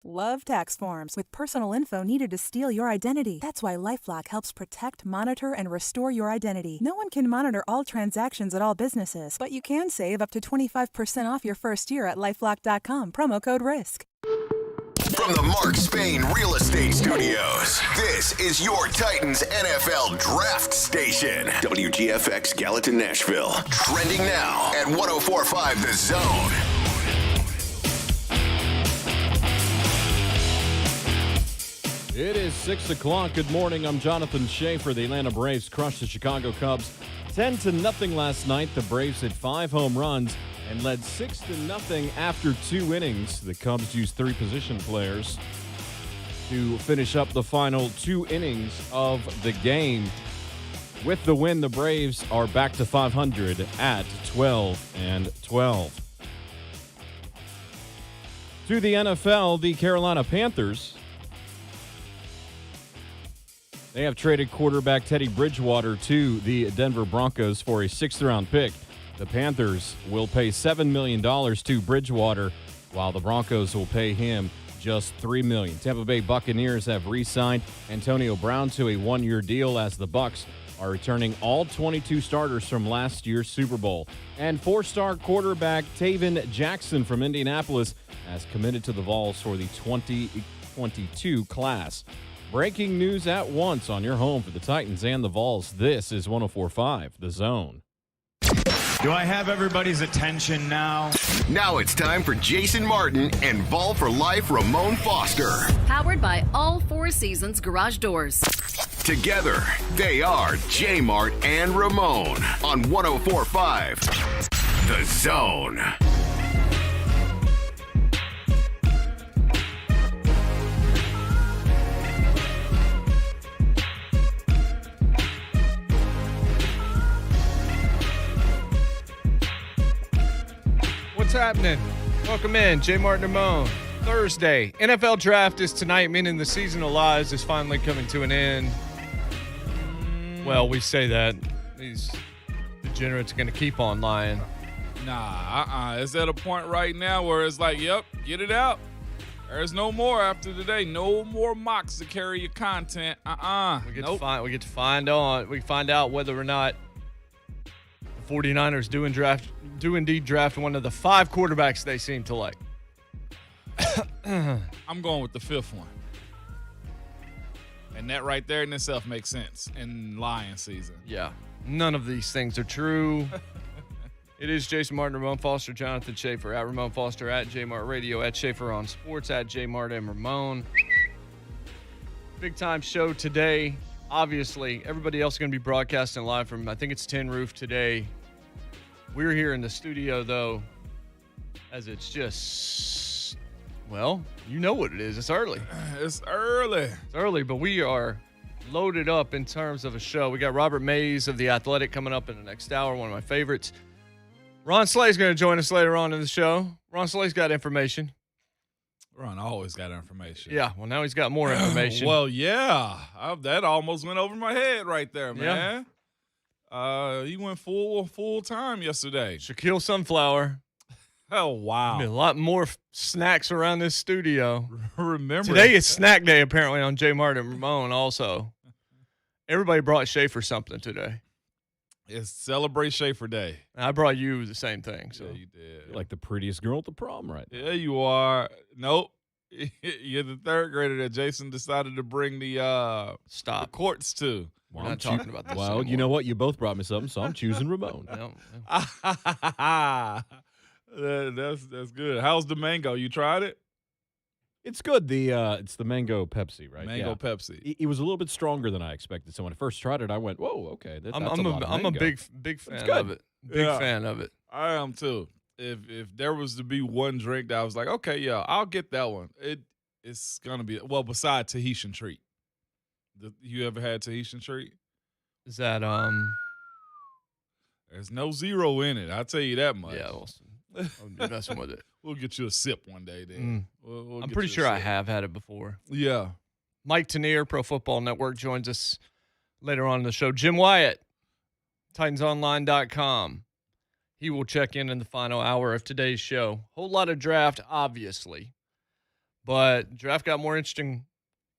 Love tax forms with personal info needed to steal your identity. That's why LifeLock helps protect, monitor, and restore your identity. No one can monitor all transactions at all businesses, but you can save up to 25% off your first year at LifeLock.com. Promo code RISK. From the Mark Spain Real Estate Studios, this is your Titans NFL Draft Station. WGFX Gallatin, Nashville. Trending now at 104.5 The Zone. It is 6 o'clock. Good morning. I'm Jonathan Schaefer. The Atlanta Braves crushed the Chicago Cubs 10-0 last night. The Braves hit 5 home runs and led 6-0 after 2 innings. The Cubs used 3 position players to finish up the final 2 innings of the game. With the win, the Braves are back to 500 at 12-12. To the NFL, the Carolina Panthers, they have traded quarterback Teddy Bridgewater to the Denver Broncos for a 6th-round pick. The Panthers will pay $7 million to Bridgewater, while the Broncos will pay him just $3 million. Tampa Bay Buccaneers have re-signed Antonio Brown to a 1-year deal as the Bucs are returning all 22 starters from last year's Super Bowl. And 4-star quarterback Taven Jackson from Indianapolis has committed to the Vols for the 2022 class. Breaking news at once on your home for the Titans and the Vols. This is 104.5 The Zone. Do I have everybody's attention now? Now it's time for Jason Martin and Vol for Life Ramon Foster. Powered by all 4 Seasons Garage Doors. Together, they are JMart and Ramon on 104.5 The Zone. What's happening? Welcome in, JMart Ramon. Thursday. NFL draft is tonight, meaning the season of lies is finally coming to an end. Well, we say that. These degenerates are going to keep on lying. Nah, It's at a point right now where it's like, yep, get it out. There's no more after today. No more mocks to carry your content. We get to find out whether or not the 49ers do indeed draft one of the 5 quarterbacks they seem to like. I'm going with the 5th one. And that right there in itself makes sense in lion season. Yeah. None of these things are true. It is Jason Martin, Ramon Foster, Jonathan Schaefer, at Ramon Foster, at JMart Radio, at Schaefer on Sports, at JMart and Ramon. Big time show today. Obviously, everybody else is going to be broadcasting live from, I think it's Tin Roof today. We're here in the studio, though, as it's just, well, you know what it is. It's early. It's early. It's early, but we are loaded up in terms of a show. We got Robert Mays of The Athletic coming up in the next hour, one of my favorites. Ron Slay's going to join us later on in the show. Ron Slay's got information. Ron always got information. Yeah, well, now he's got more information. Well, yeah. That almost went over my head right there, man. Yeah. He went full time yesterday. Shaquille Sunflower. Oh, wow. A lot more snacks around this studio. Remember. Today is snack day, apparently, on J. Martin Ramon also. Everybody brought Schaefer something today. It's Celebrate Schaefer Day. I brought you the same thing. So. Yeah, you did. You're like the prettiest girl at the prom right now. Yeah, you are. Nope. You're the 3rd grader that Jason decided to bring the courts to. We're not talking about this Well, anymore. you know what? You both brought me something, so I'm choosing Ramon. That's good. How's the mango? You tried it? It's good. It's the mango Pepsi, right? Mango Pepsi. It was a little bit stronger than I expected. So when I first tried it, I went, "Whoa, okay." I'm a big fan of it. Big fan of it. I am too. If there was to be one drink that I was like, okay, yeah, I'll get that one. It's gonna be besides Tahitian Treat. You ever had Tahitian Treat? Is that There's no zero in it. I'll tell you that much. Yeah, I'm messing with it. We'll get you a sip one day then. I'm pretty sure I have had it before. Yeah. Mike Tanier, Pro Football Network, joins us later on in the show. Jim Wyatt, TitansOnline.com. He will check in the final hour of today's show. Whole lot of draft, obviously. But draft got more interesting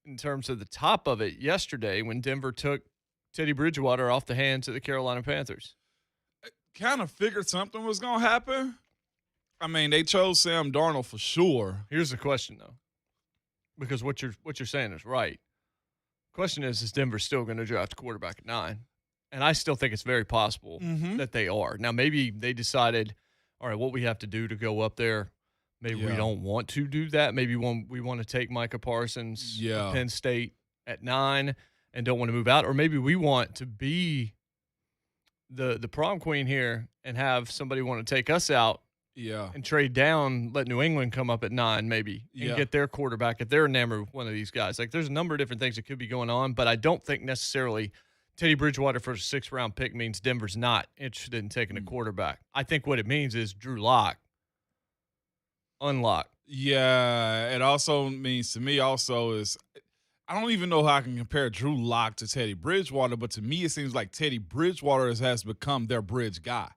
in terms of the top of it yesterday when Denver took Teddy Bridgewater off the hands of the Carolina Panthers. Kind of figured something was going to happen. I mean, they chose Sam Darnold for sure. Here's the question, though, because what you're saying is right. Question is Denver still going to draft a quarterback at 9? And I still think it's very possible that they are. Now, maybe they decided, all right, what we have to do to go up there, maybe we don't want to do that. Maybe we want to take Micah Parsons, Penn State at 9 and don't want to move out. Or maybe we want to be the prom queen here and have somebody want to take us out and trade down, let New England come up at 9 maybe and get their quarterback if they're enamored with one of these guys. Like, there's a number of different things that could be going on, but I don't think necessarily Teddy Bridgewater for a 6th-round pick means Denver's not interested in taking a quarterback. I think what it means is Drew Lock unlock. Yeah, it also means to me also is I don't even know how I can compare Drew Lock to Teddy Bridgewater, but to me it seems like Teddy Bridgewater has become their bridge guy.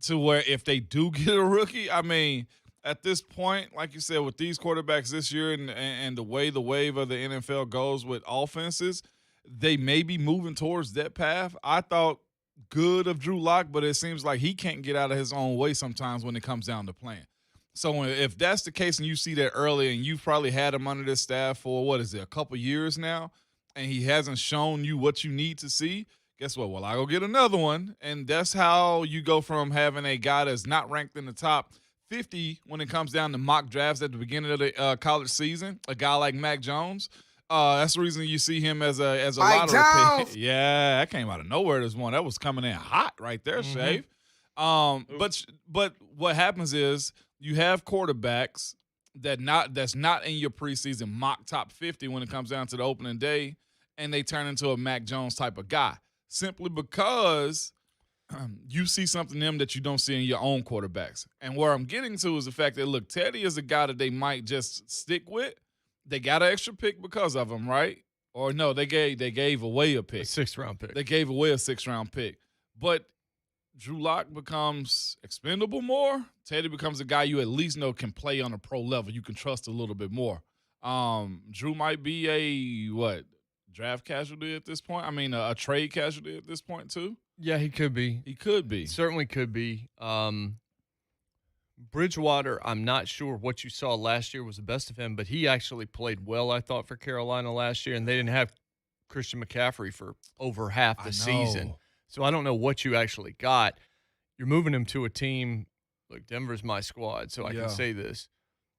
To where if they do get a rookie, I mean, at this point, like you said, with these quarterbacks this year and the way the wave of the NFL goes with offenses, they may be moving towards that path. I thought good of Drew Lock, but it seems like he can't get out of his own way sometimes when it comes down to playing. So if that's the case and you see that early and you've probably had him under this staff for, a couple years now, and he hasn't shown you what you need to see, guess what? Well, I go get another one. And that's how you go from having a guy that's not ranked in the top 50 when it comes down to mock drafts at the beginning of the college season, a guy like Mac Jones. That's the reason you see him as a lottery pick. Yeah, that came out of nowhere this morning. That was coming in hot right there, Shave. But what happens is you have quarterbacks that's not in your preseason mock top 50 when it comes down to the opening day, and they turn into a Mac Jones type of guy simply because you see something in them that you don't see in your own quarterbacks. And where I'm getting to is the fact that, look, Teddy is a guy that they might just stick with. They got an extra pick because of him, right? Or no, they gave away a pick. A 6th-round pick. They gave away a 6th-round pick. But Drew Lock becomes expendable more. Teddy becomes a guy you at least know can play on a pro level. You can trust a little bit more. Drew might be a, draft casualty at this point? I mean, a trade casualty at this point too? Yeah, he could be. He could be. Certainly could be. Bridgewater, I'm not sure what you saw last year was the best of him, but he actually played well, I thought, for Carolina last year, and they didn't have Christian McCaffrey for over half the season. So I don't know what you actually got. You're moving him to a team. Look, Denver's my squad, so I can say this.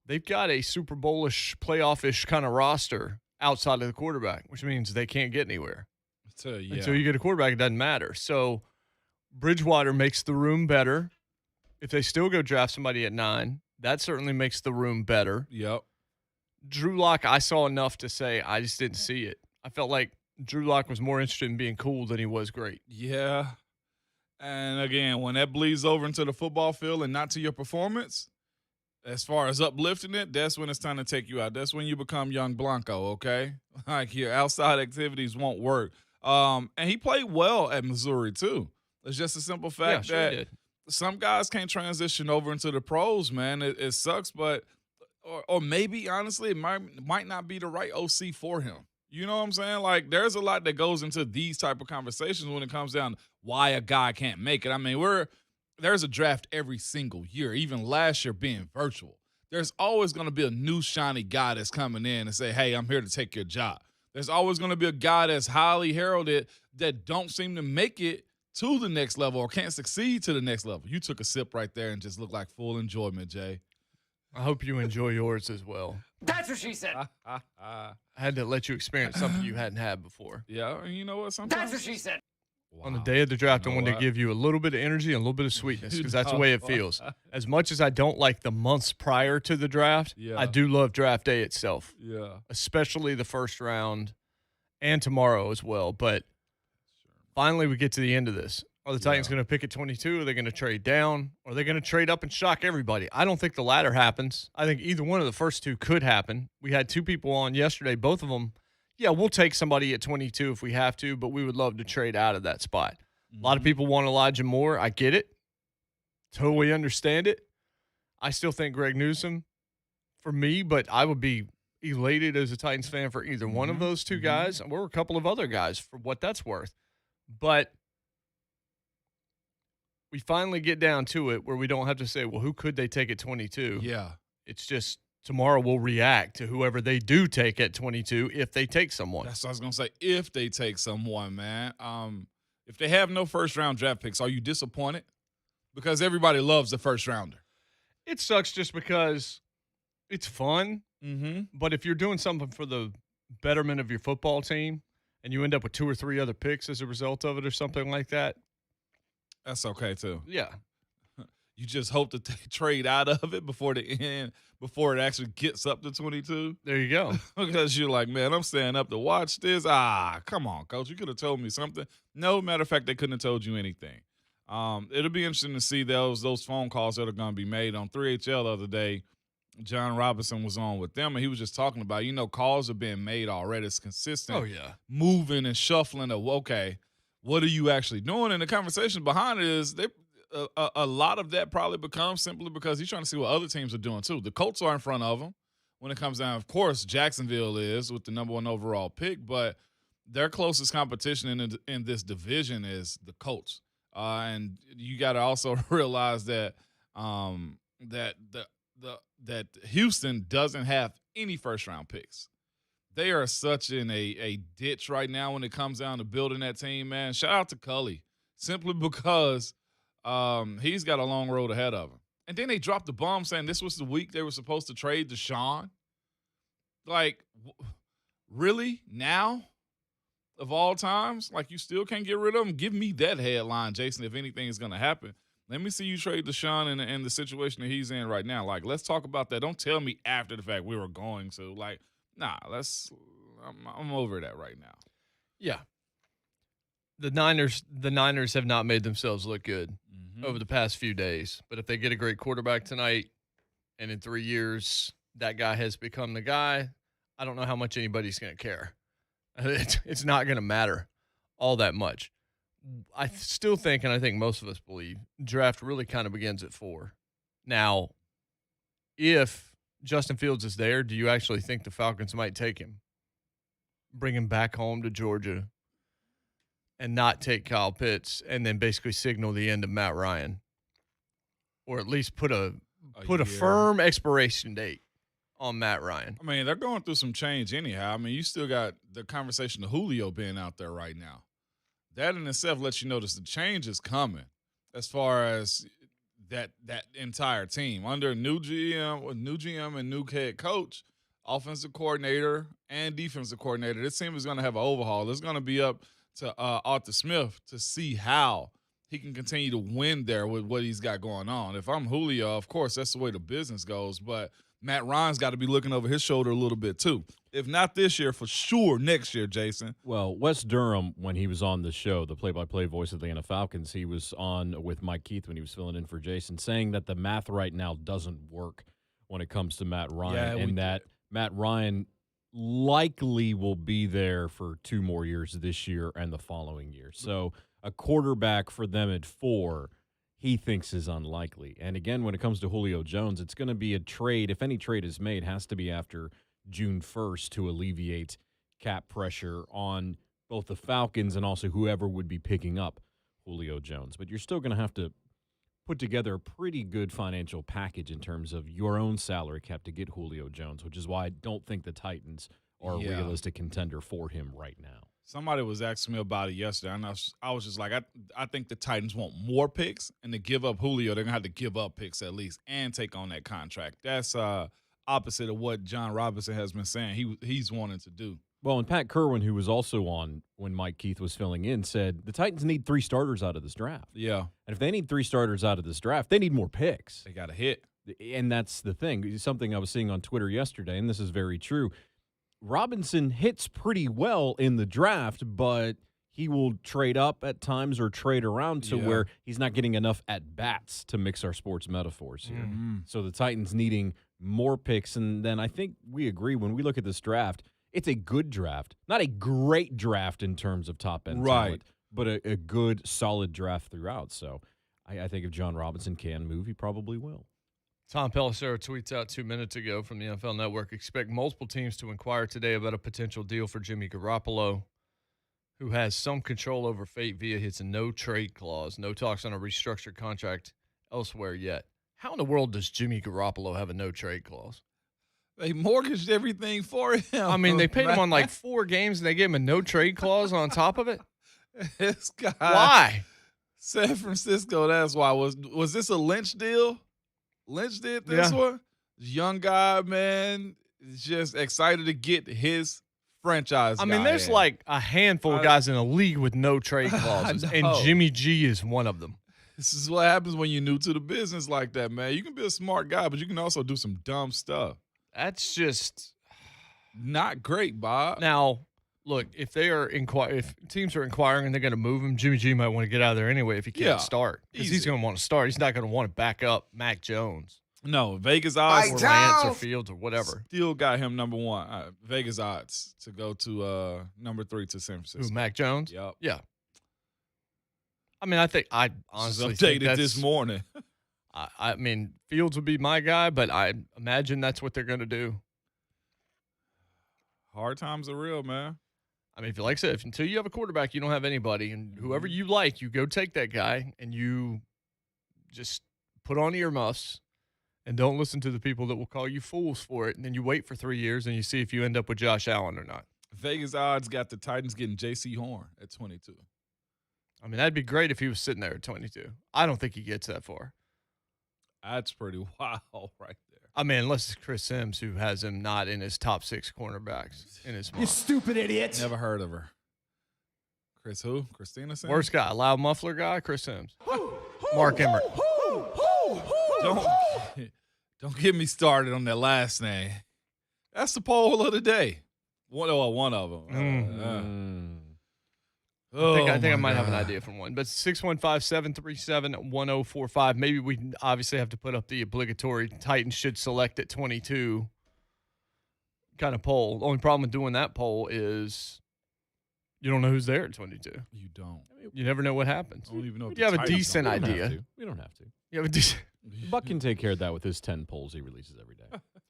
They've got a Super Bowl-ish, playoff-ish kind of roster outside of the quarterback, which means they can't get anywhere. Until you get a quarterback, it doesn't matter. So Bridgewater makes the room better. If they still go draft somebody at 9, that certainly makes the room better. Yep. Drew Lock, I saw enough to say I just didn't see it. I felt like Drew Lock was more interested in being cool than he was great. Yeah. And again, when that bleeds over into the football field and not to your performance, as far as uplifting it, that's when it's time to take you out. That's when you become young Blanco, okay? Like your outside activities won't work. And he played well at Missouri too. It's just a simple fact that some guys can't transition over into the pros, man. It sucks, but or maybe honestly, it might not be the right OC for him. You know what I'm saying? Like, there's a lot that goes into these type of conversations when it comes down to why a guy can't make it. I mean, there's a draft every single year, even last year being virtual. There's always going to be a new shiny guy that's coming in and say, hey, I'm here to take your job. There's always going to be a guy that's highly heralded that don't seem to make it to the next level or can't succeed to the next level. You took a sip right there and just looked like full enjoyment, Jay. I hope you enjoy yours as well. That's what she said. I had to let you experience something you hadn't had before. Yeah, and you know what? Sometimes That's what she said. Wow. On the day of the draft, I wanted to give you a little bit of energy and a little bit of sweetness because that's the way it feels. As much as I don't like the months prior to the draft, I do love draft day itself. Yeah. Especially the first round and tomorrow as well. But finally we get to the end of this. Are the Titans going to pick at 22? Are they going to trade down? Or are they going to trade up and shock everybody? I don't think the latter happens. I think either one of the first two could happen. We had two people on yesterday, both of them. Yeah, we'll take somebody at 22 if we have to, but we would love to trade out of that spot. A lot of people want Elijah Moore. I get it. Totally understand it. I still think Greg Newsome for me, but I would be elated as a Titans fan for either one of those two guys, or a couple of other guys for what that's worth. But we finally get down to it where we don't have to say, well, who could they take at 22? Yeah. It's just tomorrow we'll react to whoever they do take at 22 if they take someone. That's what I was going to say. If they take someone, man. If they have no first-round draft picks, are you disappointed? Because everybody loves the first-rounder. It sucks just because it's fun, but if you're doing something for the betterment of your football team and you end up with 2 or 3 other picks as a result of it or something like that, that's okay, too. Yeah. You just hope that they trade out of it before the end, before it actually gets up to 22. There you go. Because you're like, man, I'm staying up to watch this. Come on, Coach. You could have told me something. No, matter of fact, they couldn't have told you anything. It'll be interesting to see those phone calls that are going to be made. On 3HL the other day, John Robinson was on with them, and he was just talking about, calls are being made already. It's consistent. Oh, yeah. Moving and shuffling of, okay, what are you actually doing? And the conversation behind it is a lot of that probably becomes simply because he's trying to see what other teams are doing too. The Colts are in front of him when it comes down. Of course, Jacksonville is with the number 1 overall pick, but their closest competition in this division is the Colts. And you got to also realize that that Houston doesn't have any first-round picks. They are such in a ditch right now when it comes down to building that team, man. Shout out to Cully, simply because he's got a long road ahead of him. And then they dropped the bomb saying this was the week they were supposed to trade Deshaun. Like, really? Now? Of all times? Like, you still can't get rid of him? Give me that headline, Jason, if anything is going to happen. Let me see you trade Deshaun in the situation that he's in right now. Like, let's talk about that. Don't tell me after the fact we were going to. Like, nah, I'm over that right now. Yeah. The Niners have not made themselves look good over the past few days. But if they get a great quarterback tonight and in 3 years that guy has become the guy, I don't know how much anybody's going to care. It's not going to matter all that much. I still think, and I think most of us believe, draft really kind of begins at 4. Now, if Justin Fields is there, do you actually think the Falcons might take him, bring him back home to Georgia, and not take Kyle Pitts, and then basically signal the end of Matt Ryan, or at least put a firm expiration date on Matt Ryan? I mean, they're going through some change anyhow. I mean, you still got the conversation of Julio being out there right now. That in itself lets you notice the change is coming as far as that entire team. Under new GM and new head coach, offensive coordinator, and defensive coordinator, this team is going to have an overhaul. It's going to be up to Arthur Smith to see how he can continue to win there with what he's got going on. If I'm Julio, of course, that's the way the business goes, but Matt Ryan's got to be looking over his shoulder a little bit too. If not this year, for sure next year, Jason. Well, Wes Durham, when he was on the show, the play-by-play voice of the Atlanta Falcons, he was on with Mike Keith when he was filling in for Jason, saying that the math right now doesn't work when it comes to Matt Ryan, and that Matt Ryan likely will be there for 2 more years this year and the following year. So a quarterback for them at 4 he thinks is unlikely. And again, when it comes to Julio Jones, it's going to be a trade. If any trade is made, has to be after June 1st to alleviate cap pressure on both the Falcons and also whoever would be picking up Julio Jones. But you're still going to have to put together a pretty good financial package in terms of your own salary cap to get Julio Jones, which is why I don't think the Titans are a realistic contender for him right now. Somebody was asking me about it yesterday, and I was just like, I think the Titans want more picks, and to give up Julio, they're going to have to give up picks at least and take on that contract. That's opposite of what John Robinson has been saying he's wanting to do. Well, and Pat Kerwin, who was also on when Mike Keith was filling in, said the Titans need 3 starters out of this draft. Yeah. And if they need 3 starters out of this draft, they need more picks. They got to hit. And that's the thing. Something I was seeing on Twitter yesterday, and this is very true. Robinson hits pretty well in the draft, but he will trade up at times or trade around to where he's not getting enough at-bats, to mix our sports metaphors here. Mm-hmm. So the Titans needing more picks. And then I think we agree when we look at this draft, it's a good draft. Not a great draft in terms of top-end talent, but a good, solid draft throughout. So I think if John Robinson can move, he probably will. Tom Pelissero tweets out 2 minutes ago from the NFL Network, expect multiple teams to inquire today about a potential deal for Jimmy Garoppolo, who has some control over fate via his no-trade clause. No talks on a restructured contract elsewhere yet. How in the world does Jimmy Garoppolo have a no-trade clause? They mortgaged everything for him. I mean, they paid him on like 4 games, and they gave him a no-trade clause on top of it? This guy. Why? San Francisco, that's why. Was this a Lynch deal? Lynch did this one? Young guy, man, is just excited to get his franchise. I mean, there's like a handful of guys in the league with no trade clauses, and Jimmy G is one of them. This is what happens when you're new to the business like that, man. You can be a smart guy, but you can also do some dumb stuff. That's just not great, Bob. Now, look, if teams are inquiring and they're going to move him, Jimmy G might want to get out of there anyway if he can't start. Because he's going to want to start. He's not going to want to back up Mac Jones. No, Vegas odds. Or Lance or Fields or whatever. Still got him number 1. Vegas odds to go to number 3 to San Francisco. Who, Mac Jones? Yep. Yeah. I mean, I honestly think updated this morning. I mean, Fields would be my guy, but I imagine that's what they're going to do. Hard times are real, man. I mean, like I said, until you have a quarterback, you don't have anybody. And whoever you like, you go take that guy and you just put on earmuffs and don't listen to the people that will call you fools for it. And then you wait for 3 years and you see if you end up with Josh Allen or not. Vegas odds got the Titans getting J.C. Horn at 22. I mean, that'd be great if he was sitting there at 22. I don't think he gets that far. That's pretty wild right there. I mean, unless it's Chris Sims who has him not in his top 6 cornerbacks in his mind. You stupid idiot. Never heard of her. Chris who? Christina Sims? Worst guy, loud muffler guy, Chris Sims. Mark Emmert. Don't get me started on that last name. That's the poll of the day. One of them. I think I might have an idea from one. But 615-737-1045. Maybe we obviously have to put up the obligatory Titans should select at 22 kind of poll. The only problem with doing that poll is you don't know who's there at 22. You don't. You never know what happens. I don't even know you have a decent idea. We don't have to. You have a decent. Buck can take care of that with his 10 polls he releases every day.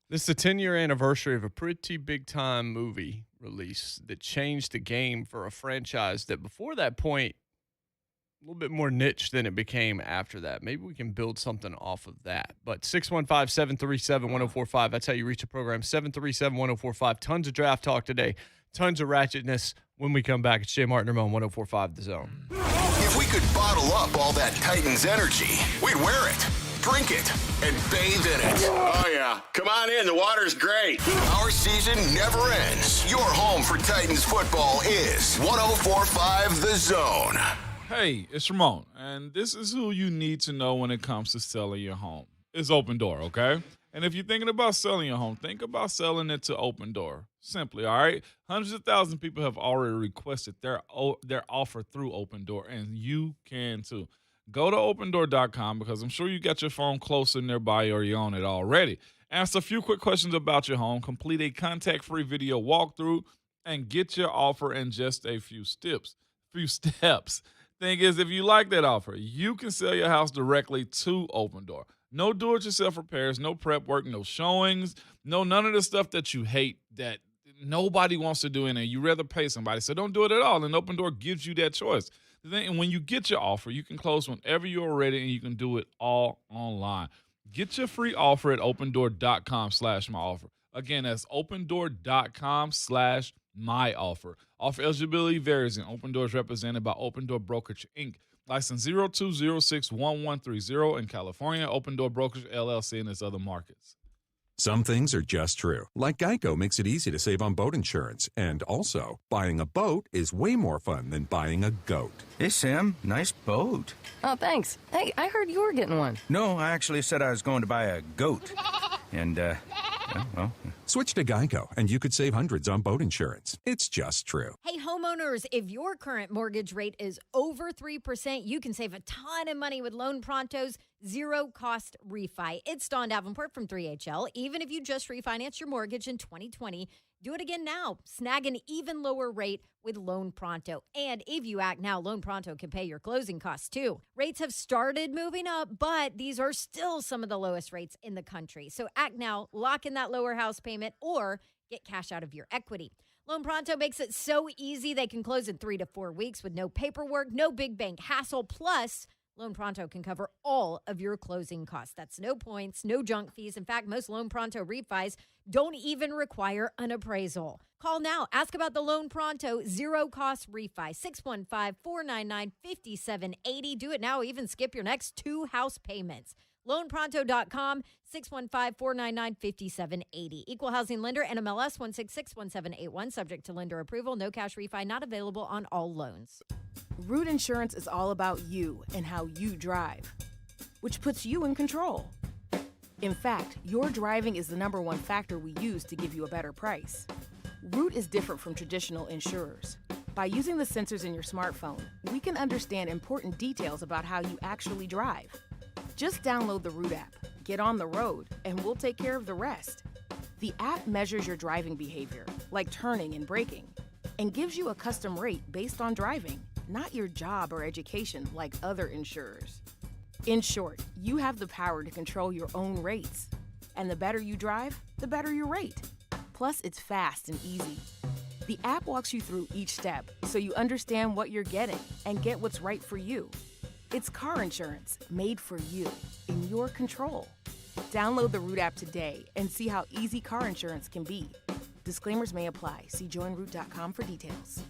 This is the 10-year anniversary of a pretty big-time movie release that changed the game for a franchise that before that point, a little bit more niche than it became after that. Maybe we can build something off of that. But 615-737-1045, that's how you reach the program, 737-1045. Tons of draft talk today, tons of ratchetness. When we come back, it's JMart Ramon, 1045 The Zone. If we could bottle up all that Titans energy, we'd wear it, drink it, and bathe in it. Oh, yeah. Come on in. The water's great. Our season never ends. Your home for Titans football is 1045 The Zone. Hey, it's Ramon, and this is who you need to know when it comes to selling your home. It's Open Door, okay? And if you're thinking about selling your home, think about selling it to Open Door. Simply, all right? Hundreds of thousands of people have already requested their offer through Open Door, and you can too. Go to opendoor.com because I'm sure you got your phone closer nearby or you own it already. Answer a few quick questions about your home, complete a contact-free video walkthrough, and get your offer in just a few steps. Thing is, if you like that offer, you can sell your house directly to Open Door. No do-it-yourself repairs, no prep work, no showings, none of the stuff that you hate that nobody wants to do in there. You rather pay somebody, so don't do it at all. And Open Door gives you that choice. And when you get your offer, you can close whenever you're ready, and you can do it all online. Get your free offer at opendoor.com/myoffer. Again, that's opendoor.com/myoffer. Offer eligibility varies, and Open Door is represented by Open Door Brokerage, Inc., license 02061130 in California, Open Door Brokerage, LLC, and its other markets. Some things are just true. Like Geico makes it easy to save on boat insurance. And also, buying a boat is way more fun than buying a goat. Hey, Sam. Nice boat. Oh, thanks. Hey, I heard you were getting one. No, I actually said I was going to buy a goat. And, well. Switch to Geico, and you could save hundreds on boat insurance. It's just true. Hey, homeowners, if your current mortgage rate is over 3%, you can save a ton of money with Loan Pronto's zero-cost refi. It's Dawn Davenport from 3HL. Even if you just refinanced your mortgage in 2020, Do it again now. Snag an even lower rate with Loan Pronto. And if you act now, Loan Pronto can pay your closing costs too. Rates have started moving up, but these are still some of the lowest rates in the country. So act now, lock in that lower house payment, or get cash out of your equity. Loan Pronto makes it so easy they can close in 3 to 4 weeks with no paperwork, no big bank hassle. Plus, Loan Pronto can cover all of your closing costs. That's no points, no junk fees. In fact, most Loan Pronto refis don't even require an appraisal. Call now. Ask about the Loan Pronto zero-cost refi. 615-499-5780. Do it now. Even skip your next 2 house payments. LoanPronto.com, 615-499-5780. Equal housing lender, NMLS 1661781. Subject to lender approval. No cash refi not available on all loans. Root Insurance is all about you and how you drive, which puts you in control. In fact, your driving is the number one factor we use to give you a better price. Root is different from traditional insurers. By using the sensors in your smartphone, we can understand important details about how you actually drive. Just download the Root app, get on the road, and we'll take care of the rest. The app measures your driving behavior, like turning and braking, and gives you a custom rate based on driving, not your job or education like other insurers. In short, you have the power to control your own rates. And the better you drive, the better your rate. Plus, it's fast and easy. The app walks you through each step so you understand what you're getting and get what's right for you. It's car insurance made for you, in your control. Download the Root app today and see how easy car insurance can be. Disclaimers may apply. See joinroot.com for details.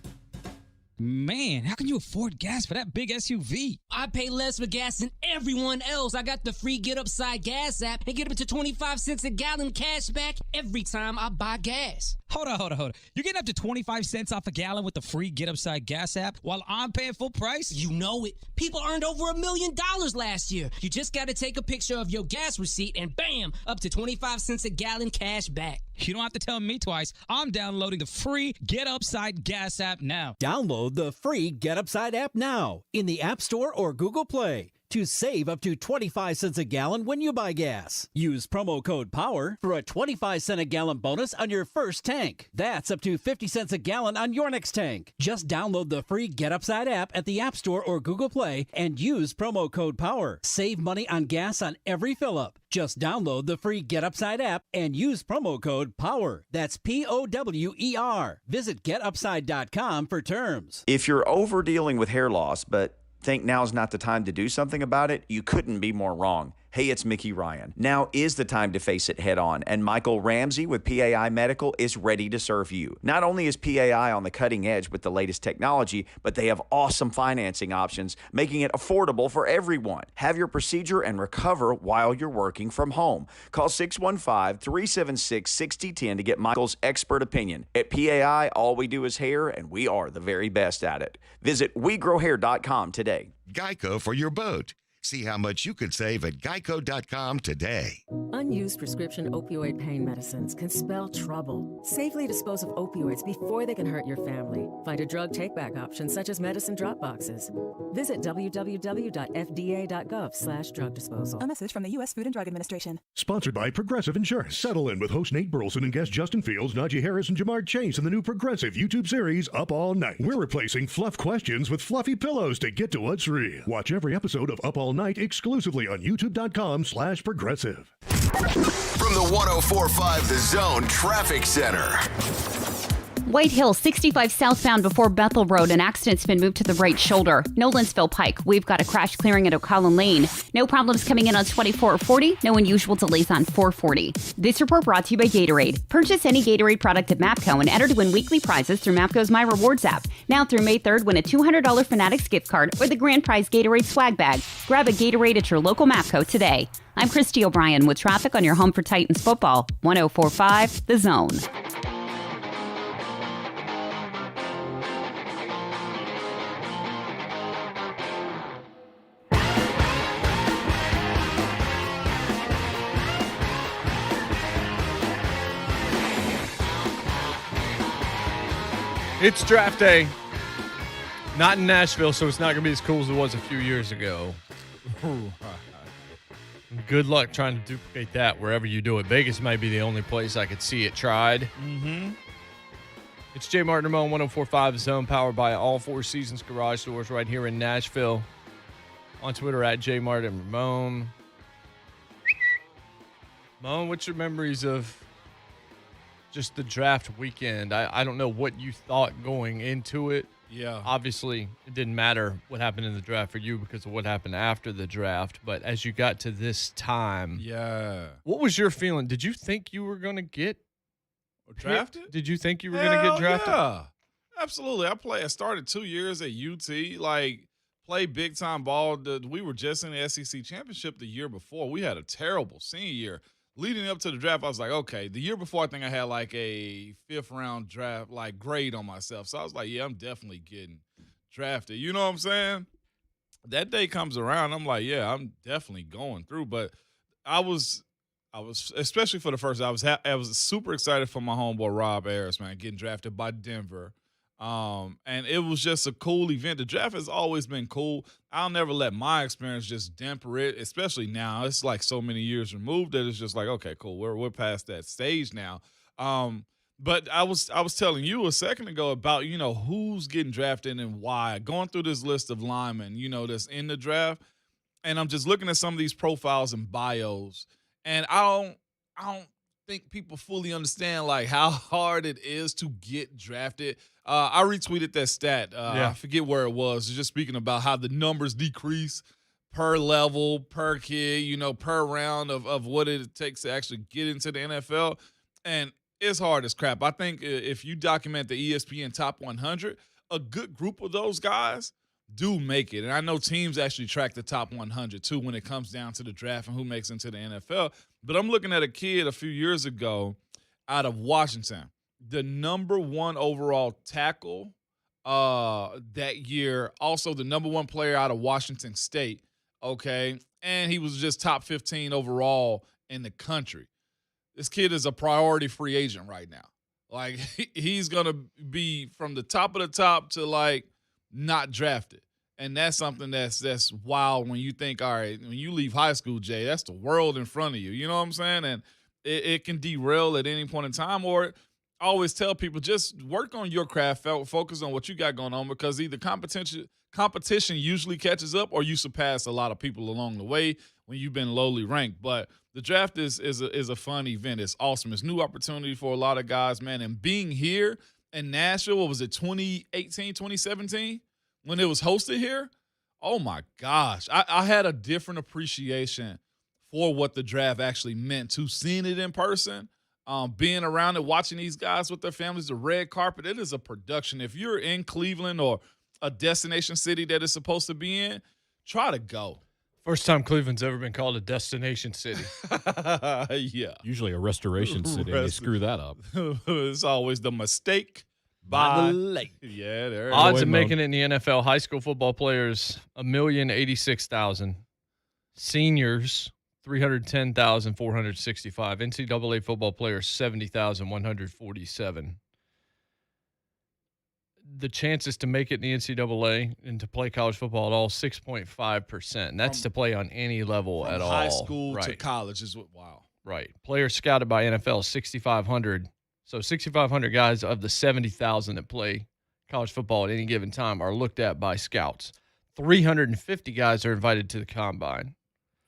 Man, how can you afford gas for that big SUV? I pay less for gas than everyone else. I got the free Get Upside Gas app and get up to 25 cents a gallon cash back every time I buy gas. Hold on. You're getting up to 25 cents off a gallon with the free Get Upside Gas app while I'm paying full price? You know it. People earned over $1 million last year. You just got to take a picture of your gas receipt and bam, up to 25 cents a gallon cash back. You don't have to tell me twice. I'm downloading the free Get Upside Gas app now. Download the free Get Upside app now in the App Store or Google Play to save up to 25 cents a gallon when you buy gas. Use promo code POWER for a 25 cent a gallon bonus on your first tank. That's up to 50 cents a gallon on your next tank. Just download the free Get Upside app at the App Store or Google Play and use promo code POWER. Save money on gas on every fill-up. Just download the free Get Upside app and use promo code POWER. That's POWER. Visit getupside.com for terms. If you're over dealing with hair loss, but think now's not the time to do something about it, you couldn't be more wrong. Hey, it's Mickey Ryan. Now is the time to face it head on, and Michael Ramsey with PAI Medical is ready to serve you. Not only is PAI on the cutting edge with the latest technology, but they have awesome financing options, making it affordable for everyone. Have your procedure and recover while you're working from home. Call 615-376-6010 to get Michael's expert opinion. At PAI, all we do is hair, and we are the very best at it. Visit WeGrowHair.com today. Geico for your boat. See how much you could save at geico.com today. Unused prescription opioid pain medicines can spell trouble. Safely dispose of opioids before they can hurt your family. Find a drug take-back option such as medicine drop boxes. Visit www.fda.gov/drug disposal. A message from the U.S. Food and Drug Administration. Sponsored by Progressive Insurance. Settle in with host Nate Burleson and guest Justin Fields, Najee Harris, and Jamar Chase in the new Progressive YouTube series Up All Night. We're replacing fluff questions with fluffy pillows to get to what's real. Watch every episode of Up All Night exclusively on youtube.com/progressive. From the 104.5 The Zone Traffic Center. White Hill, 65 southbound before Bethel Road. An accident's been moved to the right shoulder. Nolensville Pike. We've got a crash clearing at O'Connell Lane. No problems coming in on 2440. No unusual delays on 440. This report brought to you by Gatorade. Purchase any Gatorade product at Mapco and enter to win weekly prizes through Mapco's My Rewards app. Now through May 3rd, win a $200 Fanatics gift card or the grand prize Gatorade swag bag. Grab a Gatorade at your local Mapco today. I'm Christy O'Brien with traffic on your home for Titans football. 104.5 The Zone. It's draft day. Not in Nashville, so it's not going to be as cool as it was a few years ago. Good luck trying to duplicate that wherever you do it. Vegas might be the only place I could see it tried. Mm-hmm. It's JMart Ramon 104.5 Zone, powered by All Four Seasons Garage Doors right here in Nashville. On Twitter at JMart and Ramon. Ramon, what's your memories of just the draft weekend? I don't know what you thought going into it. Yeah. Obviously, it didn't matter what happened in the draft for you because of what happened after the draft. But as you got to this time, what was your feeling? Did you think you were going to get drafted? Did you think you were going to get drafted? Yeah, absolutely. I started 2 years at UT, played big time ball. We were just in the SEC championship the year before. We had a terrible senior year. Leading up to the draft, I was like, okay, the year before I think I had a 5th round draft grade on myself. So I was like, yeah, I'm definitely getting drafted. You know what I'm saying? That day comes around, I'm like, yeah, I'm definitely going through. But I was especially for the first. I was super excited for my homeboy Rob Ayers, man, getting drafted by Denver, and it was just a cool event. The draft has always been cool. I'll never let my experience just damper it, especially now. It's like so many years removed that it's just like, okay, cool, we're past that stage now. But I was telling you a second ago about who's getting drafted and why. Going through this list of linemen, that's in the draft, and I'm just looking at some of these profiles and bios. And I don't think people fully understand how hard it is to get drafted. I retweeted that stat. I forget where it was. Just speaking about how the numbers decrease per level, per kid, per round of what it takes to actually get into the NFL. And it's hard as crap. I think if you document the ESPN Top 100, a good group of those guys do make it. And I know teams actually track the top 100 too when it comes down to the draft and who makes into the NFL. But I'm looking at a kid a few years ago out of Washington, the number 1 overall tackle that year, also the number 1 player out of Washington State, okay? And he was just top 15 overall in the country. This kid is a priority free agent right now. He's going to be from the top of the top to not drafted. And that's something that's wild when you think, all right, when you leave high school, Jay, that's the world in front of you. You know what I'm saying? And it can derail at any point in time. Or I always tell people, just work on your craft, focus on what you got going on, because either competition usually catches up or you surpass a lot of people along the way when you've been lowly ranked. But the draft is a fun event. It's awesome. It's new opportunity for a lot of guys, man. And being here in Nashville, what was it, 2018, 2017, when it was hosted here? Oh, my gosh. I had a different appreciation for what the draft actually meant to seeing it in person, being around it, watching these guys with their families, the red carpet. It is a production. If you're in Cleveland or a destination city that it's supposed to be in, try to go. First time Cleveland's ever been called a destination city. Yeah. Usually a restoration city. They screw that up. It's always the mistake by the lake. Yeah, there. Odds of making it in the NFL: high school football players 1,086,000, seniors 310,465, NCAA football players 70,147. The chances to make it in the NCAA and to play college football at all, 6.5%. And that's to play on any level at all. High school to college is what, wow. Right. Players scouted by NFL, 6,500. So 6,500 guys of the 70,000 that play college football at any given time are looked at by scouts. 350 guys are invited to the combine.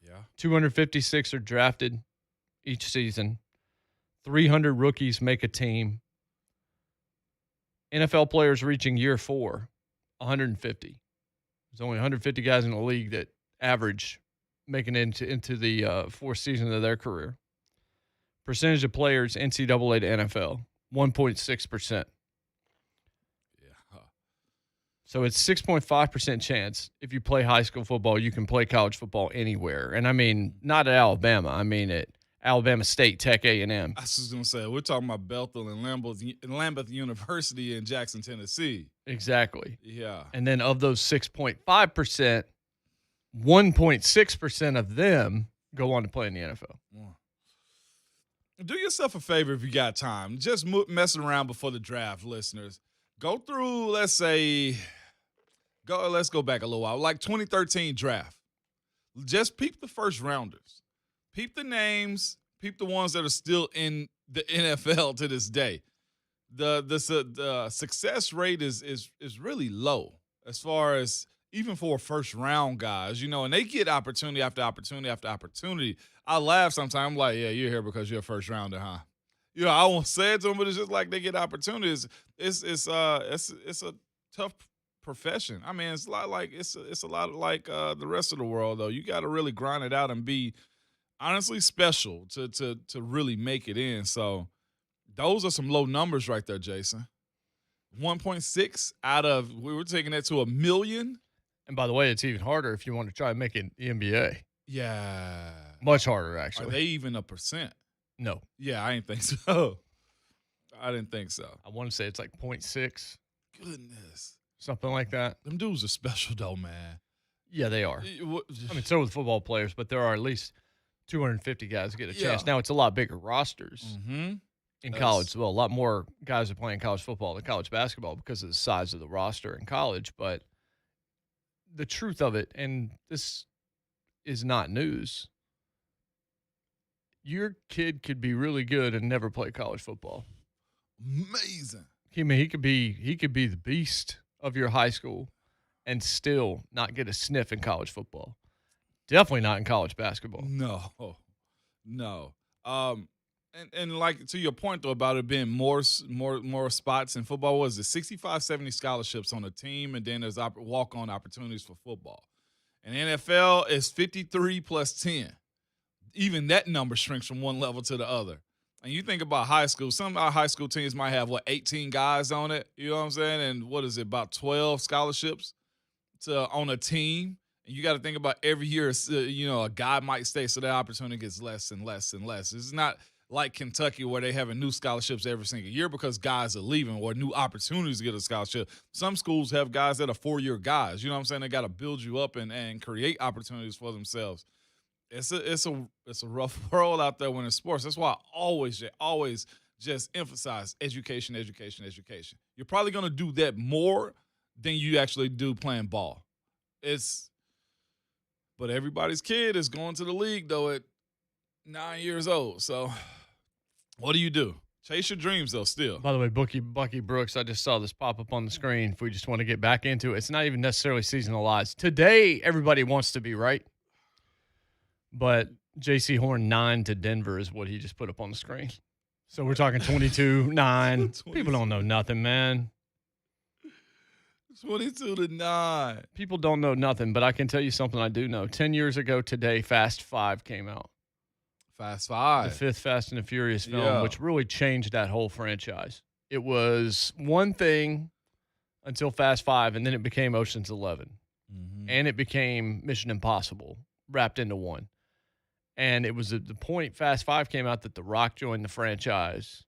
Yeah. 256 are drafted each season. 300 rookies make a team. NFL players reaching year 4, 150. There's only 150 guys in the league that average making it into the fourth season of their career. Percentage of players NCAA to NFL, 1.6%. Yeah. Huh. So it's 6.5% chance if you play high school football, you can play college football anywhere. And I mean, not at Alabama. I mean at Alabama State, Tech, A&M. I was just going to say, we're talking about Bethel and Lambeth University in Jackson, Tennessee. Exactly. Yeah. And then of those 6.5%, 1.6% of them go on to play in the NFL. Yeah. Do yourself a favor if you got time. Just messing around before the draft, listeners. Go through, let's go back a little while, like 2013 draft. Just peep the first rounders. Peep the names. Peep the ones that are still in the NFL to this day. the success rate is really low as far as even for first round guys, and they get opportunity after opportunity after opportunity. I laugh sometimes. I'm like, yeah, you're here because you're a first rounder, huh? I won't say it to them, but it's just like they get opportunities. It's a tough profession. I mean, it's a lot like the rest of the world, though. You got to really grind it out and be honestly special to really make it in. So those are some low numbers right there, Jason. 1.6 out of, we were taking that to 1 million. And by the way, it's even harder if you want to try making the NBA. Yeah. Much harder, actually. Are they even a percent? No. Yeah, I didn't think so. I didn't think so. I want to say it's like 0.6. Goodness. Something like that. Them dudes are special, though, man. Yeah, they are. I mean, so with football players, but there are at least 250 guys get a chance. Now, it's a lot bigger rosters in college. Well, a lot more guys are playing college football than college basketball because of the size of the roster in college. But the truth of it, and this is not news, your kid could be really good and never play college football. Amazing. I mean, he could be the beast of your high school and still not get a sniff in college football. Definitely not in college basketball. No. And like to your point though about it being more spots in football, was it 65, 70 scholarships on a team, and then there's walk-on opportunities for football. And NFL is 53 plus 10. Even that number shrinks from one level to the other. And you think about high school, some of our high school teams might have 18 guys on it, you know what I'm saying? And what is it, about 12 scholarships on a team? And you got to think about every year, a guy might stay, so that opportunity gets less and less and less. It's not like Kentucky where they having new scholarships every single year because guys are leaving or new opportunities to get a scholarship. Some schools have guys that are 4-year guys. You know what I'm saying? They got to build you up and create opportunities for themselves. It's a rough world out there when it's sports. That's why I always just emphasize education. You're probably going to do that more than you actually do playing ball. But everybody's kid is going to the league, though, at 9 years old. So what do? Chase your dreams, though, still. By the way, Bucky Brooks, I just saw this pop up on the screen. If we just want to get back into it, it's not even necessarily seasonal odds. Today, everybody wants to be right. But J.C. Horn 9 to Denver is what he just put up on the screen. So we're talking 22-9. People don't know nothing, man. 22-9. People don't know nothing, but I can tell you something I do know. 10 years ago today, Fast 5 came out. Fast 5. The fifth Fast and the Furious film, which really changed that whole franchise. It was one thing until Fast 5, and then it became Ocean's 11. And it became Mission Impossible wrapped into one. And it was at the point Fast 5 came out that The Rock joined the franchise,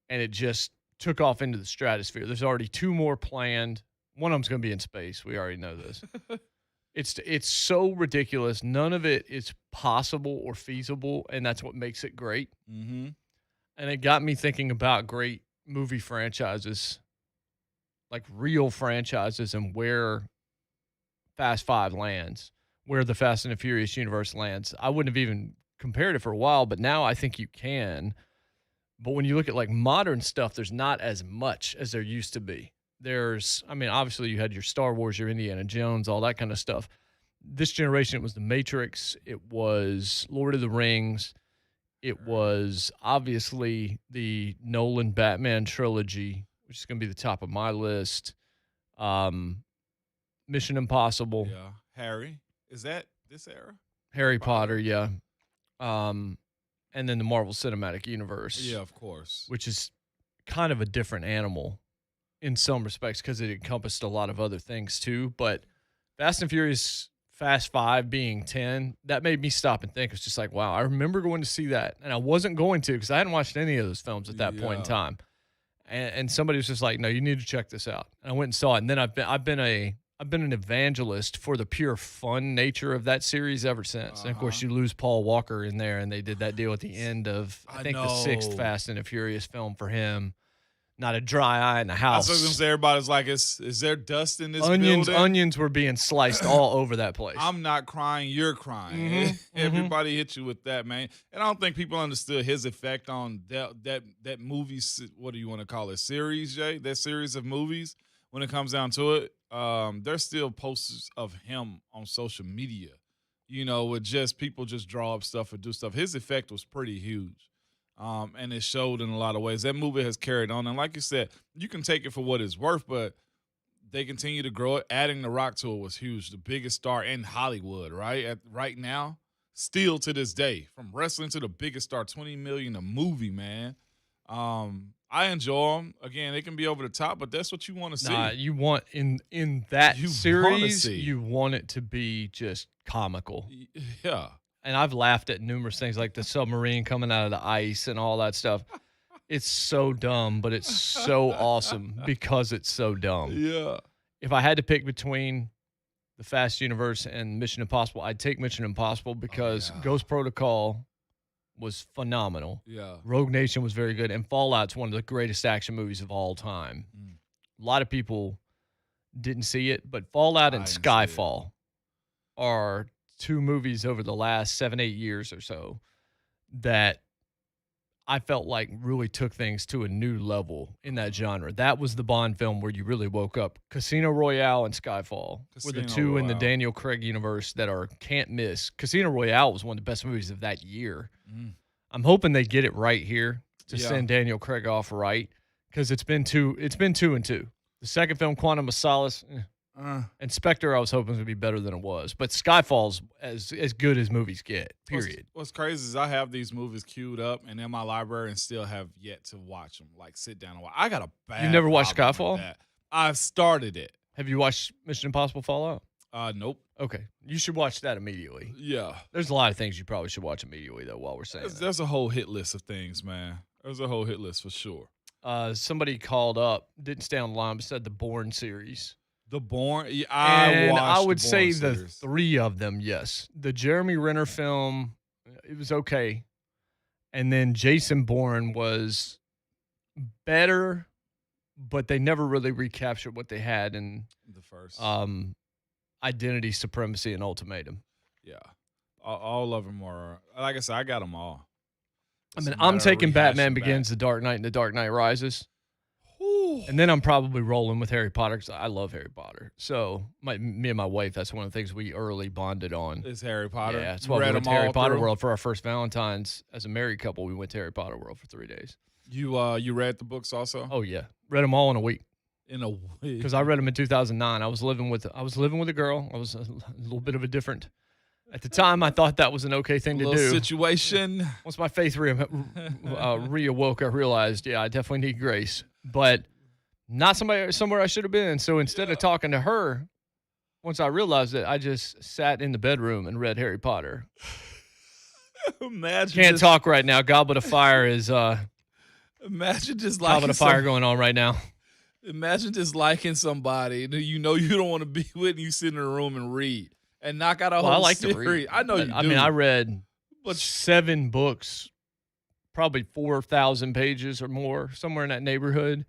and it just took off into the stratosphere. There's already 2 more planned. One of them's going to be in space. We already know this. It's so ridiculous. None of it is possible or feasible, and that's what makes it great. And it got me thinking about great movie franchises, like real franchises, and where Fast 5 lands, where the Fast and the Furious universe lands. I wouldn't have even compared it for a while, but now I think you can. But when you look at like modern stuff, there's not as much as there used to be. Obviously you had your Star Wars, your Indiana Jones, all that kind of stuff. This generation, it was The Matrix. It was Lord of the Rings. It was obviously the Nolan Batman trilogy, which is going to be the top of my list. Mission Impossible. Yeah. Harry. Is that this era? Harry Potter, yeah. And then the Marvel Cinematic Universe. Yeah, of course. Which is kind of a different animal in some respects because it encompassed a lot of other things too. But Fast and Furious Fast 5 being 10, that made me stop and think. It's just like, wow, I remember going to see that. And I wasn't going to because I hadn't watched any of those films at that point in time. And somebody was just like, no, you need to check this out. And I went and saw it. And then I've been an evangelist for the pure fun nature of that series ever since. And of course, you lose Paul Walker in there, and they did that deal at the end of, I think, the 6th Fast and the Furious film for him. not a dry eye in the I house. was going to say, everybody's like, is there dust in this Onions building? were being sliced all over that place. I'm not crying, you're crying. Everybody hit you with that, man. And I don't think people understood his effect on that movie, what do you want to call it, series, Jay? That series of movies, when it comes down to it, there's still posters of him on social media, with just people just draw up stuff or do stuff. His effect was pretty huge. And it showed in a lot of ways. That movie has carried on. And like you said, you can take it for what it's worth, but they continue to grow it. Adding The Rock to it was huge. The biggest star in Hollywood, right? Right now, still to this day. From wrestling to the biggest star, $20 million a movie, man. I enjoy them. Again, it can be over the top, but that's what you want to see. Nah, you want in that series, you want it to be just comical. Yeah. And I've laughed at numerous things like the submarine coming out of the ice and all that stuff. It's so dumb, but it's so awesome because it's so dumb. Yeah. If I had to pick between the Fast Universe and Mission Impossible, I'd take Mission Impossible because Ghost Protocol was phenomenal. Yeah. Rogue Nation was very good. And Fallout's one of the greatest action movies of all time. A lot of people didn't see it, but Fallout and Skyfall are two movies over the last 7-8 years or so that I felt like really took things to a new level in that genre. That was the Bond film where you really woke up. Casino Royale and Skyfall were the two in the Daniel Craig universe that are can't miss. Casino Royale was one of the best movies of that year. I'm hoping they get it right here to send Daniel Craig off right, because it's been 2 and 2. The second film, Quantum of Solace, and Spectre, I was hoping would be better than it was. But Skyfall's as good as movies get, period. What's crazy is I have these movies queued up and in my library and still have yet to watch them, like sit down and watch. I got a bad You've never watched problem with Skyfall? that. I've started it. Have you watched Mission Impossible Fallout? Nope. Okay. You should watch that immediately. Yeah. There's a lot of things you probably should watch immediately, though, while we're saying that. There's a whole hit list of things, man. There's a whole hit list for sure. Somebody called up, didn't stay on the line, but said the Bourne series. The Bourne? Yeah, I would say series. the 3 of them, yes. The Jeremy Renner film, it was okay. And then Jason Bourne was better, but they never really recaptured what they had in the first. Identity, Supremacy, and Ultimatum. Yeah. All of them are, like I said, I got them all. I'm taking Batman Begins, The Dark Knight, and The Dark Knight Rises. And then I'm probably rolling with Harry Potter because I love Harry Potter. So me and my wife, that's one of the things we early bonded on. Is Harry Potter. Yeah, that's why we went to Harry Potter World for our first Valentine's. As a married couple, we went to Harry Potter World for 3 days. You read the books also? Oh, yeah. Read them all in a week. In a week? Because I read them in 2009. I was living with a girl. I was a little bit of a different... At the time, I thought that was an okay thing to do. Situation. Once my faith reawoke, I realized, I definitely need grace. But not somewhere I should have been. So instead of talking to her, once I realized it, I just sat in the bedroom and read Harry Potter. Can't talk right now. Goblet of Fire is imagine just liking Goblet of Fire going on right now. Imagine just liking somebody that you don't want to be with, and you sit in a room and read. And knock out a whole I like series. to read. I know you do. I mean, I read 7 books, probably 4,000 pages or more, somewhere in that neighborhood,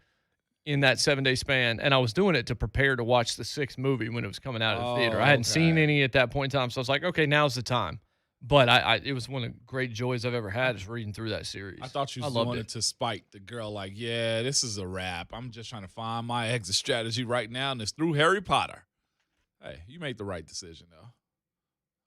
in that 7-day span. And I was doing it to prepare to watch the 6th movie when it was coming out of the theater. I hadn't seen any at that point in time, so I was like, okay, now's the time. But it was one of the great joys I've ever had is reading through that series. I thought you was doing it to spite the girl. Like, yeah, this is a wrap. I'm just trying to find my exit strategy right now, and it's through Harry Potter. Hey, you make the right decision, though.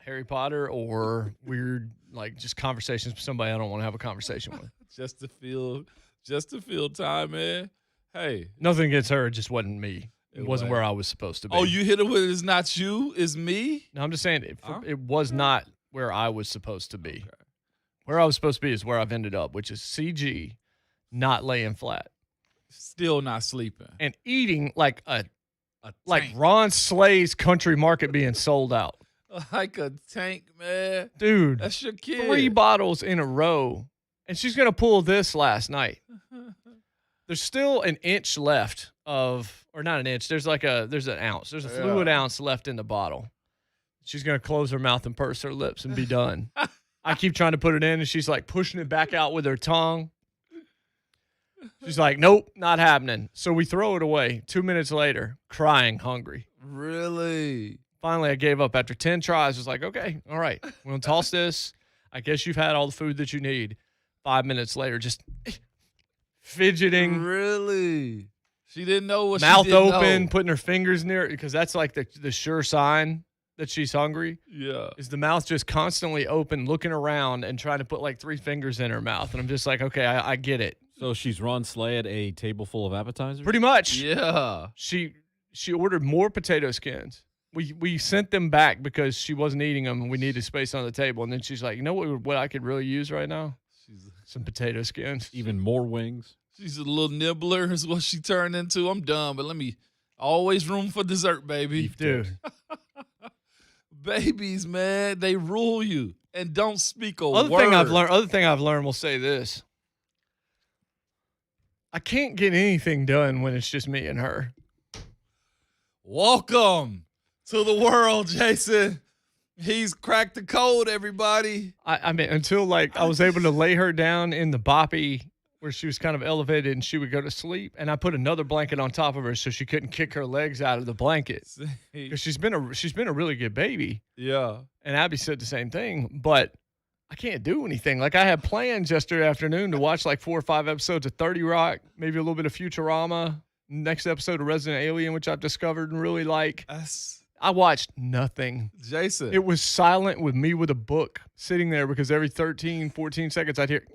Harry Potter or weird, like, just conversations with somebody I don't want to have a conversation with. just to fill time, man. Hey. Nothing against her. It just wasn't me. It wasn't where I was supposed to be. Oh, you hit it with it's not you, it's me? No, I'm just saying it was not where I was supposed to be. Okay. Where I was supposed to be is where I've ended up, which is CG, not laying flat. Still not sleeping. And eating like like Ron Slay's Country Market being sold out. Like a tank, man. Dude. That's your kid. 3 bottles in a row. And she's going to pull this last night. There's still an inch left or not an inch. There's an ounce. There's a fluid ounce left in the bottle. She's going to close her mouth and purse her lips and be done. I keep trying to put it in, and she's like pushing it back out with her tongue. She's like, nope, not happening. So we throw it away. 2 minutes later, crying, hungry. Really? Finally, I gave up after 10 tries. I was like, okay, all right, we're going to toss this. I guess you've had all the food that you need. 5 minutes later, just fidgeting. Really? She didn't know what mouth she didn't open, know. putting her fingers near it, because that's like the sure sign that she's hungry. Yeah. Is the mouth just constantly open, looking around and trying to put like 3 fingers in her mouth. And I'm just like, okay, I get it. So she's Ron Slay at a table full of appetizers? Pretty much. Yeah. She ordered more potato skins. We sent them back because she wasn't eating them and we needed space on the table. And then she's like, you know what I could really use right now? Some potato skins. Even more wings. She's a little nibbler is what she turned into. I'm done, but always room for dessert, baby. Dude. Babies, man, they rule you and don't speak a Other word. thing I've learned will say this. I can't get anything done when it's just me and her. Welcome to the world, Jason. He's cracked the code, everybody. I mean, until like I was able to lay her down in the boppy where she was kind of elevated and she would go to sleep, and I put another blanket on top of her so she couldn't kick her legs out of the blanket. Because she's been a really good baby. Yeah. And Abby said the same thing, but I can't do anything. Like, I had plans yesterday afternoon to watch like 4 or 5 episodes of 30 Rock, maybe a little bit of Futurama, next episode of Resident Alien, which I've discovered and really like. I watched nothing. Jason. It was silent with me with a book sitting there, because every 13, 14 seconds I'd hear,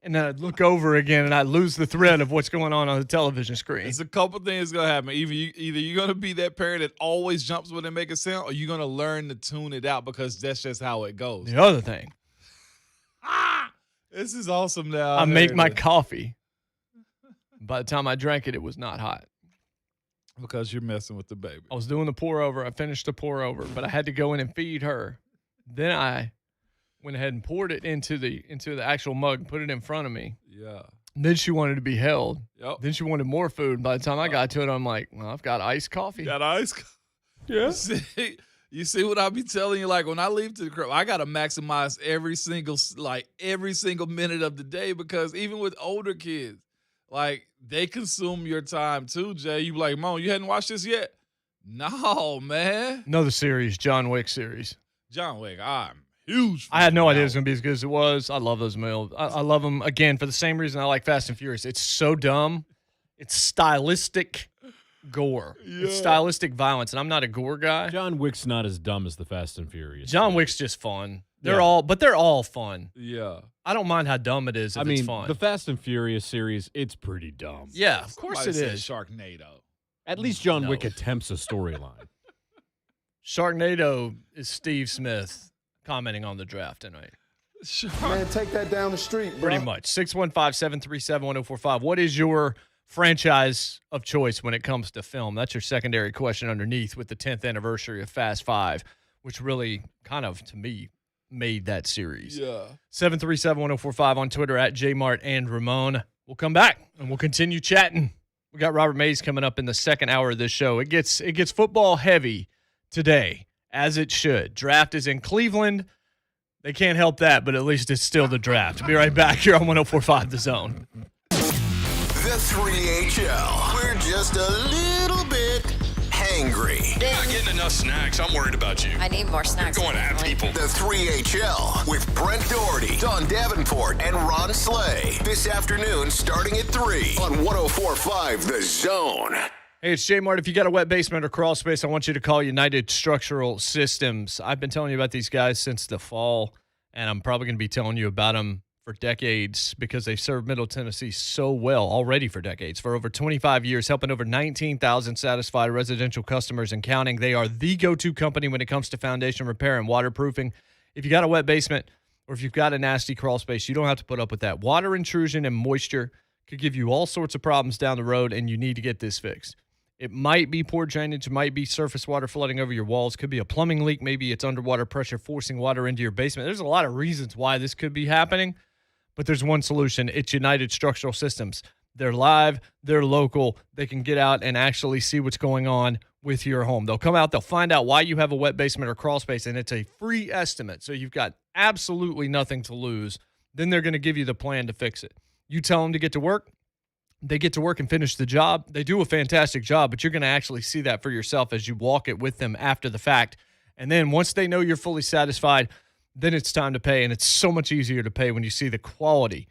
and then I'd look over again and I'd lose the thread of what's going on the television screen. It's a couple things going to happen. Either you're going to be that parent that always jumps when they make a sound, or you're going to learn to tune it out, because that's just how it goes. The other thing. This is awesome now. I make my coffee. By the time I drank it, it was not hot. Because you're messing with the baby. I was doing the pour over. I finished the pour over, but I had to go in and feed her. Then I went ahead and poured it into the actual mug and put it in front of me. Yeah. And then she wanted to be held. Yep. Then she wanted more food. By the time I got to it, I'm like, well, I've got iced coffee. Got iced coffee? Yeah. You see what I be telling you? Like, when I leave to the crib, I got to maximize every single minute of the day, because even with older kids, like, they consume your time too, Jay. You be like, Mom, you hadn't watched this yet? No, man. Another series, John Wick series. John Wick, I'm huge. I had no idea it was going to be as good as it was. I love those meals. I love them, again, for the same reason I like Fast and Furious. It's so dumb. It's stylistic gore. Yeah. It's stylistic violence, and I'm not a gore guy. John Wick's not as dumb as the Fast and Furious. John Wick's just fun. They're all fun. Yeah. I don't mind how dumb it is if it's fun. The Fast and Furious series, it's pretty dumb. Yeah, of course it is. Sharknado. At least John Wick attempts a storyline. Sharknado is Steve Smith commenting on the draft tonight. Man, take that down the street, bro. Pretty much. 615-737-1045. What is your franchise of choice when it comes to film? That's your secondary question underneath, with the 10th anniversary of Fast 5, which really kind of, to me, made that series. Yeah. 737-1045 on Twitter at JMart and Ramon. We'll come back and we'll continue chatting. We got Robert Mays coming up in the second hour of this show. It gets football heavy today, as it should. Draft is in Cleveland. They can't help that, but at least it's still the draft. Be right back here on 104.5 The Zone. The 3HL. We're just a little bit hangry. You're not getting enough snacks. I'm worried about you. I need more snacks. You're going at people. The 3HL with Brent Doherty, Don Davenport, and Ron Slay. This afternoon starting at 3 on 104.5 The Zone. Hey, it's JMart. If you got a wet basement or crawl space, I want you to call United Structural Systems. I've been telling you about these guys since the fall, and I'm probably going to be telling you about them for decades, because they've served Middle Tennessee so well already for decades. For over 25 years, helping over 19,000 satisfied residential customers and counting. They are the go-to company when it comes to foundation repair and waterproofing. If you got a wet basement or if you've got a nasty crawl space, you don't have to put up with that. Water intrusion and moisture could give you all sorts of problems down the road, and you need to get this fixed. It might be poor drainage, it might be surface water flooding over your walls, could be a plumbing leak, maybe it's underwater pressure forcing water into your basement. There's a lot of reasons why this could be happening. But there's one solution. It's United Structural Systems. They're live. They're local. They can get out and actually see what's going on with your home. They'll come out. They'll find out why you have a wet basement or crawl space, and it's a free estimate. So you've got absolutely nothing to lose. Then they're going to give you the plan to fix it. You tell them to get to work. they get to work and finish the job. They do a fantastic job, but you're going to actually see that for yourself as you walk it with them after the fact. And then once they know you're fully satisfied, then it's time to pay. And it's so much easier to pay when you see the quality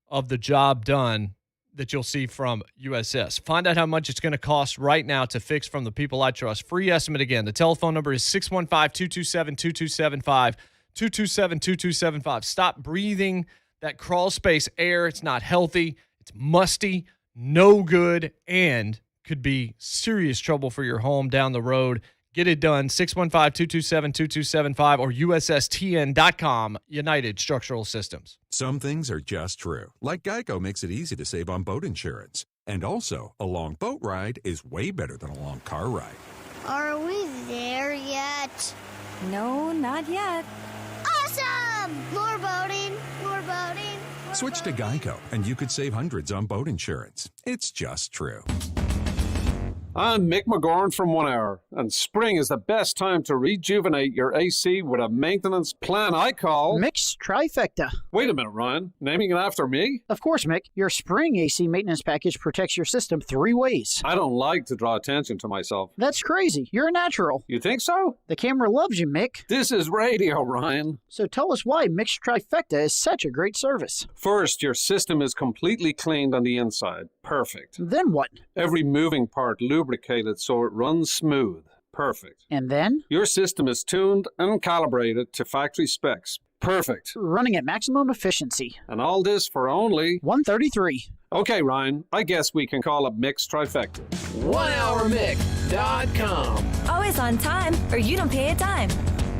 of the job done that you'll see from USS. Find out how much it's going to cost right now to fix from the people I trust. Free estimate again. The telephone number is 615-227-2275, 227-2275. Stop breathing that crawl space air. It's not healthy. It's musty, no good, and could be serious trouble for your home down the road. Get it done, 615-227-2275 or USSTN.com, United Structural Systems. Some things are just true, like Geico makes it easy to save on boat insurance. And also, a long boat ride is way better than a long car ride. Are we there yet? No, not yet. Awesome! More boating, more boating. Switch to Geico, and you could save hundreds on boat insurance. It's just true. I'm Mick McGorn from 1 Hour, and spring is the best time to rejuvenate your AC with a maintenance plan I call Mick's Trifecta. Wait a minute, Ryan. Naming it after me? Of course, Mick. Your spring AC maintenance package protects your system 3 ways. I don't like to draw attention to myself. That's crazy. You're a natural. You think so? The camera loves you, Mick. This is radio, Ryan. So tell us why Mick's Trifecta is such a great service. First, your system is completely cleaned on the inside. Perfect. Then what? Every moving part lubricated so it runs smooth. Perfect. And then? Your system is tuned and calibrated to factory specs. Perfect. Running at maximum efficiency. And all this for only $133. Okay, Ryan, I guess we can call it Mick's Trifecta. 1hourmick.com. Always on time, or you don't pay a dime.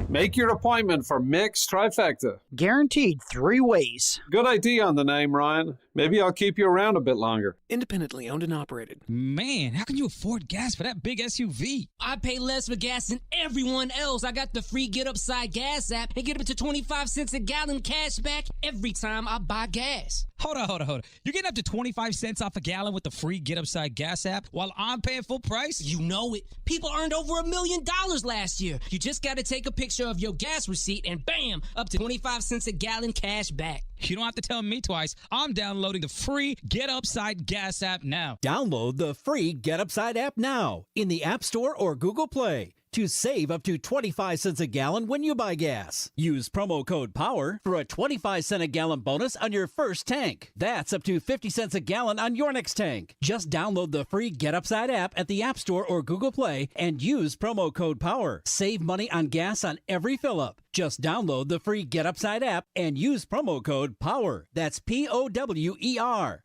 Make your appointment for Mick's Trifecta. Guaranteed 3 ways. Good idea on the name, Ryan. Maybe I'll keep you around a bit longer. Independently owned and operated. Man, how can you afford gas for that big SUV? I pay less for gas than everyone else. I got the free Get Upside Gas app and get up to 25 cents a gallon cash back every time I buy gas. Hold on. You're getting up to 25 cents off a gallon with the free Get Upside Gas app while I'm paying full price? You know it. People earned over $1 million last year. You just got to take a picture of your gas receipt and bam, up to 25 cents a gallon cash back. You don't have to tell me twice. I'm downloading the free Get Upside Gas app now. Download the free Get Upside app now in the App Store or Google Play to save up to 25 cents a gallon when you buy gas. Use promo code POWER for a 25 cent a gallon bonus on your first tank. That's up to 50 cents a gallon on your next tank. Just download the free Get Upside app at the App Store or Google Play and use promo code POWER. Save money on gas on every fill-up. Just download the free Get Upside app and use promo code POWER. That's POWER.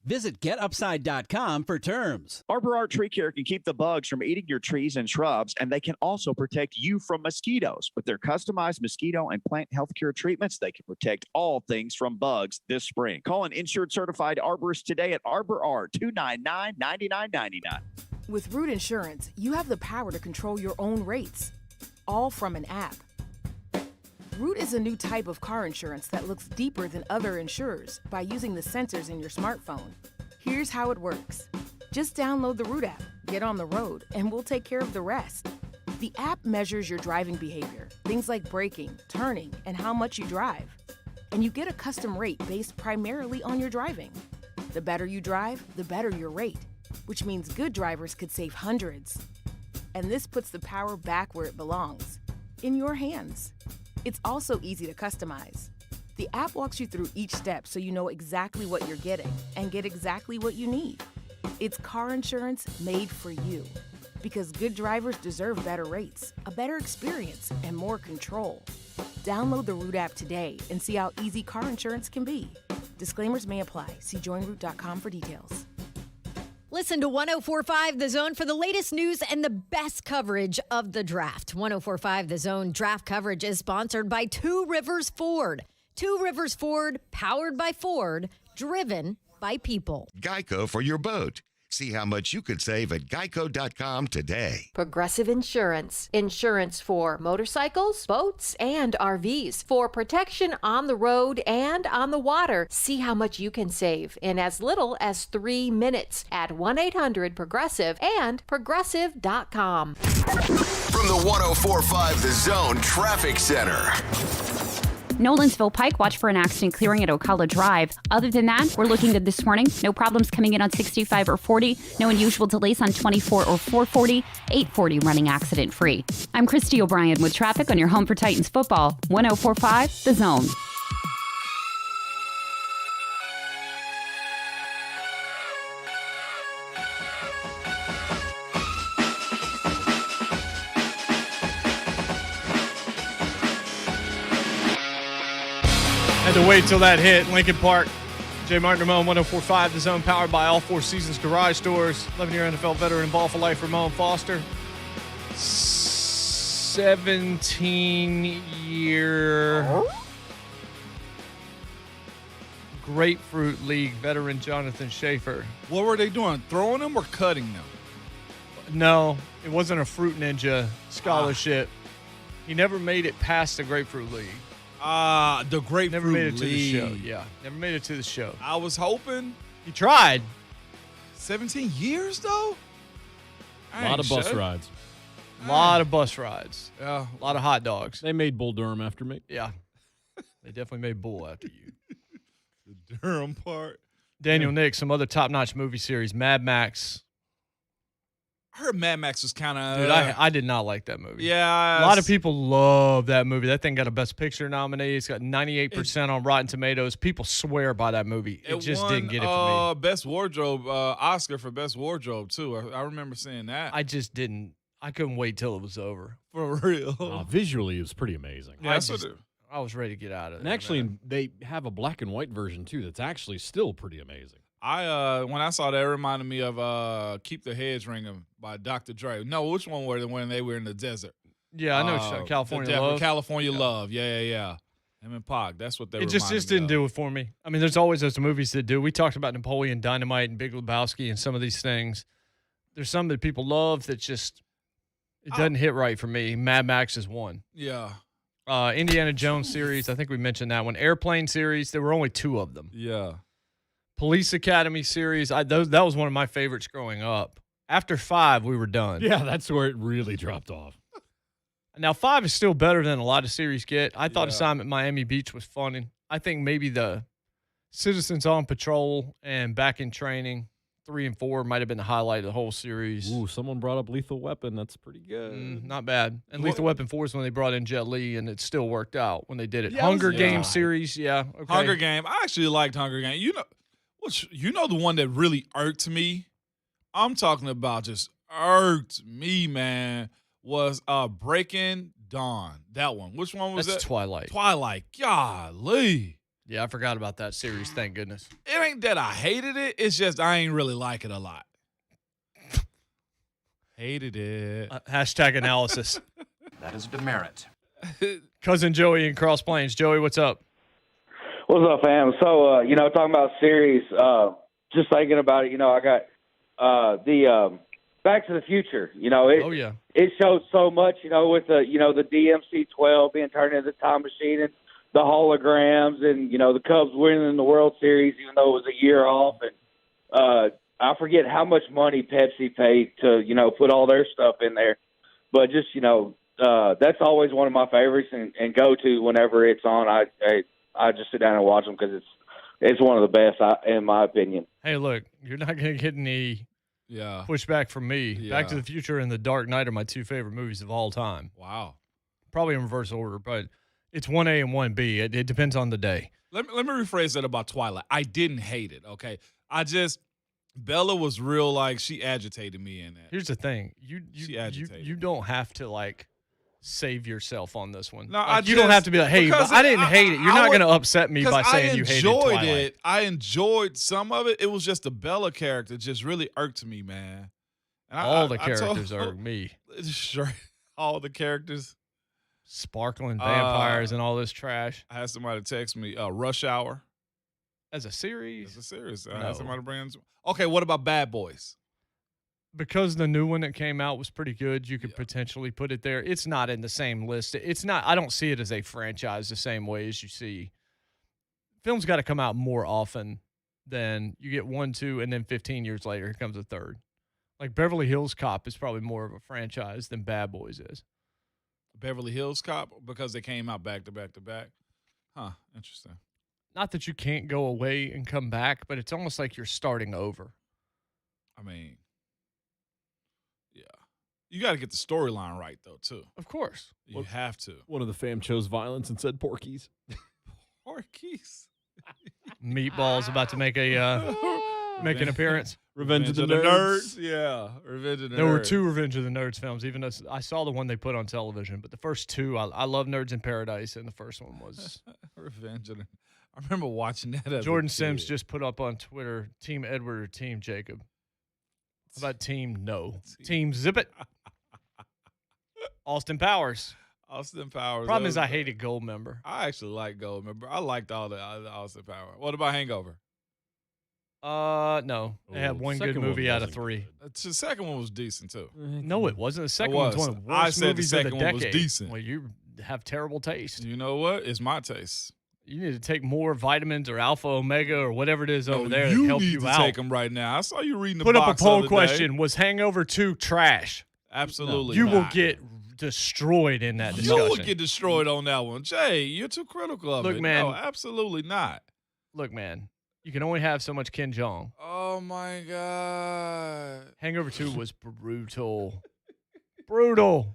Visit GetUpside.com for terms. Arbor Art Tree Care can keep the bugs from eating your trees and shrubs, and they can also protect you from mosquitoes. With their customized mosquito and plant health care treatments, they can protect all things from bugs this spring. Call an insured certified arborist today at Arbor Art 299-9999. With Root Insurance, you have the power to control your own rates, all from an app. Root is a new type of car insurance that looks deeper than other insurers by using the sensors in your smartphone. Here's how it works. Just download the Root app, get on the road, and we'll take care of the rest. The app measures your driving behavior, things like braking, turning, and how much you drive. And you get a custom rate based primarily on your driving. The better you drive, the better your rate, which means good drivers could save hundreds. And this puts the power back where it belongs, in your hands. It's also easy to customize. The app walks you through each step so you know exactly what you're getting and get exactly what you need. It's car insurance made for you. Because good drivers deserve better rates, a better experience, and more control. Download the Root app today and see how easy car insurance can be. Disclaimers may apply. See joinroot.com for details. Listen to 104.5 The Zone for the latest news and the best coverage of the draft. 104.5 The Zone draft coverage is sponsored by Two Rivers Ford. Two Rivers Ford, powered by Ford, driven by people. Geico for your boat. See how much you could save at geico.com today. Progressive Insurance. Insurance for motorcycles, boats, and RVs. For protection on the road and on the water. See how much you can save in as little as 3 minutes at 1-800-PROGRESSIVE and progressive.com. From the 104.5 The Zone Traffic Center. Nolensville Pike, watch for an accident clearing at Ocala Drive. Other than that, we're looking good this morning. No problems coming in on 65 or 40. No unusual delays on 24 or 440. 840 running accident free. I'm Christy O'Brien with traffic on your home for Titans football. 1045 The Zone. Had to wait till that hit. Lincoln Park, JMart Ramon, 1045 The Zone, powered by all Four Seasons Garage Stores. 11-year NFL veteran, ball for life, Ramon Foster. 17-year Grapefruit League veteran Jonathan Schaefer. What were they doing? Throwing them or cutting them? No, it wasn't a Fruit Ninja scholarship. He never made it past the Grapefruit League. The Grapefruit Never made it to the League. show. Yeah, never made it to the show. I was hoping. He tried. 17 years, though? A lot of bus rides. A lot of bus rides. Yeah. A lot of hot dogs. They made Bull Durham after me. Yeah. They definitely made Bull after you. The Durham part. Daniel Nick, some other top-notch movie series. Mad Max. I heard Mad Max was kind of... Dude, I did not like that movie. Yeah. A lot of people love that movie. That thing got a Best Picture nominee. It's got 98% on Rotten Tomatoes. People swear by that movie. It just won, didn't get it for me. Best Wardrobe, Oscar for Best Wardrobe, too. I remember seeing that. I just didn't. I couldn't wait till it was over. For real. Visually, it was pretty amazing. Yeah, I was ready to get out of it. And actually, they have a black and white version, too, that's actually still pretty amazing. When I saw that, it reminded me of Keep the Hedge Ringing by Dr. Dre. No, which one were they when they were in the desert? Yeah, I know. California Love. California Love. Yeah. Him and Pac. That's what they were. It just didn't do it for me. I mean, there's always those movies that do. We talked about Napoleon Dynamite and Big Lebowski and some of these things. There's some that people love that just it doesn't hit right for me. Mad Max is one. Yeah. Indiana Jones series. I think we mentioned that one. Airplane series. There were only 2 of them. Yeah. Police Academy series. That was one of my favorites growing up. After 5, we were done. Yeah, that's where it really dropped off. Now, 5 is still better than a lot of series get. I thought Assignment Miami Beach was fun. And I think maybe the Citizens on Patrol and Back in Training, 3 and 4, might have been the highlight of the whole series. Ooh, someone brought up Lethal Weapon. That's pretty good. Not bad. And Lethal Weapon 4 is when they brought in Jet Li, and it still worked out when they did it. Yeah, Hunger Games series, okay. Hunger Game. I actually liked Hunger Game. You know the one that really irked me? I'm talking about just irked me, man, was Breaking Dawn. That one. Which one was That's that? Twilight. Twilight. Golly. Yeah, I forgot about that series. Thank goodness. It ain't that I hated it. It's just I ain't really like it a lot. Hated it. Hashtag analysis. That is a demerit. Cousin Joey in Cross Plains. Joey, what's up? What's up, fam? So, talking about series, just thinking about it, I got the Back to the Future. It shows so much, with the DMC-12 being turned into the time machine and the holograms and, the Cubs winning the World Series, even though it was a year off. And I forget how much money Pepsi paid to, put all their stuff in there. But just, that's always one of my favorites and go to whenever it's on. I just sit down and watch them because it's one of the best, in my opinion. Hey, look, you're not going to get any pushback from me. Yeah. Back to the Future and The Dark Knight are my 2 favorite movies of all time. Wow. Probably in reverse order, but it's 1A and 1B. It depends on the day. Let me rephrase that about Twilight. I didn't hate it, okay? Bella was real, she agitated me in that. Here's the thing. She agitated. You don't have to, save yourself on this one. No, you don't have to be like, hey, I didn't hate it. You're not going to upset me by saying you hated Twilight. I enjoyed some of it. It was just the Bella character just really irked me, man. And all the characters irked me. Sure. All the characters. Sparkling vampires and all this trash. I had somebody text me, Rush Hour. As a series? As a series. I had somebody bring it. Okay, what about Bad Boys? Because the new one that came out was pretty good, you could potentially put it there. It's not in the same list. It's not. I don't see it as a franchise the same way as you see. Films got to come out more often than you get 1, 2, and then 15 years later, here comes a third. Like Beverly Hills Cop is probably more of a franchise than Bad Boys is. Beverly Hills Cop, because they came out back to back to back. Huh, interesting. Not that you can't go away and come back, but it's almost like you're starting over. I mean, yeah. You got to get the storyline right, though, too. Of course. You have to. One of the fam chose violence and said Porkies. Porkies. Meatball's about to make an appearance. Revenge of the Nerds. Yeah, Revenge of the Nerds. There were 2 Revenge of the Nerds films, even though I saw the one they put on television. But the first 2, I love Nerds in Paradise, and the first one was Revenge of the I remember watching that. As Jordan Sims just put up on Twitter, Team Edward or Team Jacob. How about Team No? Team Zip It. Austin Powers. Austin Powers. Problem is I hated Goldmember. I actually like Goldmember. I liked all the Austin Powers. What about Hangover? No. They had one good movie out of 3. The second one was decent, too. No, it wasn't. The second one's one of the worst I said movies the of the second one was decade. decent. Well, you have terrible taste. You know what? It's my taste. You need to take more vitamins or alpha, omega, or whatever it is over there to you help need you to out. take them right now. I saw you reading the Put up a box poll the other question. day. Was Hangover 2 trash? Absolutely You will not. get destroyed in that discussion. You will get destroyed on that one. Jay, you're too critical of it. Look, man. No, absolutely not. Look, man. You can only have so much Ken Jeong. Oh, my God. Hangover 2 was brutal. Brutal.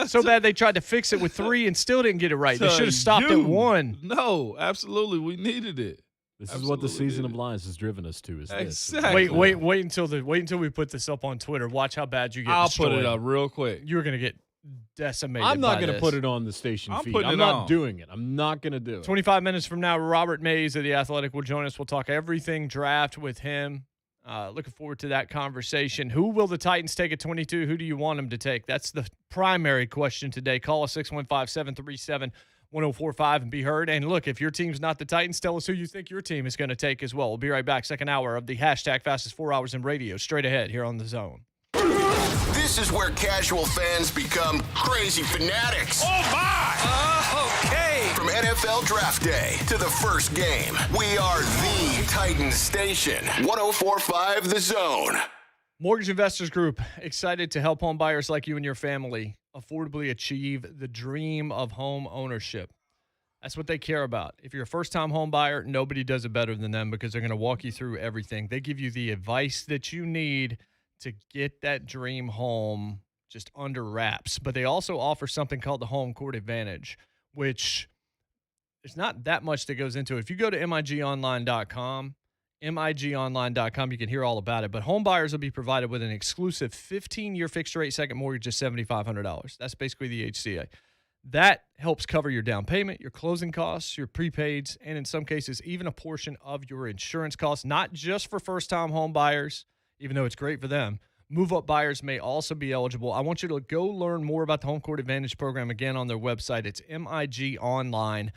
So bad they tried to fix it with 3 and still didn't get it right. They should have stopped at 1. No, absolutely. We needed it. This is what the season of lies has driven us to. Is Exactly. this? Wait until we put this up on Twitter. Watch how bad you get. I'll destroyed. put it up real quick. You're gonna get decimated. I'm not going to put it on the station I'm feed. putting I'm it not on. doing it. I'm not going to do it. 25 minutes from now, Robert Mays of The Athletic will join us. We'll talk everything draft with him. Looking forward to that conversation. Who will the Titans take at 22? Who do you want them to take? That's the primary question today. Call us 615-737-1045 and be heard. And look, if your team's not the Titans, tell us who you think your team is going to take as well. We'll be right back. Second hour of the hashtag fastest 4 hours in radio. Straight ahead here on The Zone. This is where casual fans become crazy fanatics. Oh, my! Okay. From NFL Draft Day to the first game, we are the Titans station. 104.5 The Zone. Mortgage Investors Group, excited to help home buyers like you and your family affordably achieve the dream of home ownership. That's what they care about. If you're a first-time home buyer, nobody does it better than them because they're going to walk you through everything. They give you the advice that you need to get that dream home just under wraps. But they also offer something called the Home Court Advantage, which there's not that much that goes into it. If you go to migonline.com, you can hear all about it. But home buyers will be provided with an exclusive 15-year fixed-rate second mortgage of $7,500. That's basically the HCA. That helps cover your down payment, your closing costs, your prepaids, and in some cases, even a portion of your insurance costs, not just for first-time home buyers, even though it's great for them. Move-up buyers may also be eligible. I want you to go learn more about the Home Court Advantage program again on their website. It's migonline.com.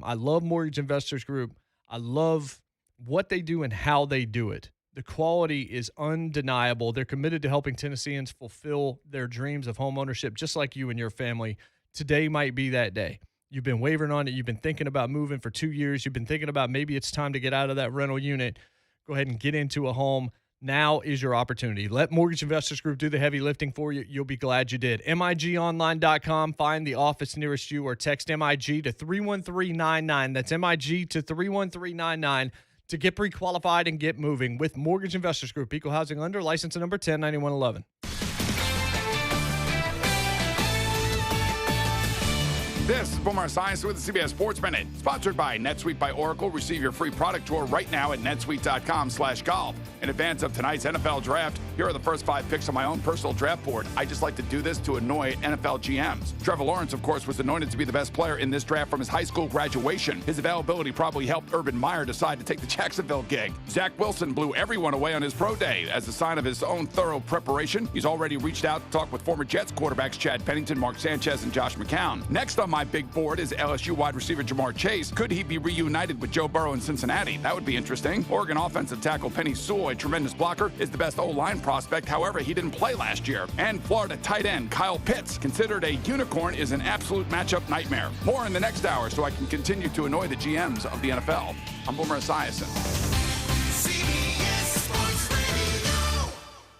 I love Mortgage Investors Group. I love what they do and how they do it. The quality is undeniable. They're committed to helping Tennesseans fulfill their dreams of home ownership, just like you and your family. Today might be that day. You've been wavering on it. You've been thinking about moving for 2 years. You've been thinking about maybe it's time to get out of that rental unit. Go ahead and get into a home. Now is your opportunity. Let Mortgage Investors Group do the heavy lifting for you. You'll be glad you did. migonline.com. Find the office nearest you or text MIG to 31399. That's MIG to 31399 to get pre-qualified and get moving with Mortgage Investors Group. Equal housing lender, license number 109111. This is Boomer Science with the CBS Sports Minute, sponsored by NetSuite by Oracle. Receive your free product tour right now at netsuite.com/golf. In advance of tonight's NFL draft, here are the first 5 picks on my own personal draft board. I just like to do this to annoy NFL GMs. Trevor Lawrence, of course, was anointed to be the best player in this draft from his high school graduation. His availability probably helped Urban Meyer decide to take the Jacksonville gig. Zach Wilson blew everyone away on his pro day. As a sign of his own thorough preparation, he's already reached out to talk with former Jets quarterbacks Chad Pennington, Mark Sanchez, and Josh McCown. Next on my big board is LSU wide receiver JMart Chase. Could he be reunited with Joe Burrow in Cincinnati? That would be interesting. Oregon offensive tackle Penny Sewell, a tremendous blocker, is the best O-line prospect. However, he didn't play last year. And Florida tight end Kyle Pitts, considered a unicorn, is an absolute matchup nightmare. More in the next hour so I can continue to annoy the GMs of the NFL. I'm Boomer Esiason.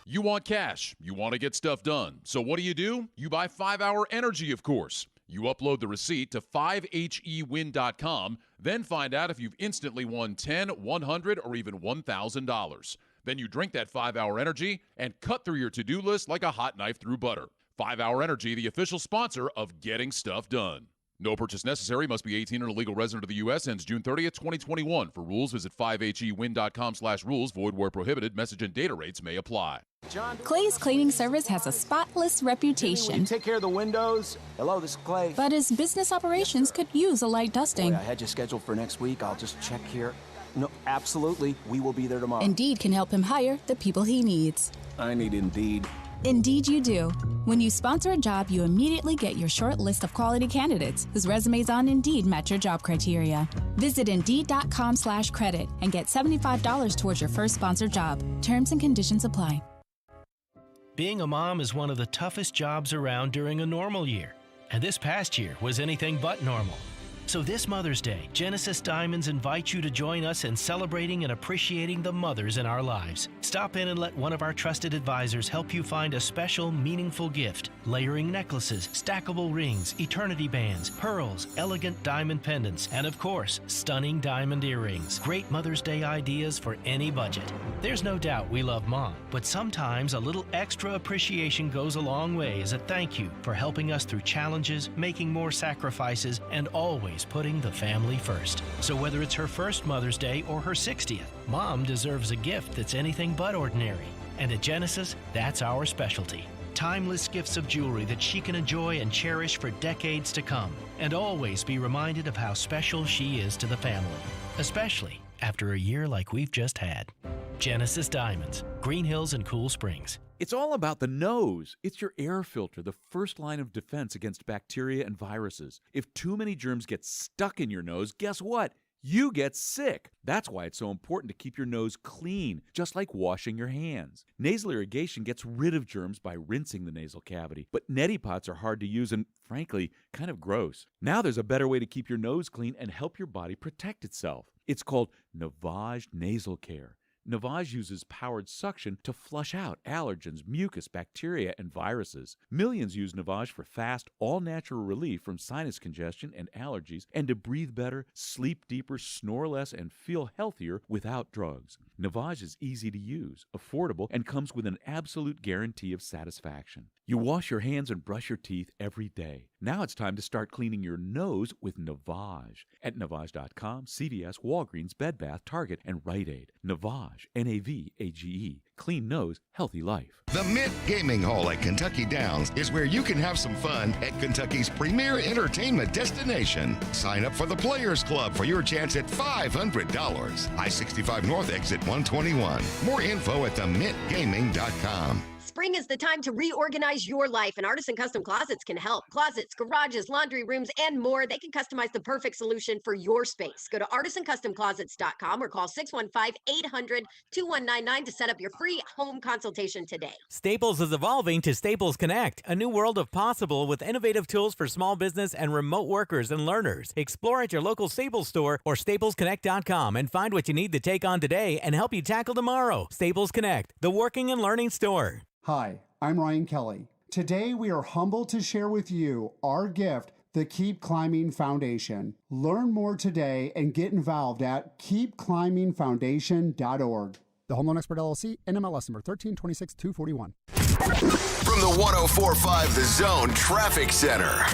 You want cash. You want to get stuff done. So what do? You buy 5 Hour Energy, of course. You upload the receipt to 5hewin.com, then find out if you've instantly won $10, $100, or even $1,000. Then you drink that 5-Hour Energy and cut through your to-do list like a hot knife through butter. 5-Hour Energy, the official sponsor of Getting Stuff Done. No purchase necessary. Must be 18 and a legal resident of the U.S. Ends June 30th, 2021. For rules, visit 5hewin.com/rules. Void where prohibited. Message and data rates may apply. Clay's Cleaning Service has a spotless reputation. You take care of the windows. Hello, this is Clay. But his business operations could use a light dusting. Boy, I had you scheduled for next week. I'll just check here. No, absolutely. We will be there tomorrow. Indeed can help him hire the people he needs. I need Indeed. Indeed you do. When you sponsor a job, you immediately get your short list of quality candidates whose resumes on Indeed match your job criteria. Visit Indeed.com/credit and get $75 towards your first sponsored job. Terms and conditions apply. Being a mom is one of the toughest jobs around during a normal year. And this past year was anything but normal. So this Mother's Day, Genesis Diamonds invite you to join us in celebrating and appreciating the mothers in our lives. Stop in and let one of our trusted advisors help you find a special, meaningful gift. Layering necklaces, stackable rings, eternity bands, pearls, elegant diamond pendants, and of course, stunning diamond earrings. Great Mother's Day ideas for any budget. There's no doubt we love Mom, but sometimes a little extra appreciation goes a long way as a thank you for helping us through challenges, making more sacrifices, and always putting the family first. So whether it's her first Mother's Day or her 60th, Mom deserves a gift that's anything but ordinary. And at Genesis, that's our specialty. Timeless gifts of jewelry that she can enjoy and cherish for decades to come, and always be reminded of how special she is to the family, especially after a year like we've just had. Genesis Diamonds, Green Hills and Cool Springs. It's all about the nose. It's your air filter, the first line of defense against bacteria and viruses. If too many germs get stuck in your nose, guess what? You get sick. That's why it's so important to keep your nose clean, just like washing your hands. Nasal irrigation gets rid of germs by rinsing the nasal cavity, but neti pots are hard to use and, frankly, kind of gross. Now there's a better way to keep your nose clean and help your body protect itself. It's called Navage Nasal Care. Navage uses powered suction to flush out allergens, mucus, bacteria, and viruses. Millions use Navage for fast, all-natural relief from sinus congestion and allergies, and to breathe better, sleep deeper, snore less, and feel healthier without drugs. Navage is easy to use, affordable, and comes with an absolute guarantee of satisfaction. You wash your hands and brush your teeth every day. Now it's time to start cleaning your nose with Navage. At Navage.com, CVS, Walgreens, Bed Bath, Target, and Rite Aid. Navage, N-A-V-A-G-E. Clean nose, healthy life. The Mint Gaming Hall at Kentucky Downs is where you can have some fun at Kentucky's premier entertainment destination. Sign up for the Players Club for your chance at $500. I-65 North exit 121. More info at themintgaming.com. Spring is the time to reorganize your life, and Artisan Custom Closets can help. Closets, garages, laundry rooms, and more. They can customize the perfect solution for your space. Go to artisancustomclosets.com or call 615-800-2199 to set up your free home consultation today. Staples is evolving to Staples Connect, a new world of possible with innovative tools for small business and remote workers and learners. Explore at your local Staples store or staplesconnect.com and find what you need to take on today and help you tackle tomorrow. Staples Connect, the working and learning store. Hi, I'm Ryan Kelly. Today we are humbled to share with you our gift, the Keep Climbing Foundation. Learn more today and get involved at keepclimbingfoundation.org. The Home Loan Expert LLC, NMLS number 1326241. From the 104.5 The Zone Traffic Center.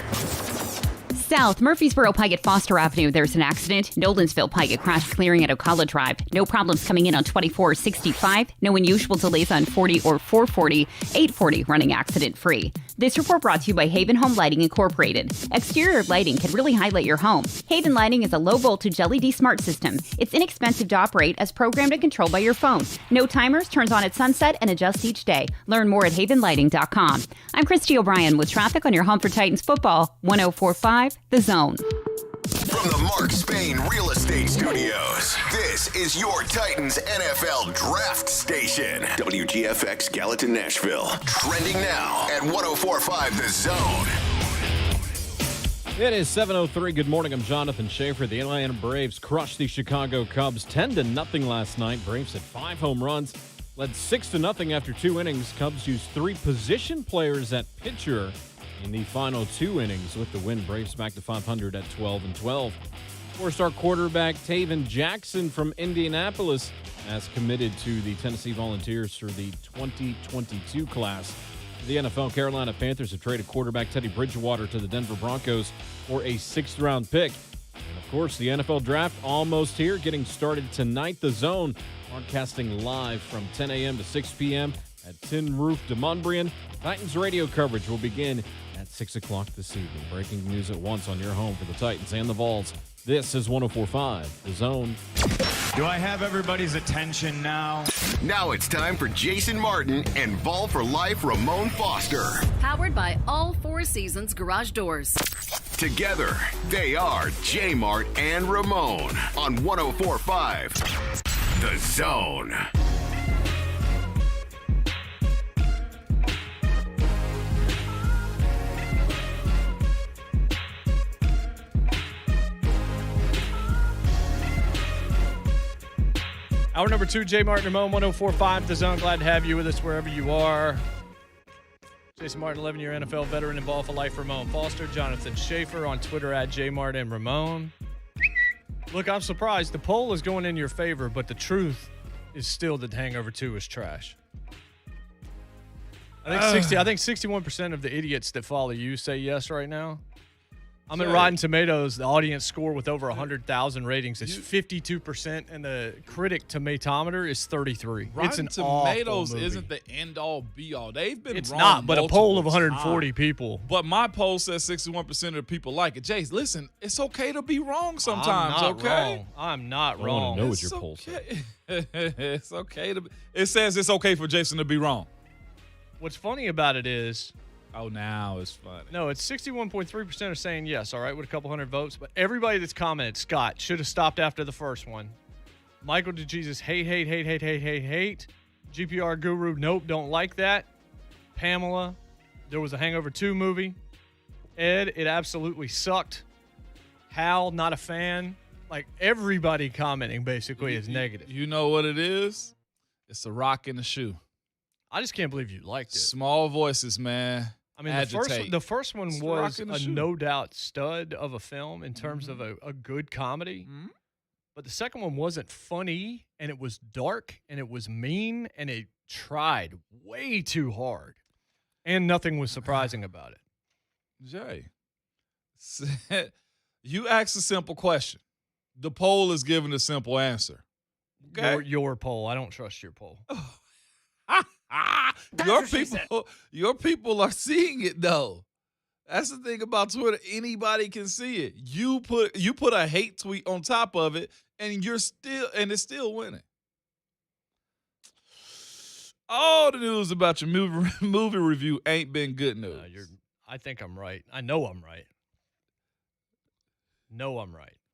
South Murfreesboro Pike at Foster Avenue, there's an accident. Nolensville Pike at crash clearing at Ocala Drive. No problems coming in on 24 or 65. No unusual delays on 40 or 440. 840 running accident free. This report brought to you by Haven Home Lighting Incorporated. Exterior lighting can really highlight your home. Haven Lighting is a low voltage LED smart system. It's inexpensive to operate as programmed and controlled by your phone. No timers, turns on at sunset and adjusts each day. Learn more at havenlighting.com. I'm Christy O'Brien with traffic on your home for Titans football. 104.5 The Zone. From the Mark Spain Real Estate Studios, this is your Titans NFL Draft Station. WGFX Gallatin, Nashville. Trending now at 104.5 The Zone. It is 7:03. Good morning. I'm Jonathan Schaefer. The Atlanta Braves crushed the Chicago Cubs 10-0 last night. Braves had 5 home runs, led 6-0 after 2 innings. Cubs used 3 position players at pitcher in the final 2 innings with the win. Braves back to 500 at 12-12. Four-star quarterback Taven Jackson from Indianapolis has committed to the Tennessee Volunteers for the 2022 class. The NFL Carolina Panthers have traded quarterback Teddy Bridgewater to the Denver Broncos for a 6th-round pick. And, of course, the NFL Draft almost here, getting started tonight. The Zone broadcasting live from 10 a.m. to 6 p.m. at Tin Roof de Montbriand. Titans radio coverage will begin at 6 o'clock this evening. Breaking news at once on your home for the Titans and the Vols. This is 104.5, The Zone. Do I have everybody's attention now? Now it's time for Jason Martin and Vol for Life Ramon Foster. Powered by All Four Seasons Garage Doors. Together, they are JMart and Ramon on 104.5, The Zone. Hour number 2, JMart Ramon, 104.5 The Zone. Glad to have you with us wherever you are. Jason Martin, 11-year NFL veteran and Ball for Life, Ramon Foster. Jonathan Schaefer on Twitter at JMart and Ramon. Look, I'm surprised. The poll is going in your favor, but the truth is still that Hangover 2 is trash. I think 61% of the idiots that follow you say yes right now. I'm at Rotten Tomatoes. The audience score with over 100,000 ratings is 52%, and the critic tomatometer is 33. Rotten Tomatoes isn't the end-all, be-all. They've been It's wrong not, but a poll of multiple 140 times. people. But my poll says 61% of the people like it. Jace, listen, it's okay to be wrong sometimes, okay? I'm not I wrong. want to know what your poll says. It's okay to be. It says it's okay for Jason to be wrong. What's funny about it is, now it's funny. no, it's 61.3% are saying yes, all right, with a couple hundred votes. But everybody that's commented, Scott, should have stopped after the first one. Michael DeJesus, hate. GPR Guru, nope, don't like that. Pamela, there was a Hangover 2 movie. Ed, it absolutely sucked. Hal, not a fan. Like, everybody commenting basically is negative. You know what it is? It's a rock in the shoe. I just can't believe you liked it. Small voices, man. I mean, Agitate. the first one It's was rocking the a shoe. no doubt stud of a film in terms of a good comedy. But the second one wasn't funny, and it was dark, and it was mean, and it tried way too hard. And nothing was surprising about it. Jay, you asked a simple question. The poll is giving a simple answer. Okay? Your poll. I don't trust your poll. Your people are seeing it though. That's the thing about Twitter. Anybody can see it. You put a hate tweet on top of it, and it's still winning. All the news about your movie review ain't been good news. I think I'm right. I know I'm right.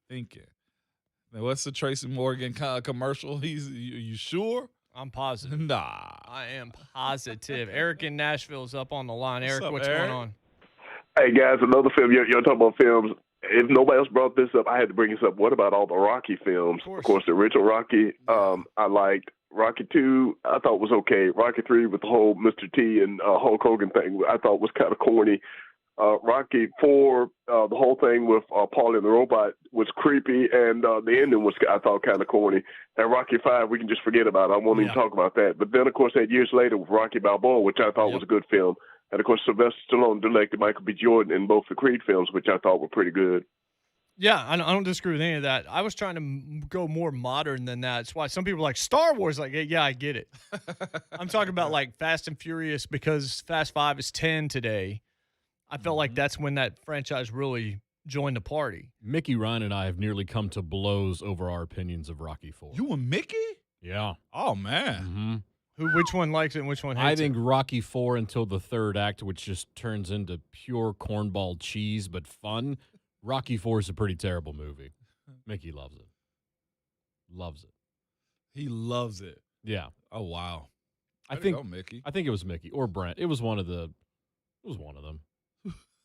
Thinking. Now, what's the Tracy Morgan commercial? You sure? I'm positive. Nah. I am positive. Eric in Nashville is up on the line. Eric, what's Eric? going on? Hey, guys, another film. You're talking about films. If nobody else brought this up, I had to bring this up. What about all the Rocky films? Of course, the original Rocky, I liked. Rocky 2, I thought was okay. Rocky 3 with the whole Mr. T and Hulk Hogan thing, I thought was kind of corny. Rocky 4, the whole thing with Paulie and the Robot was creepy, and the ending was, I thought, kind of corny. And Rocky 5, we can just forget about it. I won't even talk about that. But then, of course, that years later with Rocky Balboa, which I thought was a good film. And, of course, Sylvester Stallone directed Michael B. Jordan in both the Creed films, which I thought were pretty good. Yeah, I don't disagree with any of that. I was trying to go more modern than that. That's why some people are like, Star Wars, like, hey, yeah, I get it. I'm talking about, like, Fast and Furious, because Fast 5 is 10 today. I felt like that's when that franchise really joined the party. Mickey, Ryan, and I have nearly come to blows over our opinions of Rocky 4. You and Mickey? Yeah. Oh, man. Mm-hmm. Which one likes it and which one hates it? I think Rocky 4 until the third act, which just turns into pure cornball cheese, but fun. Rocky 4 is a pretty terrible movie. Mickey loves it. Loves it. He loves it. Yeah. Oh, wow. I Way to think go, Mickey. I think it was Mickey or Brent. It was one of them.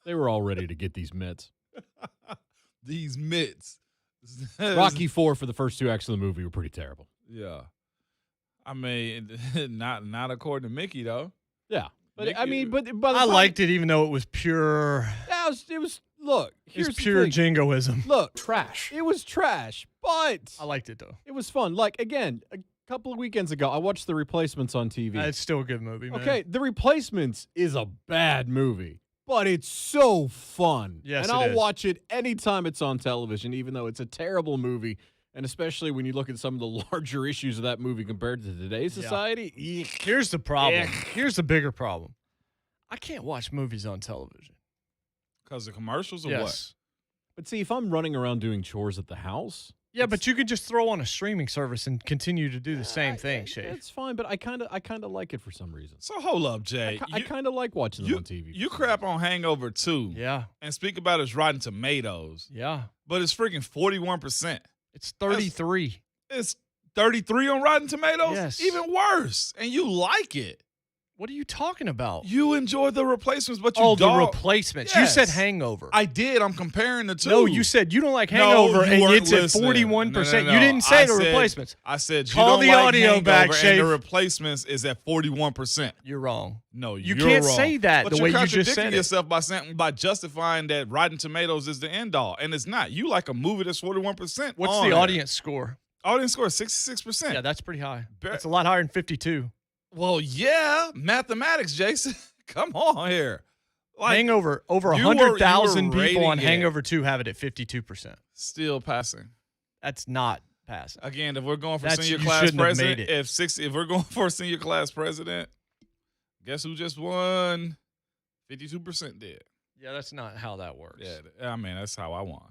They were all ready to get these mitts. These mitts. Rocky 4 for the first 2 acts of the movie were pretty terrible. Yeah. I mean, not according to Mickey, though. Yeah. But I mean, but I liked it even though it was pure. Yeah, it was. Look, here's It's the pure thing. jingoism. Look, trash. It was trash, but I liked it though. It was fun. Like again, a couple of weekends ago, I watched The Replacements on TV. It's still a good movie, man. Okay, The Replacements is a bad movie, but it's so fun. Yes, and it I'll is. watch it anytime it's on television, even though it's a terrible movie. And especially when you look at some of the larger issues of that movie compared to today's society. Eek. Here's the problem. Eek. Here's the bigger problem. I can't watch movies on television. Because of commercials or Yes. what? But see, if I'm running around doing chores at the house, Yeah, but you could just throw on a streaming service and continue to do the same thing, Shay. it's fine. But I kind of like it for some reason. So hold up, Jay. I kind of like watching them on TV. You crap on Hangover 2. Yeah. And speak about its Rotten Tomatoes. Yeah. But it's freaking 41%. It's 33. It's 33 on Rotten Tomatoes? Yes. Even worse. And you like it. What are you talking about? You enjoy The Replacements, but you Oh, don't. The Replacements. Yes. You said Hangover. I did. I'm comparing the two. No, you said you don't like Hangover, you and weren't it's at listening. 41%. No. You didn't say I The said- Replacements. I said you Call don't the like audio Hangover, back, and Shay. The Replacements is at 41%. You're wrong. No, You you're can't wrong. say that But the you're way you just contradicting said it. yourself by justifying that Rotten Tomatoes is the end all, and it's not. You like a movie that's 41%. What's on the there. audience score? Audience score is 66%. Yeah, that's pretty high. That's a lot higher than 52. Well, yeah, mathematics, Jason. Come on here. Like, Hangover, over you were 100,000 people on rating it. Hangover 2 have it at 52%. Still passing. That's not passing. Again, if we're going for That's- senior you class shouldn't have president, made it. if we're going for senior class president, guess who just won? 52% did. Yeah, that's not how that works. Yeah, I mean, that's how I won.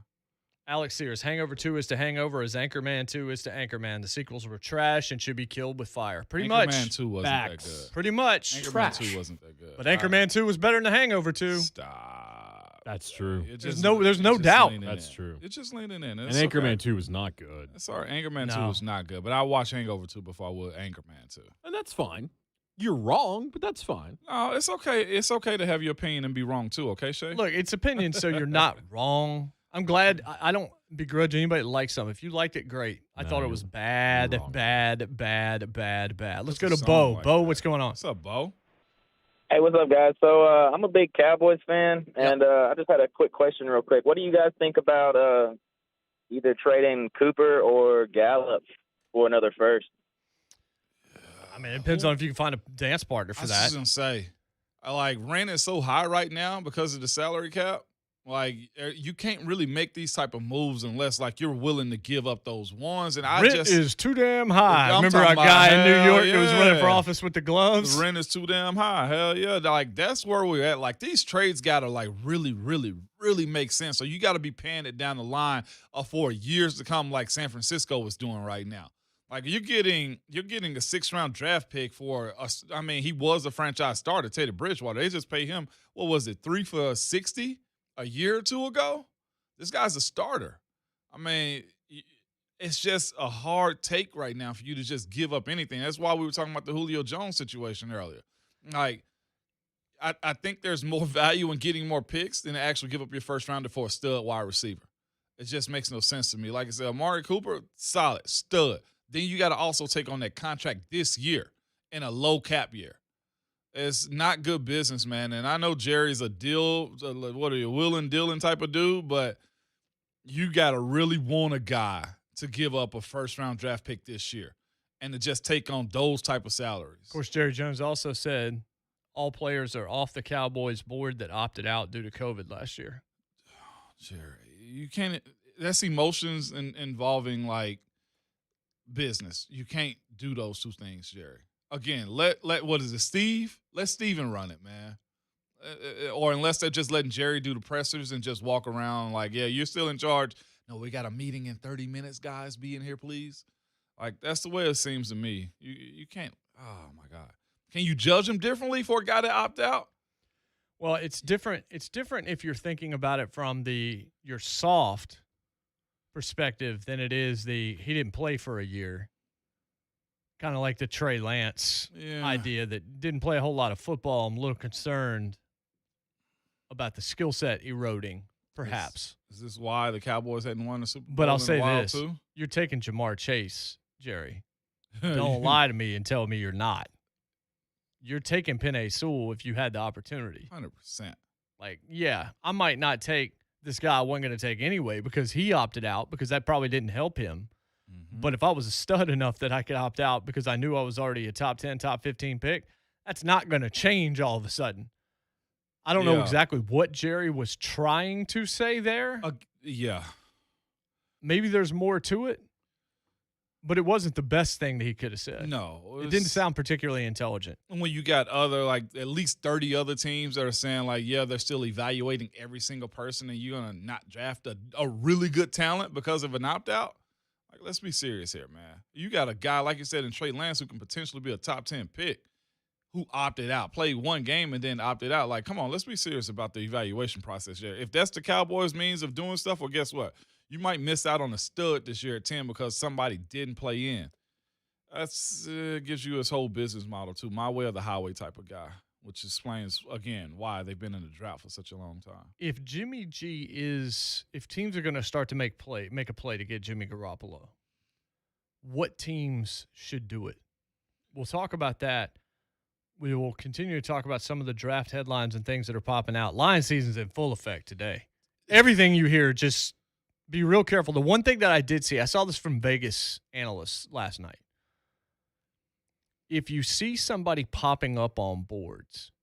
Alex Sears, Hangover 2 is to Hangover as Anchorman 2 is to Anchorman. The sequels were trash and should be killed with fire. Pretty much. Anchorman 2 wasn't that good. Pretty much. Anchorman 2 wasn't that good. But Anchorman 2 was better than the Hangover 2. Stop. That's true. There's no doubt. That's true. It's just leaning in. And It's Anchorman okay. 2 was not good. Sorry, Anchorman 2 No. was not good, but I watched Hangover 2 before I would Anchorman 2. And that's fine. You're wrong, but that's fine. No, it's okay. It's okay to have your opinion and be wrong too, okay, Shay? Look, it's opinion, so you're not wrong. I'm glad. I don't begrudge anybody that likes something. If you liked it, great. I thought it was bad. Let's go to song Bo. like Bo, that. what's going on? What's up, Bo? Hey, what's up, guys? So I'm a big Cowboys fan, and I just had a quick question real quick. What do you guys think about either trading Cooper or Gallup for another first? I mean, it depends on if you can find a dance partner for I was that. just gonna say, rent is so high right now because of the salary cap. Like, you can't really make these type of moves unless like you're willing to give up those ones. And I Rent just is too damn high. I'm Remember talking a about, guy in New hell York that was running for yeah. office with the gloves? The rent is too damn high. Hell yeah. Like, that's where we're at. Like, these trades got to, like, really, really, really make sense. So you got to be paying it down the line for years to come like San Francisco is doing right now. Like, you're getting a 6th-round draft pick for us. I mean, he was a franchise starter, Teddy Bridgewater. They just paid him, what was it, 3 for $60 a year or two ago? This guy's a starter. I mean, it's just a hard take right now for you to just give up anything. That's why we were talking about the Julio Jones situation earlier. Like, I think there's more value in getting more picks than to actually give up your first rounder for a stud wide receiver. It just makes no sense to me. Like I said, Amari Cooper, solid, stud. Then you got to also take on that contract this year in a low cap year. It's not good business, man. And I know Jerry's a willing dealing type of dude, but you got to really want a guy to give up a first-round draft pick this year and to just take on those type of salaries. Of course, Jerry Jones also said all players are off the Cowboys board that opted out due to COVID last year. Jerry, you can't – that's emotions involving, like, business. You can't do those two things, Jerry. Again, let what is it, Steve? Let Steven run it, man. Or unless they're just letting Jerry do the pressers and just walk around like, yeah, you're still in charge. No, we got a meeting in 30 minutes, guys. Be in here, please. Like, that's the way it seems to me. You can't – oh, my God. Can you judge him differently for a guy to opt out? Well, it's different. It's different if you're thinking about it from your soft perspective than it is he didn't play for a year. Kind of like the Trey Lance idea that didn't play a whole lot of football. I'm a little concerned about the skill set eroding, perhaps. Is this why the Cowboys hadn't won the Super Bowl? But I'll in a say while, this. too? You're taking Jamar Chase, Jerry. Don't lie to me and tell me you're not. you're taking Penei Sewell if you had the opportunity. 100%. Like, yeah, I might not take this guy I wasn't going to take anyway because he opted out because that probably didn't help him. Mm-hmm. But if I was a stud enough that I could opt out because I knew I was already a top 10, top 15 pick, that's not going to change all of a sudden. I don't know exactly what Jerry was trying to say there. Yeah. Maybe there's more to it, but it wasn't the best thing that he could have said. No. It didn't sound particularly intelligent. And when you got other, like, at least 30 other teams that are saying, like, yeah, they're still evaluating every single person and you're going to not draft a really good talent because of an opt-out, like, let's be serious here, man. You got a guy, like you said, in Trey Lance who can potentially be a top 10 pick who opted out, played one game and then opted out. Like, come on, let's be serious about the evaluation process here. If that's the Cowboys' means of doing stuff, well, guess what? You might miss out on a stud this year at 10 because somebody didn't play in. That's gives you his whole business model, too. My way or the highway type of guy, which explains, again, why they've been in the drought for such a long time. If Jimmy G if teams are going to start to make a play to get Jimmy Garoppolo, what teams should do it? We'll talk about that. We will continue to talk about some of the draft headlines and things that are popping out. Lion season's in full effect today. Everything you hear, just be real careful. The one thing that I did see, I saw this from Vegas analysts last night. If you see somebody popping up on boards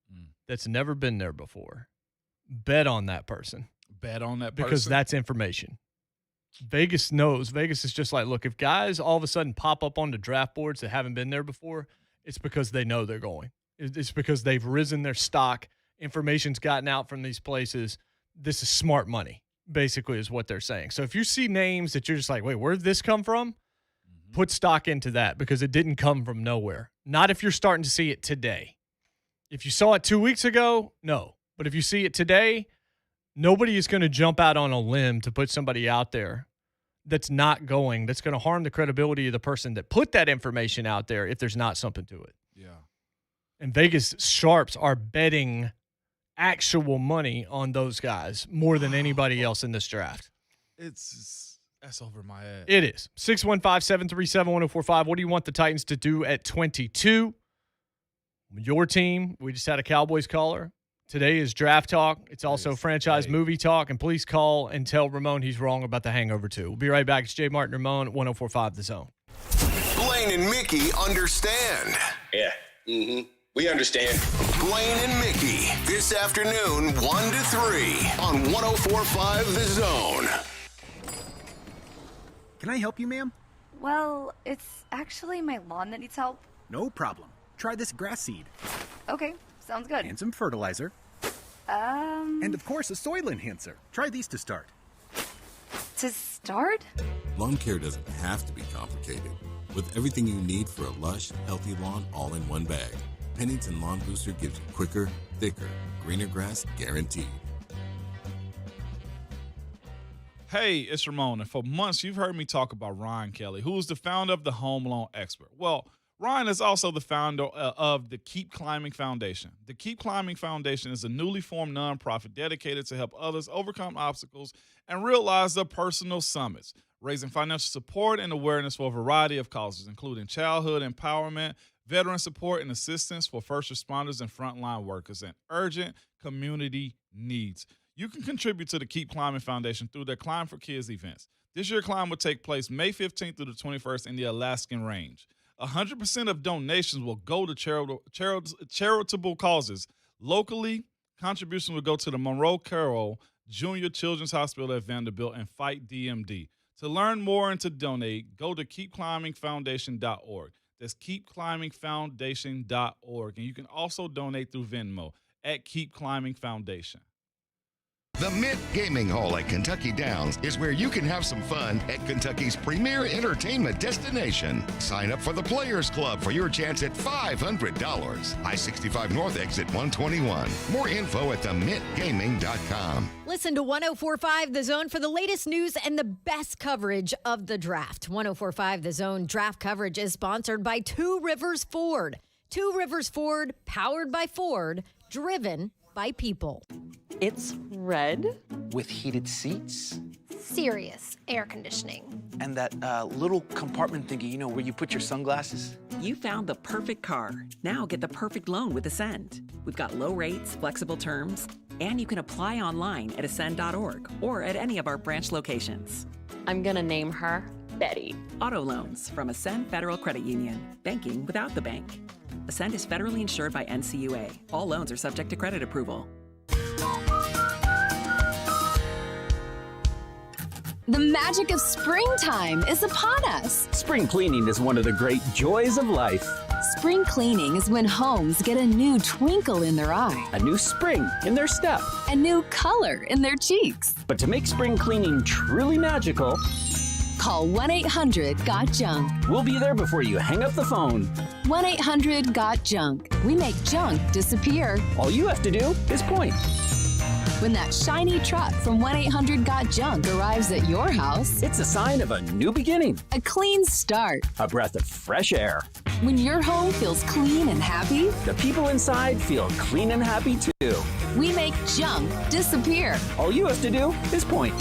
that's never been there before, bet on that person. Bet on that person? Because that's information. Vegas knows. Vegas is just like, look, if guys all of a sudden pop up on the draft boards that haven't been there before, it's because they know they're going. It's because they've risen their stock. Information's gotten out from these places. This is smart money, basically, is what they're saying. So if you see names that you're just like, wait, where did this come from? Put stock into that because it didn't come from nowhere. Not if you're starting to see it today. If you saw it 2 weeks ago, no. But if you see it today, nobody is going to jump out on a limb to put somebody out there that's not going, that's going to harm the credibility of the person that put that information out there if there's not something to it. Yeah. And Vegas sharps are betting actual money on those guys more than anybody else in this draft. That's over my head. It is. 615-737-1045. What do you want the Titans to do at 22? Your team. We just had a Cowboys caller. Today is draft talk. It's also franchise movie talk. And please call and tell Ramon he's wrong about The Hangover 2. We'll be right back. It's JMart and Ramon, 1045 The Zone. Blaine and Mickey understand. Yeah. Mm-hmm. We understand. Blaine and Mickey, this afternoon, 1 to 3 on 1045 The Zone. Can I help you, ma'am? Well, it's actually my lawn that needs help. No problem. Try this grass seed. Okay, sounds good. And some fertilizer. And of course, a soil enhancer. Try these to start. To start? Lawn care doesn't have to be complicated. With everything you need for a lush, healthy lawn all in one bag, Pennington Lawn Booster gives you quicker, thicker, greener grass guaranteed. Hey, it's Ramon, and for months you've heard me talk about Ryan Kelly, who is the founder of the Home Loan Expert. Well, Ryan is also the founder of the Keep Climbing Foundation. The Keep Climbing Foundation is a newly formed nonprofit dedicated to help others overcome obstacles and realize their personal summits, raising financial support and awareness for a variety of causes, including childhood empowerment, veteran support and assistance for first responders and frontline workers, and urgent community needs. You can contribute to the Keep Climbing Foundation through their Climb for Kids events. This year's climb will take place May 15th through the 21st in the Alaskan Range. 100% of donations will go to charitable causes. Locally, contributions will go to the Monroe Carroll Junior Children's Hospital at Vanderbilt and Fight DMD. To learn more and to donate, go to keepclimbingfoundation.org. That's keepclimbingfoundation.org. And you can also donate through Venmo at Keep Climbing Foundation. The Mint Gaming Hall at Kentucky Downs is where you can have some fun at Kentucky's premier entertainment destination. Sign up for the Players Club for your chance at $500. I-65 North Exit 121. More info at themintgaming.com. Listen to 1045 The Zone for the latest news and the best coverage of the draft. 1045 The Zone draft coverage is sponsored by Two Rivers Ford. Two Rivers Ford, powered by Ford, driven by people. It's red with heated seats, serious air conditioning. And that little compartment thingy, where you put your sunglasses? You found the perfect car. Now get the perfect loan with Ascend. We've got low rates, flexible terms, and you can apply online at ascend.org or at any of our branch locations. I'm gonna name her Betty. Auto loans from Ascend Federal Credit Union. Banking without the bank. Ascend is federally insured by NCUA. All loans are subject to credit approval. The magic of springtime is upon us. Spring cleaning is one of the great joys of life. Spring cleaning is when homes get a new twinkle in their eye, A new spring in their step. a new color in their cheeks. But to make spring cleaning truly magical, Call 1-800-GOT-JUNK. we'll be there before you hang up the phone. 1-800-GOT-JUNK. We make junk disappear. All you have to do is point. When that shiny truck from 1-800-GOT-JUNK arrives at your house, It's a sign of a new beginning, a clean start. a breath of fresh air. When your home feels clean and happy, The people inside feel clean and happy too. we make junk disappear. All you have to do is point.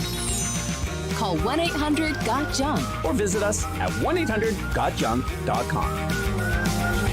Call 1-800-GOT-JUNK. Or visit us at 1-800-GOTJUNK.com.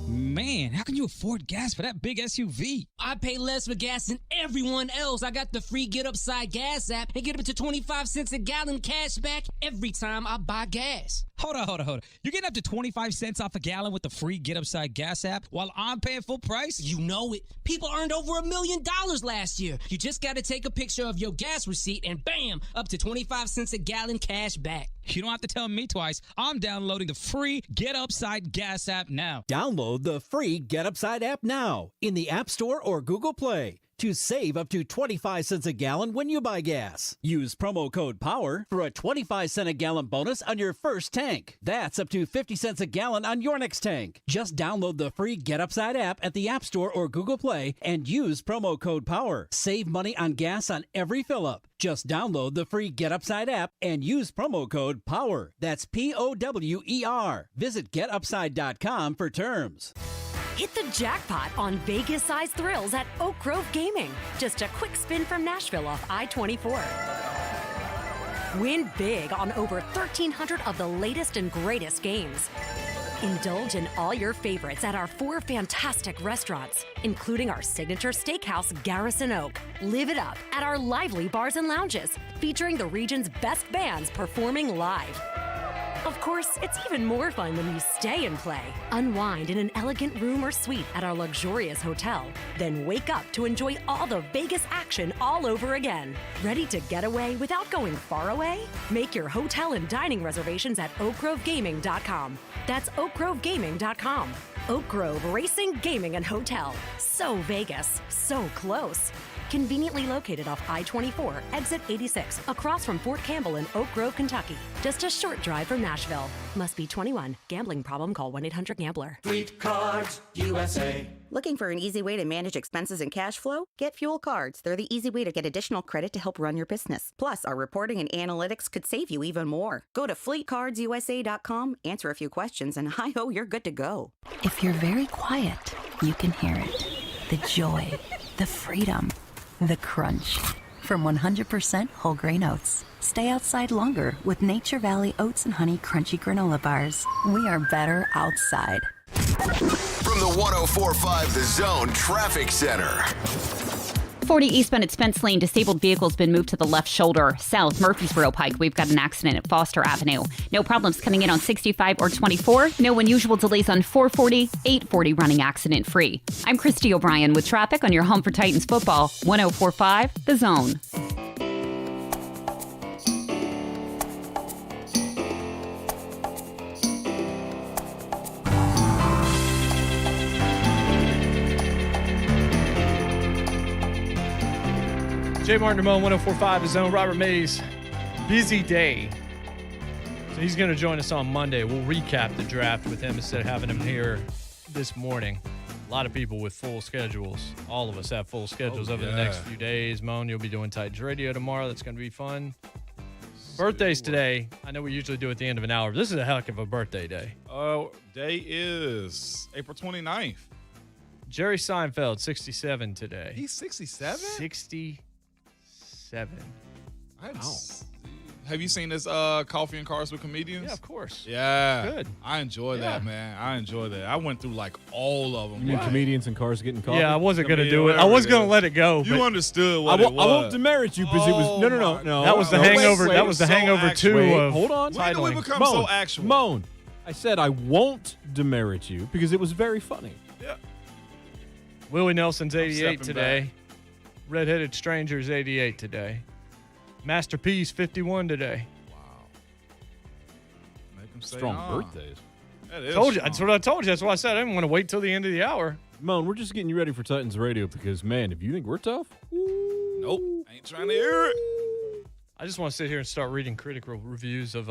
Man, how can you afford gas for that big SUV? I pay less for gas than everyone else. I got the free Get Upside Gas app and get up to 25 cents a gallon cash back every time I buy gas. Hold on. You're getting up to 25 cents off a gallon with the free Get Upside Gas app while I'm paying full price? You know it. People earned over $1 million last year. You just got to take a picture of your gas receipt and bam, up to 25 cents a gallon cash back. You don't have to tell me twice. I'm downloading the free Get Upside Gas app now. Download the free Get Upside app now in the App Store or Google Play to save up to 25 cents a gallon when you buy gas. Use promo code POWER for a 25 cent a gallon bonus on your first tank. That's up to 50 cents a gallon on your next tank. Just download the free Get Upside app at the App Store or Google Play and use promo code POWER. Save money on gas on every fill-up. Just download the free Get Upside app and use promo code POWER. That's POWER. Visit getupside.com for terms. Hit the jackpot on Vegas-sized thrills at Oak Grove Gaming. Just a quick spin from Nashville off I-24. Win big on over 1,300 of the latest and greatest games. Indulge in all your favorites at our 4 fantastic restaurants, including our signature steakhouse, Garrison Oak. Live it up at our lively bars and lounges, featuring the region's best bands performing live. Of course, it's even more fun when you stay and play. Unwind in an elegant room or suite at our luxurious hotel. Then wake up to enjoy all the Vegas action all over again. Ready to get away without going far away? Make your hotel and dining reservations at oakgrovegaming.com. That's oakgrovegaming.com. Oak Grove Racing, Gaming, and Hotel. So Vegas, so close. Conveniently located off I-24, exit 86, across from Fort Campbell in Oak Grove, Kentucky. Just a short drive from Nashville. Must be 21. Gambling problem? Call 1-800-GAMBLER. Fleet Cards USA. Looking for an easy way to manage expenses and cash flow? Get Fuel Cards. They're the easy way to get additional credit to help run your business. Plus, our reporting and analytics could save you even more. Go to fleetcardsusa.com, answer a few questions, and hi-ho, you're good to go. If you're very quiet, you can hear it. The joy, the freedom, the crunch. From 100% whole grain oats. Stay outside longer with Nature Valley Oats and Honey Crunchy Granola Bars. We are better outside. From the 104.5 The Zone Traffic Center. 40 eastbound at Spence Lane, disabled vehicle's been moved to the left shoulder. South Murfreesboro Pike, we've got an accident at Foster Avenue. No problems coming in on 65 or 24. No unusual delays on 440, 840 running accident free. I'm Christy O'Brien with traffic on your home for Titans football. 104.5 The Zone. JMart Ramon, 104.5 The Zone. Robert Mays, busy day. So he's going to join us on Monday. We'll recap the draft with him instead of having him here this morning. A lot of people with full schedules. All of us have full schedules over the next few days. Moan, you'll be doing Titans Radio tomorrow. That's going to be fun. Birthdays today. I know we usually do at the end of an hour, but this is a heck of a birthday day. Day is April 29th. Jerry Seinfeld, 67 today. He's 67? 67. Have you seen this Coffee and Cars with Comedians? Yeah, of course. Yeah. Good. I enjoy that, man. I enjoy that. I went through like all of them. You mean comedians and cars getting coffee? Yeah, I wasn't going to do it. I was going to let it go. You but understood what it was. I won't demerit you because it was no. That was the Hangover. That was the Hangover 2 of hold on. When did we become Moan, so actual? Moan. I said I won't demerit you because it was very funny. Yeah. Willie Nelson's 88 stepping today. back. Redheaded Stranger's 88 today. Master P's 51 today. Make them say, Strong birthdays. That is Told you. strong. That's what I told you. That's why I said I didn't want to wait till the end of the hour. Moan, we're just getting you ready for Titans Radio because, man, if you think we're tough, Nope. Ain't trying to hear it. I just want to sit here and start reading critical reviews of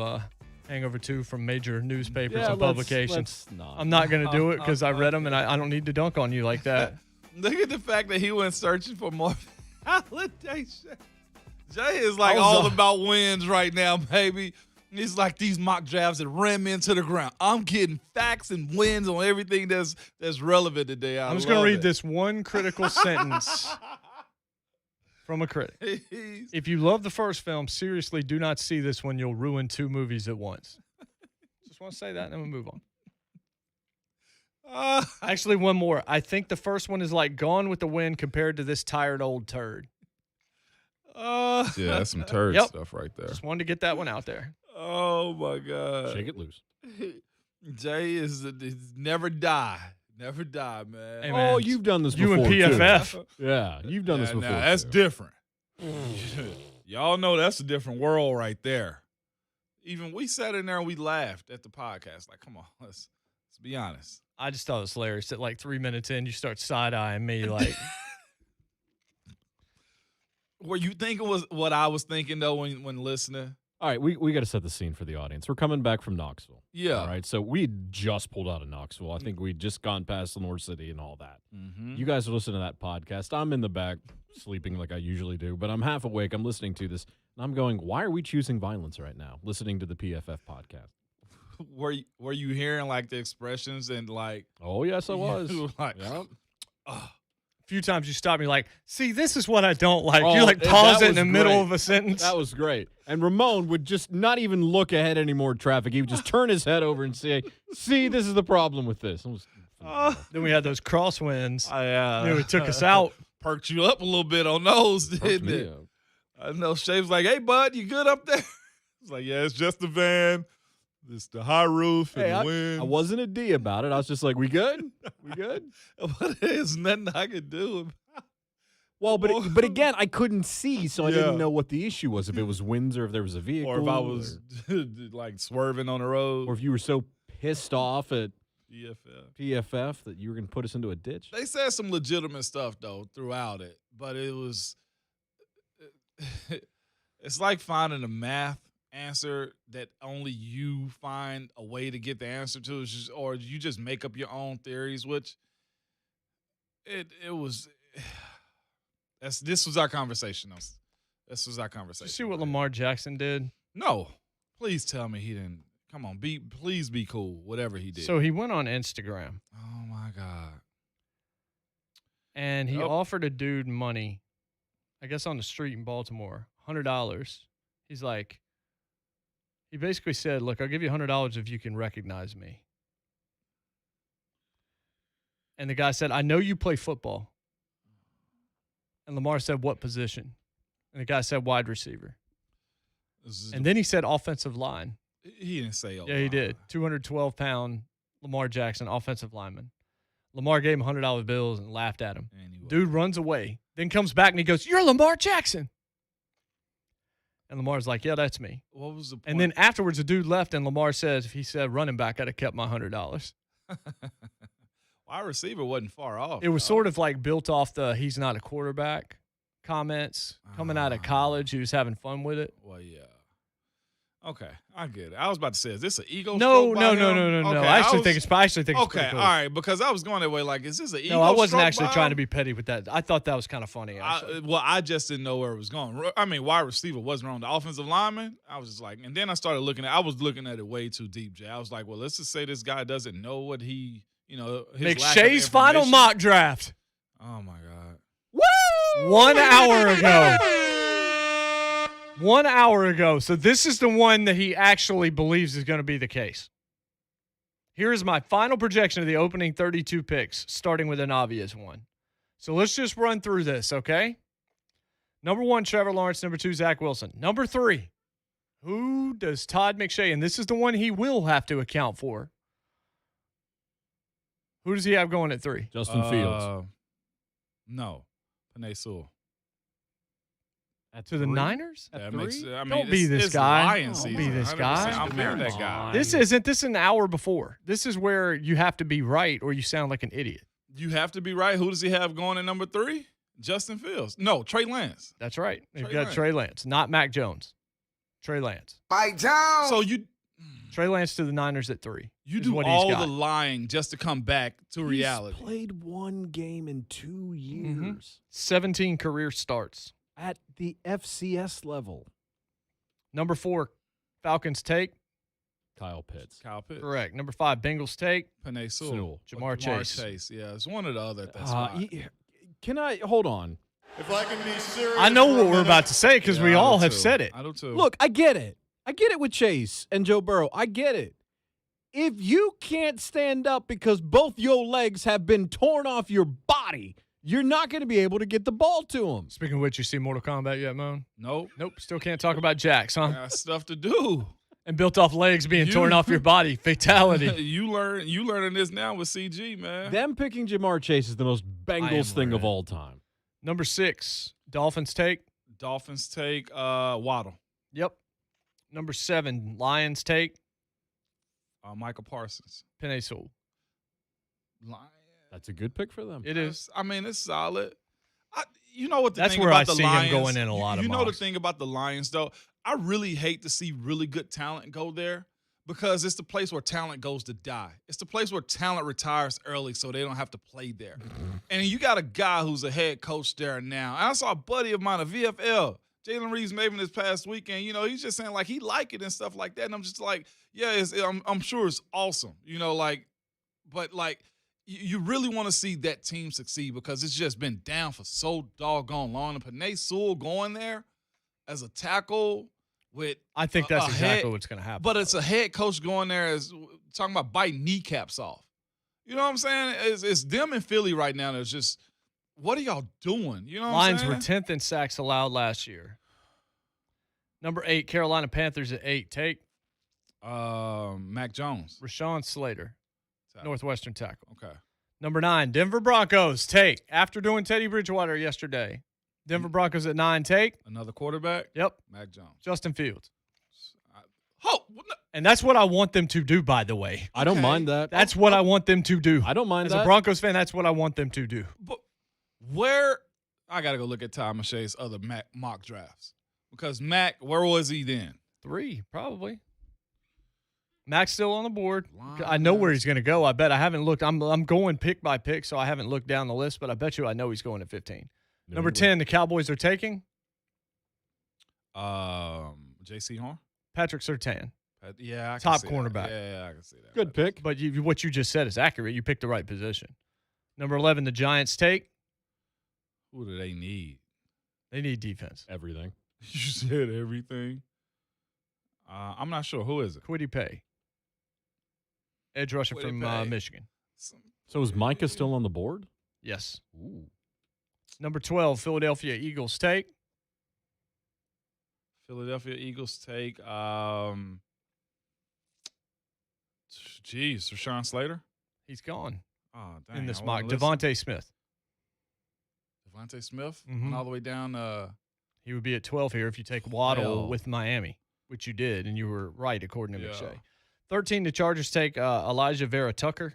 Hangover 2 from major newspapers Yeah, and let's publications. not. I'm not going to do it because I read them and I don't need to dunk on you like that. Look at the fact that he went searching for more validation. Jay is like I was, all about wins right now, baby. It's like these mock drafts that ran me into the ground. I'm getting facts and wins on everything that's relevant today. I'm just going to read this one critical sentence from a critic. If you love the first film, seriously, do not see this one. You'll ruin 2 movies at once. Just want to say that, and then we'll move on. Actually, one more. I think the first one is like Gone with the Wind compared to this tired old turd. Yeah, that's some turd Yep. stuff right there. Just wanted to get that one out there. Oh, my God. shake it loose. Jay is never die. Never die, man. Hey, man, Oh, you've done this you before, and PFF. too. Yeah, you've done this Now, before. that's too. different. Y'all know that's a different world right there. Even we sat in there and we laughed at the podcast. Like, come on, let's be honest. I just thought it was hilarious that like 3 minutes in, you start side-eyeing me like, Were you thinking was what I was thinking, though, when listening? All right, we got to set the scene for the audience. We're coming back from Knoxville. Yeah. All right, so we just pulled out of Knoxville. I think we'd just gone past Lenore City and all that. Mm-hmm. You guys are listening to that podcast. I'm in the back sleeping like I usually do, but I'm half awake. I'm listening to this, and I'm going, why are we choosing violence right now, listening to the PFF podcast? Were you hearing, like, the expressions and, like... Oh, yes, I was. Like, Yep. a few times you stop me like, see, this is what I don't like. Oh, you like that pause it in was the middle great. of a sentence. That was great. And Ramon would just not even look ahead anymore traffic. He would just turn his head over and say, see, this is the problem with this. It was Then we had those crosswinds. Yeah, It took us out. Perked you up a little bit on those, Perked didn't me it? up. I know Shave's like, hey, bud, you good up there? It's like, yeah, it's just the van. It's the high roof and Hey, the wind. I wasn't a D about it. I was just like, we good? We good? But there's nothing I could do. Well, but again, I couldn't see, so I Yeah. didn't know what the issue was. If it was winds or if there was a vehicle. Or if I was like swerving on the road. Or if you were so pissed off at PFF. that you were going to put us into a ditch. They said some legitimate stuff, though, throughout it. But it was – it's like finding a math answer that only you find a way to get the answer to, or you just make up your own theories, which it was – this was our conversation, though. This was our conversation. Did you see what Lamar Jackson did? No. Please tell me he didn't. Come on, please be cool, whatever he did. So he went on Instagram. Oh, my God. And he offered a dude money, I guess on the street in Baltimore, $100. He's like, he basically said, look, I'll give you $100 if you can recognize me. And the guy said, I know you play football. And Lamar said, what position? And the guy said, wide receiver. And then he said offensive line. He didn't say Yeah, he did. 212-pound Lamar Jackson, offensive lineman. Lamar gave him $100 bills and laughed at him. Anyway. Dude runs away, then comes back and he goes, you're Lamar Jackson. And Lamar's like, yeah, that's me. What was the point? And then afterwards, the dude left, and Lamar says, if he said running back, I'd have kept my $100. Wide receiver wasn't far off. It was sort of like built off the he's not a quarterback comments coming out of college. He was having fun with it. Well, yeah. Okay, I get it. I was about to say, is this an ego No, stroke by no, him? no, no, no, no. Okay, I actually think it's Okay, pretty cool. all right, because I was going that way, like, is this an ego No, I wasn't stroke actually by trying him? to be petty with that. I thought that was kind of funny, actually. I just didn't know where it was going. I mean, wide receiver wasn't wrong. The offensive lineman, I was just like, and then I was looking at it way too deep, Jay. I was like, well, let's just say this guy doesn't know what he, his lack of McShay's final information. mock draft. Oh my God. Woo! 1 hour ago. 1 hour ago. So this is the one that he actually believes is going to be the case. Here is my final projection of the opening 32 picks, starting with an obvious one. So let's just run through this, okay? Number 1, Trevor Lawrence. Number 2, Zach Wilson. Number 3, who does Todd McShay, and this is the one he will have to account for. Who does he have going at 3? Justin Fields. No. Panay Sewell. To the Niners? That At makes, 3? I mean, Don't be this it's guy. Lions Don't season. be this 100%. guy. I'm very that guy. This isn't this an hour before. This is where you have to be right or you sound like an idiot. You have to be right. Who does he have going at number 3? Justin Fields. No, Trey Lance. That's right. They've got Lance. Trey Lance, not Mac Jones. Trey Lance. Bite down. So you Trey Lance to the Niners at 3. You is do what all he's got. the lying just to come back to reality. He's played one game in 2 years. 17 career starts. At the FCS level. Number 4, Falcons take. Kyle Pitts. Correct. Number 5, Bengals take. Panay Sewell. Jamar Chase. Yeah, it's one or the other at that spot. Can I hold on? If I can be serious, I know what we're about to say because we all have said it. I do too. Look, I get it. I get it with Chase and Joe Burrow. I get it. If you can't stand up because both your legs have been torn off your body, you're not going to be able to get the ball to him. Speaking of which, you see Mortal Kombat yet, Moan? Nope. Still can't talk about Jax, huh? Got stuff to do. And built off legs being torn off your body. Fatality. You learning this now with CG, man. Them picking Jamar Chase is the most Bengals thing of all time. Number 6, Dolphins take. Dolphins take Waddle. Yep. Number 7, Lions take. Michael Parsons. Panay Sewell. That's a good pick for them. It is. I mean, it's solid. You know what the That's thing where about I the see Lions, him going in a lot of You know the mocks. thing about the Lions, though? I really hate to see really good talent go there because it's the place where talent goes to die. It's the place where talent retires early so they don't have to play there. And you got a guy who's a head coach there now. And I saw a buddy of mine, a VFL, Jalen Reeves-Maven this past weekend. He's just saying, like, he like it and stuff like that. And I'm just like, yeah, I'm sure it's awesome. But, like, you really want to see that team succeed because it's just been down for so doggone long. And Panay Sewell going there as a tackle with I think that's exactly head, what's going to happen. But it's a head coach going there as talking about biting kneecaps off. You know what I'm saying? It's them in Philly right now. It's just, what are y'all doing? You know what Lions I'm were saying? 10th in sacks allowed last year. Number 8, Carolina Panthers at 8. Take Mac Jones. Rashawn Slater, Northwestern tackle. Okay. Number 9, Denver Broncos. Take. After doing Teddy Bridgewater yesterday, Denver Broncos at 9. Take. Another quarterback? Yep. Mac Jones. Justin Fields. Oh, and that's what I want them to do, by the way. I don't mind that. That's what I want them to do. I don't mind As that. a Broncos fan, that's what I want them to do. But where – I got to go look at Ty Machay's other mock drafts because Mac, where was he then? 3, probably. Mac's still on the board. I know where he's going to go. I bet. I haven't looked. I'm going pick by pick, so I haven't looked down the list, but I bet you I know he's going at 15. Number 10, the Cowboys are taking J.C. Horn? Patrick Surtain. Yeah, I can Top see cornerback. That. Yeah, I can see that. Good pick. But what you just said is accurate. You picked the right position. Number 11, the Giants take. Who do they need? They need defense. Everything. You said everything. I'm not sure. Who is it? Kwity Paye. Edge rusher from Michigan. So is Micah still on the board? Yes. Ooh. Number 12, Philadelphia Eagles take. Philadelphia Eagles take, Rashawn Slater? He's gone. Oh, dang. In this I mock. wasn't listening. Devontae Smith. Devontae Smith? Mhm. Went all the way down. He would be at 12 here if you take Waddle with Miami, which you did, and you were right according to McShay. 13, the Chargers take Elijah Vera Tucker,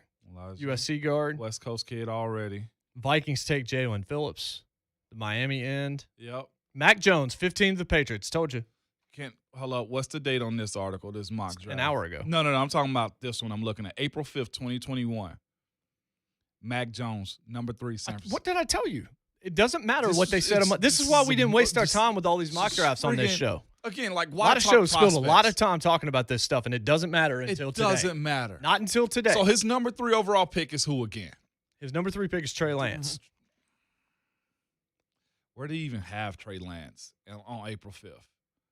USC guard. West Coast kid already. Vikings take Jalen Phillips, the Miami end. Yep. Mac Jones, 15 the Patriots. Told you. Hold up. What's the date on this article, this mock draft? An hour ago. No. I'm talking about this one I'm looking at. April 5th, 2021. Mac Jones, number 3, San Francisco. What did I tell you? It doesn't matter what they said. This is why we didn't waste our time with all these mock drafts on this show. Again, like, A why lot of talk shows spend a prospects? lot of time talking about this stuff, and it doesn't matter until today. It doesn't matter. Not until today. So his number 3 overall pick is who again? His number 3 pick is Trey Lance. Where do you even have Trey Lance on April 5th?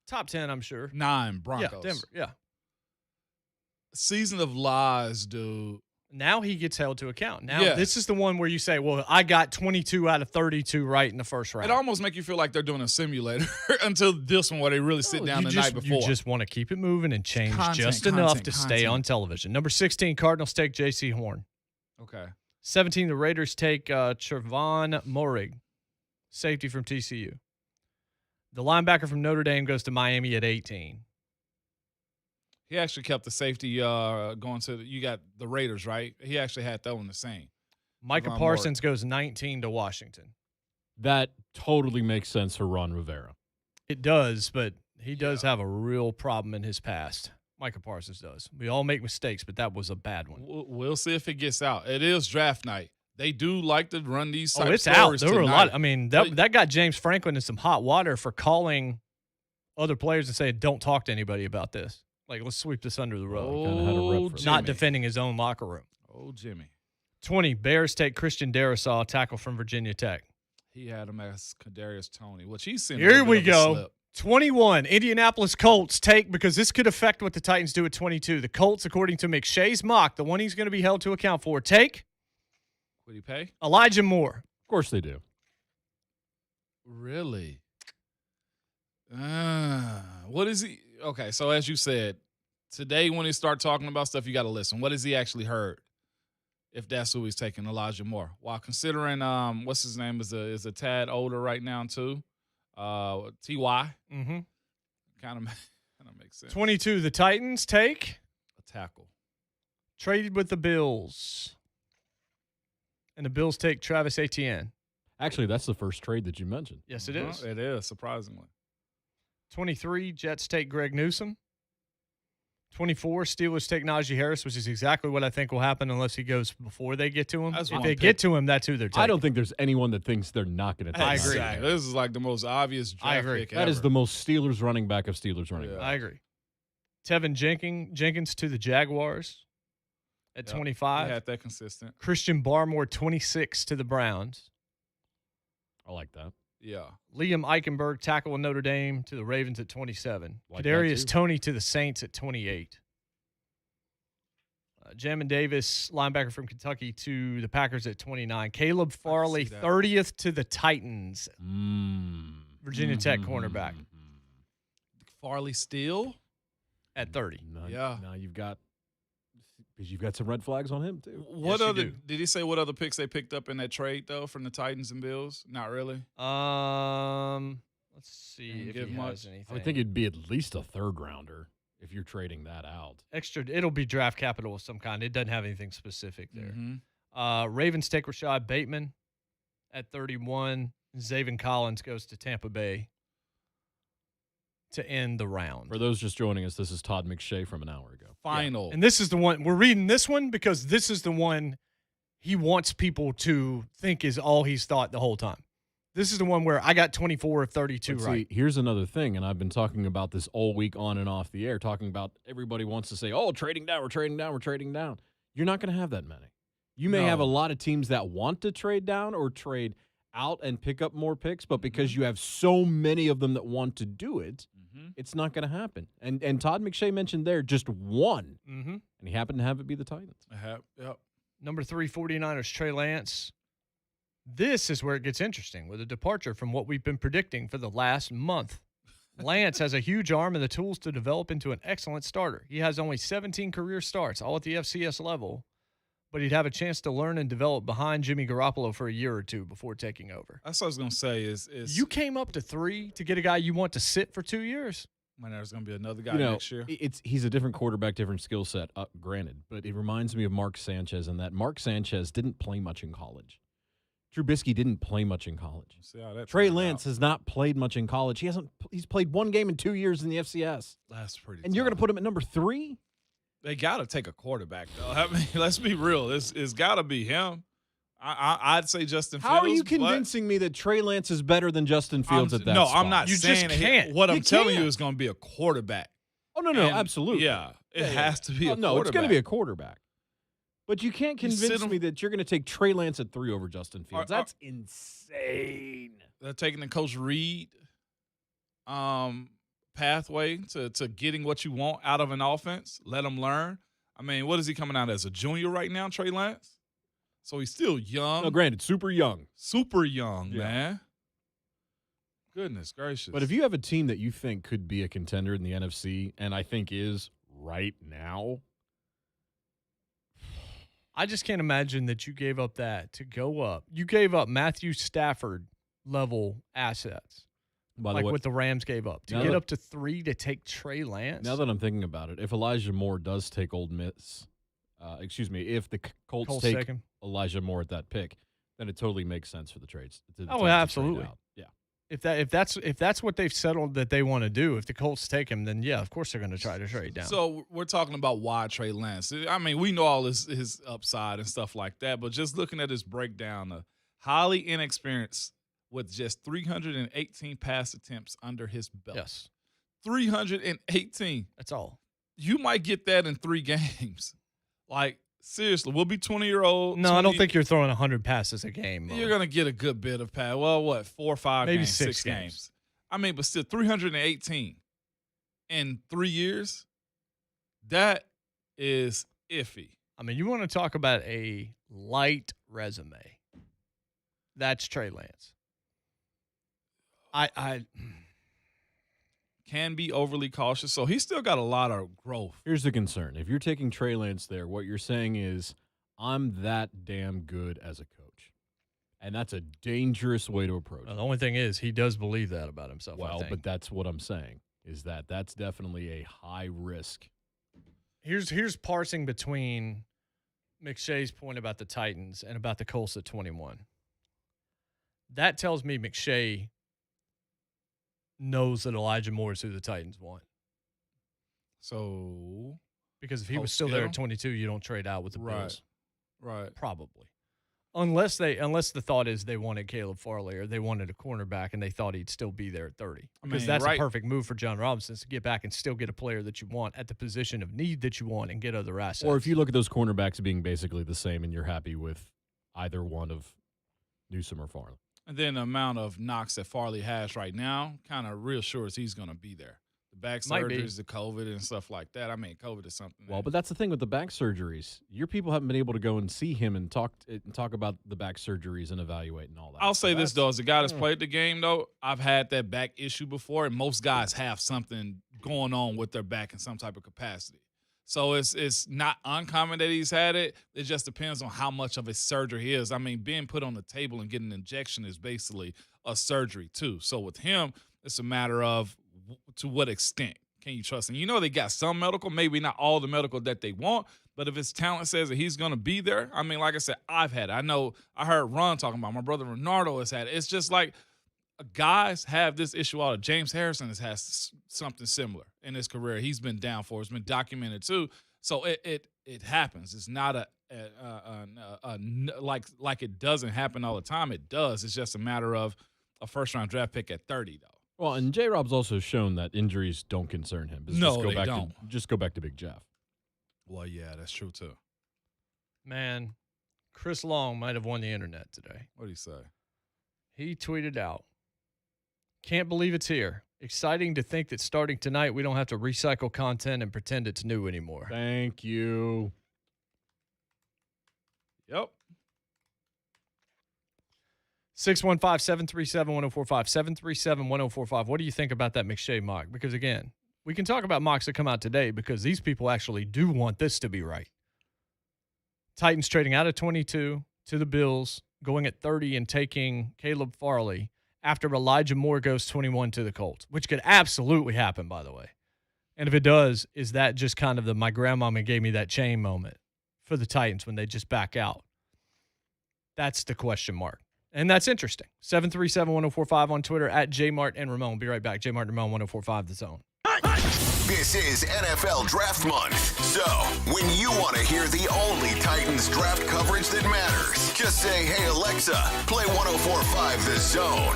Top 10, I'm sure. 9, Broncos. Yeah, Denver. Yeah. Season of lies, dude. Now he gets held to account. Now Yes. this is the one where you say, well, I got 22 out of 32 right in the first round. It almost make you feel like they're doing a simulator until this one where they really sit down the night before. You just want to keep it moving and change Content, enough to stay on television. Number 16, Cardinals take J.C. Horn. Okay. 17, the Raiders take Trevon Moehrig, safety from TCU. The linebacker from Notre Dame goes to Miami at 18. He actually kept the safety going to you got the Raiders, right? He actually had that one the same. Micah Trevon Parsons goes 19 to Washington. That totally makes sense for Ron Rivera. It does, but he does have a real problem in his past. Micah Parsons does. We all make mistakes, but that was a bad one. We'll see if it gets out. It is draft night. They do like to run these type It's stories out. There were a lot. tonight. I mean, that got James Franklin in some hot water for calling other players and saying, don't talk to anybody about this. Like, let's sweep this under the rug. Not defending his own locker room. Oh, Jimmy. 20, Bears take Christian Darrisaw, tackle from Virginia Tech. He had him as Kadarius Toney, which he's seen. Here we go. 21, Indianapolis Colts take, because this could affect what the Titans do at 22. The Colts, according to McShay's mock, the one he's going to be held to account for, take Would he pay? Elijah Moore. Of course they do. Really? What is he? Okay, so as you said, today when he start talking about stuff, you got to listen. What has he actually heard? If that's who he's taking, Elijah Moore. While considering, what's his name is a tad older right now too. T.Y. Mm-hmm. Kind of makes sense. 22, the Titans take a tackle. Traded with the Bills. And the Bills take Travis Etienne. Actually, that's the first trade that you mentioned. Yes, it is. It is, surprisingly. 23, Jets take Greg Newsome. 24, Steelers take Najee Harris, which is exactly what I think will happen unless he goes before they get to him. If they get to him, that's who they're taking. I don't think there's anyone that thinks they're not going to take him. I agree. Exactly. This is like the most obvious draft pick ever. That is the most Steelers running back of Steelers running back. I agree. Tevin Jenkins to the Jaguars at 25. He had that consistent. Christian Barmore, 26 to the Browns. I like that. Yeah. Liam Eichenberg, tackle in Notre Dame, to the Ravens at 27. Like Kadarius Toney to the Saints at 28. Jamin Davis, linebacker from Kentucky, to the Packers at 29. Caleb Farley, 30th to the Titans. Virginia Tech cornerback. Farley still? At 30. Yeah. Now you've got some red flags on him too. What other did he say? What other picks they picked up in that trade though from the Titans and Bills? Not really. Let's see if he has anything. I would think it'd be at least a third rounder if you're trading that out. It'll be draft capital of some kind. It doesn't have anything specific there. Mm-hmm. Ravens take Rashad Bateman at 31. Zaven Collins goes to Tampa Bay to end the round. For those just joining us, this is Todd McShay from an hour ago. Final. And this is the one, we're reading this one because this is the one he wants people to think is all he's thought the whole time. This is the one where I got 24 of 32 But right. see, here's another thing, and I've been talking about this all week on and off the air, talking about everybody wants to say, oh, trading down, we're trading down, we're trading down. You're not going to have that many. You may have a lot of teams that want to trade down or trade out and pick up more picks, but because you have so many of them that want to do it, it's not going to happen. And Todd McShay mentioned there just one, and he happened to have it be the Titans. Yep. Number 3, 49ers, Trey Lance. This is where it gets interesting with a departure from what we've been predicting for the last month. Lance has a huge arm and the tools to develop into an excellent starter. He has only 17 career starts, all at the FCS level, but he'd have a chance to learn and develop behind Jimmy Garoppolo for a year or two before taking over. That's what I was going to say is you came up to 3 to get a guy you want to sit for 2 years. When there's going to be another guy You know, next year. he's a different quarterback, different skill set, granted, but it reminds me of Mark Sanchez in that Mark Sanchez didn't play much in college. Trubisky didn't play much in college. See how that Trey turned Lance has not played much in college. He's played one game in 2 years in the FCS. That's pretty And you're going to put him at number 3? They got to take a quarterback, though. I mean, let's be real. It's got to be him. I'd say Justin Fields. How are you convincing me that Trey Lance is better than Justin Fields at that No, spot? I'm not You saying just can't. What I'm You telling you can't. is going to be a quarterback. Oh, no, absolutely. Yeah, it has to be a quarterback. No, it's going to be a quarterback. But you can't You sit convince him- me that you're going to take Trey Lance at 3 over Justin Fields. That's insane. They're taking the Coach Reed pathway to getting what you want out of an offense. Let him learn. I mean, what is he coming out as, a junior right now, Trey Lance? So he's still young. No, granted, super young. Super young, Yeah. man. Goodness gracious. But if you have a team that you think could be a contender in the NFC, and I think is right now, I just can't imagine that you gave up that to go up. You gave up Matthew Stafford level assets. by the Like way, what the Rams gave up. To Now get that- up to 3 to take Trey Lance. now that I'm thinking about it, if Elijah Moore does take Ole Miss, if the Colts take take him. Elijah Moore at that pick, then it totally makes sense for the trades. Oh, to trade absolutely. out. Yeah. If that's what they've settled that they want to do, if the Colts take him, then yeah, of course they're going to try to trade down. So we're talking about why Trey Lance. I mean, we know all his upside and stuff like that, but just looking at his breakdown, highly inexperienced with just 318 pass attempts under his belt. Yes. 318. That's all. You might get that in 3 games. Like, seriously, we'll be 20-year-old. No, I don't think you're throwing 100 passes a game. You're going to get a good bit of pass. Well, what, 4 or 5 Maybe games? 6 6 games. I mean, but still, 318 in 3 years, that is iffy. I mean, you want to talk about a light resume. That's Trey Lance. I can be overly cautious, so he's still got a lot of growth. Here's the concern. If you're taking Trey Lance there, what you're saying is, I'm that damn good as a coach. And that's a dangerous way to approach it. The only thing is, he does believe that about himself. Well, but that's what I'm saying, is that's definitely a high risk. Here's parsing between McShay's point about the Titans and about the Colts at 21. That tells me McShay knows that Elijah Moore is who the Titans want. So, because if he was still there at 22, you don't trade out with the Bills. Right. Probably. Unless the thought is they wanted Caleb Farley or they wanted a cornerback and they thought he'd still be there at 30. Because that's a perfect move for John Robinson, to get back and still get a player that you want at the position of need that you want and get other assets. Or if you look at those cornerbacks being basically the same and you're happy with either one of Newsome or Farley. And then the amount of knocks that Farley has right now kind of reassures he's going to be there. The back surgeries, the COVID and stuff like that. I mean, COVID is something. Well, but that's the thing with the back surgeries. Your people haven't been able to go and see him and talk about the back surgeries and evaluate and all that. I'll say this, though. As a guy that's played the game, though, I've had that back issue before, and most guys have something going on with their back in some type of capacity. So it's not uncommon that he's had it. It just depends on how much of a surgery it is. I mean, being put on the table and getting an injection is basically a surgery too. So with him, it's a matter of to what extent can you trust him? You know, they got some medical, maybe not all the medical that they want, but if his talent says that he's going to be there, I mean, like I said, I've had it. I heard Ron talking about it. My brother Renardo has had it. It's just like guys have this issue all. James Harrison has something similar in his career. He's been down for. It's been documented too. So it happens. It's not like it doesn't happen all the time. It does. It's just a matter of a first-round draft pick at 30, though. Well, and J-Rob's also shown that injuries don't concern him. No, they don't. Just go back to Big Jeff. Well, yeah, that's true too. Man, Chris Long might have won the internet today. What did he say? He tweeted out, "Can't believe it's here. Exciting to think that starting tonight we don't have to recycle content and pretend it's new anymore." Thank you. Yep. 615-737-1045, 737-1045. What do you think about that McShay mock? Because, again, we can talk about mocks that come out today because these people actually do want this to be right. Titans trading out of 22 to the Bills, going at 30 and taking Caleb Farley after Elijah Moore goes 21 to the Colts, which could absolutely happen, by the way. And if it does, is that just kind of the my grandmama gave me that chain moment for the Titans when they just back out? That's the question mark. And that's interesting. 737-1045 on Twitter, at JMart and Ramon. Be right back. JMart and Ramon, 1045 The Zone. This is NFL Draft Month. So, when you want to hear the only Titans draft coverage that matters, just say, "Hey Alexa, play 104.5 The Zone."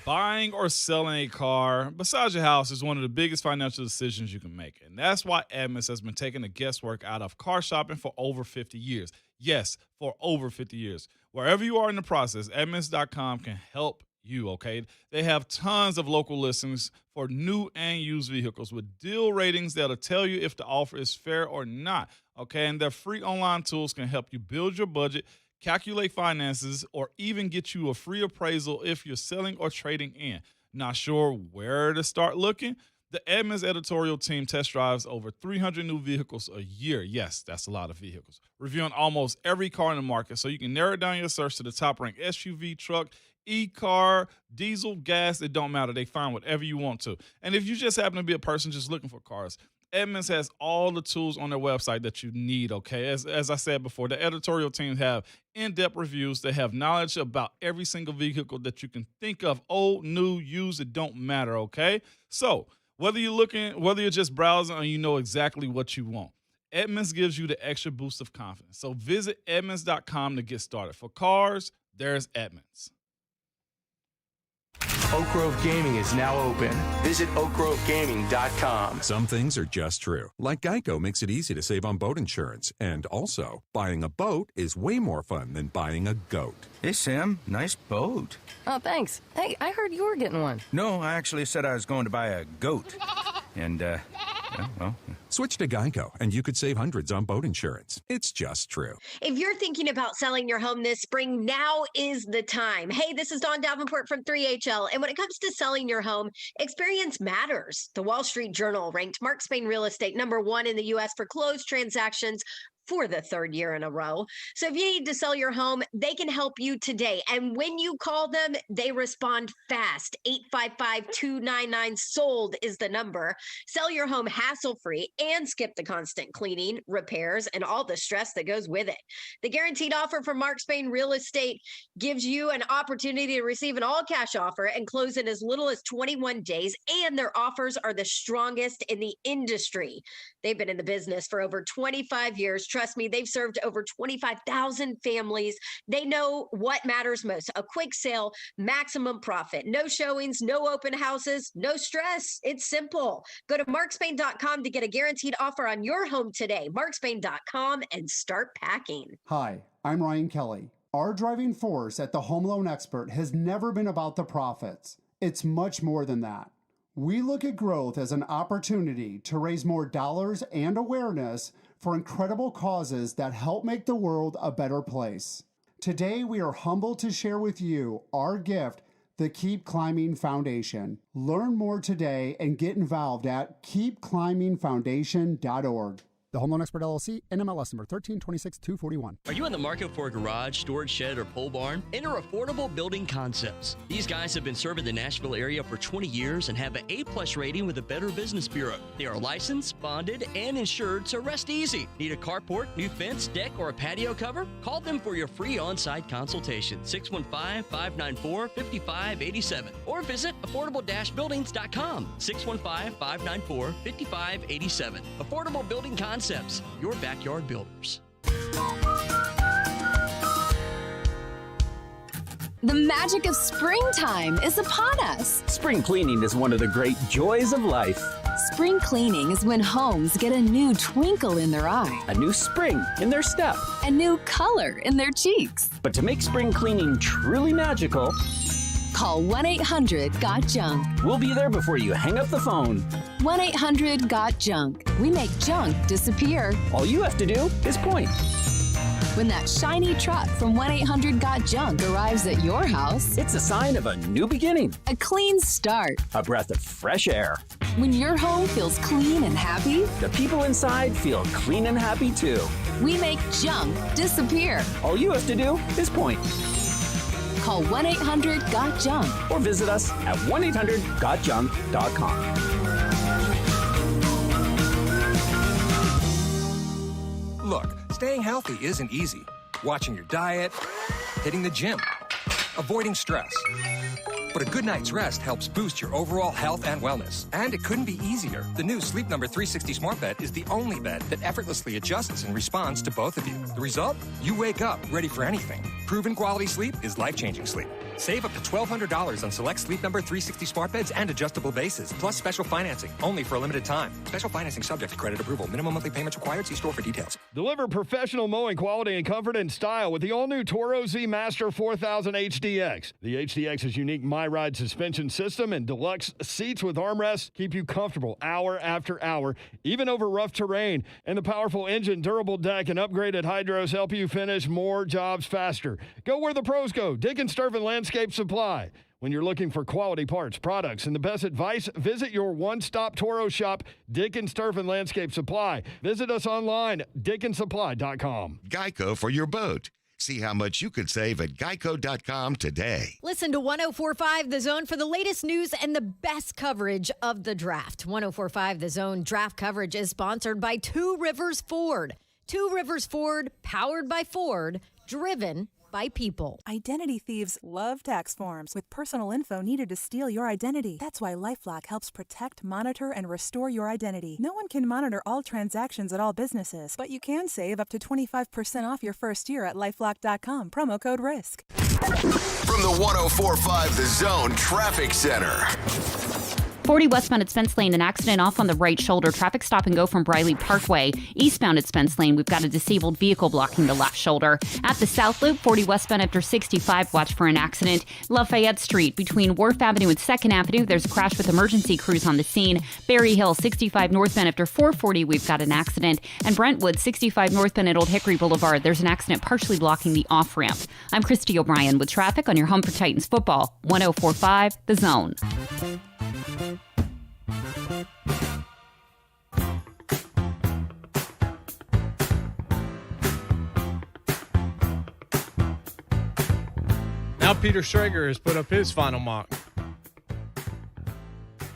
Buying or selling a car besides your house is one of the biggest financial decisions you can make. And that's why Edmunds has been taking the guesswork out of car shopping for over 50 years. Yes, for over 50 years. Wherever you are in the process, Edmunds.com can help you, okay? They have tons of local listings for new and used vehicles with deal ratings that'll tell you if the offer is fair or not, okay? And their free online tools can help you build your budget, calculate finances, or even get you a free appraisal if you're selling or trading in. Not sure where to start looking? The Edmunds editorial team test drives over 300 new vehicles a year. Yes, that's a lot of vehicles. Reviewing almost every car in the market so you can narrow down your search to the top-ranked SUV, truck, e-car, diesel, gas. It don't matter. They find whatever you want to. And if you just happen to be a person just looking for cars, Edmunds has all the tools on their website that you need, okay? As I said before, the editorial team have in-depth reviews. They have knowledge about every single vehicle that you can think of, old, new, used, it don't matter, okay? So whether you're just browsing or you know exactly what you want, Edmunds gives you the extra boost of confidence. So visit Edmunds.com to get started. For cars, there's Edmunds. Oak Grove Gaming is now open. Visit oakgrovegaming.com. Some things are just true. Like Geico makes it easy to save on boat insurance. And also, buying a boat is way more fun than buying a goat. Hey, Sam. Nice boat. Oh, thanks. Hey, I heard you were getting one. No, I actually said I was going to buy a goat. And, well. Switch to Geico, and you could save hundreds on boat insurance. It's just true. If you're thinking about selling your home this spring, now is the time. Hey, this is Dawn Davenport from 3HL. And when it comes to selling your home, experience matters. The Wall Street Journal ranked Mark Spain Real Estate #1 in the U.S. for closed transactions for the third year in a row. So if you need to sell your home, they can help you today. And when you call them, they respond fast. 855-299-SOLD is the number. Sell your home hassle-free and skip the constant cleaning, repairs, and all the stress that goes with it. The guaranteed offer from Mark Spain Real Estate gives you an opportunity to receive an all-cash offer and close in as little as 21 days, and their offers are the strongest in the industry. They've been in the business for over 25 years. Trust me, they've served over 25,000 families. They know what matters most. A quick sale, maximum profit. No showings, no open houses, no stress. It's simple. Go to markspain.com to get a guaranteed offer on your home today. markspain.com and start packing. Hi, I'm Ryan Kelly. Our driving force at the Home Loan Expert has never been about the profits. It's much more than that. We look at growth as an opportunity to raise more dollars and awareness for incredible causes that help make the world a better place. Today, we are humbled to share with you our gift, the Keep Climbing Foundation. Learn more today and get involved at keepclimbingfoundation.org. The Home Loan Expert LLC, NMLS number 1326241. Are you in the market for a garage, storage shed, or pole barn? Enter Affordable Building Concepts. These guys have been serving the Nashville area for 20 years and have an A+ rating with the Better Business Bureau. They are licensed, bonded, and insured, so rest easy. Need a carport, new fence, deck, or a patio cover? Call them for your free on-site consultation, 615-594-5587, or visit affordable-buildings.com, 615-594-5587. Affordable Building Concepts, your backyard builders. The magic of springtime is upon us. Spring cleaning is one of the great joys of life. Spring cleaning is when homes get a new twinkle in their eye, a new spring in their step, a new color in their cheeks. But to make spring cleaning truly magical, call 1-800-GOT-JUNK. We'll be there before you hang up the phone. 1-800-GOT-JUNK. We make junk disappear. All you have to do is point. When that shiny truck from 1-800-GOT-JUNK arrives at your house, it's a sign of a new beginning, a clean start, a breath of fresh air. When your home feels clean and happy, the people inside feel clean and happy too. We make junk disappear. All you have to do is point. Call 1-800-GOT-JUNK or visit us at 1-800-GOTJUNK.com. Look, staying healthy isn't easy. Watching your diet, hitting the gym, avoiding stress. but a good night's rest helps boost your overall health and wellness. And it couldn't be easier. The new Sleep Number 360 Smart Bed is the only bed that effortlessly adjusts and responds to both of you. The result? You wake up ready for anything. Proven quality sleep is life-changing sleep. Save up to $1,200 on select Sleep Number 360 Smart Beds and adjustable bases, plus special financing, only for a limited time. Special financing subject to credit approval. Minimum monthly payments required. See store for details. Deliver professional mowing quality and comfort and style with the all-new Toro Z Master 4000 HDX. The HDX's unique MyRide suspension system and deluxe seats with armrests keep you comfortable hour after hour, even over rough terrain. And the powerful engine, durable deck, and upgraded hydros help you finish more jobs faster. Go where the pros go. Dick and Sturvin Landscape Supply. When you're looking for quality parts, products, and the best advice, visit your one-stop Toro shop, Dick and Sturvin Landscape Supply. Visit us online, dickandsupply.com. Geico for your boat. See how much you could save at geico.com today. Listen to 104.5 The Zone for the latest news and the best coverage of the draft. 104.5 The Zone draft coverage is sponsored by Two Rivers Ford. Two Rivers Ford, powered by Ford, driven by people. Identity thieves love tax forms with personal info needed to steal your identity. That's why LifeLock helps protect, monitor, and restore your identity. No one can monitor all transactions at all businesses, but you can save up to 25% off your first year at LifeLock.com. Promo code RISK. From the 104.5 The Zone Traffic Center. 40 westbound at Spence Lane, an accident off on the right shoulder. Traffic stop and go from Briley Parkway. Eastbound at Spence Lane, we've got a disabled vehicle blocking the left shoulder. At the South Loop, 40 westbound after 65, watch for an accident. Lafayette Street, between Wharf Avenue and 2nd Avenue, there's a crash with emergency crews on the scene. Berry Hill, 65 northbound after 440, we've got an accident. And Brentwood, 65 northbound at Old Hickory Boulevard, there's an accident partially blocking the off-ramp. I'm Christy O'Brien with traffic on your home for Titans football. 104.5 The Zone. Now Peter Schrager has put up his final mock.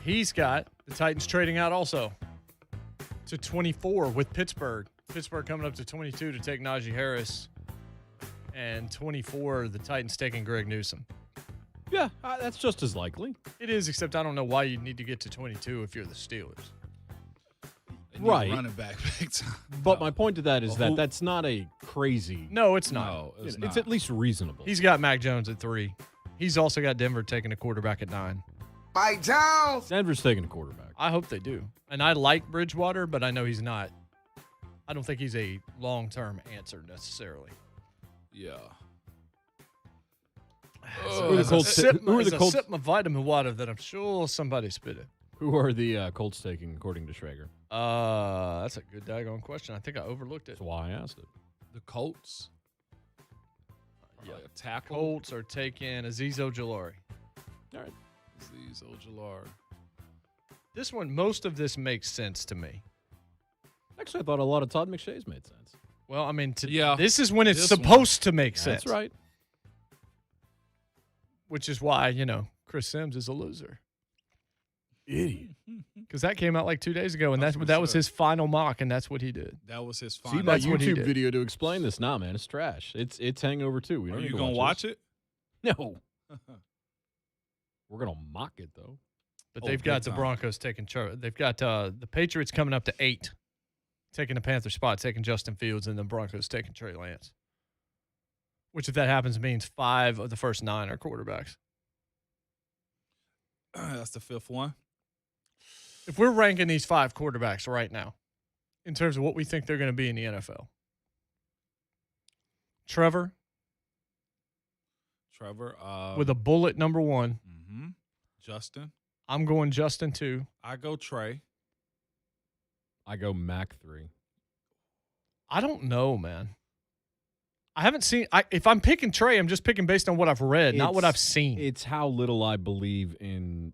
He's got the Titans trading out also to 24 with Pittsburgh. Pittsburgh coming up to 22 to take Najee Harris. And 24, the Titans taking Greg Newsome. Yeah, that's just as likely. It is, except I don't know why you need to get to 22 if you're the Steelers. Right. Running back big time. But my point to that is that that's not a crazy. No, it's not. No, it's It's at least reasonable. He's got Mac Jones at 3. He's also got Denver taking a quarterback at 9. Mike Jones. Denver's taking a quarterback. I hope they do. And I like Bridgewater, but I know he's not. I don't think he's a long-term answer necessarily. Yeah. Who are the Colts? Who are the Colts? Sip my vitamin water that I'm sure somebody spit it. Who are the Colts taking, according to Schrager? That's a good daggone question. I think I overlooked it. That's why I asked it. The Colts. Yeah, a tackle. Colts are taking Azeez Ojulari. All right. Azeez Ojulari. This one, most of this makes sense to me. Actually, I thought a lot of Todd McShay's made sense. Well, I mean, this is when it's supposed to make sense. That's right. Which is why, Chris Sims is a loser. Idiot. Because that came out like 2 days ago, and that was his final mock, and that's what he did. That was his final. See my That's what he YouTube did. video to explain this. Nah, man, it's trash. It's hangover too. We don't Are need you to going to watch it? No. We're gonna mock it though. But they've got the Broncos taking charge. They've got the Patriots coming up to 8, taking the Panther spot, taking Justin Fields, and the Broncos taking Trey Lance. Which, if that happens, means 5 of the first 9 are quarterbacks. That's the 5th one. If we're ranking these 5 quarterbacks right now, in terms of what we think they're going to be in the NFL, Trevor with a bullet number 1. Mm-hmm. Justin. I'm going Justin 2. I go Trey. I go Mac 3. I don't know, man. I haven't seen. If I'm picking Trey, I'm just picking based on what I've read, not what I've seen. It's how little I believe in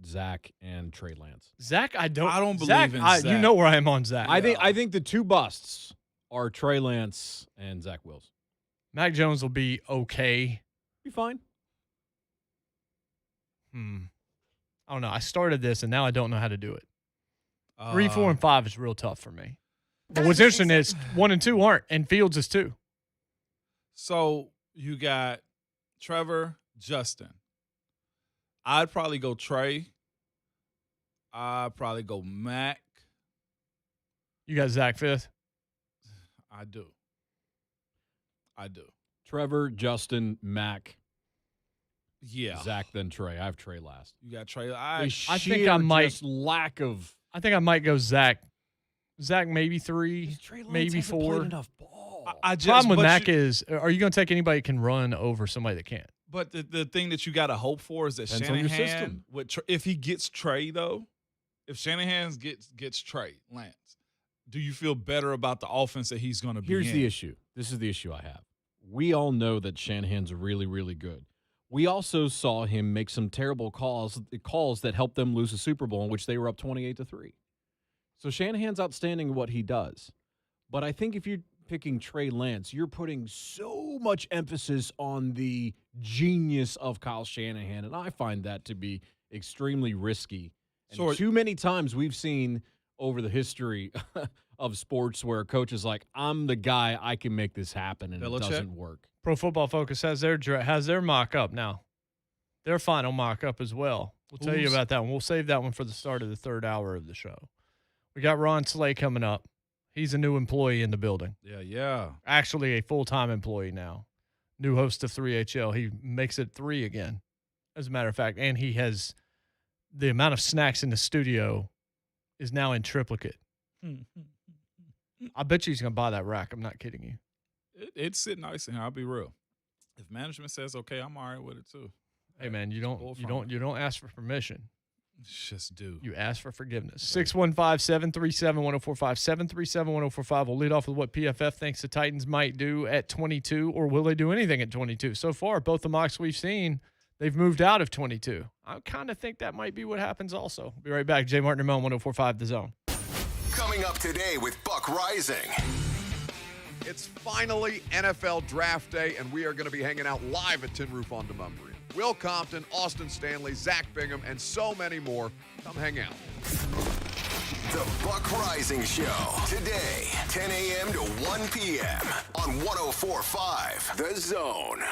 Zach and Trey Lance. Zach, I don't believe Zach, in Zach. You know where I am on Zach. I think the 2 busts are Trey Lance and Zach Wills. Mac Jones will be okay. Be fine. I don't know. I started this, and now I don't know how to do it. 3, 4, and 5 is real tough for me. But what's interesting is 1 and 2 aren't, and Fields is 2. So you got Trevor, Justin. I'd probably go Trey. I'd probably go Mac. You got Zach fifth? I do. Trevor, Justin, Mac. Yeah. Zach, then Trey. I have Trey last. You got Trey. I think I might. Just lack of. I think I might go Zach. Zach, maybe 3, maybe 4. Enough ball. Problem with Mac is, are you going to take anybody that can run over somebody that can't? But the thing that you got to hope for is that Depends on your Shanahan, system. if he gets Trey, though, if Shanahan gets Trey Lance, do you feel better about the offense that he's going to be Here's in? the issue. This is the issue I have. We all know that Shanahan's really, really good. We also saw him make some terrible calls that helped them lose a Super Bowl in which they were up 28-3. So Shanahan's outstanding at what he does. But I think if you're picking Trey Lance, you're putting so much emphasis on the genius of Kyle Shanahan, and I find that to be extremely risky. And too many times we've seen over the history of sports where a coach is like, I'm the guy, I can make this happen, and Belichick? It doesn't work. Pro Football Focus has their mock-up now. Their final mock-up as well. We'll tell you about that one. We'll save that one for the start of the third hour of the show. We got Ron Slay coming up. He's a new employee in the building. Yeah. Actually, a full-time employee now. New host of 3HL. He makes it 3 again, as a matter of fact. And he has the amount of snacks in the studio is now in triplicate. I bet you he's going to buy that rack. I'm not kidding you. It's sitting nice in here. I'll be real. If management says okay, I'm all right with it too. Hey man, you don't ask for permission. Just do. You ask for forgiveness. 615-737-1045. 737-1045. We'll lead off with what PFF thinks the Titans might do at 22, or will they do anything at 22? So far, both the mocks we've seen, they've moved out of 22. I kind of think that might be what happens also. Be right back. JMart Ramon, 104.5 The Zone. Coming up today with Buck Rising. It's finally NFL Draft Day, and we are going to be hanging out live at Tin Roof on Demumbrian. Will Compton, Austin Stanley, Zach Bingham, and so many more. Come hang out. The Buck Rising Show. Today, 10 a.m. to 1 p.m. on 104.5 The Zone.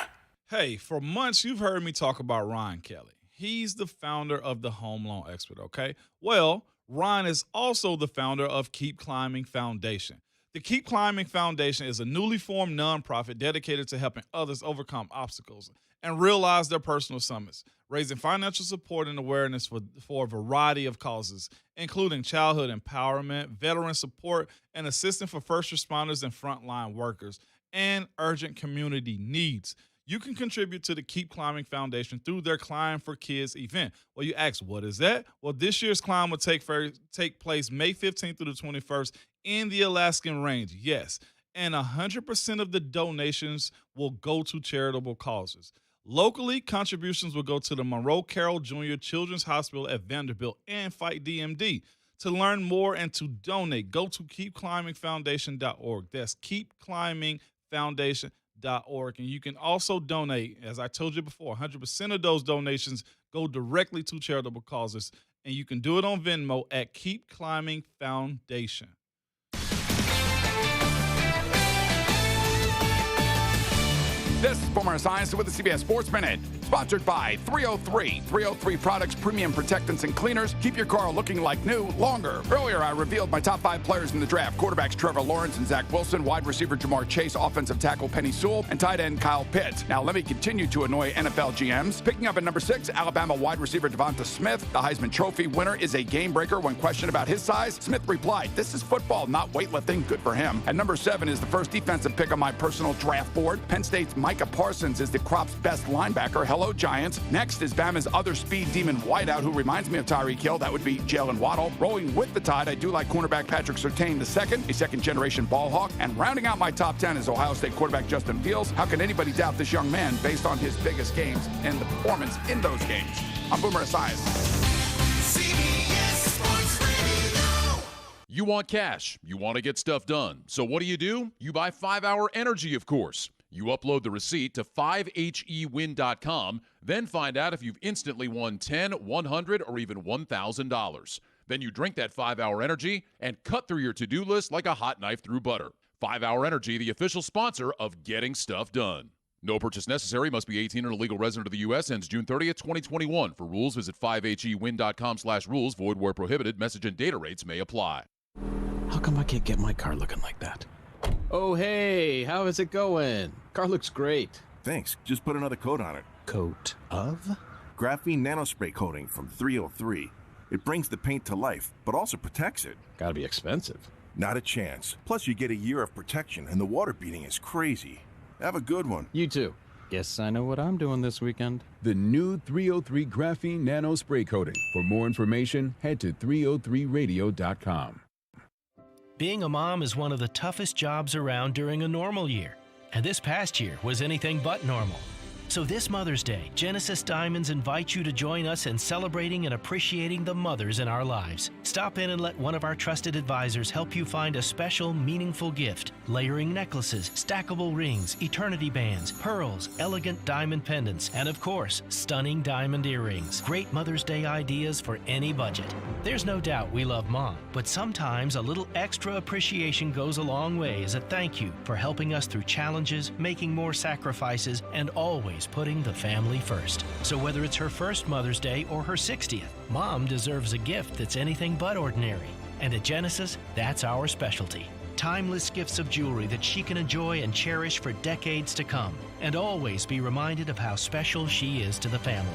Hey, for months you've heard me talk about Ryan Kelly. He's the founder of the Home Loan Expert, okay? Well, Ryan is also the founder of Keep Climbing Foundation. The Keep Climbing Foundation is a newly formed nonprofit dedicated to helping others overcome obstacles and realize their personal summits, raising financial support and awareness for a variety of causes, including childhood empowerment, veteran support, and assistance for first responders and frontline workers, and urgent community needs. You can contribute to the Keep Climbing Foundation through their Climb for Kids event. Well, you ask, what is that? Well, this year's climb will take place May 15th through the 21st in the Alaskan Range, yes. And 100% of the donations will go to charitable causes. Locally, contributions will go to the Monroe Carroll Jr. Children's Hospital at Vanderbilt and Fight DMD. To learn more and to donate, go to keepclimbingfoundation.org. That's keepclimbingfoundation.org. And you can also donate, as I told you before, 100% of those donations go directly to charitable causes. And you can do it on Venmo at Keep Climbing Foundation. This is Boomer Science with the CBS Sports Minute, sponsored by 303. 303 Products, premium protectants and cleaners. Keep your car looking like new longer. Earlier, I revealed my top 5 players in the draft. Quarterbacks Trevor Lawrence and Zach Wilson, wide receiver Jamar Chase, offensive tackle Penny Sewell, and tight end Kyle Pitts. Now, let me continue to annoy NFL GMs. Picking up at number 6, Alabama wide receiver Devonta Smith. The Heisman Trophy winner is a game breaker. When questioned about his size, Smith replied, "This is football, not weightlifting." Good for him. At number 7 is the first defensive pick on my personal draft board. Penn State's Micah Parsons is the Crop's best linebacker. Hello, Giants. Next is Bama's other speed demon wideout, who reminds me of Tyreek Hill. That would be Jalen Waddle. Rolling with the Tide, I do like cornerback Patrick Surtain II, a second-generation ball hawk. And rounding out my top 10 is Ohio State quarterback Justin Fields. How can anybody doubt this young man based on his biggest games and the performance in those games? I'm Boomer Esiason. You want cash. You want to get stuff done. So what do? You buy 5-Hour Energy, of course. You upload the receipt to 5hewin.com, then find out if you've instantly won $10, $100, or even $1,000. Then you drink that 5-Hour Energy and cut through your to-do list like a hot knife through butter. 5-Hour Energy, the official sponsor of Getting Stuff Done. No purchase necessary. Must be 18 and a legal resident of the U.S. Ends June 30th, 2021. For rules, visit 5hewin.com/rules. Void where prohibited. Message and data rates may apply. How come I can't get my car looking like that? Oh, hey, how is it going? Car looks great. Thanks. Just put another coat on it. Coat of? Graphene nanospray coating from 303. It brings the paint to life, but also protects it. Gotta be expensive. Not a chance. Plus, you get a year of protection, and the water beating is crazy. Have a good one. You too. Guess I know what I'm doing this weekend. The new 303 Graphene Nano Spray Coating. For more information, head to 303radio.com. Being a mom is one of the toughest jobs around during a normal year. And this past year was anything but normal. So this Mother's Day, Genesis Diamonds invites you to join us in celebrating and appreciating the mothers in our lives. Stop in and let one of our trusted advisors help you find a special, meaningful gift. Layering necklaces, stackable rings, eternity bands, pearls, elegant diamond pendants, and of course, stunning diamond earrings. Great Mother's Day ideas for any budget. There's no doubt we love Mom, but sometimes a little extra appreciation goes a long way as a thank you for helping us through challenges, making more sacrifices, and always putting the family first. So whether it's her first Mother's Day or her 60th, Mom deserves a gift that's anything but ordinary. And at Genesis, that's our specialty. Timeless gifts of jewelry that she can enjoy and cherish for decades to come, and always be reminded of how special she is to the family,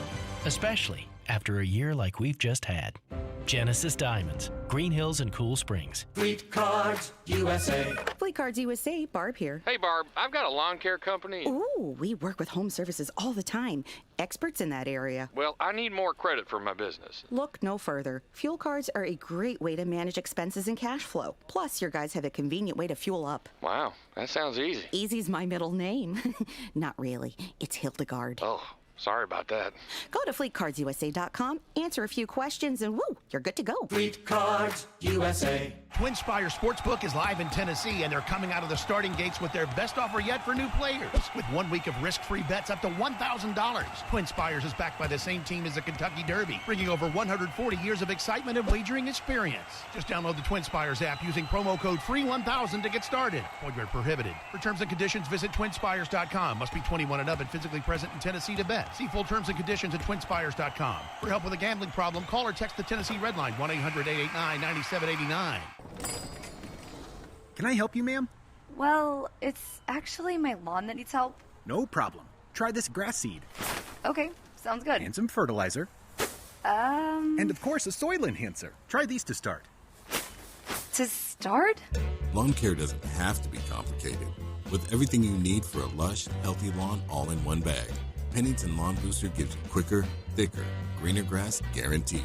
especially after a year like we've just had. Genesis Diamonds, Green Hills and Cool Springs. Fleet Cards USA. Fleet Cards USA, Barb here. Hey, Barb, I've got a lawn care company. Ooh, we work with home services all the time. Experts in that area. Well, I need more credit for my business. Look no further. Fuel cards are a great way to manage expenses and cash flow. Plus, your guys have a convenient way to fuel up. Wow, that sounds easy. Easy's my middle name. Not really. It's Hildegard. Oh. Sorry about that. Go to FleetCardsUSA.com, answer a few questions, and woo, you're good to go. Fleet Cards USA. Twin Spire Sportsbook is live in Tennessee, and they're coming out of the starting gates with their best offer yet for new players. With 1 week of risk-free bets up to $1,000. Twin Spires is backed by the same team as the Kentucky Derby, bringing over 140 years of excitement and wagering experience. Just download the Twin Spires app using promo code FREE1000 to get started. Void where prohibited. For terms and conditions, visit TwinSpires.com. Must be 21 and up and physically present in Tennessee to bet. See full terms and conditions at TwinSpires.com. For help with a gambling problem, call or text the Tennessee Red Line, 1-800-889-9789. Can I help you, ma'am? Well, it's actually my lawn that needs help. No problem. Try this grass seed. Okay, sounds good. And some fertilizer. And of course, a soil enhancer. Try these to start. To start? Lawn care doesn't have to be complicated. With everything you need for a lush, healthy lawn all in one bag. Pennington Lawn Booster gives you quicker, thicker, greener grass guaranteed.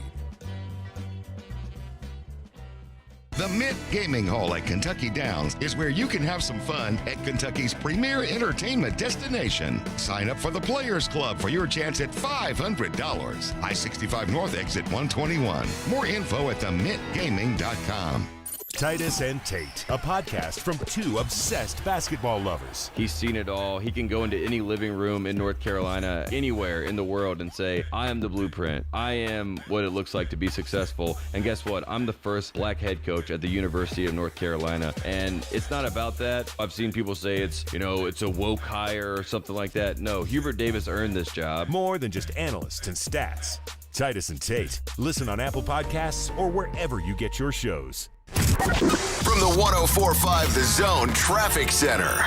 The Mint Gaming Hall at Kentucky Downs is where you can have some fun at Kentucky's premier entertainment destination. Sign up for the Players Club for your chance at $500. I-65 North Exit 121. More info at themintgaming.com. Titus and Tate, a podcast from two obsessed basketball lovers. He's seen it all. He can go into any living room in North Carolina, anywhere in the world, and say, I am the blueprint. I am what it looks like to be successful. And guess what? I'm the first black head coach at the University of North Carolina. And it's not about that. I've seen people say it's a woke hire or something like that. No, Hubert Davis earned this job. More than just analysts and stats. Titus and Tate. Listen on Apple Podcasts or wherever you get your shows. From the 104.5 The Zone Traffic Center.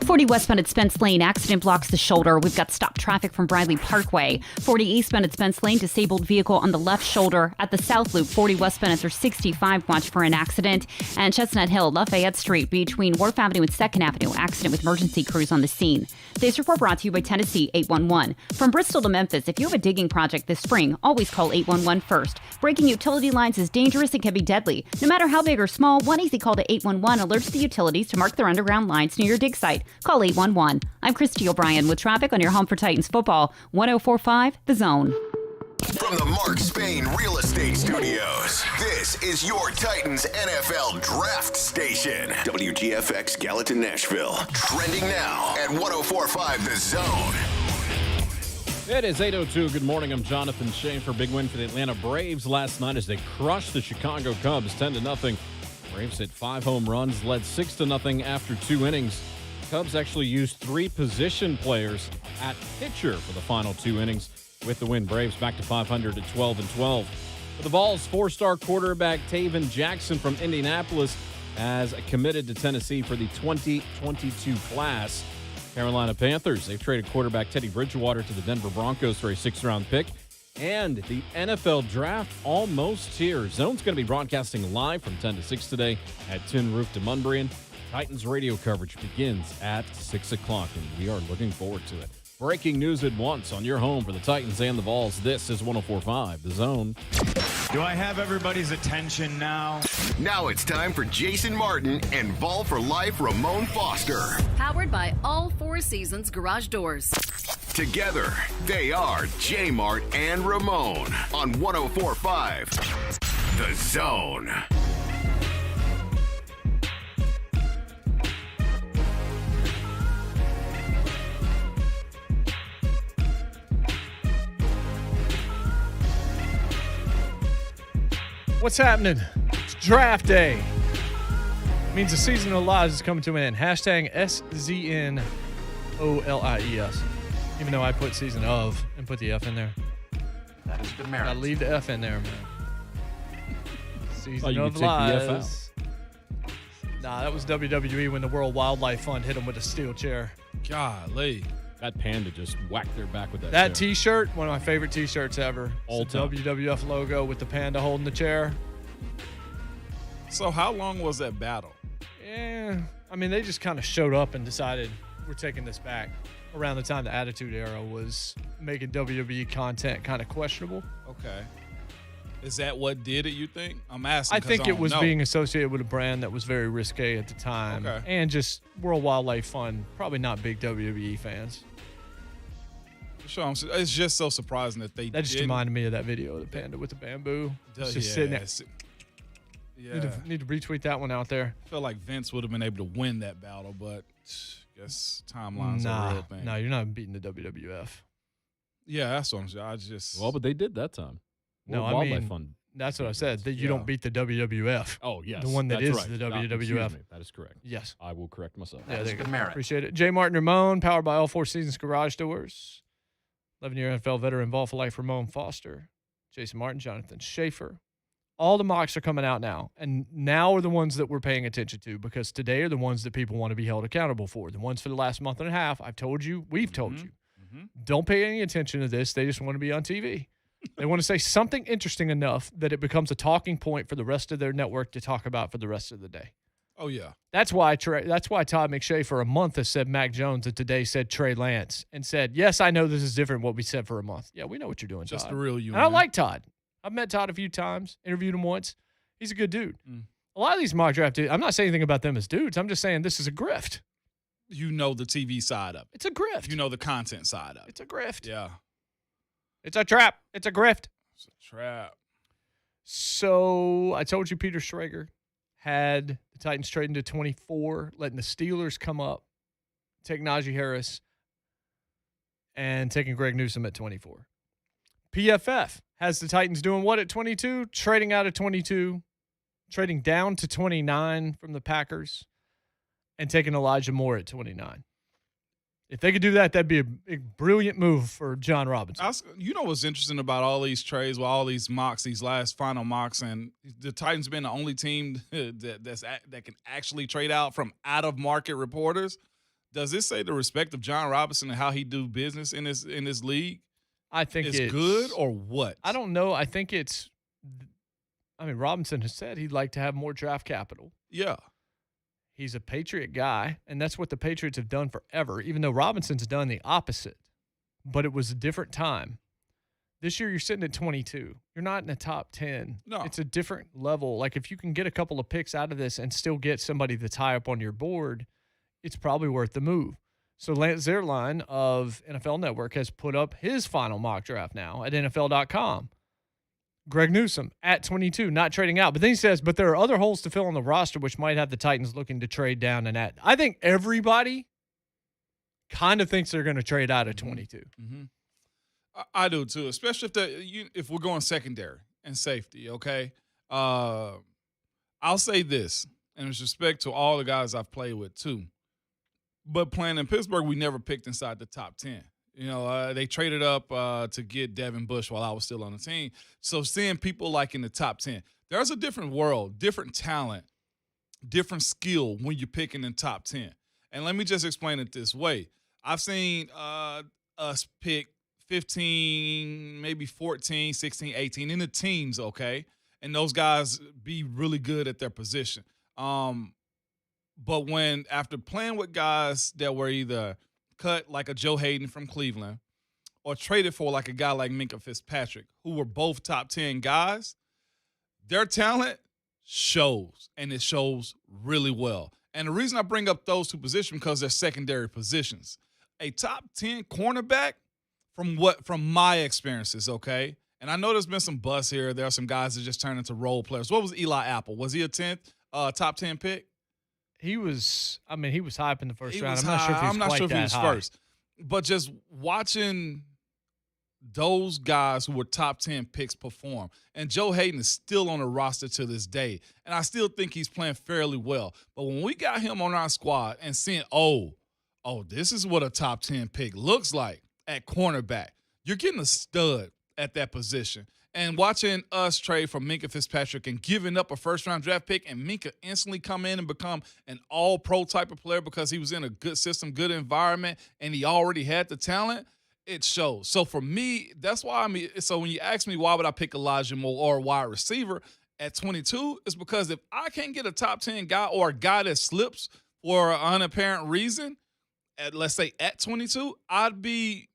40 westbound at Spence Lane, accident blocks the shoulder. We've got stopped traffic from Briley Parkway. 40 eastbound at Spence Lane, disabled vehicle on the left shoulder. At the South Loop, 40 westbound at 65, watch for an accident. And Chestnut Hill, Lafayette Street, between Wharf Avenue and 2nd Avenue, accident with emergency crews on the scene. This report brought to you by Tennessee 811. From Bristol to Memphis, if you have a digging project this spring, always call 811 first. Breaking utility lines is dangerous and can be deadly. No matter how big or small, one easy call to 811 alerts the utilities to mark their underground lines near your dig site. Call 811. I'm Christy O'Brien with traffic on your home for Titans football. 104.5 The Zone. From the Mark Spain Real Estate Studios, this is your Titans NFL Draft Station. WGFX Gallatin, Nashville. Trending now at 104.5 The Zone. It is 8:02. Good morning. I'm Jonathan Schaefer. Big win for the Atlanta Braves last night as they crushed the Chicago Cubs 10-0. Braves hit 5 home runs, led 6-0 after 2 innings. Cubs actually used 3 position players at pitcher for the final 2 innings with the win. Braves back to 500 at 12-12. For the Vols, 4-star quarterback Taven Jackson from Indianapolis has committed to Tennessee for the 2022 class. Carolina Panthers, they've traded quarterback Teddy Bridgewater to the Denver Broncos for a 6th-round pick. And the NFL Draft almost here. Zone's going to be broadcasting live from 10 to 6 today at Tin Roof to Munbrian. Titans radio coverage begins at 6 o'clock, and we are looking forward to it. Breaking news at once on your home for the Titans and the Vols. This is 104.5 The Zone. Do I have everybody's attention now? Now it's time for Jason Martin and Vol for Life Ramon Foster. Powered by All 4 Seasons Garage Doors. Together, they are JMart and Ramon on 104.5 The Zone. What's happening? It's draft day. It means the season of lives is coming to an end. Hashtag SZNOLIES. Even though I put season of and put the F in there. That is demerit. I leave the F in there, man. Season you of could take the F lives. Nah, that was WWE when the World Wildlife Fund hit him with a steel chair. Golly. That panda just whacked their back with that That chair. T-shirt, one of my favorite T-shirts ever. All It's the time. WWF logo with the panda holding the chair. So how long was that battle? Yeah, I mean, they just kind of showed up and decided we're taking this back around the time the Attitude Era was making WWE content kind of questionable. Okay. Is that what did it, you think? I'm asking. I think it was know. being associated with a brand that was very risque at the time. Okay. And just World Wildlife Fund, probably not big WWE fans. Sure, it's just so surprising that they That just didn't. reminded me of that video of the panda with the bamboo. It's just sitting there. Yeah. Need to retweet that one out there. I feel like Vince would have been able to win that battle, but I guess timelines are a real thing. No, you're not beating the WWF. Yeah, that's what I'm saying. I just Well, but they did that time. No, World I Wildlife mean, Fund. that's what I said. That you Yeah. don't beat the WWF. Oh, yes. The one that that's is right. the Excuse WWF. me. That is correct. Yes. I will correct myself. Yeah, there you go. demerit. Appreciate it. JMart Ramon, powered by All 4 Seasons Garage Doors. 11-year NFL veteran, Vol for Life, Ramon Foster. Jason Martin, Jonathan Schaefer. All the mocks are coming out now. And now are the ones that we're paying attention to because today are the ones that people want to be held accountable for. The ones for the last month and a half, I've told you, we've told you. Don't pay any attention to this. They just want to be on TV. They want to say something interesting enough that it becomes a talking point for the rest of their network to talk about for the rest of the day. Oh yeah. That's why Todd McShay for a month has said Mac Jones and today said Trey Lance and said, yes, I know this is different what we said for a month. Yeah, we know what you're doing, Just Todd. the real you. And I like Todd. I've met Todd a few times, interviewed him once. He's a good dude. A lot of these mock draft dudes, I'm not saying anything about them as dudes. I'm just saying this is a grift. You know the TV side of it. It's a grift. You know the content side of it. It's a grift. Yeah. It's a trap. It's a grift. It's a trap. So I told you Peter Schrager had the Titans trading to 24, letting the Steelers come up, take Najee Harris, and taking Greg Newsome at 24. PFF has the Titans doing what at 22? Trading out of 22, trading down to 29 from the Packers, and taking Elijah Moore at 29. If they could do that, that'd be a brilliant move for John Robinson. You know what's interesting about all these trades, with all these mocks, these last final mocks, and the Titans being the only team that can actually trade out from out of market reporters. Does this say the respect of John Robinson and how he do business in this league? I think it's good or what? I don't know. I think Robinson has said he'd like to have more draft capital. Yeah. He's a Patriot guy, and that's what the Patriots have done forever, even though Robinson's done the opposite. But it was a different time. This year, you're sitting at 22. You're not in the top 10. No. It's a different level. Like, if you can get a couple of picks out of this and still get somebody that's high up on your board, it's probably worth the move. So Lance Zierlein of NFL Network has put up his final mock draft now at NFL.com. Greg Newsome at 22, not trading out. But then he says, but there are other holes to fill on the roster which might have the Titans looking to trade down and at. I think everybody kind of thinks they're going to trade out at 22. Mm-hmm. I do too, especially if we're going secondary and safety, okay? I'll say this, and with respect to all the guys I've played with too. But playing in Pittsburgh, we never picked inside the top 10. You know, they traded up to get Devin Bush while I was still on the team. So seeing people like in the top 10, there's a different world, different talent, different skill when you're picking in top 10. And let me just explain it this way. I've seen us pick 15, maybe 14, 16, 18 in the teens, okay? And those guys be really good at their position. But when after playing with guys that were either cut like a Joe Hayden from Cleveland or traded for like a guy like Minkah Fitzpatrick, who were both top 10 guys, their talent shows, and it shows really well. And the reason I bring up those two positions because they're secondary positions. A top 10 cornerback, from my experiences, okay? And I know there's been some buzz here. There are some guys that just turned into role players. What was Eli Apple? Was he a 10th, top 10 pick? He was hype in the first round. I'm not sure if he was first. But just watching those guys who were top 10 picks perform. And Joe Hayden is still on the roster to this day. And I still think he's playing fairly well. But when we got him on our squad and seeing, this is what a top 10 pick looks like at cornerback, you're getting a stud at that position. And watching us trade for Minkah Fitzpatrick and giving up a first-round draft pick and Minkah instantly come in and become an all-pro type of player because he was in a good system, good environment, and he already had the talent, it shows. So for me, that's why so when you ask me why would I pick Elijah Moore or a wide receiver at 22, it's because if I can't get a top 10 guy or a guy that slips for an unapparent reason, let's say at 22, I'd be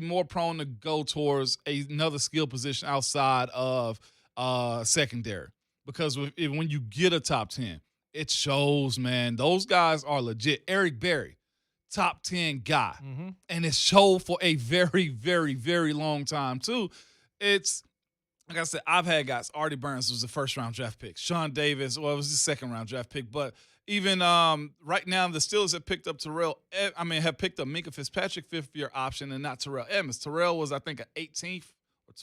more prone to go towards another skill position outside of secondary. Because when you get a top 10, it shows, man. Those guys are legit. Eric Berry, top 10 guy. Mm-hmm. And it showed for a very, very, very long time, too. It's, like I said, I've had guys. Artie Burns was a first-round draft pick. Sean Davis, it was the second-round draft pick. But even right now, the Steelers have picked up have picked up Minkah Fitzpatrick, fifth-year option, and not Terrell Edmonds. Terrell was, I think, an 18th or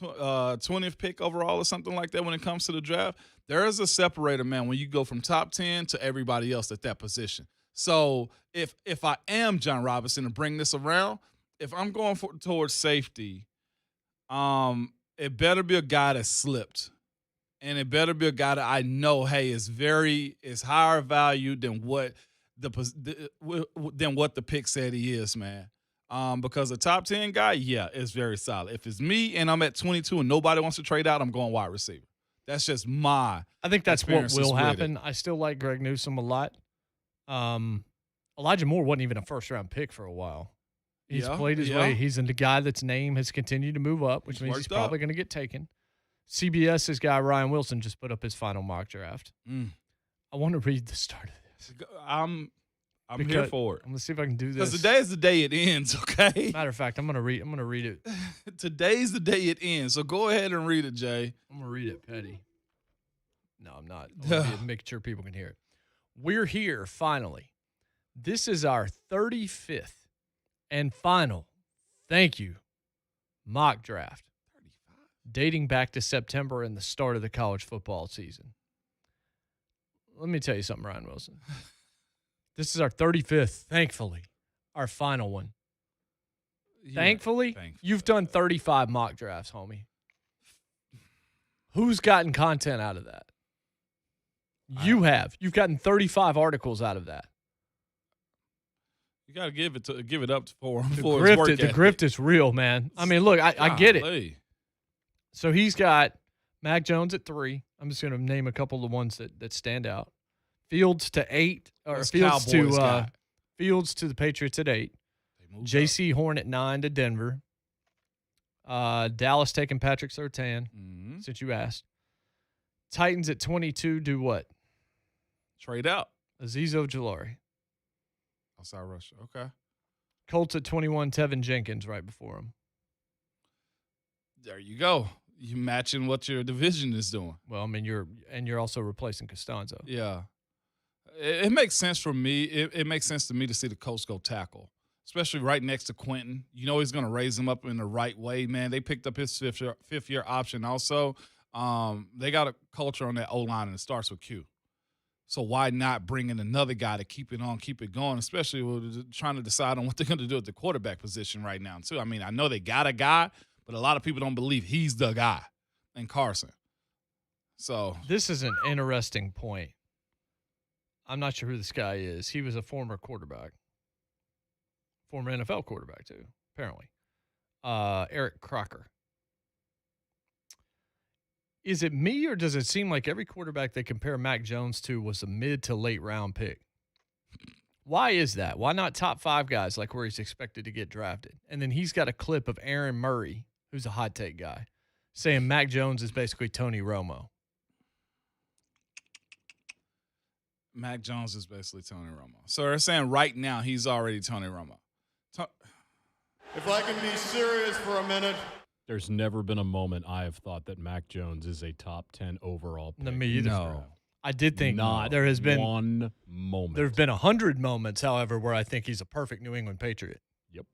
20th pick overall or something like that when it comes to the draft. There is a separator, man, when you go from top 10 to everybody else at that position. So if I am John Robinson and bring this around, if I'm going towards safety, it better be a guy that slipped. And it better be a guy that I know, hey, is higher value than what the pick said he is, man. Because a top 10 guy, is very solid. If it's me and I'm at 22 and nobody wants to trade out, I'm going wide receiver. That's just I think that's what will happen. I still like Greg Newsome a lot. Elijah Moore wasn't even a first-round pick for a while. He's played his way. He's the guy that's name has continued to move up, which means he's probably going to get taken. CBS's guy, Ryan Wilson, just put up his final mock draft. I want to read the start of this. I'm here for it. I'm going to see if I can do this. Because today is the day it ends, okay? Matter of fact, I'm going to read it. Today's the day it ends, so go ahead and read it, Jay. I'm going to read it, Petty. No, I'm not. I'm making sure people can hear it. We're here, finally. This is our 35th and final, thank you, mock draft. Dating back to September and the start of the college football season. Let me tell you something, Ryan Wilson. This is our 35th, thankfully, our final one. Thankfully, you've done 35 mock drafts, homie. Who's gotten content out of that? You have. You've gotten 35 articles out of that. You got to give it up for him. The grift is real, man. I mean, look, I get it. So he's got Mac Jones at 3. I'm just going to name a couple of the ones that stand out. Fields to 8, or Fields to the Patriots at 8. J.C. Horn at 9 to Denver. Dallas taking Patrick Surtain, since you asked. Titans at 22 do what? Trade out. Azeez Ojulari. Outside rusher. Okay. Colts at 21, Tevin Jenkins right before him. There you go. You matching what your division is doing. Well, I mean, you're also replacing Costanzo. Yeah. It makes sense for me. It makes sense to me to see the Colts go tackle, especially right next to Quentin. You know he's going to raise him up in the right way, man. They picked up his fifth-year option also. They got a culture on that O-line, and it starts with Q. So why not bring in another guy to keep it going, especially with trying to decide on what they're going to do at the quarterback position right now, too. I mean, I know they got a guy, but a lot of people don't believe he's the guy in Carson. So this is an interesting point. I'm not sure who this guy is. He was a former quarterback. Former NFL quarterback, too, apparently. Eric Crocker. Is it me, or does it seem like every quarterback they compare Mac Jones to was a mid to late round pick? Why is that? Why not top 5 guys like where he's expected to get drafted? And then he's got a clip of Aaron Murray, who's a hot take guy, saying Mac Jones is basically Tony Romo. Mac Jones is basically Tony Romo. So they're saying right now he's already Tony Romo. If I can be serious for a minute. There's never been a moment I have thought that Mac Jones is a top 10 overall pick. No, me either. No. I did think Not there has been one moment. There have been 100 moments, however, where I think he's a perfect New England Patriot. Yep.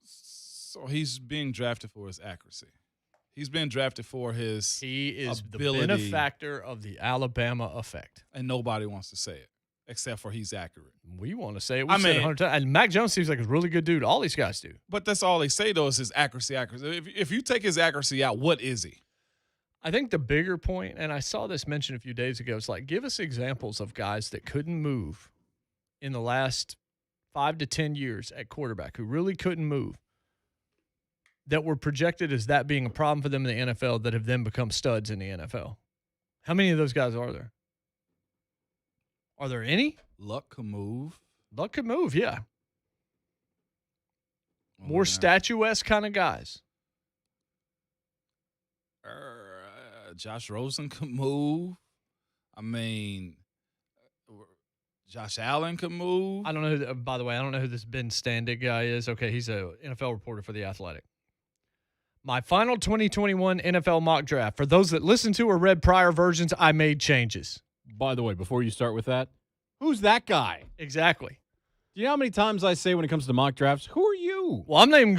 So he's being drafted for his accuracy. He's been drafted for his He is ability, the benefactor of the Alabama effect. And nobody wants to say it, except for he's accurate. We want to say it. We've said it 100 times. And Mac Jones seems like a really good dude. All these guys do. But that's all they say, though, is his accuracy. If you take his accuracy out, what is he? I think the bigger point, and I saw this mentioned a few days ago, is like, give us examples of guys that couldn't move in the last 5 to 10 years at quarterback, who really couldn't move, that were projected as that being a problem for them in the NFL, that have then become studs in the NFL. How many of those guys are there? Are there any? Luck can move. Luck could move, yeah. More statuesque kind of guys. Josh Rosen could move. I mean, Josh Allen could move. I don't know. By the way, I don't know who this Ben Standig guy is. Okay, he's an NFL reporter for The Athletic. My final 2021 NFL mock draft. For those that listened to or read prior versions, I made changes. By the way, before you start with that, who's that guy? Exactly. Do you know how many times I say when it comes to mock drafts, who are you? Well, I'm not even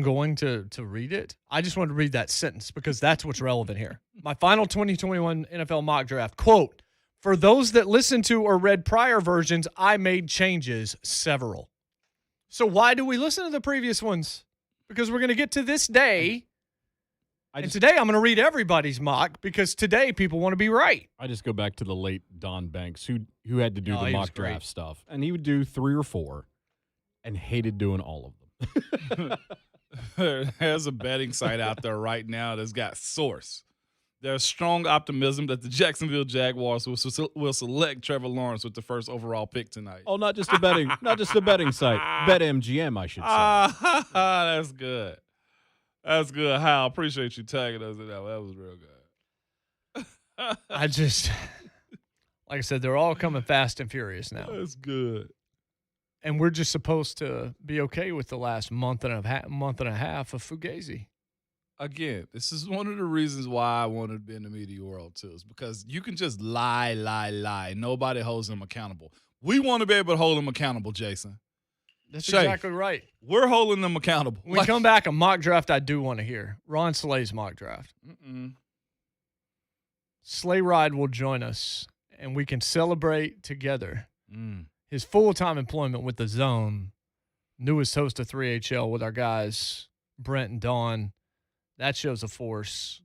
going to read it. I just wanted to read that sentence because that's what's relevant here. My final 2021 NFL mock draft, quote, for those that listened to or read prior versions, I made changes, several. So why do we listen to the previous ones? Because we're going to get to this day. And today I'm going to read everybody's mock because today people want to be right. I just go back to the late Don Banks who had to do the mock draft stuff. And he would do 3 or 4 and hated doing all of them. There's a betting site out there right now that's got source. There's strong optimism that the Jacksonville Jaguars will select Trevor Lawrence with the first overall pick tonight. Oh, not just a betting site. BetMGM, I should say. That's good. That's good, Hal. Appreciate you tagging us in that. That was real good. I just, like I said, they're all coming fast and furious now. That's good. And we're just supposed to be okay with the last month and a half of Fugazi. Again, this is one of the reasons why I wanted to be in the media world, too, is because you can just lie. Nobody holds them accountable. We want to be able to hold them accountable, Jason. That's exactly right. We're holding them accountable. When we come back, a mock draft I do want to hear. Ron Slay's mock draft. Slay Ride will join us, and we can celebrate together his full-time employment with The Zone, newest host of 3HL with our guys, Brent and Dawn. That show's a force.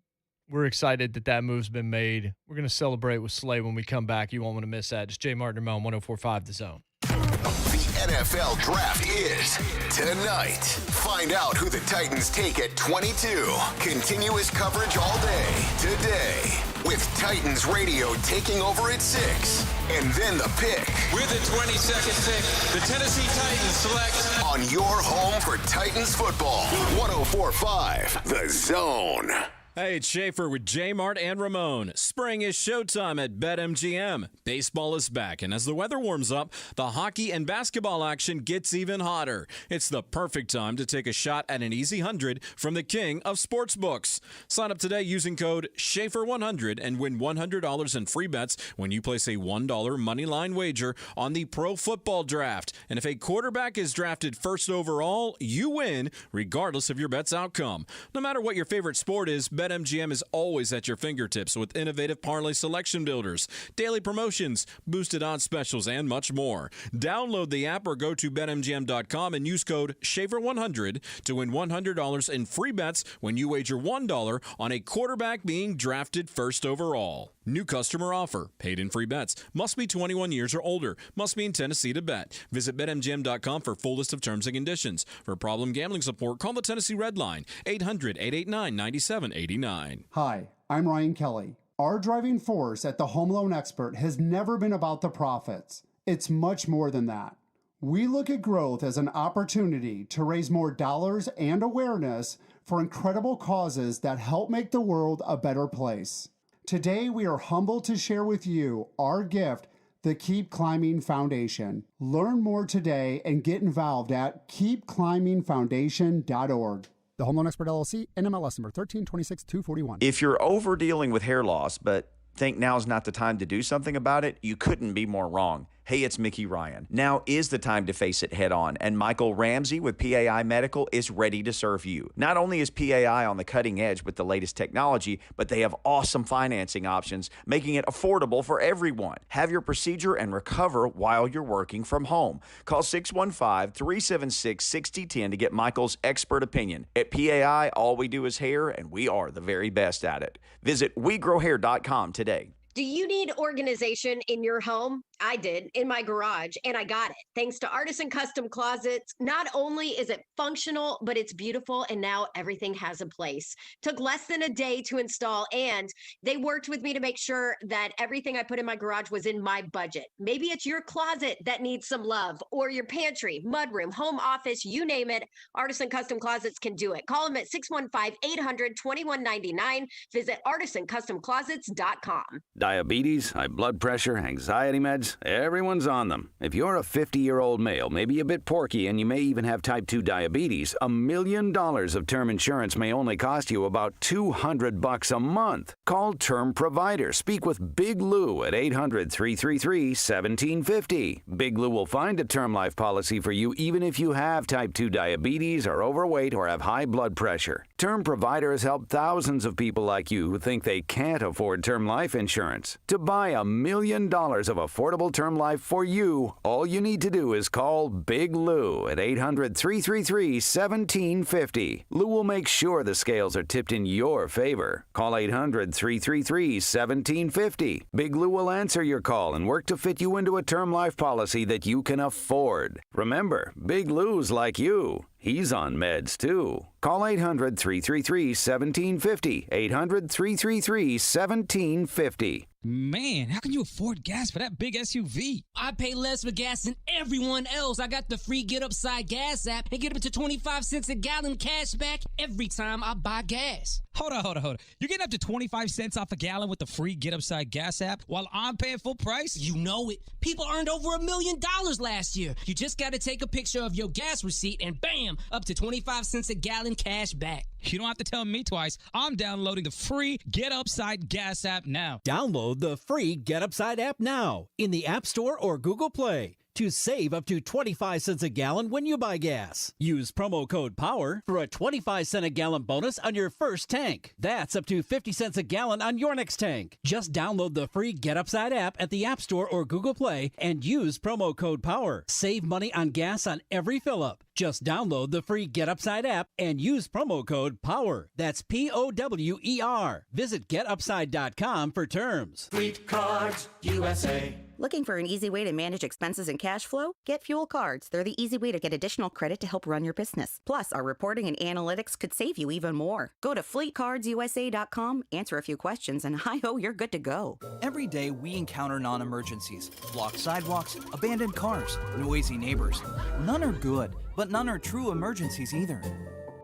We're excited that move's been made. We're going to celebrate with Slay when we come back. You won't want to miss that. It's JMart Ramon, 104.5 The Zone. The NFL Draft is tonight. Find out who the Titans take at 22. Continuous coverage all day today with Titans Radio taking over at 6. And then the pick. With the 22nd pick, the Tennessee Titans select on your home for Titans football. 104.5 The Zone. Hey, it's Schaefer with JMart and Ramon. Spring is showtime at BetMGM. Baseball is back, and as the weather warms up, the hockey and basketball action gets even hotter. It's the perfect time to take a shot at an easy 100 from the king of sportsbooks. Sign up today using code Schaefer100 and win $100 in free bets when you place a $1 moneyline wager on the Pro Football Draft. And if a quarterback is drafted first overall, you win, regardless of your bet's outcome. No matter what your favorite sport is, BetMGM is always at your fingertips with innovative parlay selection builders, daily promotions, boosted odds specials, and much more. Download the app or go to BetMGM.com and use code SHAVER100 to win $100 in free bets when you wager $1 on a quarterback being drafted first overall. New customer offer. Paid in free bets. Must be 21 years or older. Must be in Tennessee to bet. Visit BetMGM.com for full list of terms and conditions. For problem gambling support, call the Tennessee Red Line, 800-889-9789. Hi, I'm Ryan Kelly. Our driving force at the Home Loan Expert has never been about the profits. It's much more than that. We look at growth as an opportunity to raise more dollars and awareness for incredible causes that help make the world a better place. Today, we are humbled to share with you our gift, the Keep Climbing Foundation. Learn more today and get involved at keepclimbingfoundation.org. The Home Loan Expert LLC, NMLS number 1326241. If you're over dealing with hair loss, but think now's not the time to do something about it, you couldn't be more wrong. Hey, it's Mickey Ryan. Now is the time to face it head on, and Michael Ramsey with PAI Medical is ready to serve you. Not only is PAI on the cutting edge with the latest technology, but they have awesome financing options, making it affordable for everyone. Have your procedure and recover while you're working from home. Call 615-376-6010 to get Michael's expert opinion. At PAI, all we do is hair, and we are the very best at it. Visit WeGrowHair.com today. Do you need organization in your home? I did in my garage, and I got it. Thanks to Artisan Custom Closets, not only is it functional, but it's beautiful, and now everything has a place. Took less than a day to install, and they worked with me to make sure that everything I put in my garage was in my budget. Maybe it's your closet that needs some love, or your pantry, mudroom, home office, you name it. Artisan Custom Closets can do it. Call them at 615-800-2199. Visit artisancustomclosets.com. Diabetes, high blood pressure, anxiety meds, everyone's on them. If you're a 50-year-old male, maybe a bit porky, and you may even have type 2 diabetes, $1 million of term insurance may only cost you about $200 a month. Call Term Provider. Speak with Big Lou at 800-333-1750. Big Lou will find a term life policy for you even if you have type 2 diabetes, are overweight, or have high blood pressure. Term Provider has helped thousands of people like you who think they can't afford term life insurance. To buy $1 million of affordable term life for you, all you need to do is call Big Lou at 800-333-1750. Lou will make sure the scales are tipped in your favor. Call 800-333-1750. Big Lou will answer your call and work to fit you into a term life policy that you can afford. Remember, Big Lou's like you. He's on meds, too. Call 800-333-1750. 800-333-1750. Man, how can you afford gas for that big SUV? I pay less for gas than everyone else. I got the free Get Upside Gas app and get up to 25 cents a gallon cash back every time I buy gas. Hold on. You're getting up to 25 cents off a gallon with the free Get Upside Gas app while I'm paying full price? You know it. People earned over $1 million last year. You just got to take a picture of your gas receipt and bam, up to 25 cents a gallon cash back. You don't have to tell me twice. I'm downloading the free Get Upside Gas app now. Download the free Get Upside app now in the App Store or Google Play to save up to 25 cents a gallon when you buy gas. Use promo code POWER for a 25 cent a gallon bonus on your first tank. That's up to 50 cents a gallon on your next tank. Just download the free Get Upside app at the App Store or Google Play and use promo code POWER. Save money on gas on every fill-up. Just download the free Get Upside app and use promo code POWER. That's POWER. Visit getupside.com for terms. Fleet Cards USA. Looking for an easy way to manage expenses and cash flow? Get Fuel Cards. They're the easy way to get additional credit to help run your business. Plus, our reporting and analytics could save you even more. Go to fleetcardsusa.com, answer a few questions, and hi-ho, you're good to go. Every day, we encounter non-emergencies. Blocked sidewalks, abandoned cars, noisy neighbors. None are good, but none are true emergencies either.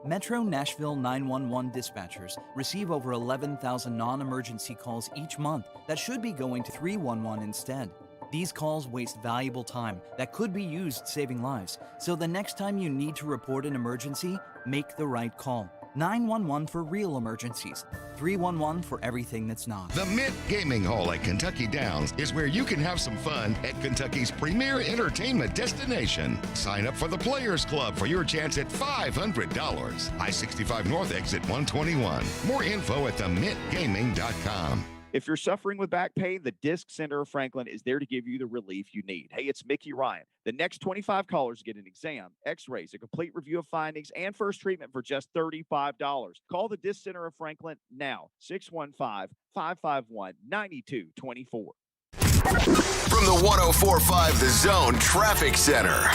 Metro Nashville 911 dispatchers receive over 11,000 non-emergency calls each month that should be going to 311 instead. These calls waste valuable time that could be used saving lives, so the next time you need to report an emergency, make the right call. 911 for real emergencies. 311 for everything that's not. The Mint Gaming Hall at Kentucky Downs is where you can have some fun at Kentucky's premier entertainment destination. Sign up for the Players Club for your chance at $500. I-65 North exit 121. More info at themintgaming.com. If you're suffering with back pain, the Disc Center of Franklin is there to give you the relief you need. Hey, it's Mickey Ryan. The next 25 callers get an exam, x-rays, a complete review of findings, and first treatment for just $35. Call the Disc Center of Franklin now, 615-551-9224. From the 104.5 The Zone Traffic Center.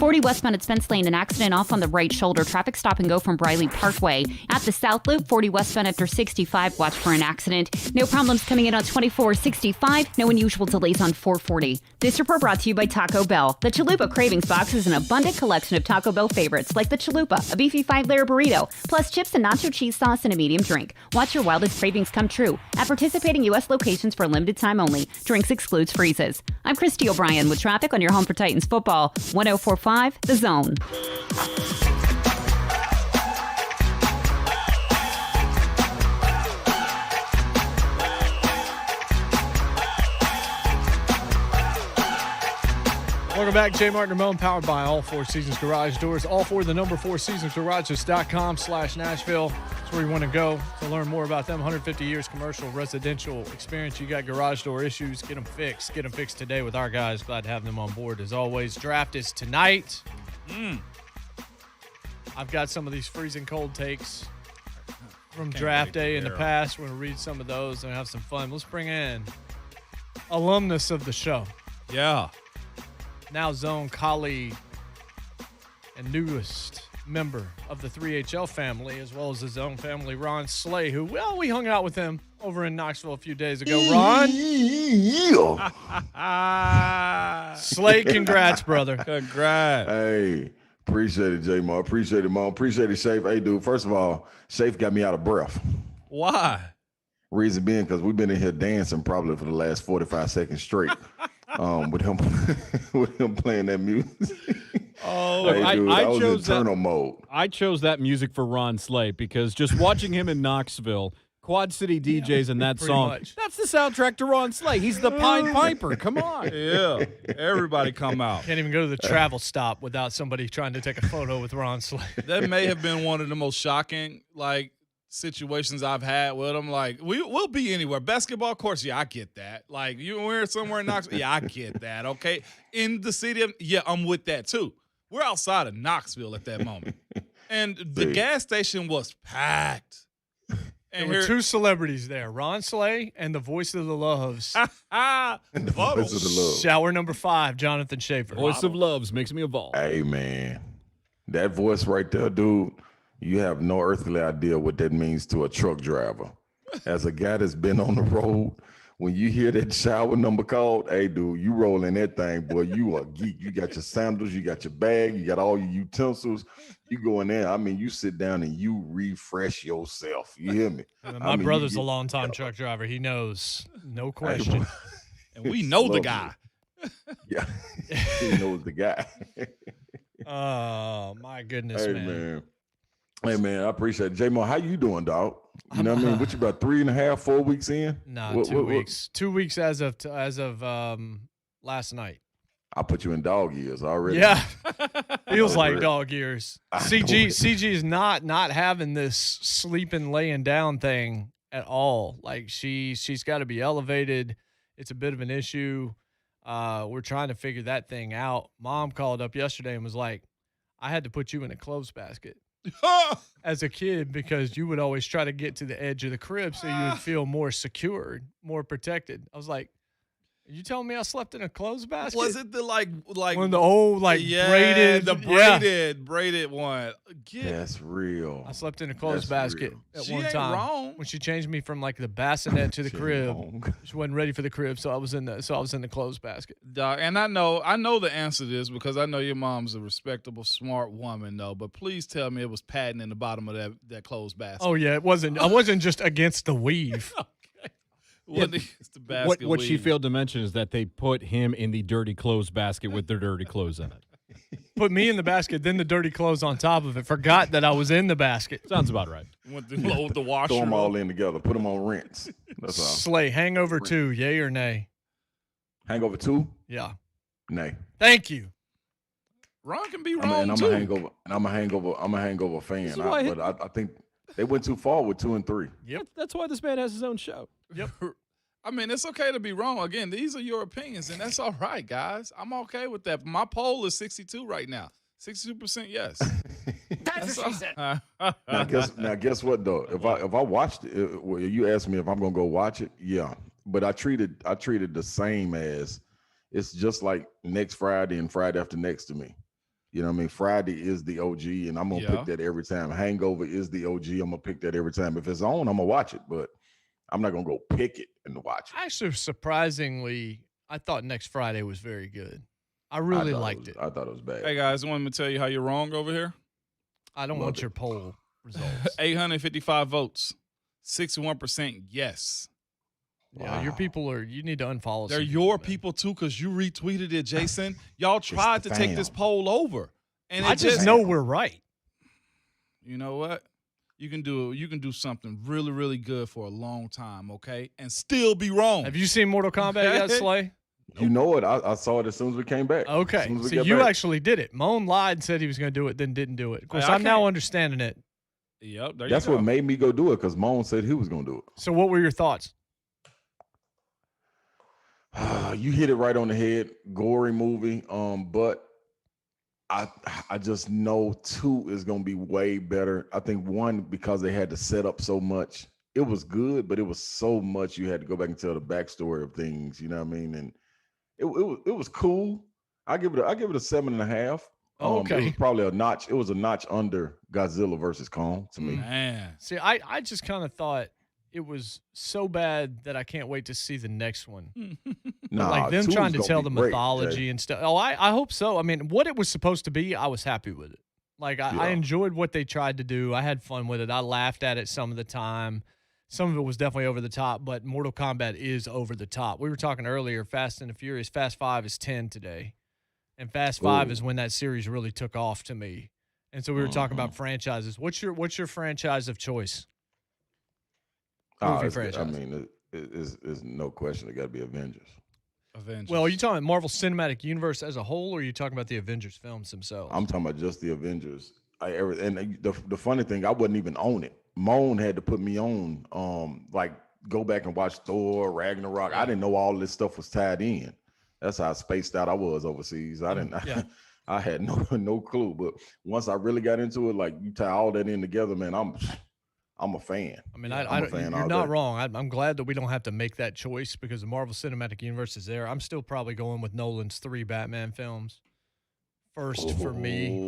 40 westbound at Spence Lane, an accident off on the right shoulder. Traffic stop and go from Briley Parkway. At the South Loop, 40 westbound after 65. Watch for an accident. No problems coming in on 2465. No unusual delays on 440. This report brought to you by Taco Bell. The Chalupa Cravings Box is an abundant collection of Taco Bell favorites like the Chalupa, a beefy 5-layer burrito, plus chips and nacho cheese sauce and a medium drink. Watch your wildest cravings come true at participating U.S. locations for a limited time only. Drinks excludes freezes. I'm Christy O'Brien with traffic on your home for Titans football. 104.5 The Zone. Welcome back, JMart Ramon, powered by All Four Seasons Garage Doors. All four, the number 4 seasonsgarages.com/Nashville. That's where you want to go to learn more about them. 150 years commercial, residential experience. You got garage door issues, get them fixed. Get them fixed today with our guys. Glad to have them on board as always. Draft is tonight. I've got some of these freezing cold takes from draft day in the past. We're going to read some of those and have some fun. Let's bring in alumnus of the show. Yeah. Now Zone colleague and newest member of the 3HL family, as well as the Zone family, Ron Slay, who, well, we hung out with him over in Knoxville a few days ago. Ron? Slay, congrats, brother. Congrats. Hey, appreciate it, J-Mar. Appreciate it, Mom. Appreciate it, Safe. Hey, dude, first of all, Safe got me out of breath. Why? Reason being, because we've been in here dancing probably for the last 45 seconds straight. With him playing that music. Oh, hey, dude, I was chose in turtle mode. I chose that music for Ron Slay because just watching him in Knoxville, Quad City DJs and that song, that's the soundtrack to Ron Slay. He's the Pied Piper. Come on. Yeah. Everybody come out. Can't even go to the travel stop without somebody trying to take a photo with Ron Slay. That may have been one of the most shocking, situations I've had with them. Like, we'll be anywhere. Basketball courts, yeah, I get that. Like, we're somewhere in Knoxville, yeah, I get that, okay? In the city, yeah, I'm with that too. We're outside of Knoxville at that moment. And the gas station was packed. And there were two celebrities there, Ron Slay and the voice of the Loves. And the voice of the Loves. Shower number 5, Jonathan Schaefer. Voice of Loves makes me evolve. Hey, man. That voice right there, dude, you have no earthly idea what that means to a truck driver. As a guy that's been on the road, when you hear that shower number called, hey, dude, you roll in that thing, boy, you a geek. You got your sandals, you got your bag, you got all your utensils. You go in there, you sit down and you refresh yourself. You hear me? My brother's a longtime truck driver. He knows, no question. And we know the guy. Yeah, he knows the guy. Oh, my goodness, man. Hey, man, I appreciate it. J-Mo, how you doing, dog? You know what I mean? What, you about 3.5, 4 weeks in? No, 2 weeks. 2 weeks as of last night. I put you in dog years already. Yeah, feels like dog years. CG is not having this sleeping, laying down thing at all. Like she's got to be elevated. It's a bit of an issue. We're trying to figure that thing out. Mom called up yesterday and was like, "I had to put you in a clothes basket." As a kid, because you would always try to get to the edge of the crib so you would feel more secured, more protected. I was like, are you telling me I slept in a clothes basket? Was it the like one of the old braided, braided one? That's real. I slept in a clothes basket at one ain't time. Wrong. When she changed me from like the bassinet to the crib. She wasn't ready for the crib, so I was in the clothes basket. And I know the answer to this because I know your mom's a respectable, smart woman, though. But please tell me it was padding in the bottom of that clothes basket. Oh yeah, it wasn't. I wasn't just against the weave. What she failed to mention is that they put him in the dirty clothes basket with their dirty clothes in it. put me in the basket, then the dirty clothes on top of it. Forgot that I was in the basket. Sounds about right. Went to load the washer. Throw them all in together. Put them on rinse. That's all. Slay, Hangover 2, yay or nay? Hangover 2? Yeah. Nay. Thank you. Ron can be wrong I'm too. I'm a hangover fan. why But I think they went too far with 2 and 3. Yep. That's why this man has his own show. Yep. I mean, it's okay to be wrong. Again, these are your opinions, and that's all right, guys. I'm okay with that. My poll is 62 right now. 62% yes. That's what she said. Now guess what though? If I watched it, well, you asked me if I'm gonna go watch it, yeah. But I treated the same as it's just like next Friday and Friday after next to me. You know what I mean? Friday is the OG, and I'm gonna pick that every time. Hangover is the OG. I'm gonna pick that every time. If it's on, I'm gonna watch it, but I'm not gonna go pick it and watch it. Actually, surprisingly, I thought next Friday was very good. I really liked it. I thought it was bad. Hey, guys, I want me to tell you how you're wrong over here. I don't want your poll results. 855 votes, 61% yes. Yeah, your people you need to unfollow. They're your people too, because you retweeted it, Jason. Y'all tried to take this poll over. And I just know we're right. You know what? You can do something really, really good for a long time, okay? And still be wrong. Have you seen Mortal Kombat yet, Slay? You know it. I saw it as soon as we came back. Okay, so you actually did it. Moan lied and said he was going to do it, then didn't do it. Of course, I'm now understanding it. Yep, that's what made me go do it, because Moan said he was going to do it. So what were your thoughts? You hit it right on the head. Gory movie. But I just know 2 is going to be way better. I think 1, because they had to set up so much. It was good, but it was so much you had to go back and tell the backstory of things. You know what I mean? And it was cool. I give it a 7.5. Okay. It was probably a notch. It was a notch under Godzilla versus Kong to me. Man. See, I just kind of thought it was so bad that I can't wait to see the next one. Like them trying to tell the mythology and stuff. Oh, I hope so. I mean, what it was supposed to be, I was happy with it. Like I enjoyed what they tried to do. I had fun with it. I laughed at it some of the time. Some of it was definitely over the top, but Mortal Kombat is over the top. We were talking earlier, Fast and the Furious. Fast 5 is 10 today. And Fast 5 is when that series really took off to me. And so we were talking about franchises. What's your franchise of choice? Movie franchise. I mean, it's no question. It got to be Avengers. Well, are you talking about Marvel Cinematic Universe as a whole, or are you talking about the Avengers films themselves? I'm talking about just the Avengers. And the funny thing, I wasn't even on it. Moan had to put me on, like go back and watch Thor, Ragnarok. I didn't know all this stuff was tied in. That's how spaced out I was overseas. I didn't. I had no clue. But once I really got into it, like you tie all that in together, man, I'm a fan. I mean, you're not wrong. I'm glad that we don't have to make that choice because the Marvel Cinematic Universe is there. I'm still probably going with Nolan's 3 Batman films first for me.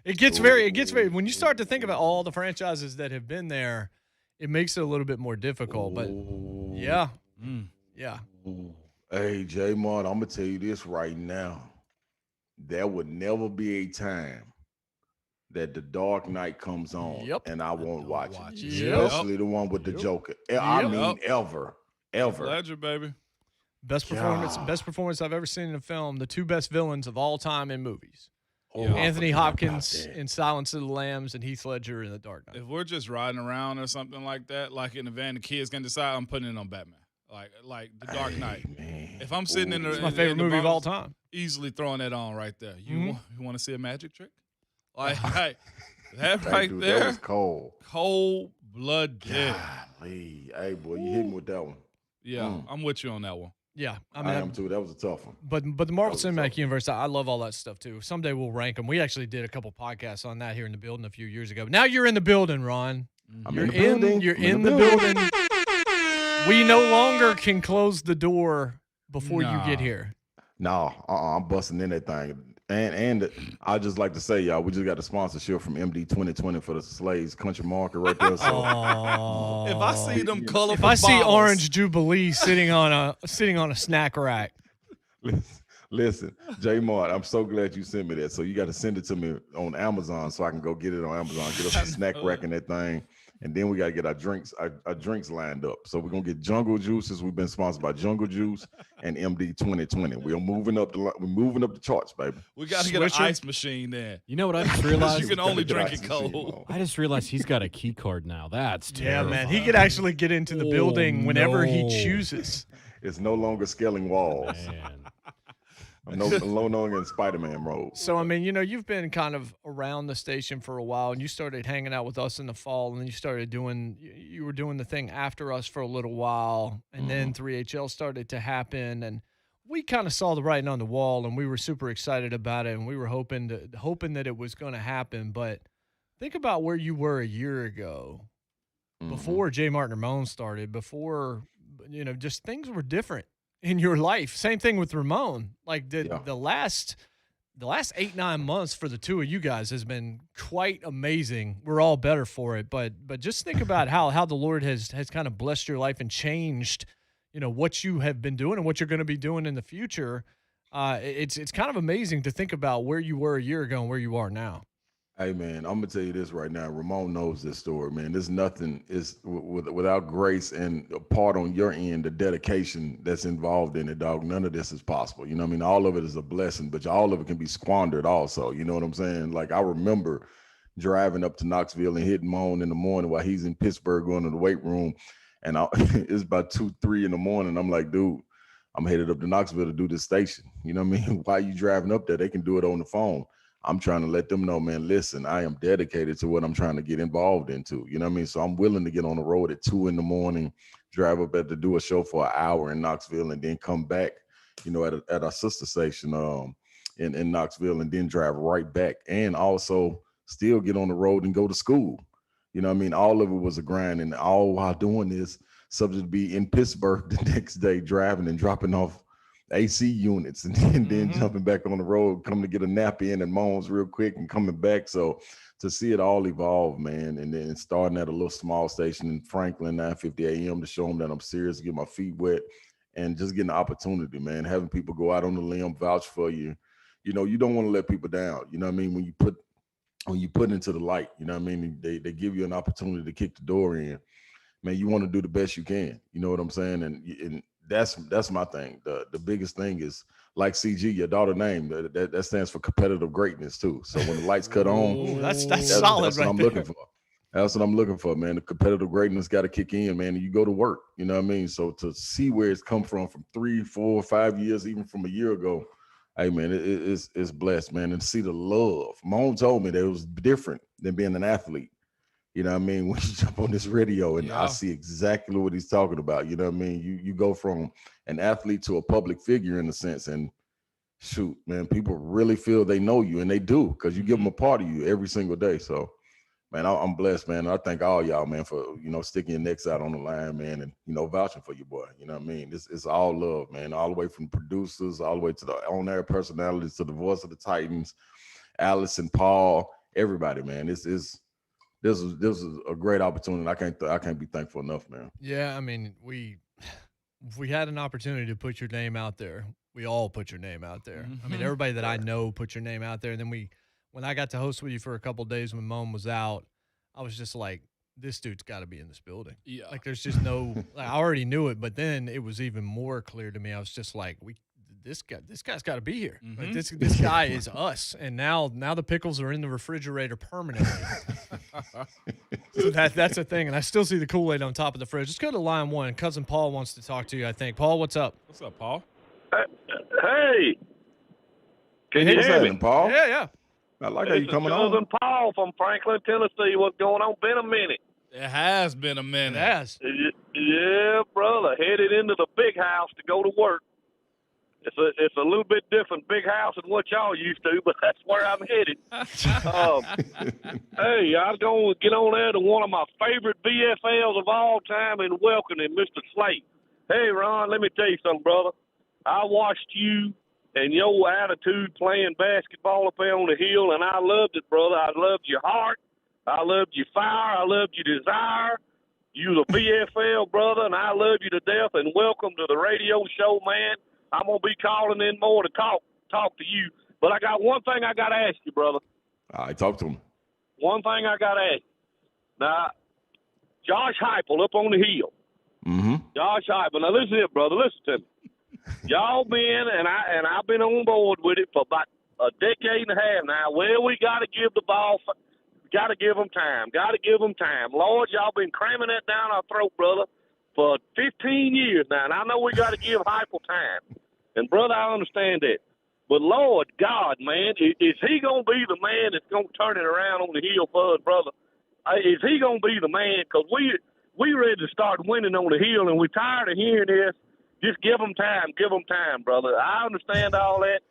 It gets very, when you start to think about all the franchises that have been there, it makes it a little bit more difficult. But yeah. Hey, JMart, I'm going to tell you this right now. There would never be a time that The Dark Knight comes on and I won't watch it. Especially the one with the Joker. I mean, ever. Ledger, baby. Best performance I've ever seen in a film. The 2 best villains of all time in movies. Anthony Hopkins in Silence of the Lambs and Heath Ledger in The Dark Knight. If we're just riding around or something like that, like in the van, the kids can decide, I'm putting it on Batman. Like The Dark Knight. Man. If I'm sitting it's my favorite movie of all time. Easily throwing that on right there. You want to see a magic trick? Like that right there. That was cold. Cold-blooded. Golly. Hey, boy, you hit me with that one. Yeah, I'm with you on that one. Yeah, I am too. That was a tough one. But the Marvel Cinematic Universe, I love all that stuff too. Someday we'll rank them. We actually did a couple podcasts on that here in the building a few years ago. Now you're in the building, Ron. You're in the building. We no longer can close the door before you get here. No, I'm busting in that thing. And I just like to say, y'all, we just got a sponsorship from MD 2020 for the Slaves Country Market right there. So if I see them colorful, if I see Orange Jubilee sitting on a snack rack. Listen, JMart, I'm so glad you sent me that. So you got to send it to me on Amazon so I can go get it on Amazon. Get us a snack rack in that thing. And then we got to get our drinks lined up. So we're going to get Jungle Juices. We've been sponsored by Jungle Juice and MD 2020. We're moving up the charts, baby. We got to get an ice machine there. You know what I just realized? You can only drink it cold. I just realized he's got a key card now. That's terrible. Yeah, man. He could actually get into the building whenever he chooses. It's no longer scaling walls. I'm no longer in Spider-Man mode. So, I mean, you know, you've been kind of around the station for a while, and you started hanging out with us in the fall, and then you were doing the thing after us for a little while, and then 3HL started to happen, and we kind of saw the writing on the wall, and we were super excited about it, and we were hoping that it was going to happen. But think about where you were a year ago, before JMart Ramon started, before, you know, just things were different in your life. Same thing with Ramon. Like the last 8-9 months for the two of you guys has been quite amazing. We're all better for it, but just think about how the Lord has kind of blessed your life and changed, you know, what you have been doing and what you're going to be doing in the future. It's kind of amazing to think about where you were a year ago and where you are now. Hey, man, I'm going to tell you this right now. Ramon knows this story, man. There's nothing is without grace and a part on your end, the dedication that's involved in it, dog. None of this is possible. You know what I mean? All of it is a blessing, but all of it can be squandered also. You know what I'm saying? Like, I remember driving up to Knoxville and hitting Moan in the morning while he's in Pittsburgh going to the weight room. And it's about 2-3 in the morning. I'm like, dude, I'm headed up to Knoxville to do this station. You know what I mean? Why are you driving up there? They can do it on the phone. I'm trying to let them know, man, listen, I am dedicated to what I'm trying to get involved into. You know what I mean? So I'm willing to get on the road at 2 in the morning, drive up to do a show for an hour in Knoxville, and then come back, you know, at our sister station in Knoxville, and then drive right back, and also still get on the road and go to school. You know what I mean? All of it was a grind, and all while doing this, subject to be in Pittsburgh the next day, driving and dropping off AC units, and then jumping back on the road, coming to get a nap in and Moans real quick and coming back. So to see it all evolve, man, and then starting at a little small station in Franklin, 9:50 a.m. to show them that I'm serious, to get my feet wet, and just getting the opportunity, man, having people go out on the limb, vouch for you. You know, you don't want to let people down. You know what I mean? When you put into the light, you know what I mean? They give you an opportunity to kick the door in. Man, you want to do the best you can. You know what I'm saying? And that's my thing. The biggest thing is, like CG, your daughter name, that stands for competitive greatness too. So when the lights cut on, that's solid. That's what I'm looking for. That's what I'm looking for, man. The competitive greatness got to kick in, man. And you go to work. You know what I mean? So to see where it's come from 3, 4, 5 years, even from a year ago, hey man, it's blessed, man. And to see the love. Mom told me that it was different than being an athlete. You know what I mean? When you jump on this radio and I see exactly what he's talking about, you know what I mean? You go from an athlete to a public figure in a sense, and shoot, man, people really feel they know you, and they do, because you give them a part of you every single day. So, man, I'm blessed, man. I thank all y'all, man, for, you know, sticking your necks out on the line, man, and, you know, vouching for your boy. You know what I mean? It's all love, man, all the way from producers, all the way to the on-air personalities, to the voice of the Titans, Alice and Paul, everybody, man. This is a great opportunity. I can't be thankful enough, man. Yeah, I mean, we had an opportunity to put your name out there. We all put your name out there. I mean, everybody that I know put your name out there. And then when I got to host with you for a couple of days when Mom was out, I was just like, this dude's got to be in this building. Yeah, like there's just no. I already knew it, but then it was even more clear to me. I was just like, this guy's got to be here. Like this guy is us. And now the pickles are in the refrigerator permanently. So that's a thing. And I still see the Kool-Aid on top of the fridge. Let's go to line 1. Cousin Paul wants to talk to you, I think. Paul, what's up? What's up, Paul? Hey. Can you hear me? Paul? Yeah. I like how you coming on. Cousin Paul from Franklin, Tennessee. What's going on? Been a minute. It has been a minute. It has. Yeah, brother. Headed into the big house to go to work. It's a little bit different big house than what y'all used to, but that's where I'm headed. Hey, I was going to get on there to one of my favorite BFLs of all time and welcome him, Mr. Slate. Hey, Ron, let me tell you something, brother. I watched you and your attitude playing basketball up there on the hill, and I loved it, brother. I loved your heart. I loved your fire. I loved your desire. You the BFL, brother, and I love you to death, and welcome to the radio show, man. I'm going to be calling in more to talk to you. But I got one thing I got to ask you, brother. All right, talk to him. One thing I got to ask. Now, Josh Heupel up on the hill. Mm-hmm. Josh Heupel. Now listen here, brother. Listen to me. Y'all been and I've been on board with it for about a decade and a half now. Well, we got to give the ball. Got to give them time. Got to give them time. Lord, y'all been cramming that down our throat, brother, for 15 years now. And I know we got to give Heupel time. And brother, I understand that. But Lord God, man, is he gonna be the man that's gonna turn it around on the hill for us, brother? Is he gonna be the man? Because we ready to start winning on the hill, and we're tired of hearing this. Just give them time, brother. I understand all that.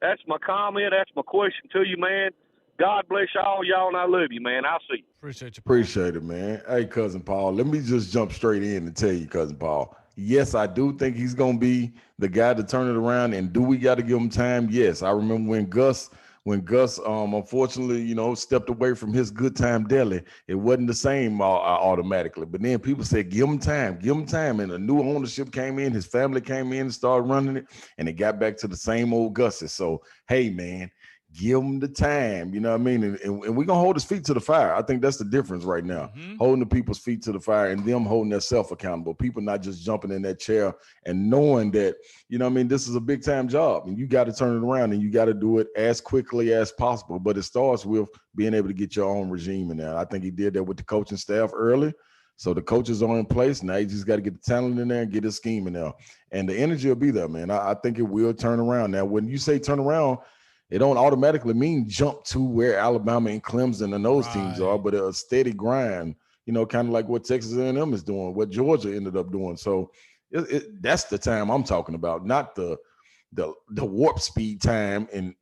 That's my comment. That's my question to you, man. God bless all y'all, and I love you, man. I'll see you. Appreciate you. Appreciate it, man. Hey, Cousin Paul, let me just jump straight in and tell you, Cousin Paul. Yes, I do think he's going to be the guy to turn it around. And do we got to give him time? Yes. I remember when Gus, unfortunately, stepped away from his good time daily, it wasn't the same automatically. But then people said, give him time. And a new ownership came in, his family came in and started running it, and it got back to the same old Gus's. So, hey, man, give him the time, you know what I mean? And we're going to hold his feet to the fire. I think that's the difference right now, holding the people's feet to the fire and them holding themselves accountable. People not just jumping in that chair and knowing that, this is a big time job and you got to turn it around and you got to do it as quickly as possible. But it starts with being able to get your own regime in there. I think he did that with the coaching staff early. So the coaches are in place. Now you just got to get the talent in there and get his scheme in there. And the energy will be there, man. I think it will turn around. Now, when you say turn around, it don't automatically mean jump to where Alabama and Clemson and those teams are, but a steady grind, kind of like what Texas A&M is doing, what Georgia ended up doing. So that's the time I'm talking about, not the warp speed time and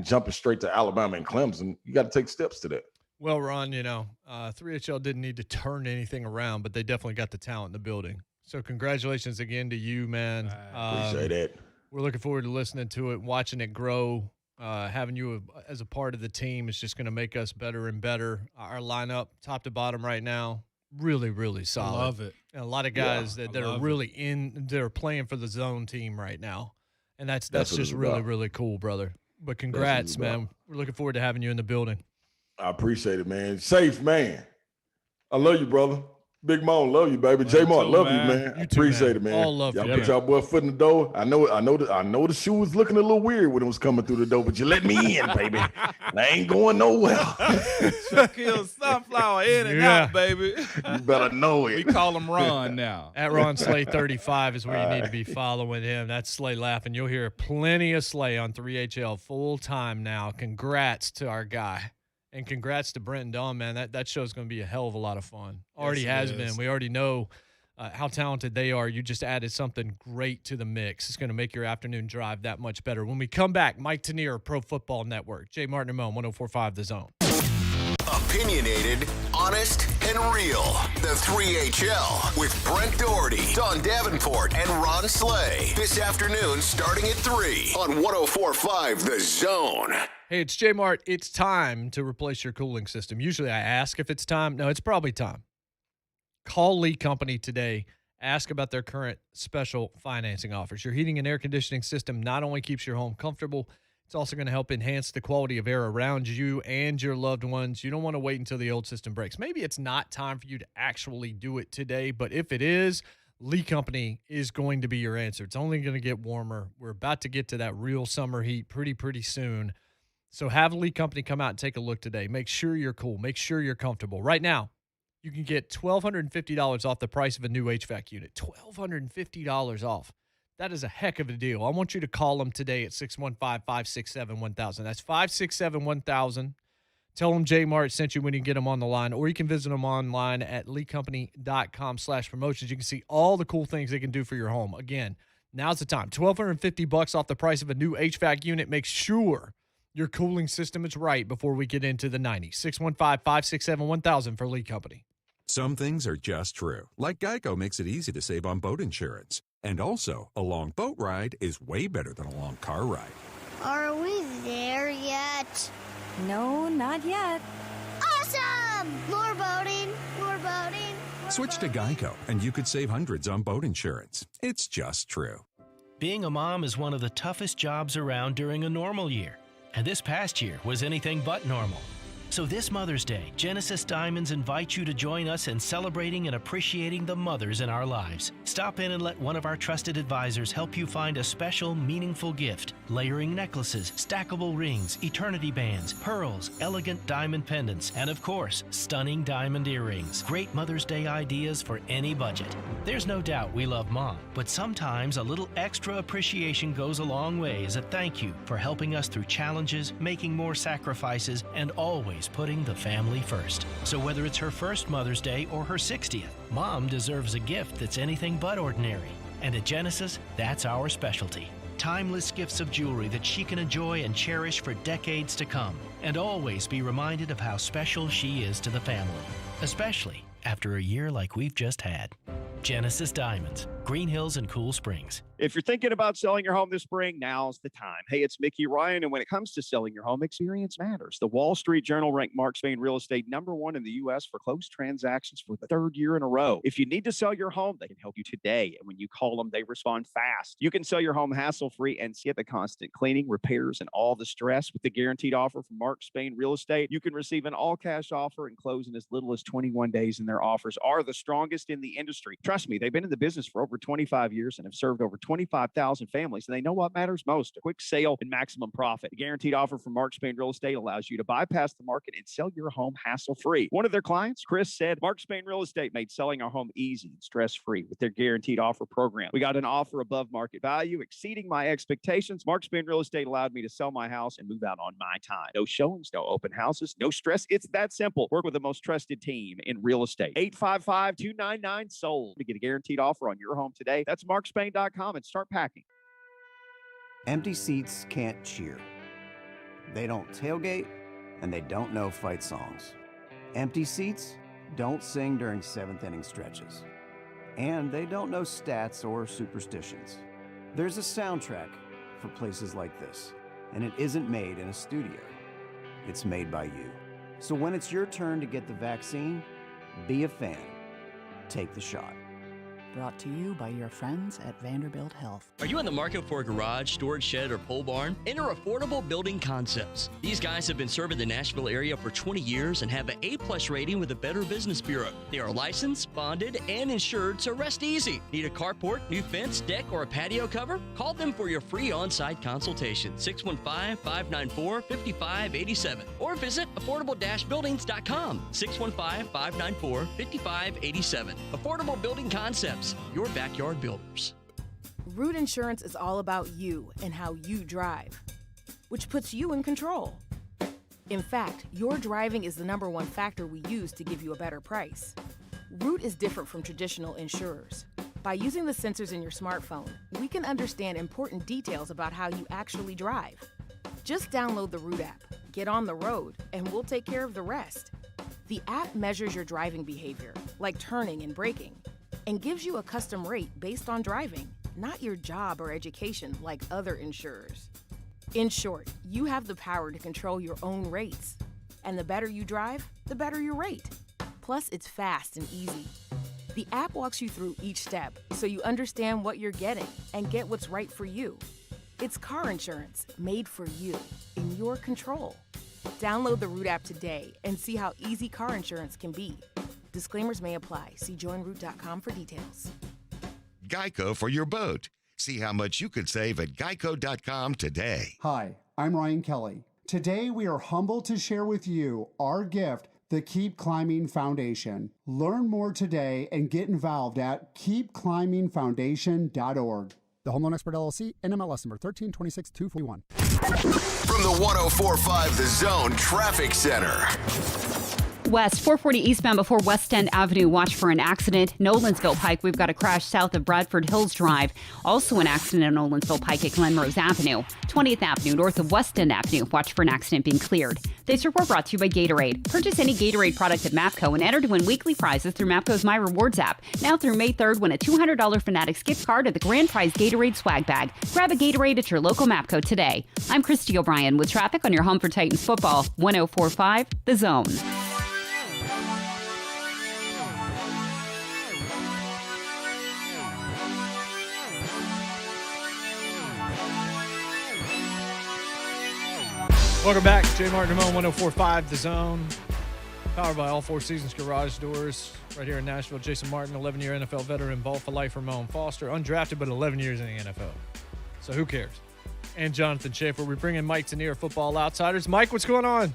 jumping straight to Alabama and Clemson. You got to take steps to that. Well, Ron, 3HL didn't need to turn anything around, but they definitely got the talent in the building. So congratulations again to you, man. Appreciate it. We're looking forward to listening to it, watching it grow. Having you as a part of the team is just going to make us better and better. Our lineup, top to bottom right now, really, really solid. I love it. And a lot of guys that are really they're playing for the zone team right now. And that's just really, really cool, brother. But congrats, man. We're looking forward to having you in the building. I appreciate it, man. Safe, man. I love you, brother. Big Moan, love you, baby. JMart, love you, man. You too, appreciate it, man. All love y'all you. Put y'all boy foot in the door. I know the shoe was looking a little weird when it was coming through the door, but you let me in, baby. And I ain't going nowhere. Shaquille Sunflower in and out, baby. You better know it. We call him Ron now. At Ron Slay 35 is where you need to be following him. That's Slay laughing. You'll hear plenty of Slay on 3HL full time now. Congrats to our guy. And congrats to Brent and Dawn, man. That show's going to be a hell of a lot of fun. Already has been. We already know how talented they are. You just added something great to the mix. It's going to make your afternoon drive that much better. When we come back, Mike Tanier, Pro Football Network, JMart Ramon, 104.5 The Zone. Opinionated, honest, and real. The 3HL with Brent Doherty, Don Davenport, and Ron Slay. This afternoon starting at 3 on 104.5 The Zone. Hey, it's JMart. It's time to replace your cooling system. Usually I ask if it's time. No, it's probably time. Call Lee Company today. Ask about their current special financing offers. Your heating and air conditioning system not only keeps your home comfortable, it's also going to help enhance the quality of air around you and your loved ones. You don't want to wait until the old system breaks. Maybe it's not time for you to actually do it today, but if it is, Lee Company is going to be your answer. It's only going to get warmer. We're about to get to that real summer heat pretty soon. So have Lee Company come out and take a look today. Make sure you're cool. Make sure you're comfortable. Right now, you can get $1,250 off the price of a new HVAC unit. $1,250 off. That is a heck of a deal. I want you to call them today at 615-567-1000. That's 567-1000. Tell them JMart sent you when you get them on the line, or you can visit them online at leecompany.com/promotions. You can see all the cool things they can do for your home. Again, now's the time. $1,250 off the price of a new HVAC unit. Make sure your cooling system is right before we get into the 90s. 615-567-1000 for Lee Company. Some things are just true. Like Geico makes it easy to save on boat insurance. And also, a long boat ride is way better than a long car ride. Are we there yet? No, not yet. Awesome! More boating, more boating. Switch to Geico, and you could save hundreds on boat insurance. It's just true. Being a mom is one of the toughest jobs around during a normal year. And this past year was anything but normal. So this Mother's Day, Genesis Diamonds invites you to join us in celebrating and appreciating the mothers in our lives. Stop in and let one of our trusted advisors help you find a special, meaningful gift. Layering necklaces, stackable rings, eternity bands, pearls, elegant diamond pendants, and of course, stunning diamond earrings. Great Mother's Day ideas for any budget. There's no doubt we love Mom, but sometimes a little extra appreciation goes a long way as a thank you for helping us through challenges, making more sacrifices, and always putting the family first. So whether it's her first Mother's Day or her 60th, Mom deserves a gift that's anything but ordinary. And at Genesis, that's our specialty. Timeless gifts of jewelry that she can enjoy and cherish for decades to come, and always be reminded of how special she is to the family, especially after a year like we've just had. Genesis Diamonds, Green Hills and Cool Springs. If you're thinking about selling your home this spring, now's the time. Hey, it's Mickey Ryan, and when it comes to selling your home, experience matters. The Wall Street Journal ranked Mark Spain Real Estate #1 in the U.S. for closed transactions for the 3rd year in a row. If you need to sell your home, they can help you today. And when you call them, they respond fast. You can sell your home hassle-free and skip the constant cleaning, repairs, and all the stress. With the guaranteed offer from Mark Spain Real Estate, you can receive an all-cash offer and close in as little as 21 days, and their offers are the strongest in the industry. Trust me, they've been in the business for over 25 years and have served over 25,000 families, and they know what matters most: a quick sale and maximum profit. The guaranteed offer from Mark Spain Real Estate allows you to bypass the market and sell your home hassle-free. One of their clients, Chris, said, Mark Spain Real Estate made selling our home easy and stress-free with their guaranteed offer program. We got an offer above market value, exceeding my expectations. Mark Spain Real Estate allowed me to sell my house and move out on my time. No showings, no open houses, no stress. It's that simple. Work with the most trusted team in real estate. 855-299-SOLD to get a guaranteed offer on your home today. That's markspain.com and start packing. Empty seats can't cheer. They don't tailgate, and they don't know fight songs. Empty seats don't sing during 7th inning stretches. And they don't know stats or superstitions. There's a soundtrack for places like this, and it isn't made in a studio. It's made by you. So when it's your turn to get the vaccine, be a fan. Take the shot. Brought to you by your friends at Vanderbilt Health. Are you in the market for a garage, storage shed, or pole barn? Enter Affordable Building Concepts. These guys have been serving the Nashville area for 20 years and have an A+ rating with the Better Business Bureau. They are licensed, bonded, and insured, so rest easy. Need a carport, new fence, deck, or a patio cover? Call them for your free on-site consultation, 615-594-5587, or visit affordable-buildings.com, 615-594-5587. Affordable Building Concepts. Your backyard builders. Root Insurance is all about you and how you drive, which puts you in control. In fact, your driving is the #1 factor we use to give you a better price. Root is different from traditional insurers. By using the sensors in your smartphone, we can understand important details about how you actually drive. Just download the Root app, get on the road, and we'll take care of the rest. The app measures your driving behavior, like turning and braking, and gives you a custom rate based on driving, not your job or education like other insurers. In short, you have the power to control your own rates. And the better you drive, the better your rate. Plus, it's fast and easy. The app walks you through each step so you understand what you're getting and get what's right for you. It's car insurance made for you, in your control. Download the Root app today and see how easy car insurance can be. Disclaimers may apply. See joinroot.com for details. Geico for your boat. See how much you could save at geico.com today. Hi, I'm Ryan Kelly. Today we are humbled to share with you our gift, the Keep Climbing Foundation. Learn more today and get involved at keepclimbingfoundation.org. The Home Loan Expert LLC, NMLS number 1326241. From the 104.5 The Zone Traffic Center. West, 440 eastbound before West End Avenue. Watch for an accident. Nolensville Pike, we've got a crash south of Bradford Hills Drive. Also an accident on Nolensville Pike at Glenrose Avenue. 20th Avenue north of West End Avenue. Watch for an accident being cleared. This report brought to you by Gatorade. Purchase any Gatorade product at MAPCO and enter to win weekly prizes through MAPCO's My Rewards app. Now through May 3rd, win a $200 Fanatics gift card and the grand prize Gatorade swag bag. Grab a Gatorade at your local MAPCO today. I'm Christy O'Brien with traffic on your home for Titans football. 104.5 The Zone. Welcome back. JMart Ramon, 104.5 The Zone. Powered by All Four Seasons Garage Doors. Right here in Nashville. Jason Martin, 11-year NFL veteran. Ball for life, Ramon Foster. Undrafted, but 11 years in the NFL. So who cares? And Jonathan Schaefer. We bring in Mike Tanier, Football Outsiders. Mike, what's going on?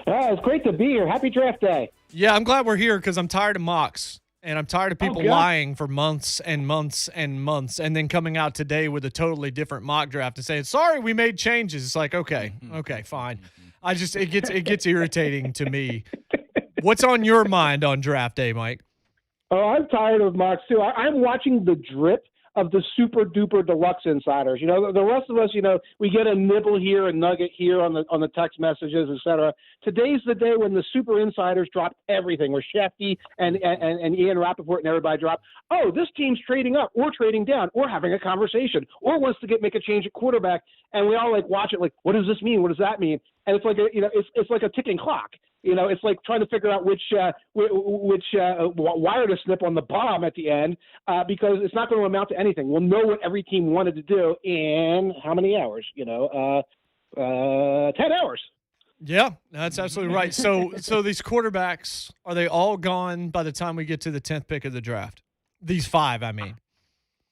It's great to be here. Happy draft day. Yeah, I'm glad we're here because I'm tired of mocks. And I'm tired of people lying for months and months and months and then coming out today with a totally different mock draft and saying, sorry, we made changes. It's like, okay, fine. It gets irritating to me. What's on your mind on draft day, Mike? Oh, I'm tired of mocks too. I'm watching the drip of the super duper deluxe insiders. You know, the rest of us, you know, we get a nibble here, a nugget here on the text messages, etc. Today's the day when the super insiders drop everything. Where Shefty and Ian Rappaport and everybody drop, oh, this team's trading up or trading down or having a conversation or wants to make a change at quarterback, and we all like watch it like, what does this mean? What does that mean? And it's like it's like a ticking clock. You know, it's like trying to figure out which wire to snip on the bomb at the end because it's not going to amount to anything. We'll know what every team wanted to do in how many hours? 10 hours. Yeah, that's absolutely right. So these quarterbacks, are they all gone by the time we get to the 10th pick of the draft? These five, I mean.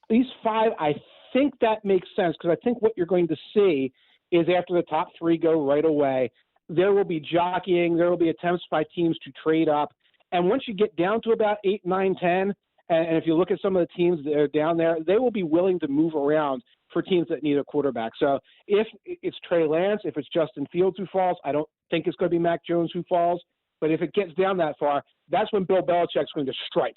These five, I think that makes sense because I think what you're going to see is after the top three go right away, there will be jockeying. There will be attempts by teams to trade up. And once you get down to about 8, 9, 10, and if you look at some of the teams that are down there, they will be willing to move around for teams that need a quarterback. So if it's Trey Lance, if it's Justin Fields who falls, I don't think it's going to be Mac Jones who falls. But if it gets down that far, that's when Bill Belichick's going to strike.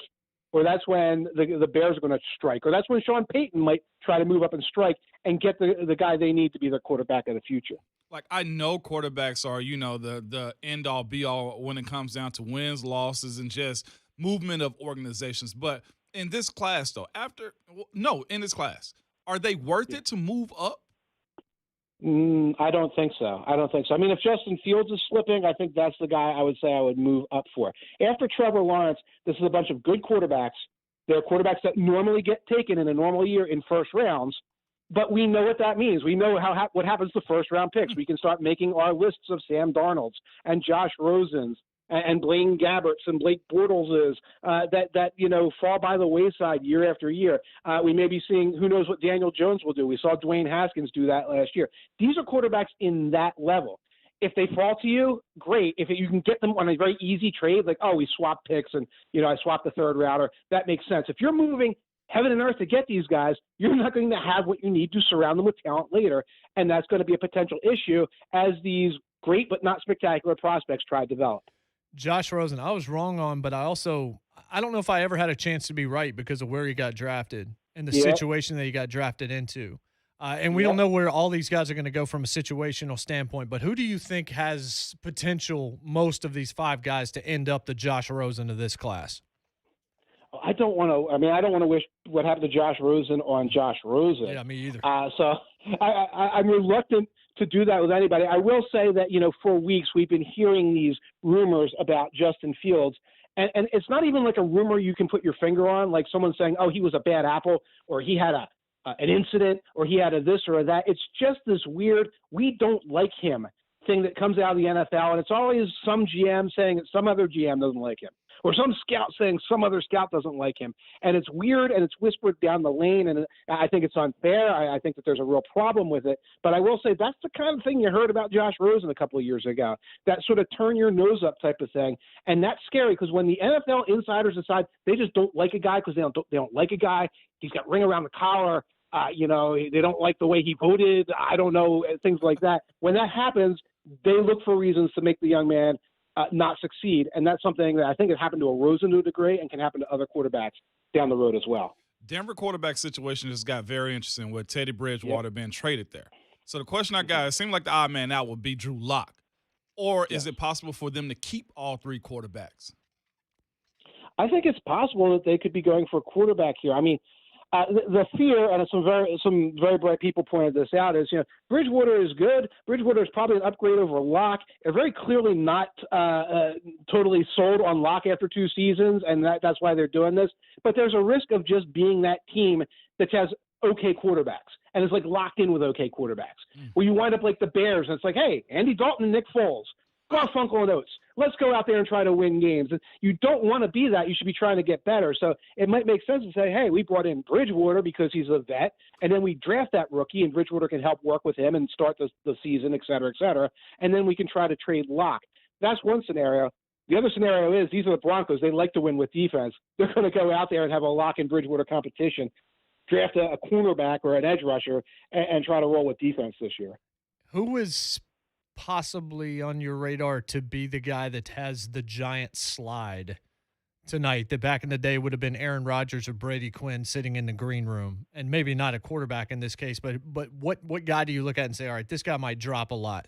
Or that's when the Bears are going to strike. Or that's when Sean Payton might try to move up and strike and get the guy they need to be the quarterback of the future. Like, I know quarterbacks are, the end-all, be-all when it comes down to wins, losses, and just movement of organizations. But in this class, though, in this class, are they worth it to move up? I don't think so. I mean, if Justin Fields is slipping, I think that's the guy I would say I would move up for. After Trevor Lawrence, this is a bunch of good quarterbacks. They're quarterbacks that normally get taken in a normal year in first rounds. But we know what that means. We know what happens to first-round picks. We can start making our lists of Sam Darnolds and Josh Rosen's and Blaine Gabbert's and Blake Bortles's that fall by the wayside year after year. We may be seeing who knows what Daniel Jones will do. We saw Dwayne Haskins do that last year. These are quarterbacks in that level. If they fall to you, great. If you can get them on a very easy trade, like, oh, we swapped picks and, I swapped the third router, that makes sense. If you're moving heaven and earth to get these guys, you're not going to have what you need to surround them with talent later, and that's going to be a potential issue as these great but not spectacular prospects try to develop. Josh Rosen, I was wrong on, but I don't know if I ever had a chance to be right because of where he got drafted and the situation that he got drafted into. And we don't know where all these guys are going to go from a situational standpoint, but who do you think has potential, most of these five guys, to end up the Josh Rosen of this class? I don't want to wish what happened to Josh Rosen on Josh Rosen. Yeah, me either. So I'm reluctant to do that with anybody. I will say that, for weeks we've been hearing these rumors about Justin Fields, and it's not even like a rumor you can put your finger on, like someone saying, oh, he was a bad apple, or he had an incident, or he had a this or a that. It's just this weird, we don't like him thing that comes out of the NFL, and it's always some GM saying that some other GM doesn't like him, or some scout saying some other scout doesn't like him. And it's weird, and it's whispered down the lane, and I think it's unfair. I think that there's a real problem with it. But I will say that's the kind of thing you heard about Josh Rosen a couple of years ago, that sort of turn your nose up type of thing. And that's scary because when the NFL insiders decide they just don't like a guy because they don't like a guy, he's got ring around the collar, they don't like the way he voted, I don't know, things like that. When that happens, they look for reasons to make the young man not succeed, and that's something that I think has happened to a Rosen to a degree and can happen to other quarterbacks down the road as well. Denver quarterback situation just got very interesting with Teddy Bridgewater being traded there. So the question I got, it seemed like the odd man out would be Drew Lock. Or is it possible for them to keep all three quarterbacks? I think it's possible that they could be going for a quarterback here. I mean, the fear, and some very bright people pointed this out, is Bridgewater is good. Bridgewater is probably an upgrade over Locke. They're very clearly not totally sold on Locke after 2 seasons, and that's why they're doing this. But there's a risk of just being that team that has okay quarterbacks and is like locked in with okay quarterbacks. Where you wind up like the Bears and it's like, hey, Andy Dalton and Nick Foles, Garfunkel and Oates, let's go out there and try to win games. And you don't want to be that. You should be trying to get better. So it might make sense to say, hey, we brought in Bridgewater because he's a vet, and then we draft that rookie, and Bridgewater can help work with him and start the season, et cetera, and then we can try to trade Locke. That's one scenario. The other scenario is these are the Broncos. They like to win with defense. They're going to go out there and have a Locke and Bridgewater competition, draft a cornerback or an edge rusher, and try to roll with defense this year. Who is possibly on your radar to be the guy that has the giant slide tonight that back in the day would have been Aaron Rodgers or Brady Quinn sitting in the green room? And maybe not a quarterback in this case, but what guy do you look at and say, all right, this guy might drop a lot?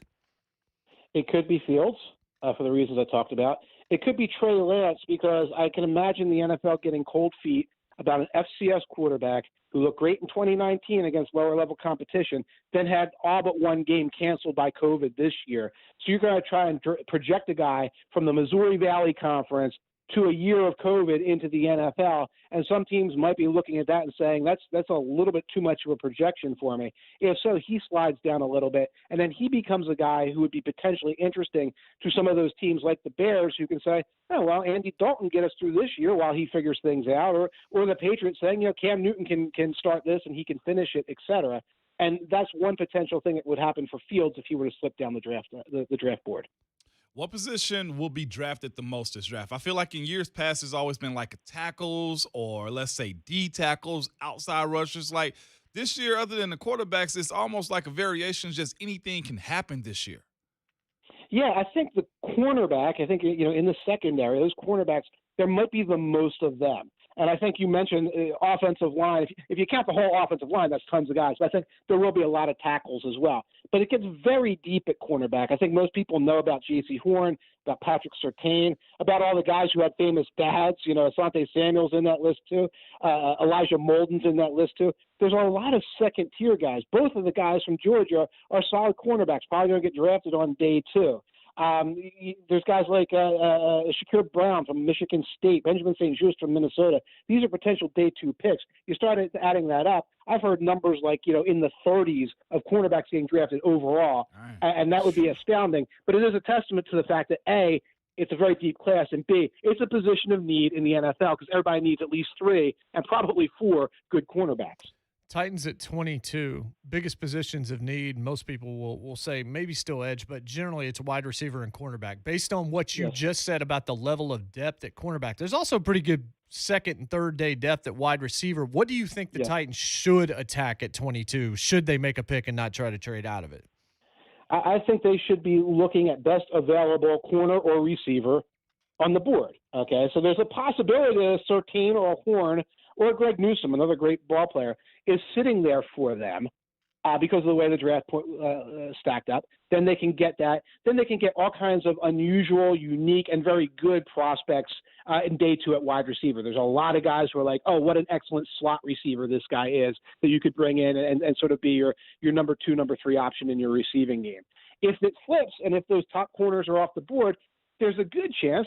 It could be Fields for the reasons I talked about. It could be Trey Lance because I can imagine the NFL getting cold feet about an FCS quarterback who looked great in 2019 against lower-level competition, then had all but one game canceled by COVID this year. So you're going to try and project a guy from the Missouri Valley Conference to a year of COVID into the NFL, and some teams might be looking at that and saying that's a little bit too much of a projection for me. If so, he slides down a little bit, and then he becomes a guy who would be potentially interesting to some of those teams like the Bears who can say, oh, well, Andy Dalton get us through this year while he figures things out, or the Patriots saying, Cam Newton can start this and he can finish it, et cetera. And that's one potential thing that would happen for Fields if he were to slip down the draft board. What position will be drafted the most this draft? I feel like in years past, it's always been like tackles or let's say D tackles, outside rushers. Like this year, other than the quarterbacks, it's almost like a variation. Just anything can happen this year. Yeah, I think the cornerback, in the secondary, those cornerbacks, there might be the most of them. And I think you mentioned offensive line. If you count the whole offensive line, that's tons of guys. But I think there will be a lot of tackles as well. But it gets very deep at cornerback. I think most people know about J.C. Horn, about Patrick Surtain, about all the guys who had famous dads. Asante Samuel's in that list too. Elijah Molden's in that list too. There's a lot of second-tier guys. Both of the guys from Georgia are solid cornerbacks, probably going to get drafted on day 2. There's guys like Shakir Brown from Michigan State, Benjamin St. Juste from Minnesota. These are potential day 2 picks. You start adding that up. I've heard numbers like, in the 30s of cornerbacks getting drafted overall, and that would be astounding. But it is a testament to the fact that, A, it's a very deep class, and B, it's a position of need in the NFL because everybody needs at least 3 and probably 4 good cornerbacks. Titans at 22, biggest positions of need. Most people will say maybe still edge, but generally it's wide receiver and cornerback. Based on what you just said about the level of depth at cornerback, there's also pretty good second and third day depth at wide receiver. What do you think the Titans should attack at 22? Should they make a pick and not try to trade out of it? I think they should be looking at best available corner or receiver on the board. Okay, so there's a possibility that a Surtain or a Horn or Greg Newsome, another great ball player, is sitting there for them because of the way the draft stacked up. Then they can get that. Then they can get all kinds of unusual, unique, and very good prospects in day 2 at wide receiver. There's a lot of guys who are like, oh, what an excellent slot receiver this guy is that you could bring in and sort of be your number 2, number 3 option in your receiving game. If it flips and if those top corners are off the board, there's a good chance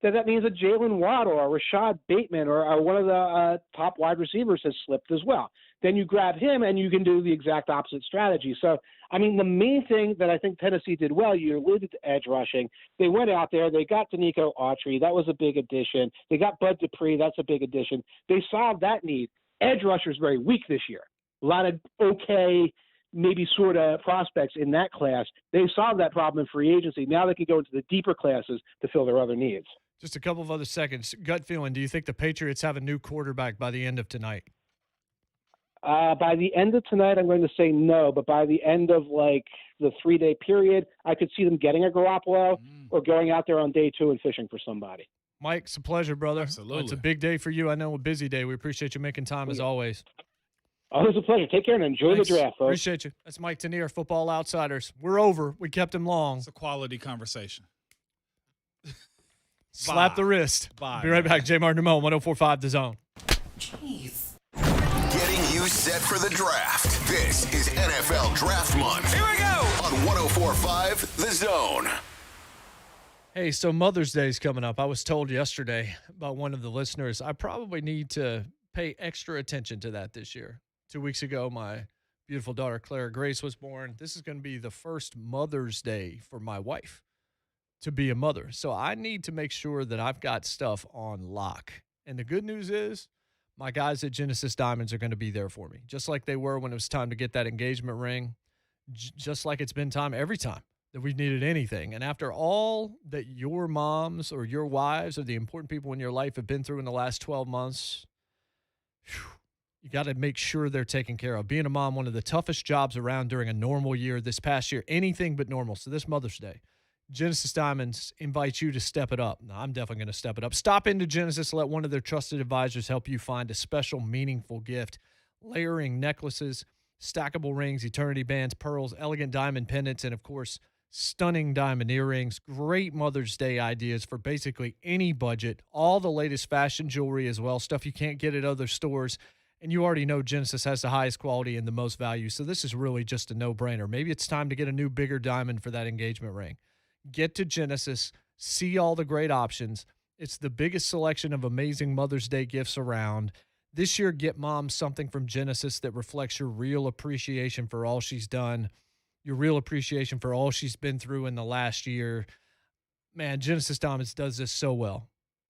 that means that Jalen Waddle or Rashad Bateman or one of the top wide receivers has slipped as well. Then you grab him and you can do the exact opposite strategy. So, the main thing that I think Tennessee did well, you alluded to edge rushing. They went out there, they got Danico Autry. That was a big addition. They got Bud Dupree. That's a big addition. They solved that need. Edge rusher is very weak this year. A lot of okay, maybe sort of prospects in that class. They solved that problem in free agency. Now they can go into the deeper classes to fill their other needs. Just a couple of other seconds. Gut feeling, do you think the Patriots have a new quarterback by the end of tonight? By the end of tonight, I'm going to say no. But by the end of, the 3-day period, I could see them getting a Garoppolo or going out there on day 2 and fishing for somebody. Mike, it's a pleasure, brother. Absolutely. It's a big day for you. I know a busy day. We appreciate you making time as always. Oh, it was a pleasure. Take care and enjoy the draft, folks. Appreciate you. That's Mike Tanier, Football Outsiders. We're over. We kept him long. It's a quality conversation. Slap the wrist. Bye. Be right back. JMart Ramon, 104.5 The Zone. Jeez. Getting you set for the draft. This is NFL Draft Month. Here we go on 104.5 The Zone. Hey, so Mother's Day is coming up. I was told yesterday by one of the listeners I probably need to pay extra attention to that this year. 2 weeks ago, my beautiful daughter, Clara Grace, was born. This is going to be the first Mother's Day for my wife to be a mother. So I need to make sure that I've got stuff on lock. And the good news is my guys at Genesis Diamonds are going to be there for me, just like they were when it was time to get that engagement ring, just like it's been time every time that we've needed anything. And after all that your moms or your wives or the important people in your life have been through in the last 12 months, you got to make sure they're taken care of. Being a mom, one of the toughest jobs around during a normal year. This past year, anything but normal. So this Mother's Day, Genesis Diamonds invites you to step it up. Now, I'm definitely going to step it up. Stop into Genesis. Let one of their trusted advisors help you find a special, meaningful gift. Layering necklaces, stackable rings, eternity bands, pearls, elegant diamond pendants, and, of course, stunning diamond earrings. Great Mother's Day ideas for basically any budget. All the latest fashion jewelry as well, stuff you can't get at other stores. And you already know Genesis has the highest quality and the most value, so this is really just a no-brainer. Maybe it's time to get a new, bigger diamond for that engagement ring. Get to Genesis, see all the great options. It's the biggest selection of amazing Mother's Day gifts around. This year, get mom something from Genesis that reflects your real appreciation for all she's done, your real appreciation for all she's been through in the last year. Man, Genesis Diamonds does this so well.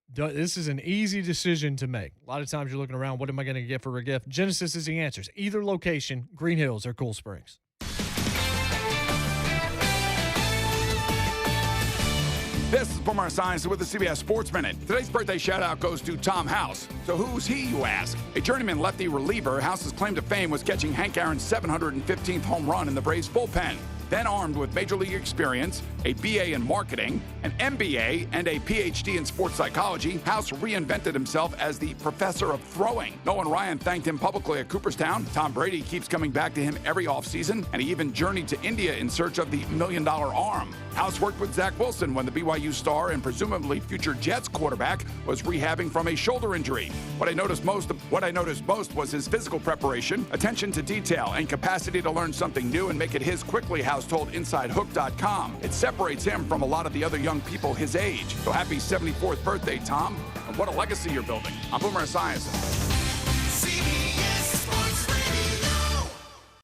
This is an easy decision to make. A lot of times you're looking around, what am I going to get for a gift? Genesis is the answers. Either location, Green Hills or Cool Springs. This is Boomer Science with the CBS Sports Minute. Today's birthday shout-out goes to Tom House. So who's he, you ask? A journeyman lefty reliever, House's claim to fame was catching Hank Aaron's 715th home run in the Braves bullpen. Then armed with major league experience, a BA in marketing, an MBA, and a PhD in sports psychology, House reinvented himself as the professor of throwing. Nolan Ryan thanked him publicly at Cooperstown. Tom Brady keeps coming back to him every offseason, and he even journeyed to India in search of the $1 million arm. House worked with Zach Wilson when the BYU star and presumably future Jets quarterback was rehabbing from a shoulder injury. What I noticed most was his physical preparation, attention to detail, and capacity to learn something new and make it his quickly, House told InsideHook.com. It separates him from a lot of the other young people his age. So happy 74th birthday, Tom. And what a legacy you're building. I'm Boomer Esiason.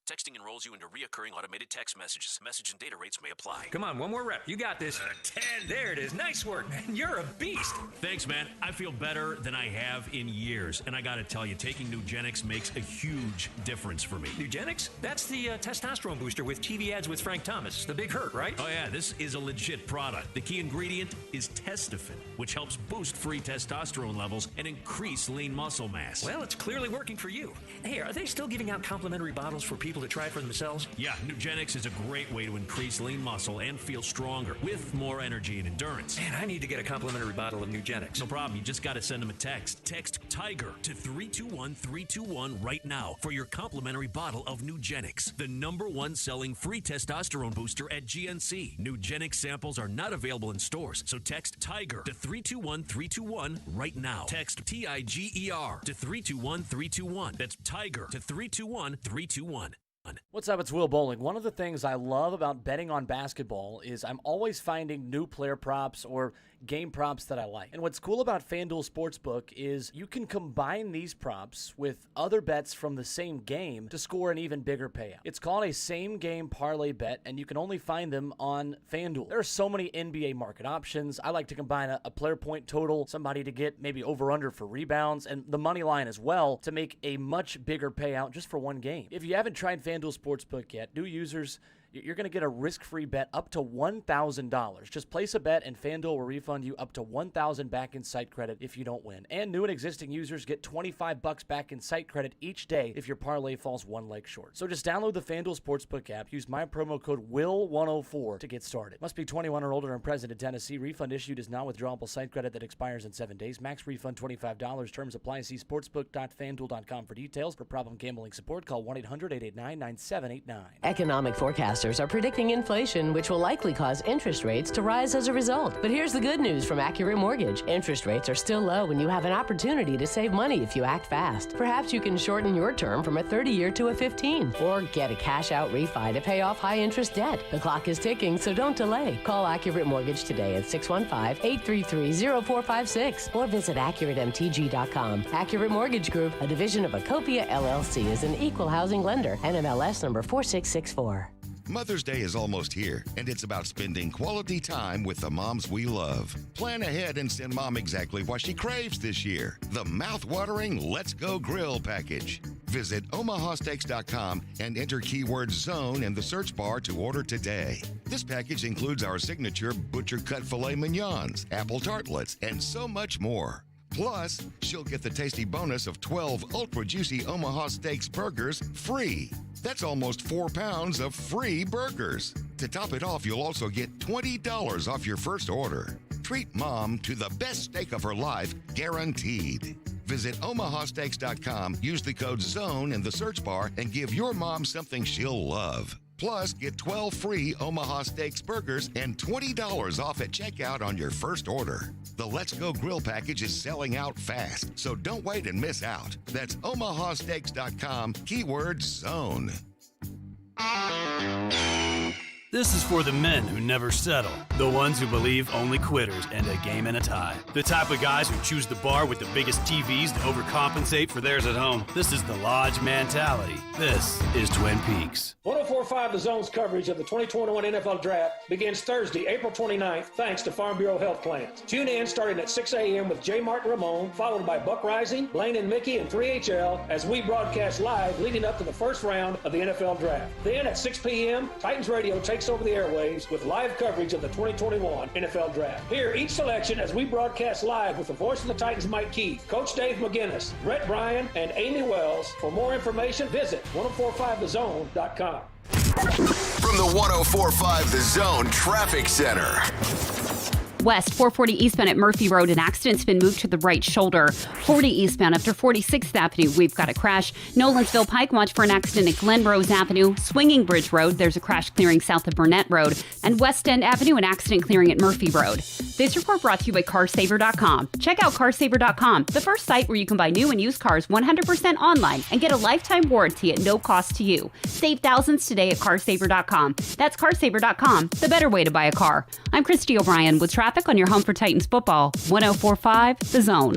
Texting enrolls you into reoccurring automated text messages. Message and data rates may apply. Come on, one more rep. You got this. 10. There it is. Nice work, man. You're a beast. Thanks, man. I feel better than I have in years. And I got to tell you, taking Nugenix makes a huge difference for me. Nugenix? That's the testosterone booster with TV ads with Frank Thomas. The big hurt, right? Oh, yeah. This is a legit product. The key ingredient is Testofen, which helps boost free testosterone levels and increase lean muscle mass. Well, it's clearly working for you. Hey, are they still giving out complimentary bottles for people to try for themselves? Yeah, Nugenix is a great way to increase lean muscle and feel stronger with more energy and endurance. Man, I need to get a complimentary bottle of Nugenix. No problem. You just got to send them a text. Text TIGER to 321-321 right now for your complimentary bottle of Nugenix, the #1 selling free testosterone booster at GNC. Nugenix samples are not available in stores, so text TIGER to 321-321 right now. Text TIGER to 321-321. That's TIGER to 321-321. What's up? It's Will Bowling. One of the things I love about betting on basketball is I'm always finding new player props or game props that I like. And what's cool about FanDuel Sportsbook is you can combine these props with other bets from the same game to score an even bigger payout. It's called a same game parlay bet, and you can only find them on FanDuel. There are so many NBA market options. I like to combine a player point total, somebody to get maybe over-under for rebounds, and the money line as well to make a much bigger payout just for one game. If you haven't tried FanDuel Sportsbook yet, new users, you're going to get a risk-free bet up to $1,000. Just place a bet and FanDuel will refund you up to $1,000 back in site credit if you don't win. And new and existing users get $25 back in site credit each day if your parlay falls one leg short. So just download the FanDuel Sportsbook app, use my promo code WILL104 to get started. Must be 21 or older and present in Tennessee. Refund issued is non-withdrawable site credit that expires in 7 days. Max refund $25. Terms apply. See sportsbook.fanduel.com for details. For problem gambling support, call 1-800-889-9789. Economic forecasters forecasters are predicting inflation, which will likely cause interest rates to rise as a result. But here's the good news from Accurate Mortgage. Interest rates are still low and you have an opportunity to save money if you act fast. Perhaps you can shorten your term from a 30-year to a 15, or get a cash-out refi to pay off high-interest debt. The clock is ticking, so don't delay. Call Accurate Mortgage today at 615-833-0456 or visit AccurateMTG.com. Accurate Mortgage Group, a division of Acopia LLC, is an equal housing lender. NMLS number 4664. Mother's Day is almost here, and it's about spending quality time with the moms we love. Plan ahead and send Mom exactly what she craves this year. The mouth-watering Let's Go Grill package. Visit omahasteaks.com and enter keyword ZONE in the search bar to order today. This package includes our signature butcher-cut filet mignons, apple tartlets, and so much more. Plus, she'll get the tasty bonus of 12 ultra-juicy Omaha Steaks burgers free. That's almost 4 pounds of free burgers. To top it off, you'll also get $20 off your first order. Treat Mom to the best steak of her life, guaranteed. Visit omahasteaks.com, use the code ZONE in the search bar, and give your mom something she'll love. Plus, get 12 free Omaha Steaks burgers and $20 off at checkout on your first order. The Let's Go Grill package is selling out fast, so don't wait and miss out. That's omahasteaks.com, keyword ZONE. This is for the men who never settle, the ones who believe only quitters end a game in a tie, the type of guys who choose the bar with the biggest TVs to overcompensate for theirs at home. This is the Lodge mentality. This is Twin Peaks. 104.5 The Zone's coverage of the 2021 NFL Draft begins Thursday, April 29th, thanks to Farm Bureau Health Plans. Tune in starting at 6 a.m. with JMart Ramon, followed by Buck Rising, Blaine and Mickey, and 3HL as we broadcast live leading up to the first round of the NFL Draft. Then at 6 p.m., Titans Radio takes over the airwaves with live coverage of the 2021 NFL Draft. Hear each selection as we broadcast live with the voice of the Titans, Mike Keith, Coach Dave McGinnis, Brett Bryan, and Amy Wells. For more information, visit 1045thezone.com. From the 1045 The Zone Traffic Center. West 440 eastbound at Murphy Road. An accident's been moved to the right shoulder. 40 eastbound after 46th Avenue. We've got a crash. Nolensville Pike, watch for an accident at Glen Rose Avenue. Swinging Bridge Road, there's a crash clearing south of Burnett Road. And West End Avenue, an accident clearing at Murphy Road. This report brought to you by CarSaver.com. Check out CarSaver.com, the first site where you can buy new and used cars 100% online and get a lifetime warranty at no cost to you. Save thousands today at CarSaver.com. That's CarSaver.com, the better way to buy a car. I'm Christy O'Brien with traffic on your home for Titans football. 1045 The Zone.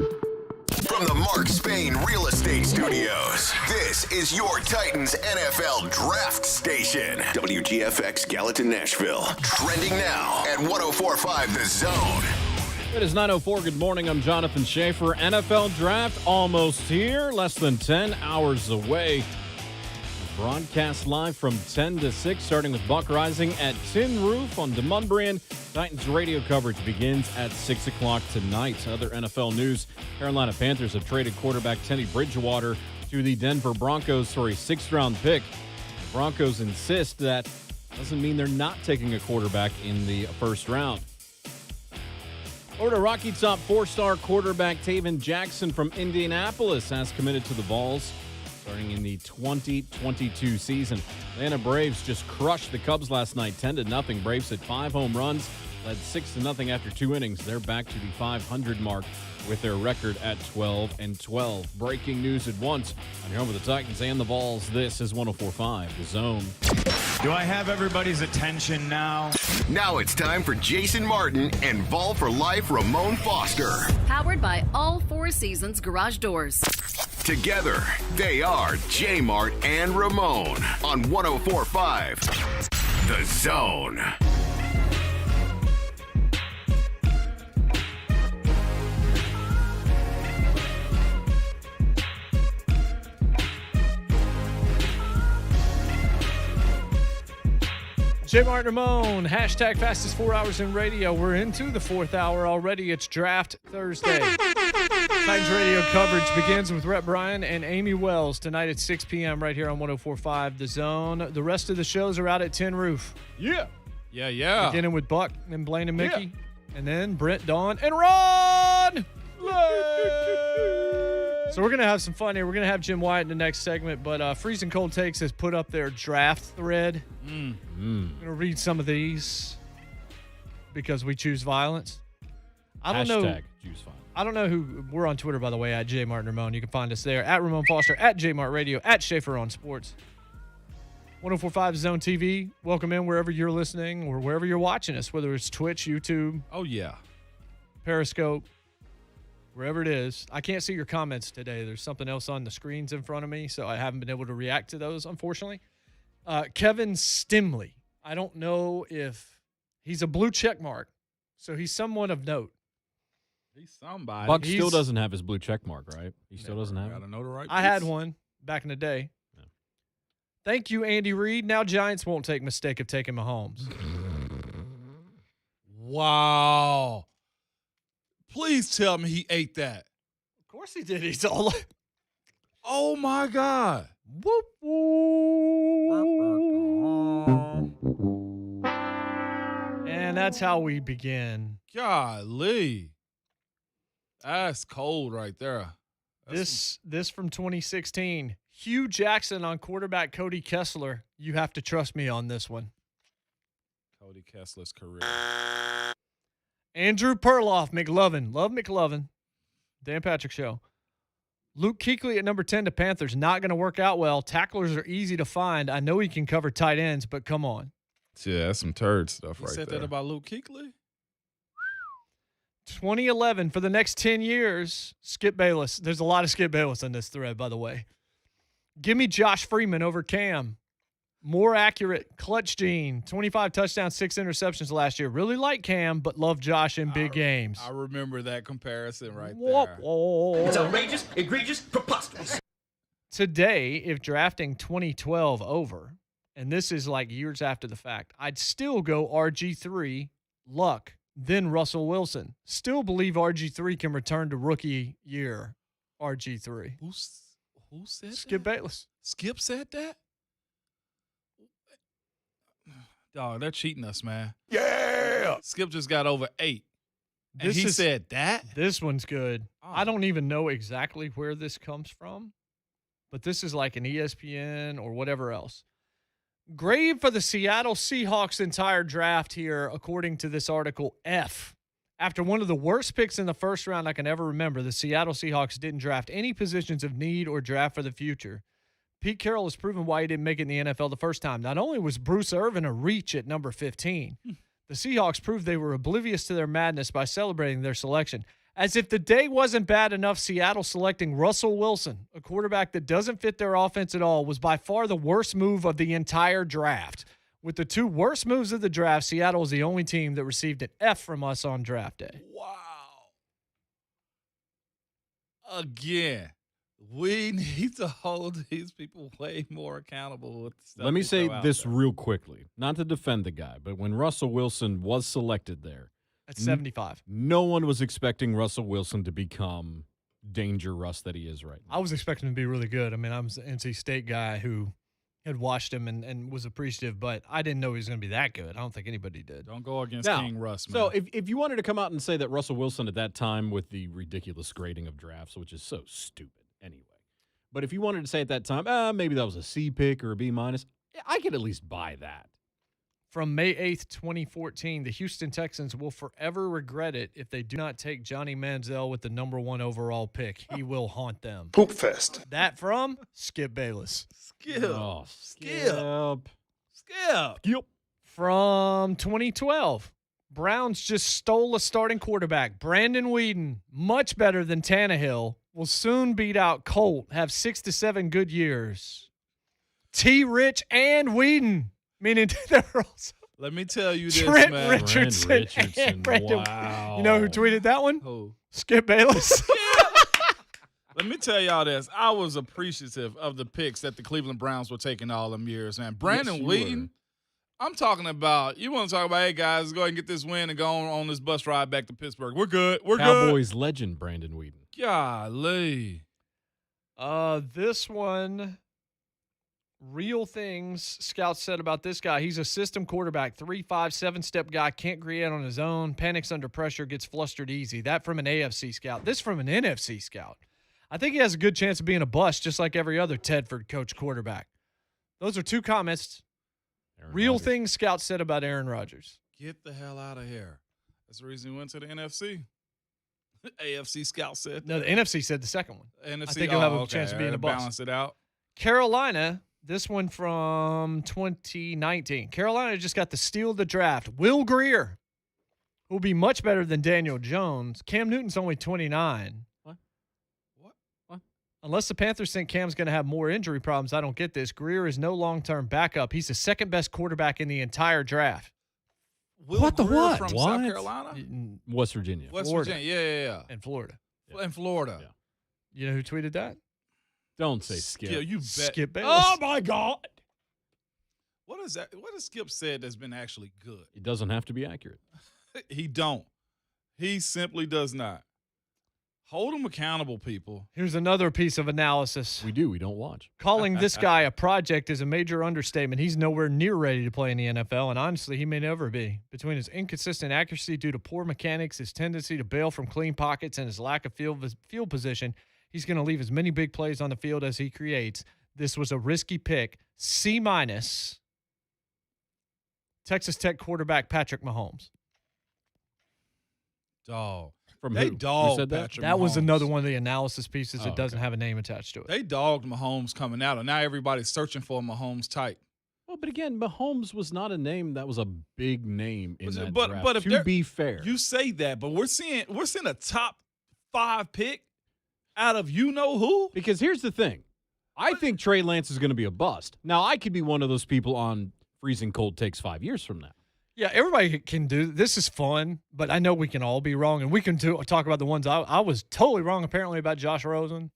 From the Mark Spain Real Estate Studios, this is your Titans NFL Draft Station. WGFX Gallatin, Nashville. Trending now at 1045 The Zone. It is 9:04. Good morning. I'm Jonathan Schaefer. NFL Draft almost here, less than 10 hours away. Broadcast live from 10 to 6, starting with Buck Rising at Tin Roof on Demonbreun. Titans radio coverage begins at 6 o'clock tonight. Other NFL news, Carolina Panthers have traded quarterback Teddy Bridgewater to the Denver Broncos for a 6th-round pick. The Broncos insist that doesn't mean they're not taking a quarterback in the first round. Over to Rocky Top, 4-star quarterback Taven Jackson from Indianapolis has committed to the Vols starting in the 2022 season. Atlanta Braves just crushed the Cubs last night, 10-0. Braves hit 5 home runs, led 6-0 after 2 innings. They're back to the 500 mark with their record at 12-12. Breaking news at once on your home with the Titans and the Vols. This is 104.5 The Zone. Do I have everybody's attention now? Now it's time for Jason Martin and Vol for Life Ramon Foster. Powered by All Four Seasons Garage Doors. Together, they are JMart and Ramon on 104.5 The Zone. JMart Ramon, hashtag fastest 4 hours in radio. We're into the 4th hour already. It's Draft Thursday. Titans radio coverage begins with Brett Bryan and Amy Wells tonight at 6 p.m. right here on 104.5 The Zone. The rest of the shows are out at Tin Roof. Yeah. Beginning with Buck and Blaine and Mickey. Yeah. And then Brent, Dawn, and Ron! So we're going to have some fun here. We're going to have Jim Wyatt in the next segment, but Freezing Cold Takes has put up their draft thread. I'm going to read some of these because we choose violence. I don't know. Choose violence. I don't know who. We're on Twitter, by the way, at JMart Ramon. You can find us there. At Ramon Foster, at JMart Radio, at Schaefer on Sports. 104.5 Zone TV. Welcome in wherever you're listening or wherever you're watching us, whether it's Twitch, YouTube. Oh, yeah. Periscope. Wherever it is. I can't see your comments today. There's something else on the screens in front of me, so I haven't been able to react to those, unfortunately. Kevin Stimley. I don't know if he's a blue check mark, so he's someone of note. He's somebody. Buck still doesn't have his blue check mark, right? He still doesn't have it. Gotta know the right I had one back in the day. Yeah. Thank you, Andy Reid. Now Giants won't take mistake of taking Mahomes. Wow. Please tell me he ate that. Of course he did. He's all like, oh, my God. Whoop, whoop. And that's how we begin. Golly. That's cold right there. This from 2016. Hugh Jackson on quarterback Cody Kessler. You have to trust me on this one. Cody Kessler's career. Andrew Perloff, McLovin. Love McLovin. Dan Patrick Show. Luke Kuechly at number 10 to Panthers. Not going to work out well. Tacklers are easy to find. I know he can cover tight ends, but come on. Yeah, that's some turd stuff right there. You said that about Luke Kuechly? 2011, for the next 10 years, Skip Bayless. There's a lot of Skip Bayless in this thread, by the way. Give me Josh Freeman over Cam. More accurate, clutch gene. 25 touchdowns, 6 interceptions last year. Really like Cam, but love Josh in big games. I remember that comparison right there. It's outrageous, egregious, preposterous. Today, if drafting 2012 over, and this is like years after the fact, I'd still go RG3, Luck, then Russell Wilson. Still believe RG3 can return to rookie year RG3. Who said Skip that? Bayless. Skip said that? Dog, they're cheating us, man. Yeah. Skip just got over 8. And he said that? This one's good. Oh. I don't even know exactly where this comes from, but this is like an ESPN or whatever else. Grade for the Seattle Seahawks entire draft here, according to this article, F. After one of the worst picks in the first round I can ever remember, the Seattle Seahawks didn't draft any positions of need or draft for the future. Pete Carroll has proven why he didn't make it in the NFL the first time. Not only was Bruce Irvin a reach at number 15, the Seahawks proved they were oblivious to their madness by celebrating their selection. As if the day wasn't bad enough, Seattle selecting Russell Wilson, a quarterback that doesn't fit their offense at all, was by far the worst move of the entire draft. With the 2 worst moves of the draft, Seattle is the only team that received an F from us on draft day. Wow. Again, we need to hold these people way more accountable with the stuff. Let me they say throw out this there. real quickly, not to defend the guy, but when Russell Wilson was selected there, At 75. No one was expecting Russell Wilson to become Danger Russ that he is right now. I was expecting him to be really good. I mean, I was an NC State guy who had watched him and was appreciative, but I didn't know he was going to be that good. I don't think anybody did. Don't go against Now, King Russ, man. So if you wanted to come out and say that Russell Wilson at that time with the ridiculous grading of drafts, which is so stupid anyway, but if you wanted to say at that time, maybe that was a C pick or a B minus, I could at least buy that. From May 8th, 2014, the Houston Texans will forever regret it if they do not take Johnny Manziel with the number 1 overall pick. He will haunt them. Poop fest. That from Skip Bayless. Skip. Oh, Skip. Yep. From 2012, Browns just stole a starting quarterback. Brandon Whedon, much better than Tannehill, will soon beat out Colt, have 6 to 7 good years. T. Rich and Whedon. Meaning they're also Let me tell you this, Trent man. Richardson. And Brandon. Wow. You know who tweeted that one? Who? Skip Bayless. Let me tell y'all this. I was appreciative of the picks that the Cleveland Browns were taking all them years, man. Brandon Whedon, I'm talking about, you want to talk about, hey, guys, let's go ahead and get this win and go on this bus ride back to Pittsburgh. We're good. We're Cowboys legend Brandon Whedon. good. Golly. This one, real things scouts said about this guy. He's a system quarterback, 3-5, 7-step guy, can't create on his own, panics under pressure, gets flustered easy. That from an AFC scout. This from an NFC scout. I think he has a good chance of being a bust, just like every other Tedford coach quarterback. Those are two comments. Real things scouts said about Aaron Rodgers. Get the hell out of here. That's the reason he went to the NFC. AFC scout said that. No, the NFC said the second one. NFC, I think he'll have a chance of being a bust. Balance it out. Carolina, this one from 2019. Carolina just got the steal of the draft. Will Grier, who will be much better than Daniel Jones. Cam Newton's only 29. What? Unless the Panthers think Cam's going to have more injury problems, I don't get this. Grier is no long-term backup. He's the second best quarterback in the entire draft. Will Grier from What? South Carolina? West Virginia. West Florida. Virginia, yeah. And Florida. In Florida. Yeah. You know who tweeted that? Don't say Skip. Yeah, you bet. Skip Bayless. Oh, my God. What is that? What has Skip said that's been actually good? It doesn't have to be accurate. He don't. He simply does not. Hold him accountable, people. Here's another piece of analysis. We do. We don't watch. Calling this guy a project is a major understatement. He's nowhere near ready to play in the NFL, and honestly, he may never be. Between his inconsistent accuracy due to poor mechanics, his tendency to bail from clean pockets, and his lack of field position, he's going to leave as many big plays on the field as he creates. This was a risky pick. C-. Texas Tech quarterback Patrick Mahomes. Dog. From they who? dogged Who said that? Patrick That was Mahomes. another one of the analysis pieces that Oh, doesn't okay. have a name attached to it. They dogged Mahomes coming out, and now everybody's searching for a Mahomes type. Well, but again, Mahomes was not a name that was a big name in that draft. But if to they're- be fair, You say that, but we're seeing a top 5 pick out of you know who. because here's the thing, I think Trey Lance is going to be a bust. Now, I could be one of those people on freezing cold takes 5 years from now. Yeah, everybody can do this. Is fun, but I know we can all be wrong, and we can talk about the ones I was totally wrong apparently about Josh Rosen.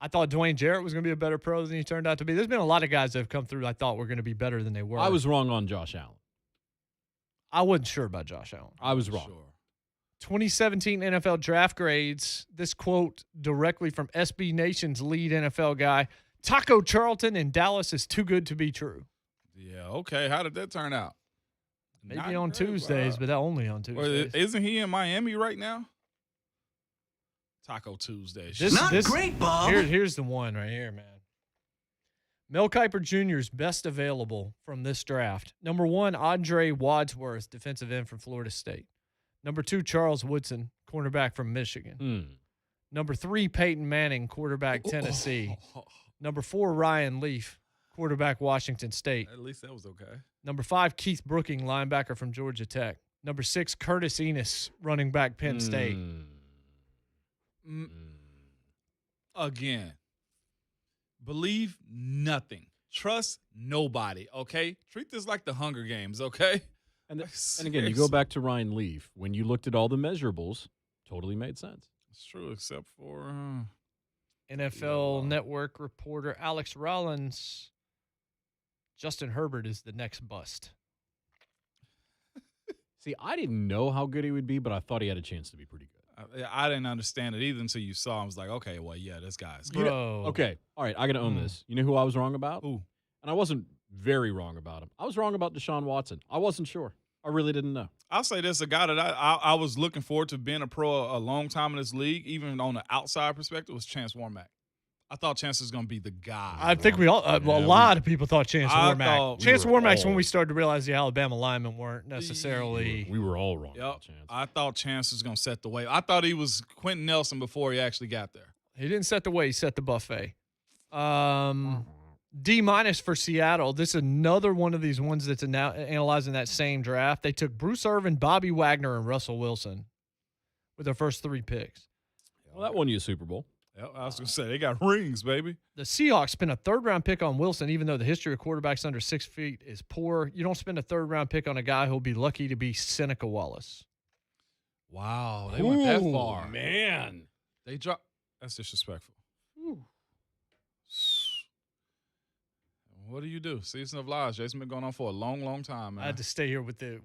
I thought Dwayne Jarrett was going to be a better pro than he turned out to be. There's been a lot of guys that have come through I thought were going to be better than they were. I was wrong on Josh Allen. I wasn't sure about Josh Allen. I was wrong. Sure. 2017 NFL draft grades. This quote directly from SB Nation's lead NFL guy. Taco Charlton in Dallas is too good to be true. Yeah, okay. How did that turn out? Maybe Not on great, Tuesdays, but only on Well, Tuesdays. isn't he in Miami right now? Taco Tuesday. Great, Bob. Here's the one right here, man. Mel Kiper Jr.'s best available from this draft. Number 1, Andre Wadsworth, defensive end from Florida State. Number 2, Charles Woodson, cornerback from Michigan. Number 3, Peyton Manning, quarterback Tennessee. Number 4, Ryan Leaf, quarterback Washington State. At least that was okay. Number 5, Keith Brooking, linebacker from Georgia Tech. Number 6, Curtis Enos, running back Penn State. Again, believe nothing. Trust nobody, okay? Treat this like the Hunger Games, okay? And again, you go back to Ryan Leaf. When you looked at all the measurables, totally made sense. It's true, except for NFL Network reporter Alex Rollins. Justin Herbert is the next bust. See, I didn't know how good he would be, but I thought he had a chance to be pretty good. I didn't understand it either until you saw him. I was like, okay, well, yeah, this guy's Bro. good. Okay, all right, I got to own this. You know who I was wrong about? Who? And I wasn't very wrong about him. I was wrong about Deshaun Watson. I wasn't sure. I really didn't know. I'll say this, a guy that I was looking forward to being a pro a long time in this league, even on the outside perspective, was Chance Warmack. I thought Chance was going to be the guy. I think we all, a lot of people thought Chance Warmack. Chance Warmack's when we started to realize the Alabama linemen weren't necessarily. We were all wrong Yep. about Chance. I thought Chance was going to set the way. I thought he was Quentin Nelson before he actually got there. He didn't set the way, he set the buffet. D- for Seattle. This is another one of these ones that's now analyzing that same draft. They took Bruce Irvin, Bobby Wagner, and Russell Wilson with their first 3 picks. Well, that won you a Super Bowl. Yep, I was going to say, they got rings, baby. The Seahawks spent a 3rd-round pick on Wilson, even though the history of quarterbacks under 6 feet is poor. You don't spend a 3rd-round pick on a guy who'll be lucky to be Seneca Wallace. Wow, they went that Ooh, far. Man. They dropped. That's disrespectful. What do you do? Season of Lies. Jason been going on for a long, long time, man. I had to stay here with the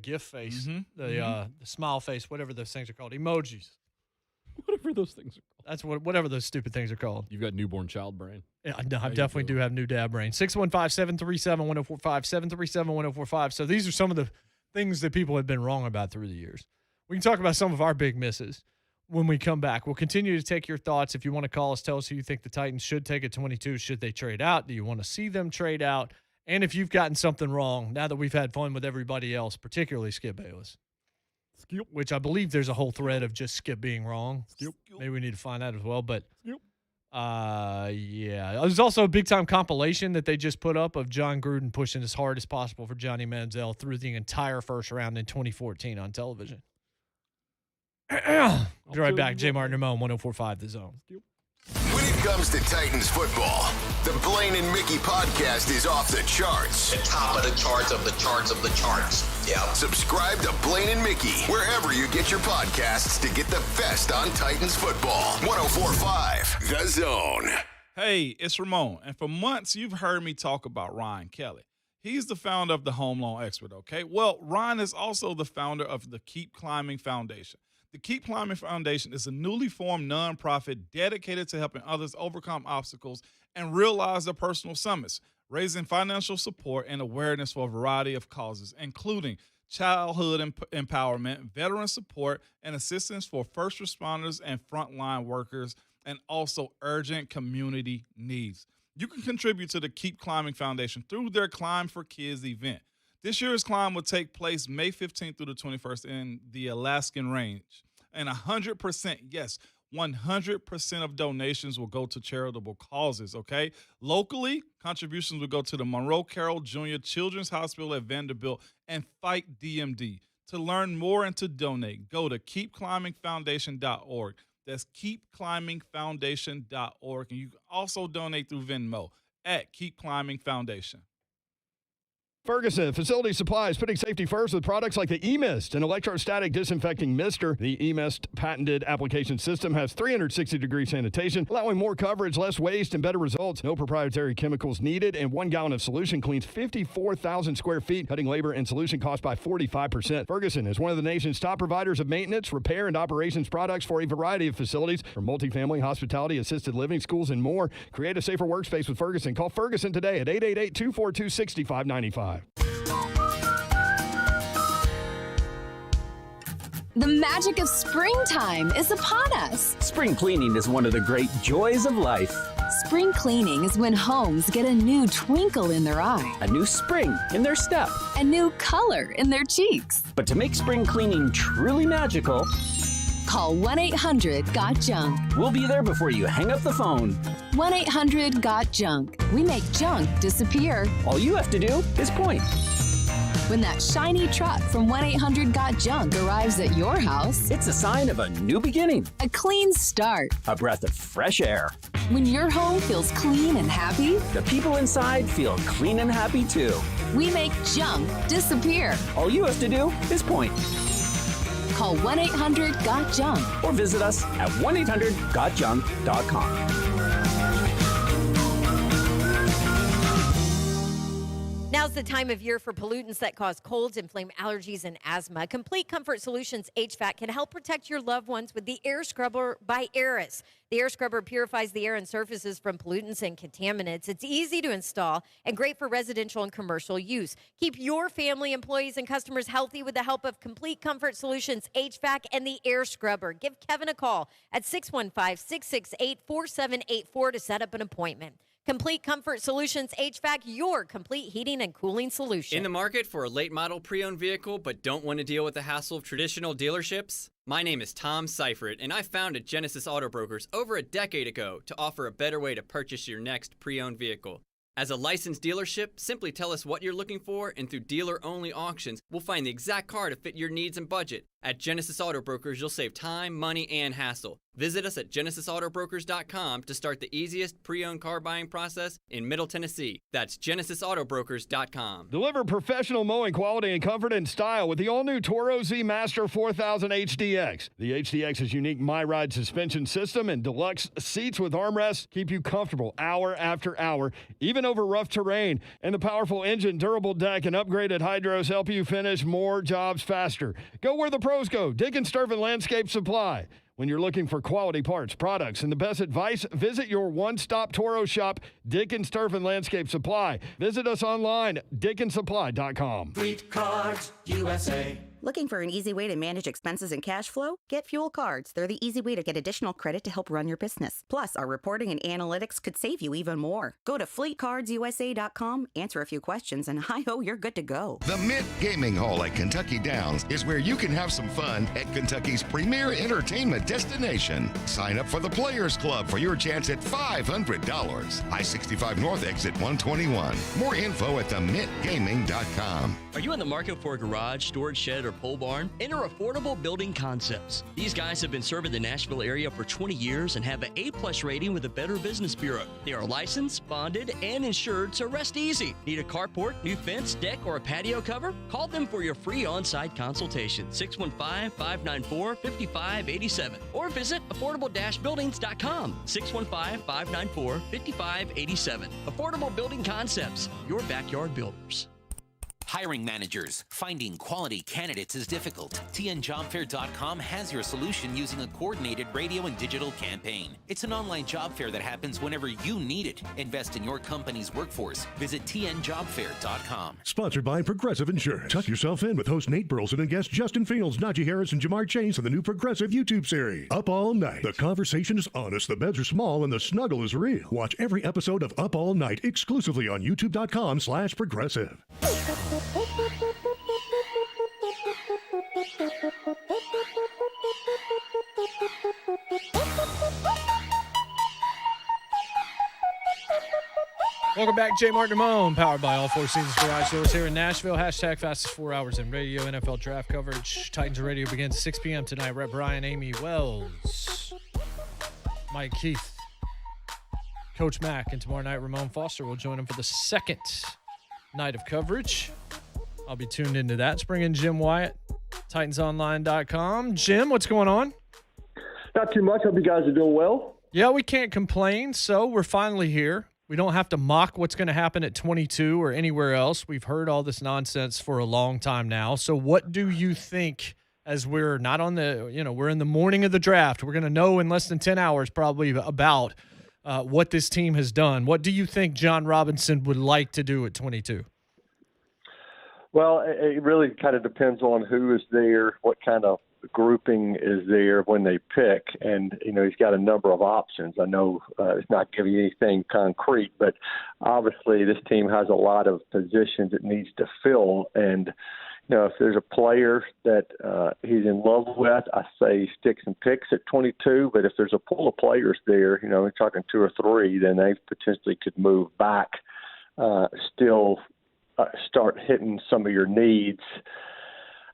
GIF face, Mhm, the smile face, whatever those things are called, emojis. Whatever those things are called. That's whatever those stupid things are called. You've got newborn child brain. Yeah, I definitely do have new dad brain. 615-737-1045, 737-1045. So these are some of the things that people have been wrong about through the years. We can talk about some of our big misses. when we come back. We'll continue to take your thoughts. If you want to call us, tell us who you think the Titans should take at 22. Should they trade out? Do you want to see them trade out? And if you've gotten something wrong, now that we've had fun with everybody else, particularly Skip Bayless, which I believe there's a whole thread of just Skip being wrong. Maybe we need to find that as well. But, yeah. There's also a big-time compilation that they just put up of John Gruden pushing as hard as possible for Johnny Manziel through the entire first round in 2014 on television. Be right back. JMart Ramon, 104.5 The Zone. When it comes to Titans football, the Blaine and Mickey podcast is off the charts. The top of the charts of the charts of the charts. Yeah. Subscribe to Blaine and Mickey wherever you get your podcasts to get the best on Titans football. 104.5 The Zone. Hey, it's Ramon, and for months you've heard me talk about Ryan Kelly. He's the founder of the Home Loan Expert, okay? Well, Ryan is also the founder of the Keep Climbing Foundation. The Keep Climbing Foundation is a newly formed nonprofit dedicated to helping others overcome obstacles and realize their personal summits, raising financial support and awareness for a variety of causes, including childhood empowerment, veteran support, and assistance for first responders and frontline workers, and also urgent community needs. You can contribute to the Keep Climbing Foundation through their Climb for Kids event. This year's climb will take place May 15th through the 21st in the Alaskan Range. And 100%, yes, 100% of donations will go to charitable causes, okay? Locally, contributions will go to the Monroe Carroll Jr. Children's Hospital at Vanderbilt and Fight DMD. To learn more and to donate, go to keepclimbingfoundation.org. That's keepclimbingfoundation.org. And you can also donate through Venmo at Keep Climbing Foundation. Ferguson Facility Supplies, putting safety first with products like the E-Mist, an electrostatic disinfecting mister. The E-Mist patented application system has 360-degree sanitation, allowing more coverage, less waste, and better results. No proprietary chemicals needed, and 1 gallon of solution cleans 54,000 square feet, cutting labor and solution costs by 45%. Ferguson is one of the nation's top providers of maintenance, repair, and operations products for a variety of facilities, from multifamily, hospitality, assisted living, schools, and more. Create a safer workspace with Ferguson. Call Ferguson today at 888-242-6595. The magic of springtime is upon us. Spring cleaning is one of the great joys of life. Spring cleaning is when homes get a new twinkle in their eye, a new spring in their step, a new color in their cheeks. But to make spring cleaning truly magical, call 1-800-GOT-JUNK. We'll be there before you hang up the phone. 1-800-GOT-JUNK. We make junk disappear. All you have to do is point. When that shiny truck from 1-800-GOT-JUNK arrives at your house, it's a sign of a new beginning, a clean start, a breath of fresh air. When your home feels clean and happy, the people inside feel clean and happy too. We make junk disappear. All you have to do is point. Call 1-800-GOT-JUNK or visit us at 1-800-GOTJUNK.com. Now's the time of year for pollutants that cause colds, inflame allergies, and asthma. Complete Comfort Solutions HVAC can help protect your loved ones with the Air Scrubber by Aris. The Air Scrubber purifies the air and surfaces from pollutants and contaminants. It's easy to install and great for residential and commercial use. Keep your family, employees, and customers healthy with the help of Complete Comfort Solutions HVAC and the Air Scrubber. Give Kevin a call at 615-668-4784 to set up an appointment. Complete Comfort Solutions HVAC, your complete heating and cooling solution. In the market for a late model pre-owned vehicle but don't want to deal with the hassle of traditional dealerships? My name is Tom Seifert, and I founded Genesis Auto Brokers over a decade ago to offer a better way to purchase your next pre-owned vehicle. As a licensed dealership, simply tell us what you're looking for, and through dealer-only auctions, we'll find the exact car to fit your needs and budget. At Genesis Auto Brokers, you'll save time, money, and hassle. Visit us at GenesisAutobrokers.com to start the easiest pre-owned car buying process in Middle Tennessee. That's GenesisAutobrokers.com. Deliver professional mowing quality and comfort and style with the all-new Toro Z Master 4000 HDX. The HDX's unique MyRide suspension system and deluxe seats with armrests keep you comfortable hour after hour, even over rough terrain. And the powerful engine, durable deck, and upgraded hydros help you finish more jobs faster. Go where the pros go. Dick and Sturvin Landscape Supply. When you're looking for quality parts, products, and the best advice, visit your one-stop Toro shop, Dick and Sturvin Landscape Supply. Visit us online, dickandsupply.com. Fleet Cards USA. Looking for an easy way to manage expenses and cash flow? Get Fuel cards. They're the easy way to get additional credit to help run your business. Plus, our reporting and analytics could save you even more. Go to fleetcardsusa.com, answer a few questions, and hi-ho, you're good to go. The Mint Gaming Hall at Kentucky Downs is where you can have some fun at Kentucky's premier entertainment destination. Sign up for the Players Club for your chance at $500. I-65 North exit 121. More info at themintgaming.com. Are you in the market for a garage, storage shed, or pole barn? Enter Affordable Building Concepts. These guys have been serving the Nashville area for 20 years and have an A+ rating with the Better Business Bureau. They are licensed, bonded, and insured, so rest easy. Need a carport, new fence, deck, or a patio cover? Call them for your free on-site consultation, 615-594-5587, or visit affordable-buildings.com, 615-594-5587. Affordable Building Concepts, your backyard builders. Hiring managers. Finding quality candidates is difficult. TNJobFair.com has your solution using a coordinated radio and digital campaign. It's an online job fair that happens whenever you need it. Invest in your company's workforce. Visit TNJobFair.com. Sponsored by Progressive Insurance. Tuck yourself in with host Nate Burleson and guest Justin Fields, Najee Harris, and JMart Chase on the new Progressive YouTube series. Up All Night. The conversation is honest, the beds are small, and the snuggle is real. Watch every episode of Up All Night exclusively on YouTube.com/Progressive. Welcome back, JMart Ramon, powered by All Four Seasons Garage Doors here in Nashville. Hashtag fastest 4 hours in radio, NFL draft coverage. Titans Radio begins 6 p.m. tonight. Rep Brian, Amy Wells, Mike Keith, Coach Mack, and tomorrow night Ramon Foster will join him for the second night of coverage. I'll be tuned into that. Let's bring in Jim Wyatt, TitansOnline.com. Jim, what's going on? Not too much. Hope you guys are doing well. Yeah, we can't complain. So we're finally here. We don't have to mock what's going to happen at 22 or anywhere else. We've heard all this nonsense for a long time now. So what do you think, as we're not on the, we're in the morning of the draft, we're going to know in less than 10 hours probably about what this team has done. What do you think John Robinson would like to do at 22? Well, it really kind of depends on who is there, what kind of grouping is there when they pick. And, he's got a number of options. I know it's not giving you anything concrete, but obviously this team has a lot of positions it needs to fill. And, if there's a player that he's in love with, I say sticks and picks at 22. But if there's a pool of players there, we're talking 2 or 3, then they potentially could move back, still start hitting some of your needs,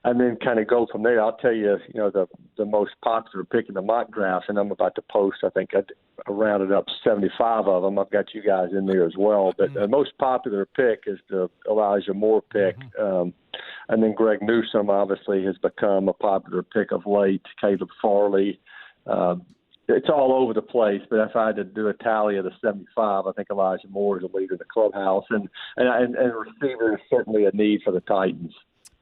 and then kind of go from there. I'll tell you, the most popular pick in the mock drafts, and I'm about to post, I think I rounded up 75 of them. I've got you guys in there as well. But the most popular pick is the Elijah Moore pick. And then Greg Newsome obviously has become a popular pick of late. Caleb Farley. It's all over the place, but if I had to do a tally of the 75, I think Elijah Moore is a leader in the clubhouse, and receiver is certainly a need for the Titans.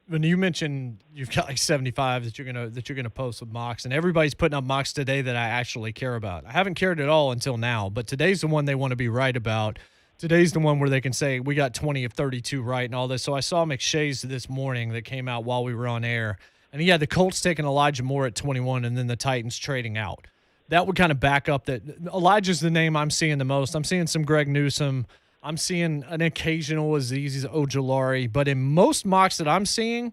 When you mentioned you've got like 75 that you're gonna post with mocks, and everybody's putting up mocks today that I actually care about. I haven't cared at all until now, but today's the one they want to be right about. Today's the one where they can say we got 20 of 32 right and all this. So I saw McShay's this morning that came out while we were on air, and he had the Colts taking Elijah Moore at 21, and then the Titans trading out. That would kind of back up that Elijah's the name I'm seeing the most. I'm seeing some Greg Newsome. I'm seeing an occasional Aziz Ojulari. But in most mocks that I'm seeing, a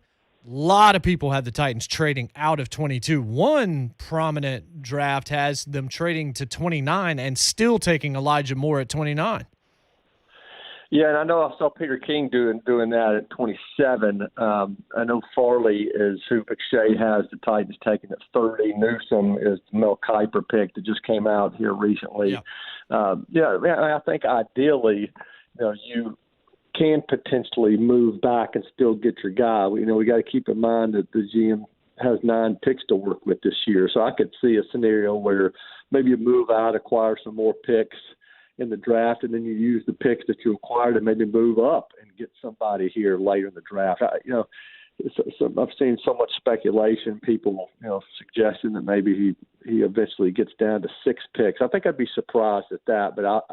lot of people have the Titans trading out of 22. One prominent draft has them trading to 29 and still taking Elijah Moore at 29. Yeah, and I know I saw Peter King doing that at 27. I know Farley is who McShay has the Titans taking at 30. Newsome is the Mel Kiper pick that just came out here recently. I think ideally, you can potentially move back and still get your guy. We got to keep in mind that the GM has 9 picks to work with this year. So I could see a scenario where maybe you move out, acquire some more picks in the draft, and then you use the picks that you acquired and maybe move up and get somebody here later in the draft. I've seen so much speculation, people, suggesting that maybe he eventually gets down to 6 picks. I think I'd be surprised at that, but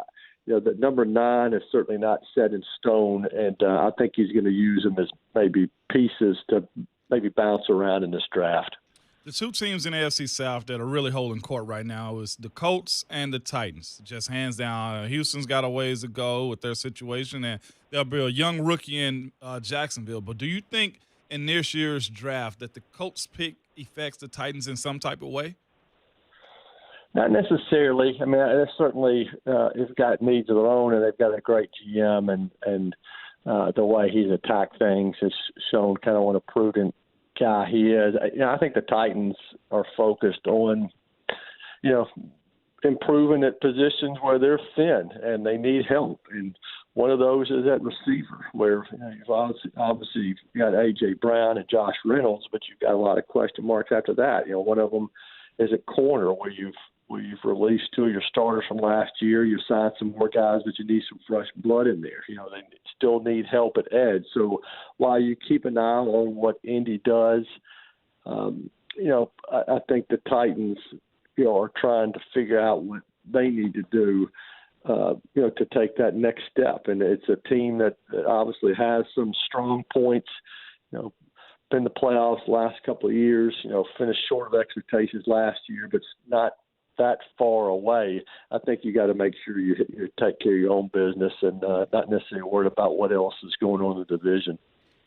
the number 9 is certainly not set in stone, and I think he's going to use them as maybe pieces to maybe bounce around in this draft. The two teams in the AFC South that are really holding court right now is the Colts and the Titans. Just hands down. Houston's got a ways to go with their situation, and there'll be a young rookie in Jacksonville. But do you think in this year's draft that the Colts pick affects the Titans in some type of way? Not necessarily. I mean, they certainly have got needs of their own, and they've got a great GM, and the way he's attacked things has shown kind of what a prudent guy he is. I think the Titans are focused on, improving at positions where they're thin and they need help. And one of those is at receiver, where you've obviously got A.J. Brown and Josh Reynolds, but you've got a lot of question marks after that. One of them is at corner, where you've released two of your starters from last year. You signed some more guys, but you need some fresh blood in there. They still need help at edge. So while you keep an eye on what Indy does, I think the Titans, are trying to figure out what they need to do, to take that next step. And it's a team that obviously has some strong points, been in the playoffs the last couple of years, finished short of expectations last year, but it's not that far away. I think you got to make sure you take care of your own business and not necessarily worried about what else is going on in the division.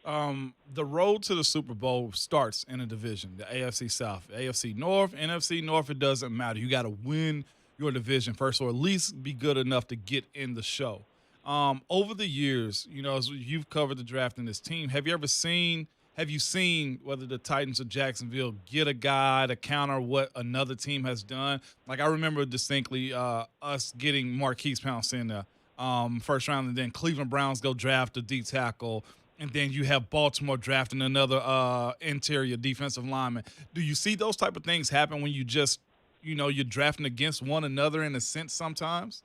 The road to the Super Bowl starts in a division, the AFC South, AFC North, NFC North. It doesn't matter. You got to win your division first, or at least be good enough to get in the show. Over the years, as you've covered the draft in this team, have you seen whether the Titans or Jacksonville get a guy to counter what another team has done? Like, I remember distinctly us getting Marquise Pouncey in the first round, and then Cleveland Browns go draft a D tackle, and then you have Baltimore drafting another interior defensive lineman. Do you see those type of things happen when you just, you're drafting against one another in a sense sometimes?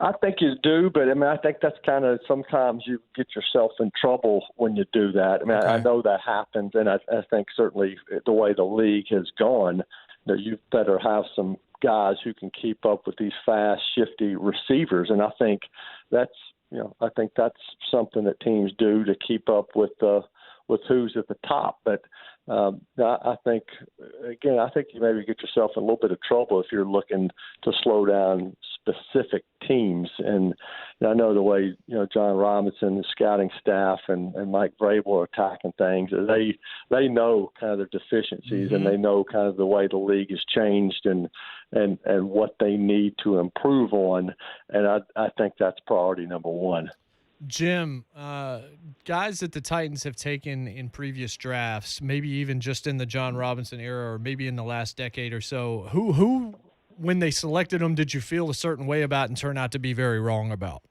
I think you do, but I think that's kind of sometimes you get yourself in trouble when you do that. Okay. I know that happens, and I think certainly the way the league has gone, you better have some guys who can keep up with these fast, shifty receivers, and I think that's something that teams do to keep up with who's at the top. But I think you maybe get yourself in a little bit of trouble if you're looking to slow down specific teams. And I know the way John Robinson, the scouting staff, and Mike Vrabel are attacking things. They know kind of their deficiencies, and they know kind of the way the league has changed and what they need to improve on. And I think that's priority number one. Jim, guys that the Titans have taken in previous drafts, maybe even just in the John Robinson era, or maybe in the last decade or so, who when they selected them, did you feel a certain way about and turn out to be very wrong about?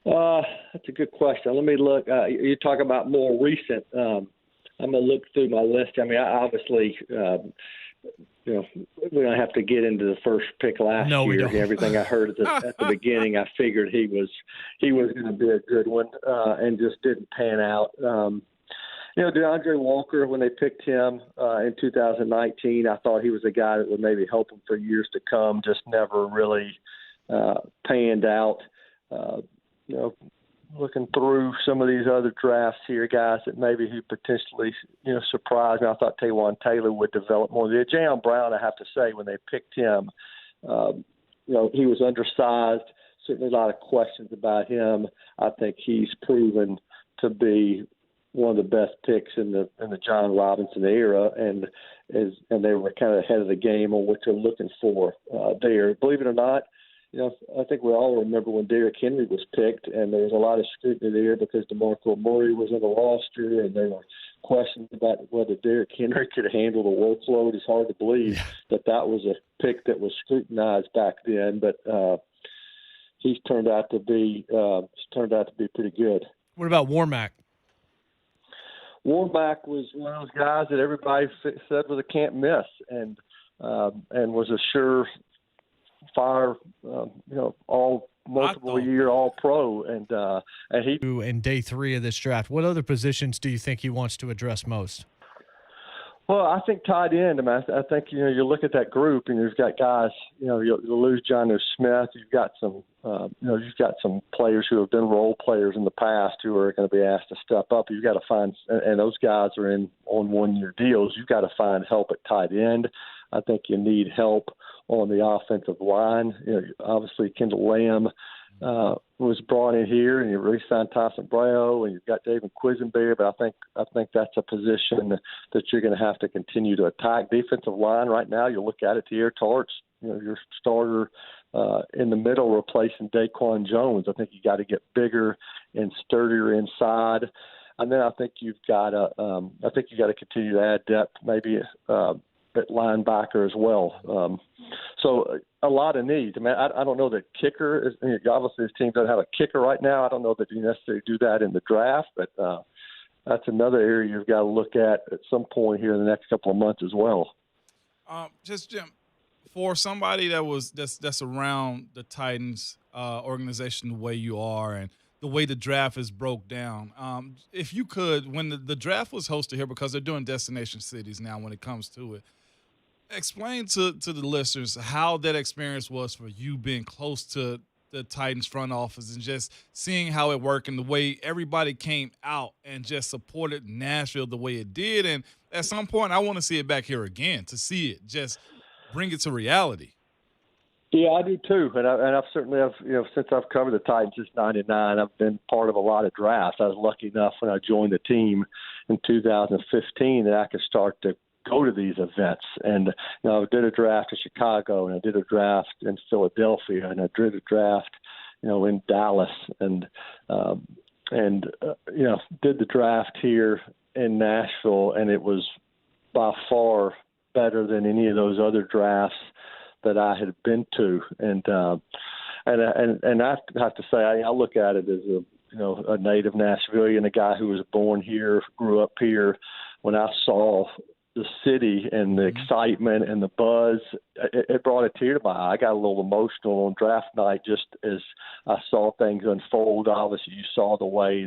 That's a good question. Let me look. You talk about more recent. I'm going to look through my list. I obviously, we don't have to get into the first pick last year. We don't. Everything I heard at the beginning, I figured he was going to be a good one, and just didn't pan out. DeAndre Walker, when they picked him in 2019, I thought he was a guy that would maybe help them for years to come. Just never really panned out. Looking through some of these other drafts here, guys that maybe he potentially, surprised me. I thought Taywan Taylor would develop more. Jayon Brown, I have to say, when they picked him, he was undersized. Certainly a lot of questions about him. I think he's proven to be one of the best picks in the John Robinson era, and they were kind of ahead of the game on what they're looking for there. Believe it or not, I think we all remember when Derrick Henry was picked, and there was a lot of scrutiny there because DeMarco Murray was on the roster, and there were questions about whether Derrick Henry could handle the workload. It's hard to believe that was a pick that was scrutinized back then, but he's turned out to be pretty good. What about Warmack? Warmack was one of those guys that everybody said was a can't miss, and was a sure fire, all multiple year all pro, and he. In day 3 of this draft, what other positions do you think he wants to address most? Well, I think tight end. I mean, I think you look at that group and you've got guys. You lose John Smith. You've got some. You've got some players who have been role players in the past who are going to be asked to step up. You've got to find, and those guys are on 1-year deals. You've got to find help at tight end. I think you need help on the offensive line. Obviously Kendall Lamb was brought in here, and you re-signed Tyson Brao, and you've got David Quisenberry. But I think that's a position that you're going to have to continue to attack. Defensive line right now, you look at it, Tanier Tartt's, your starter in the middle, replacing Daquan Jones. I think you got to get bigger and sturdier inside. And then I think you've got to continue to add depth, maybe at linebacker as well. So a lot of needs. I mean, I don't know that kicker is. Obviously, this team doesn't have a kicker right now. I don't know that you necessarily do that in the draft, but that's another area you've got to look at some point here in the next couple of months as well. Just Jim, for somebody that's around the Titans organization the way you are and the way the draft is broke down, if you could, when the draft was hosted here, because they're doing destination cities now when it comes to it, explain to the listeners how that experience was for you being close to the Titans front office and just seeing how it worked and the way everybody came out and just supported Nashville the way it did. And at some point, I want to see it back here again, to see it, just bring it to reality. Yeah, I do too, and I've certainly since I've covered the Titans since '99, I've been part of a lot of drafts. I was lucky enough when I joined the team in 2015 that I could start to go to these events. And I did a draft in Chicago, and I did a draft in Philadelphia, and I did a draft, in Dallas, and did the draft here in Nashville, and it was by far better than any of those other drafts that I had been to. And I have to say, I look at it as a native Nashvilleian, a guy who was born here, grew up here. When I saw the city and the excitement and the buzz, it brought a tear to my eye. I got a little emotional on draft night just as I saw things unfold. Obviously, you saw the way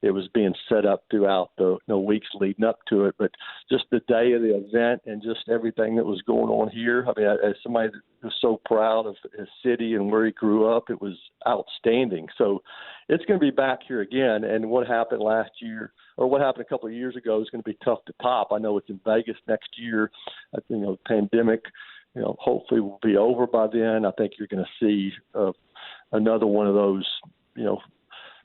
it was being set up throughout the weeks leading up to it, but just the day of the event and just everything that was going on here. I mean, as somebody that was so proud of his city and where he grew up, it was outstanding. So it's going to be back here again, and what happened last year or what happened a couple of years ago is going to be tough to top. I know it's in Vegas next year. The pandemic, hopefully will be over by then. I think you're going to see another one of those,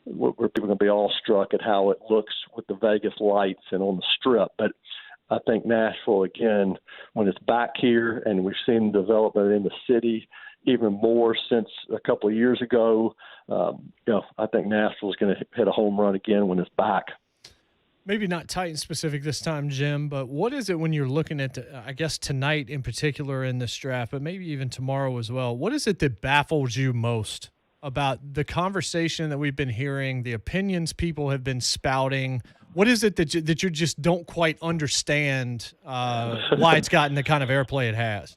where people are going to be awestruck at how it looks with the Vegas lights and on the Strip. But I think Nashville, again, when it's back here and we've seen development in the city even more since a couple of years ago, I think Nashville is going to hit a home run again when it's back. Maybe not Titans specific this time, Jim, but what is it when you're looking at, I guess, tonight in particular in this draft, but maybe even tomorrow as well, what is it that baffles you most about the conversation that we've been hearing, the opinions people have been spouting? What is it that you just don't quite understand why it's gotten the kind of airplay it has?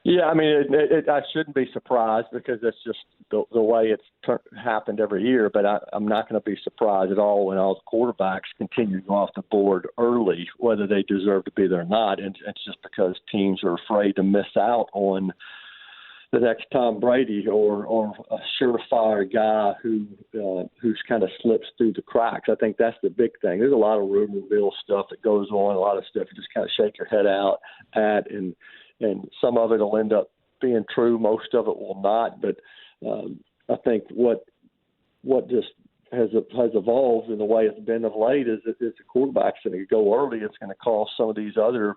Yeah, I mean, I shouldn't be surprised because that's just the way it's happened every year. But I'm not going to be surprised at all when all the quarterbacks continue to go off the board early, whether they deserve to be there or not. And it's just because teams are afraid to miss out on the next Tom Brady or a surefire guy who's kind of slips through the cracks. I think that's the big thing. There's a lot of rumor mill stuff that goes on, a lot of stuff you just kind of shake your head out at, and some of it will end up being true. Most of it will not. But I think what just has evolved in the way it's been of late is that if the quarterback's going to go early, it's going to cause some of these other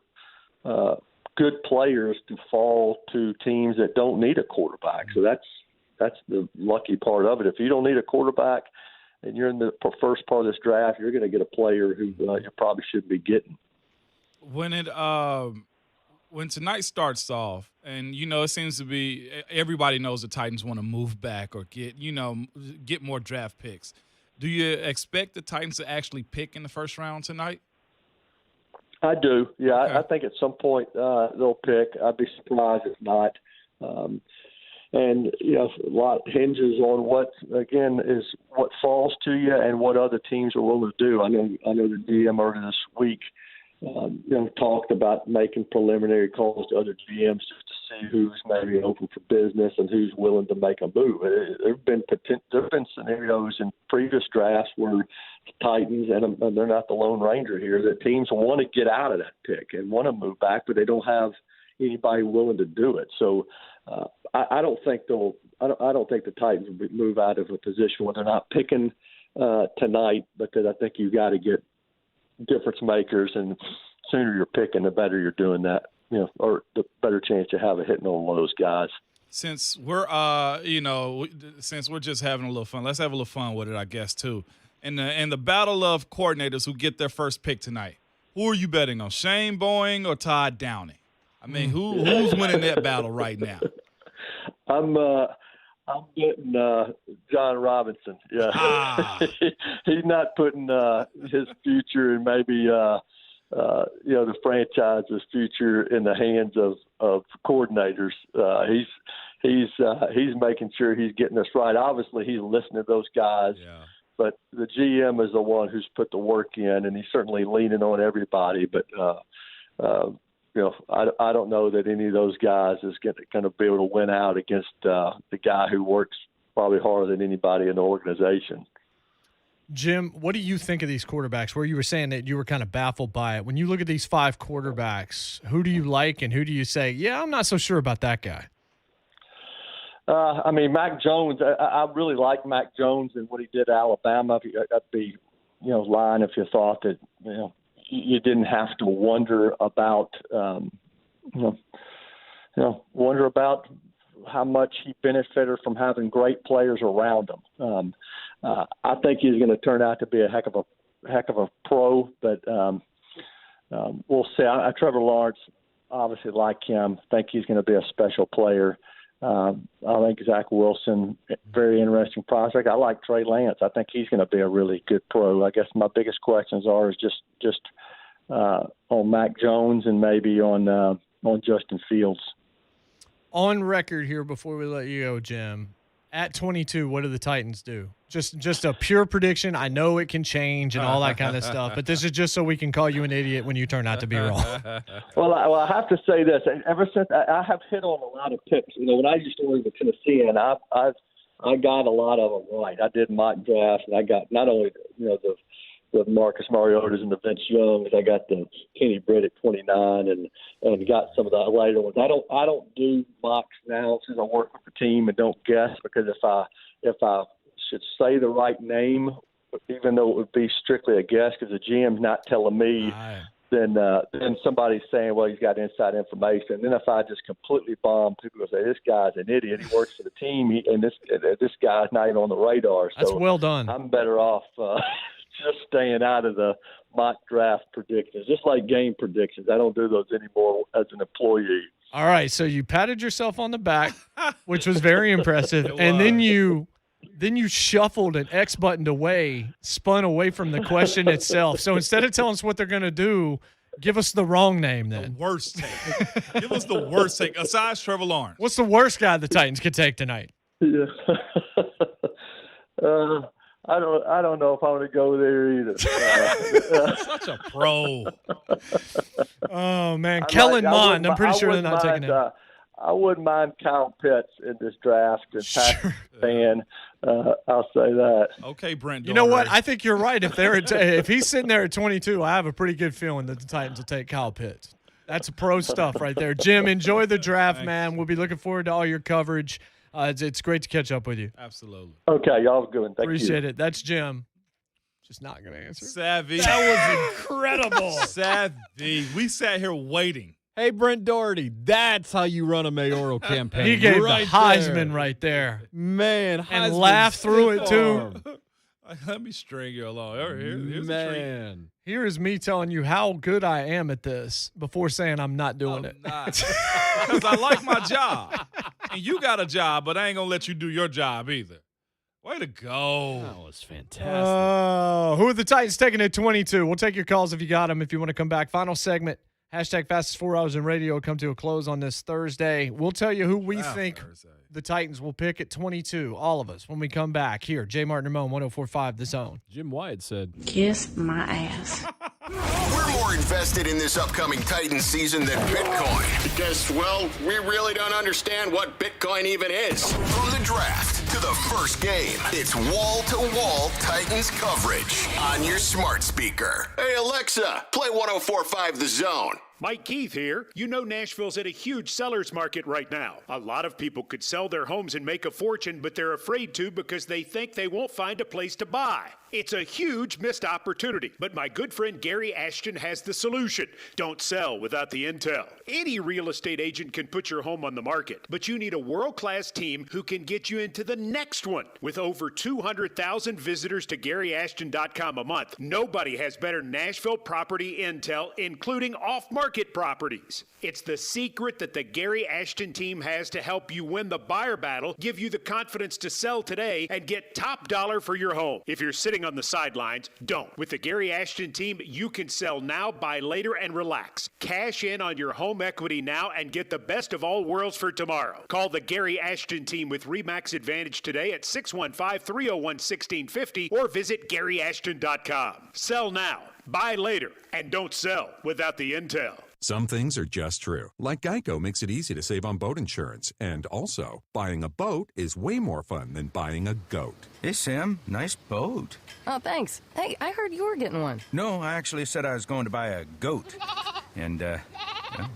good players to fall to teams that don't need a quarterback. So that's the lucky part of it. If you don't need a quarterback and you're in the first part of this draft, you're going to get a player who you probably shouldn't be getting. When tonight starts off, and it seems to be everybody knows the Titans want to move back or get more draft picks. Do you expect the Titans to actually pick in the first round tonight? I do. Yeah, okay. I think at some point they'll pick. I'd be surprised if not. And a lot hinges on what falls to you and what other teams are willing to do. I know the GM earlier this week talked about making preliminary calls to other GMs just to see who's maybe open for business and who's willing to make a move. There've been scenarios in previous drafts where the Titans, and they're not the Lone Ranger here, that teams want to get out of that pick and want to move back, but they don't have anybody willing to do it. So I don't think the Titans will move out of a position where they're not picking tonight, because I think you've got to get difference makers, and sooner you're picking, the better you're doing that, or the better chance you have of hitting on one of those guys. Since we're since we're just having a little fun, let's have a little fun with it, I guess, too. In the battle of coordinators who get their first pick tonight, who are you betting on, Shane Boeing or Todd Downing? I mean, who's winning that battle right now? I'm betting John Robinson. Yeah, he's not putting his future and maybe the franchise's future in the hands of coordinators. He's making sure he's getting this right. Obviously, he's listening to those guys. Yeah. But the GM is the one who's put the work in, and he's certainly leaning on everybody. But I don't know that any of those guys is going to be able to win out against the guy who works probably harder than anybody in the organization. Jim, what do you think of these quarterbacks? Where you were saying that you were kind of baffled by it. When you look at these 5 quarterbacks, who do you like and who do you say, yeah, I'm not so sure about that guy? Mac Jones, I really like Mac Jones and what he did at Alabama. I'd be, lying if you thought that, you didn't have to wonder about, wonder about how much he benefited from having great players around him. I think he's going to turn out to be a heck of a pro, but we'll see. Trevor Lawrence, obviously like him, think he's going to be a special player. I think Zach Wilson, very interesting prospect. I like Trey Lance. I think he's going to be a really good pro. I guess my biggest questions are just on Mac Jones and maybe on Justin Fields. On record here before we let you go, Jim, at 22, what do the Titans do? Just a pure prediction. I know it can change and all that kind of stuff, but this is just so we can call you an idiot when you turn out to be wrong. Well, I have to say this. Ever since I have hit on a lot of picks. When I used to work with Tennessee, and I got a lot of them right. I did mock drafts, and I got not only the Marcus Mariotas and the Vince Youngs. I got the Kenny Britt at 29, and got some of the later ones. I don't do mocks now since I work with the team and don't guess, because if I should say the right name, even though it would be strictly a guess because the GM's not telling me, then somebody's saying, well, he's got inside information. And then if I just completely bomb, people will say, this guy's an idiot. He works for the team, and this guy's not even on the radar. So that's well done. I'm better off just staying out of the mock draft predictions, just like game predictions. I don't do those anymore as an employee. All right, so you patted yourself on the back, which was very impressive, and then you shuffled and X buttoned away, spun away from the question itself. So instead of telling us what they're going to do, give us the wrong name then. The worst take. Give us the worst take, aside Trevor Lawrence. What's the worst guy the Titans could take tonight? Yeah. I don't know if I want to go there either. Such a pro. Oh, man. Kellen Mond, I'm pretty sure they're not taking him. I wouldn't mind Kyle Pitts in this draft and Patrick fan. I'll say that. Okay, Brent. You know what? I think you're right. If he's sitting there at 22, I have a pretty good feeling that the Titans will take Kyle Pitts. That's pro stuff right there. Jim, enjoy the draft, man. We'll be looking forward to all your coverage. It's great to catch up with you. Absolutely. Okay, y'all have a good one. Thank you. Appreciate it. That's Jim. Just not going to answer. Savvy. That was incredible. Savvy. We sat here waiting. Hey, Brent Doherty, that's how you run a mayoral campaign. He gave the Heisman right there. Man, and Heisman laughed through it, too. Let me string you along. Here's Man. a treat. Here is me telling you how good I am at this before saying I'm not doing it. Because I like my job. And you got a job, but I ain't going to let you do your job either. Way to go. That was fantastic. Who are the Titans taking at 22? We'll take your calls if you got them, if you want to come back. Final segment. Hashtag fastest 4 hours in radio will come to a close on this Thursday. We'll tell you who we think the Titans will pick at 22, all of us, when we come back here. JMart Ramon, 104.5 The Zone. Jim Wyatt said, kiss my ass. We're more invested invested in this upcoming Titans season than Bitcoin? Because, well, we really don't understand what Bitcoin even is. From the draft to the first game, it's wall-to-wall Titans coverage on your smart speaker. Hey, Alexa, play 104.5 The Zone. Mike Keith here. You know Nashville's at a huge seller's market right now. A lot of people could sell their homes and make a fortune, but they're afraid to because they think they won't find a place to buy. It's a huge missed opportunity, but my good friend Gary Ashton has the solution. Don't sell without the intel. Any real estate agent can put your home on the market, but you need a world-class team who can get you into the next one. With over 200,000 visitors to GaryAshton.com a month, nobody has better Nashville property intel, including off-market properties. It's the secret that the Gary Ashton team has to help you win the buyer battle, give you the confidence to sell today, and get top dollar for your home. If you're sitting on the sidelines, don't. With the Gary Ashton team, you can sell now, buy later, and relax. Cash in on your home equity now and get the best of all worlds for tomorrow. Call the Gary Ashton team with RE/MAX Advantage today at 615-301-1650 or visit GaryAshton.com. Sell now, buy later, and don't sell without the intel. Some things are just true. Like Geico makes it easy to save on boat insurance. And also, buying a boat is way more fun than buying a goat. Hey, Sam. Nice boat. Oh, thanks. Hey, I heard you were getting one. No, I actually said I was going to buy a goat. And,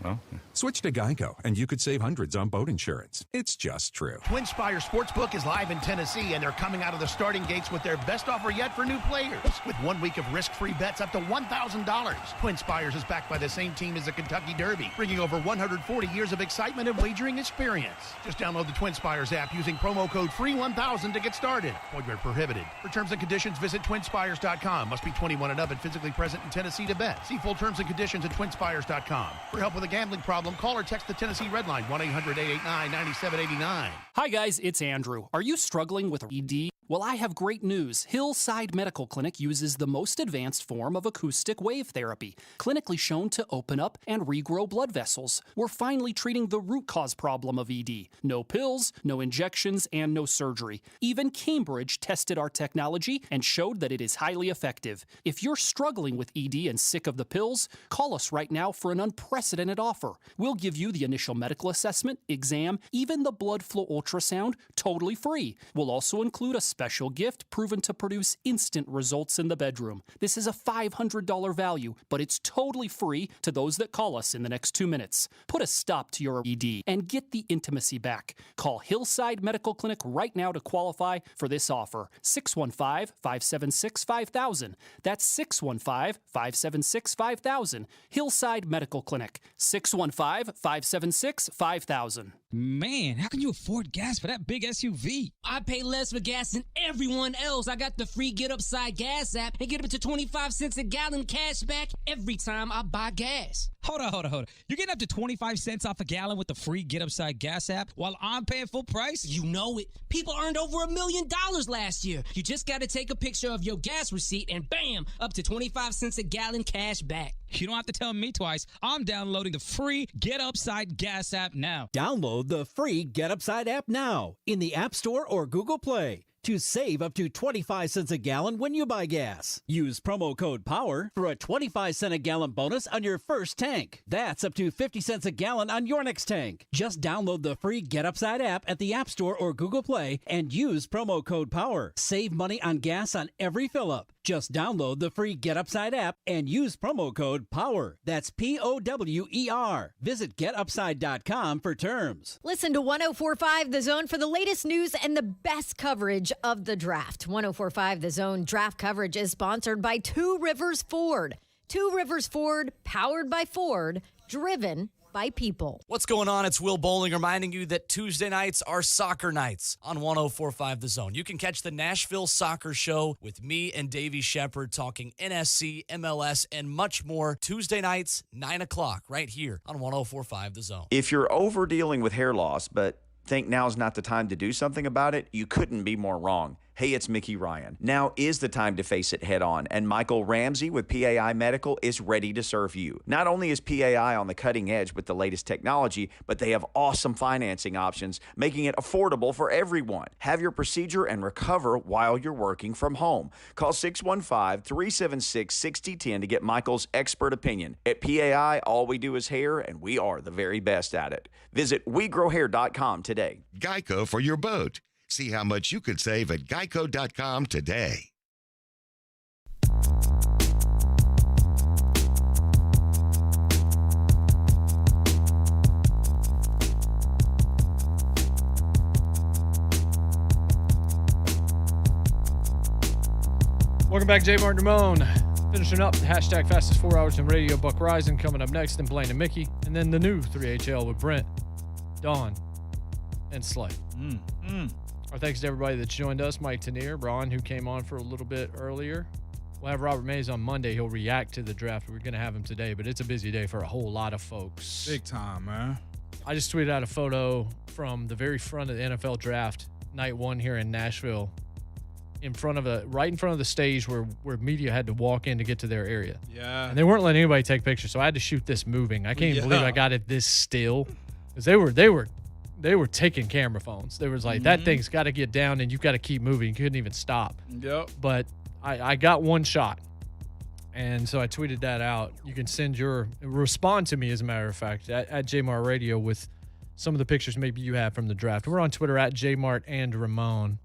well. Switch to Geico, and you could save hundreds on boat insurance. It's just true. TwinSpire Sportsbook is live in Tennessee, and they're coming out of the starting gates with their best offer yet for new players. With 1 week of risk-free bets up to $1,000. TwinSpires is backed by the same team as the Kentucky Derby, bringing over 140 years of excitement and wagering experience. Just download the TwinSpires app using promo code FREE1000 to get started. Void where prohibited. For terms and conditions, visit TwinSpires.com. Must be 21 and up and physically present in Tennessee to bet. See full terms and conditions at TwinSpires.com. For help with a gambling problem, call or text the Tennessee Red Line, 1-800-889-9789. Hi, guys, it's Andrew. Are you struggling with ED? Well, I have great news. Hillside Medical Clinic uses the most advanced form of acoustic wave therapy, clinically shown to open up and regrow blood vessels. We're finally treating the root cause problem of ED. No pills, no injections, and no surgery. Even Cambridge tested our technology and showed that it is highly effective. If you're struggling with ED and sick of the pills, call us right now for an unprecedented offer. We'll give you the initial medical assessment, exam, even the blood flow ultrasound, totally free. We'll also include a special gift proven to produce instant results in the bedroom. This is a $500 value, but it's totally free to those that call us in the next 2 minutes. Put a stop to your ED and get the intimacy back. Call Hillside Medical Clinic right now to qualify for this offer. 615-576-5000. That's 615-576-5000. Hillside Medical Clinic. 615-576-5000. Man, how can you afford gas for that big SUV? I pay less for gas than everyone else. I got the free Get Upside Gas app and get up to 25 cents a gallon cash back every time I buy gas. Hold on. You're getting up to 25 cents off a gallon with the free Get Upside Gas app while I'm paying full price? You know it. People earned over $1 million last year. You just got to take a picture of your gas receipt and bam, up to 25 cents a gallon cash back. You don't have to tell me twice. I'm downloading the free Get Upside Gas app now. Download the free Get Upside app now in the App Store or Google Play to save up to 25 cents a gallon when you buy gas. Use promo code POWER for a 25 cent a gallon bonus on your first tank. That's up to 50 cents a gallon on your next tank. Just download the free Get Upside app at the App Store or Google Play and use promo code POWER. Save money on gas on every fill-up. Just download the free Get Upside app and use promo code POWER. That's POWER. Visit GetUpside.com for terms. Listen to 104.5 The Zone for the latest news and the best coverage of the draft. 104.5 The Zone draft coverage is sponsored by Two Rivers Ford. Two Rivers Ford, powered by Ford, driven by people. What's going on? It's Will Bowling reminding you that Tuesday nights are soccer nights on 104.5 The Zone. You can catch the Nashville Soccer Show with me and Davey Shepard talking NSC, MLS, and much more Tuesday nights, 9 o'clock, right here on 104.5 The Zone. If you're over dealing with hair loss, but think now's not the time to do something about it, you couldn't be more wrong. Hey, it's Mickey Ryan. Now is the time to face it head on, and Michael Ramsey with PAI Medical is ready to serve you. Not only is PAI on the cutting edge with the latest technology, but they have awesome financing options, making it affordable for everyone. Have your procedure and recover while you're working from home. Call 615-376-6010 to get Michael's expert opinion. At PAI, all we do is hair, and we are the very best at it. Visit WeGrowHair.com today. Geico for your boat. See how much you could save at Geico.com today. Welcome back, JMart Ramon. Finishing up the hashtag fastest 4 hours in radio. Buck Rising coming up next, and Blaine and Mickey. And then the new 3HL with Brent, Dawn, and Slay. Our thanks to everybody that's joined us. Mike Tanier, Ron, who came on for a little bit earlier. We'll have Robert Mays on Monday. He'll react to the draft. We're going to have him today, but it's a busy day for a whole lot of folks. Big time, man. I just tweeted out a photo from the very front of the NFL draft, night one here in Nashville, right in front of the stage where media had to walk in to get to their area. Yeah. And they weren't letting anybody take pictures, so I had to shoot this moving. I can't even believe I got it this still, because they were taking camera phones. They was like, that thing's got to get down and you've got to keep moving. You couldn't even stop. Yep. But I got one shot. And so I tweeted that out. You can respond to me, as a matter of fact, at JMart Radio with some of the pictures maybe you have from the draft. We're on Twitter at JMart and Ramon.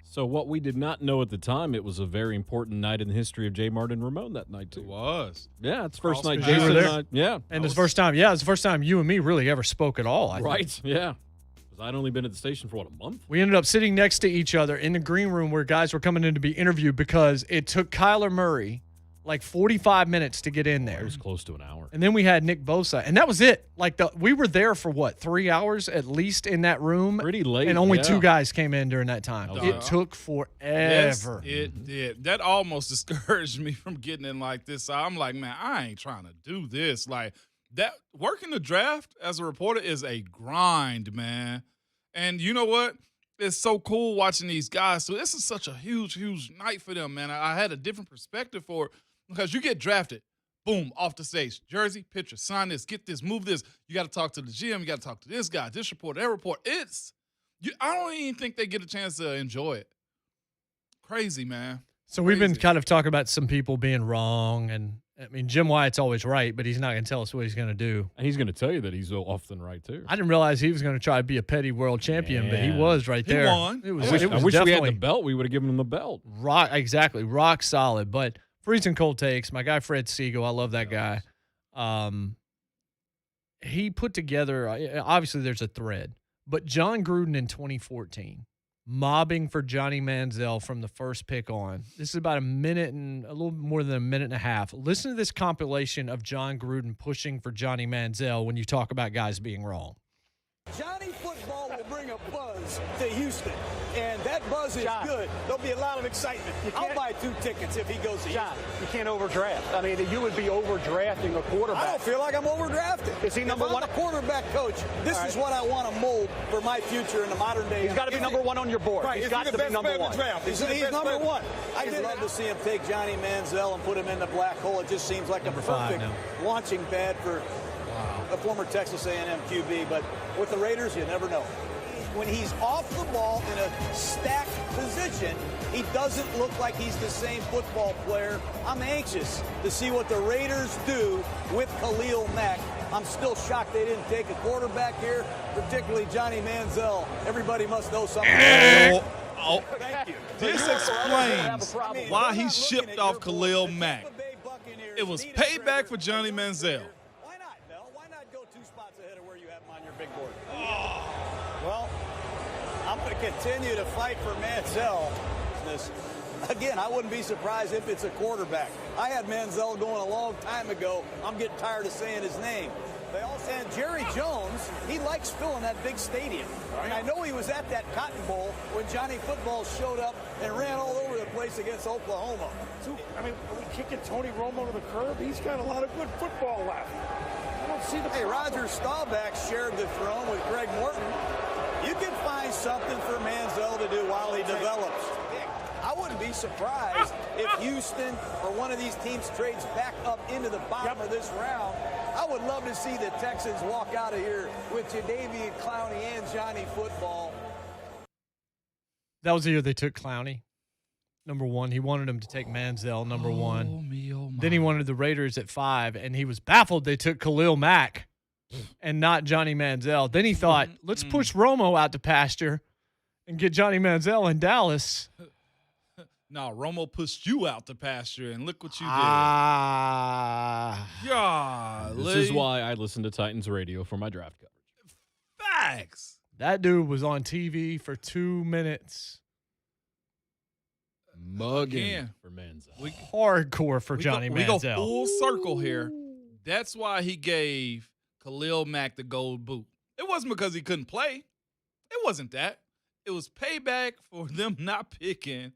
So what we did not know at the time, it was a very important night in the history of J. Martin and Ramon that night, too. It was. Yeah, it's the first night Jason Jason were there. and I, yeah. And it's the first time, it's the first time you and me really ever spoke at all. I think. Yeah. Because I'd only been at the station for, a month? We ended up sitting next to each other in the green room where guys were coming in to be interviewed because it took Kyler Murray like 45 minutes to get in there. It was close to an hour. And then we had Nick Bosa, and that was it. Like we were there for 3 hours at least in that room. Pretty late. And only 2 guys came in during that time. It took forever. Yes, it did. That almost discouraged me from getting in like this. I'm like, man, I ain't trying to do this. Like that working the draft as a reporter is a grind, man. And you know what? It's so cool watching these guys. So this is such a huge, huge night for them, man. I had a different perspective for it. Because you get drafted, boom, off the stage. Jersey, picture, sign this, get this, move this. You got to talk to the GM. You got to talk to this guy, this report, that report. I don't even think they get a chance to enjoy it. Crazy, man. So we've been kind of talking about some people being wrong. And, I mean, Jim Wyatt's always right, but he's not going to tell us what he's going to do. And he's going to tell you that he's so often right, too. I didn't realize he was going to try to be a petty world champion, but he was right there. He won. It was I wish we had the definitely belt. We would have given him the belt. Exactly. Rock solid. But freezing cold takes. My guy Fred Siegel, I love that guy. He put together, obviously there's a thread, but John Gruden in 2014, mobbing for Johnny Manziel from the first pick on. This is about a little more than a minute and a half. Listen to this compilation of John Gruden pushing for Johnny Manziel when you talk about guys being wrong. Johnny football will bring a buzz to Houston, and that buzz is good. There'll be a lot of excitement. I'll buy 2 tickets if he goes to Houston. You can't overdraft. I mean, you would be overdrafting a quarterback. I don't feel like I'm overdrafted. Is he number one? I'm a quarterback coach. This is what I want to mold for my future in the modern day. He's got to be number one on your board. Right. He's got to be number one. He's number one. I'd love to see him take Johnny Manziel and put him in the black hole. It just seems like a perfect launching pad for a former Texas A&M QB, but with the Raiders, you never know. When he's off the ball in a stacked position, he doesn't look like he's the same football player. I'm anxious to see what the Raiders do with Khalil Mack. I'm still shocked they didn't take a quarterback here, particularly Johnny Manziel. Everybody must know something. Thank you. This explains why he shipped off Khalil Mack. It was payback for Johnny Manziel. Big board. Well, I'm going to continue to fight for Manziel. Again, I wouldn't be surprised if it's a quarterback. I had Manziel going a long time ago. I'm getting tired of saying his name. And Jerry Jones, he likes filling that big stadium. And I know he was at that Cotton Bowl when Johnny Football showed up and ran all over the place against Oklahoma. I mean, are we kicking Tony Romo to the curb? He's got a lot of good football left. Hey, Roger Staubach shared the throne with Greg Morton. You can find something for Manziel to do while he develops. wouldn't be surprised if Houston or one of these teams trades back up into the bottom of this round. I would love to see the Texans walk out of here with Jadeveon Clowney and Johnny Football. That was the year they took Clowney, number 1. He wanted him to take Manziel, number 1. Then he wanted the Raiders at 5, and he was baffled they took Khalil Mack and not Johnny Manziel. Then he thought, let's push Romo out to pasture and get Johnny Manziel in Dallas. No, Romo pushed you out to pasture, and look what you did. Golly. This is why I listen to Titans radio for my draft coverage. Facts. That dude was on TV for 2 minutes. Mugging for Manziel. Hardcore for Johnny Manziel. We go full circle here. That's why he gave Khalil Mack the gold boot. It wasn't because he couldn't play. It wasn't that. It was payback for them not picking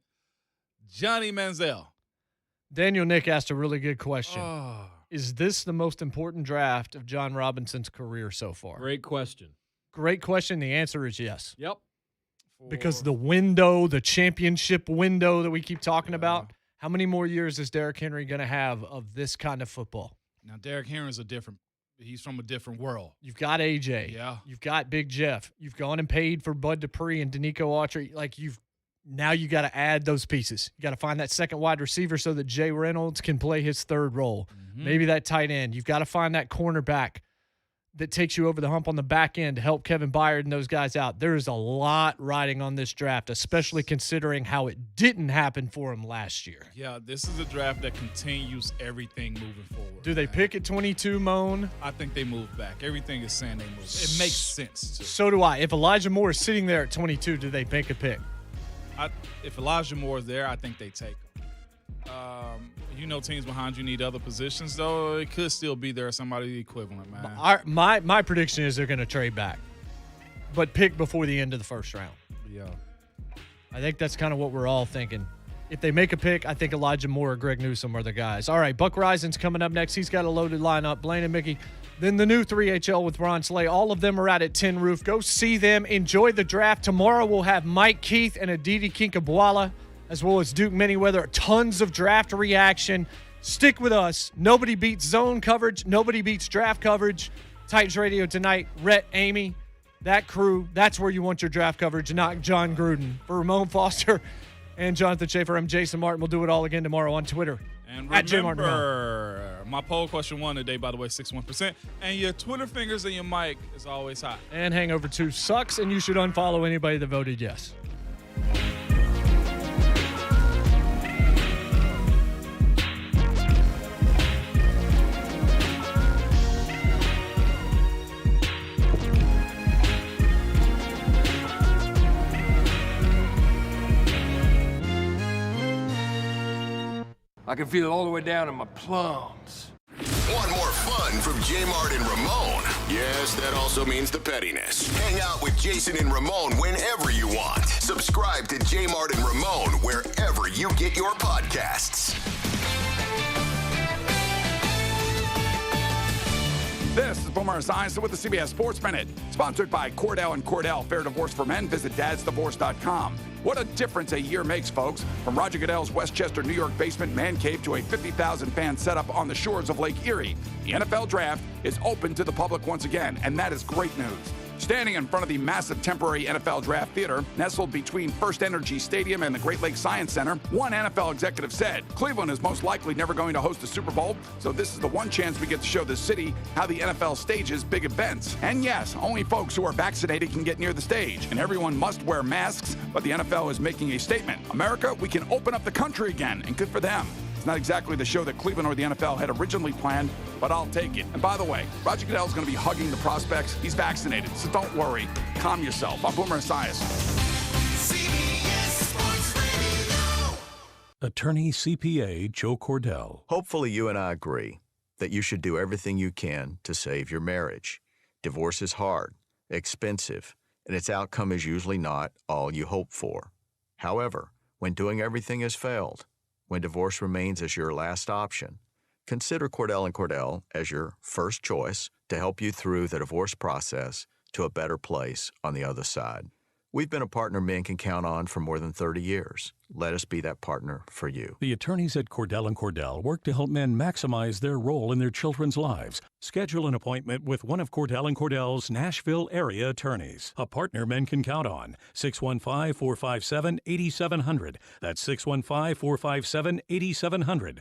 Johnny Manziel. Daniel Nick asked a really good question. Is this the most important draft of John Robinson's career so far? Great question. Great question. The answer is yes. Yep. Because the window, the championship window that we keep talking about, how many more years is Derrick Henry going to have of this kind of football? Now, Derrick Henry's he's from a different world. You've got AJ. Yeah. You've got Big Jeff. You've gone and paid for Bud Dupree and Danico Autry. Now you got to add those pieces. You got to find that second wide receiver so that Jay Reynolds can play his third role. Maybe that tight end. You've got to find that cornerback that takes you over the hump on the back end to help Kevin Byard and those guys out. There is a lot riding on this draft, especially considering how it didn't happen for him last year. Yeah, this is a draft that continues everything moving forward. Do they pick at 22, Moan? I think they move back. Everything is saying they move. It makes sense, too. So do I. If Elijah Moore is sitting there at 22, do they make a pick? If Elijah Moore is there, I think they take him. Teams behind you need other positions, though. It could still be there, somebody equivalent, man. My prediction is they're going to trade back, but pick before the end of the first round. Yeah. I think that's kind of what we're all thinking. If they make a pick, I think Elijah Moore or Greg Newsome are the guys. All right, Buck Rison's coming up next. He's got a loaded lineup. Blaine and Mickey. Then the new 3HL with Ron Slay. All of them are out at Tin Roof. Go see them. Enjoy the draft. Tomorrow we'll have Mike Keith and Aditi Kinkabwala, as well as Duke Manyweather. Tons of draft reaction. Stick with us. Nobody beats zone coverage. Nobody beats draft coverage. Titans Radio tonight. Rhett, Amy, that crew. That's where you want your draft coverage, not John Gruden. For Ramon Foster and Jonathan Schaefer, I'm Jason Martin. We'll do it all again tomorrow on Twitter. And at JMart Ramon. remember, my poll question won today, by the way, 61%. And your Twitter fingers and your mic is always hot. And Hangover 2 sucks, and you should unfollow anybody that voted yes. I can feel it all the way down in my plums. Want more fun from JMart and Ramon? Yes, that also means the pettiness. Hang out with Jason and Ramon whenever you want. Subscribe to JMart and Ramon wherever you get your podcasts. This is Boomer Esiason with the CBS Sports Minute, sponsored by Cordell and Cordell. Fair divorce for men. Visit dadsdivorce.com. What a difference a year makes, folks. From Roger Goodell's Westchester, New York basement man cave to a 50,000-fan setup on the shores of Lake Erie, the NFL Draft is open to the public once again, and that is great news. Standing in front of the massive temporary NFL Draft Theater, nestled between First Energy Stadium and the Great Lakes Science Center, one NFL executive said, Cleveland is most likely never going to host a Super Bowl, so this is the one chance we get to show the city how the NFL stages big events. And yes, only folks who are vaccinated can get near the stage, and everyone must wear masks, but the NFL is making a statement. America, we can open up the country again, and good for them. It's not exactly the show that Cleveland or the NFL had originally planned, but I'll take it. And by the way, Roger Goodell's going to be hugging the prospects. He's vaccinated, so don't worry. Calm yourself. I'm Boomer Esiason. Attorney CPA Joe Cordell. Hopefully you and I agree that you should do everything you can to save your marriage. Divorce is hard, expensive, and its outcome is usually not all you hope for. However, when doing everything has failed, when divorce remains as your last option, consider Cordell & Cordell as your first choice to help you through the divorce process to a better place on the other side. We've been a partner men can count on for more than 30 years. Let us be that partner for you. The attorneys at Cordell & Cordell work to help men maximize their role in their children's lives. Schedule an appointment with one of Cordell & Cordell's Nashville area attorneys. A partner men can count on. 615-457-8700. That's 615-457-8700.